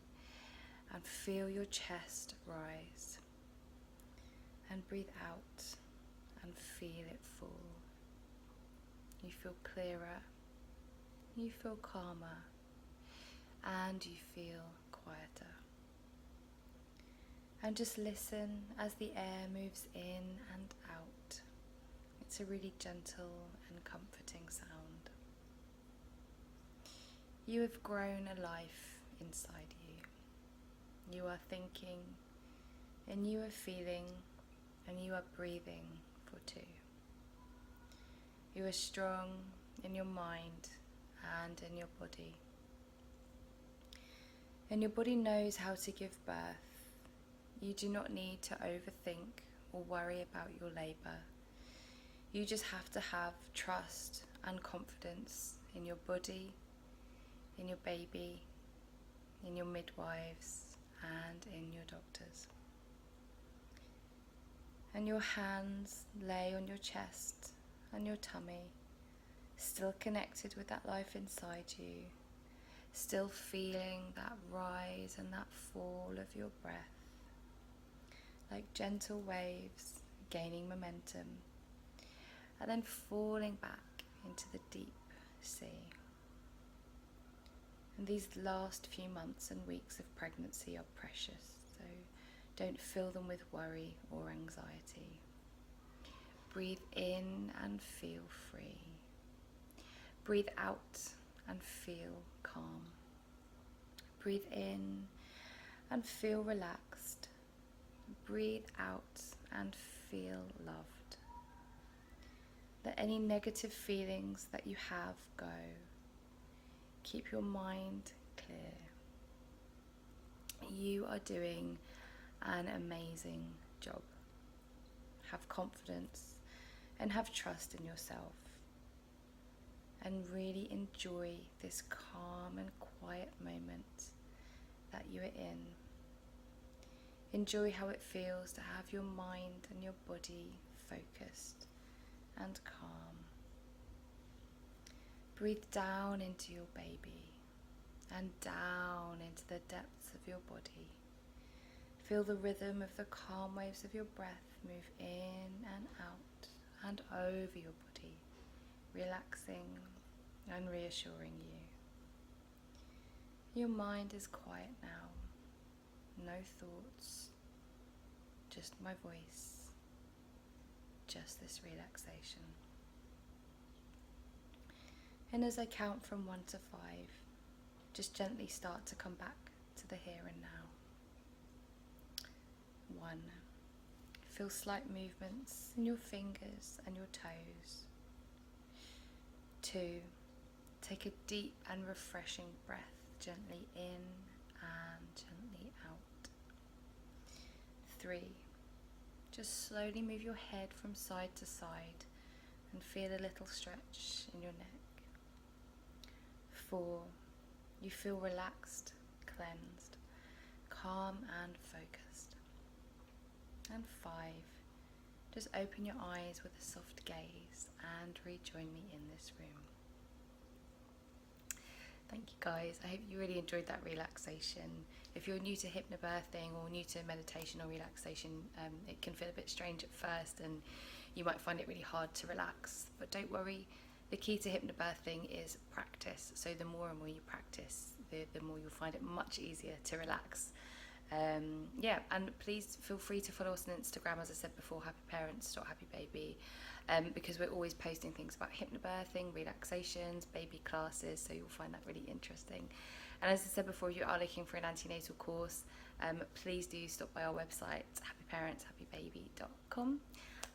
and feel your chest rise, and breathe out and feel it fall. You feel clearer, you feel calmer, and you feel quieter. And just listen as the air moves in and out. It's a really gentle and comforting sound. You have grown a life inside you. You are thinking, and you are feeling, and you are breathing for two. You are strong in your mind and in your body. And your body knows how to give birth. You do not need to overthink or worry about your labour. You just have to have trust and confidence in your body, in your baby, in your midwives, and in your doctors. And your hands lay on your chest and your tummy, still connected with that life inside you, still feeling that rise and that fall of your breath, like gentle waves gaining momentum and then falling back into the deep sea. And these last few months and weeks of pregnancy are precious, so don't fill them with worry or anxiety. Breathe in and feel free. Breathe out and feel calm. Breathe in and feel relaxed. Breathe out and feel loved. Let any negative feelings that you have go. Keep your mind clear. You are doing an amazing job. Have confidence and have trust in yourself. And really enjoy this calm and quiet moment that you are in. Enjoy how it feels to have your mind and your body focused and calm. Breathe down into your baby and down into the depths of your body. Feel the rhythm of the calm waves of your breath move in and out and over your body, relaxing and reassuring you. Your mind is quiet now. No thoughts, just my voice, just this relaxation. And as I count from 1 to 5, just gently start to come back to the here and now. 1. Feel slight movements in your fingers and your toes. 2. Take a deep and refreshing breath gently in and gently out. 3. Just slowly move your head from side to side and feel a little stretch in your neck. 4. You feel relaxed, cleansed, calm and focused. And 5. Just open your eyes with a soft gaze and rejoin me in this room. Thank you guys. I hope you really enjoyed that relaxation. If you're new to hypnobirthing or new to meditation or relaxation, it can feel a bit strange at first and you might find it really hard to relax. But don't worry, the key to hypnobirthing is practice. So the more and more you practice, the more you'll find it much easier to relax. Yeah, and please feel free to follow us on Instagram, as I said before, happyparents.happybaby, because we're always posting things about hypnobirthing, relaxations, baby classes, so you'll find that really interesting. And as I said before, if you are looking for an antenatal course, please do stop by our website, happyparentshappybaby.com,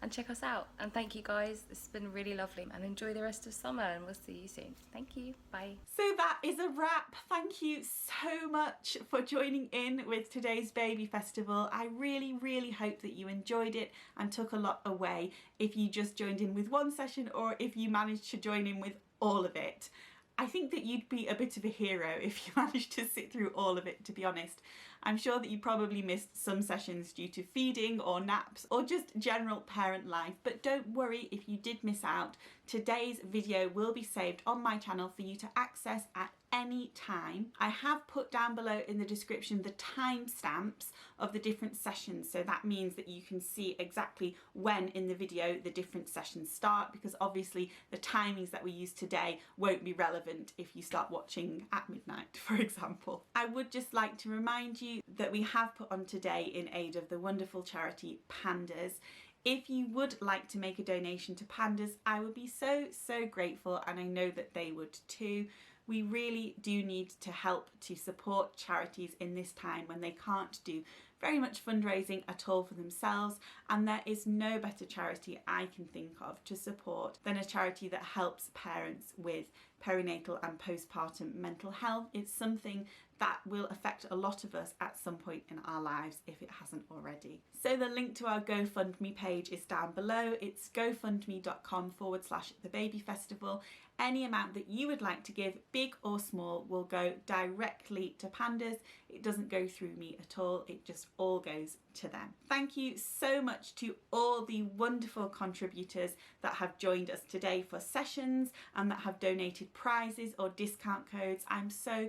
and check us out. And thank you guys, this has been really lovely, and enjoy the rest of summer, and we'll see you soon. Thank you, bye. So that is a wrap. Thank you so much for joining in with today's Baby Festival. I really hope that you enjoyed it and took a lot away, if you just joined in with one session or if you managed to join in with all of it. I think that you'd be a bit of a hero if you managed to sit through all of it, to be honest. I'm sure that you probably missed some sessions due to feeding or naps or just general parent life, but don't worry if you did miss out. Today's video will be saved on my channel for you to access at any time. I have put down below in the description the timestamps of the different sessions, so that means that you can see exactly when in the video the different sessions start, because obviously the timings that we use today won't be relevant if you start watching at midnight, for example. I would just like to remind you that we have put on today in aid of the wonderful charity PANDAS. If you would like to make a donation to PANDAS, I would be so grateful, and I know that they would too. We really do need to help to support charities in this time when they can't do very much fundraising at all for themselves, and there is no better charity I can think of to support than a charity that helps parents with perinatal and postpartum mental health. It's something that will affect a lot of us at some point in our lives if it hasn't already. So the link to our GoFundMe page is down below. It's gofundme.com/thebabyfestival. Any amount that you would like to give, big or small, will go directly to PANDAS. It doesn't go through me at all, it just all goes to them. Thank you so much to all the wonderful contributors that have joined us today for sessions and that have donated prizes or discount codes. I'm so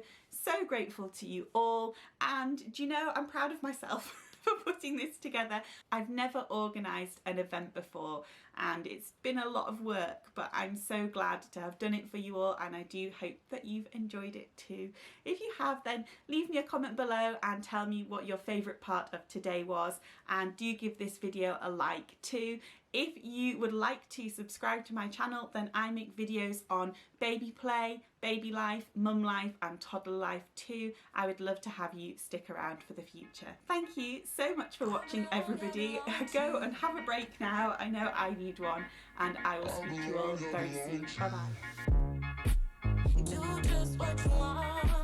grateful to you all, and do you know, I'm proud of myself for putting this together. I've never organised an event before and it's been a lot of work, but I'm so glad to have done it for you all, and I do hope that you've enjoyed it too. If you have, then leave me a comment below and tell me what your favourite part of today was, and do give this video a like too. If you would like to subscribe to my channel, then I make videos on baby play, baby life, mum life and toddler life too. I would love to have you stick around for the future. Thank you so much for watching, everybody. Go and have a break now. I know I need one, and I will speak to you all very soon. Bye bye. Do just what you want.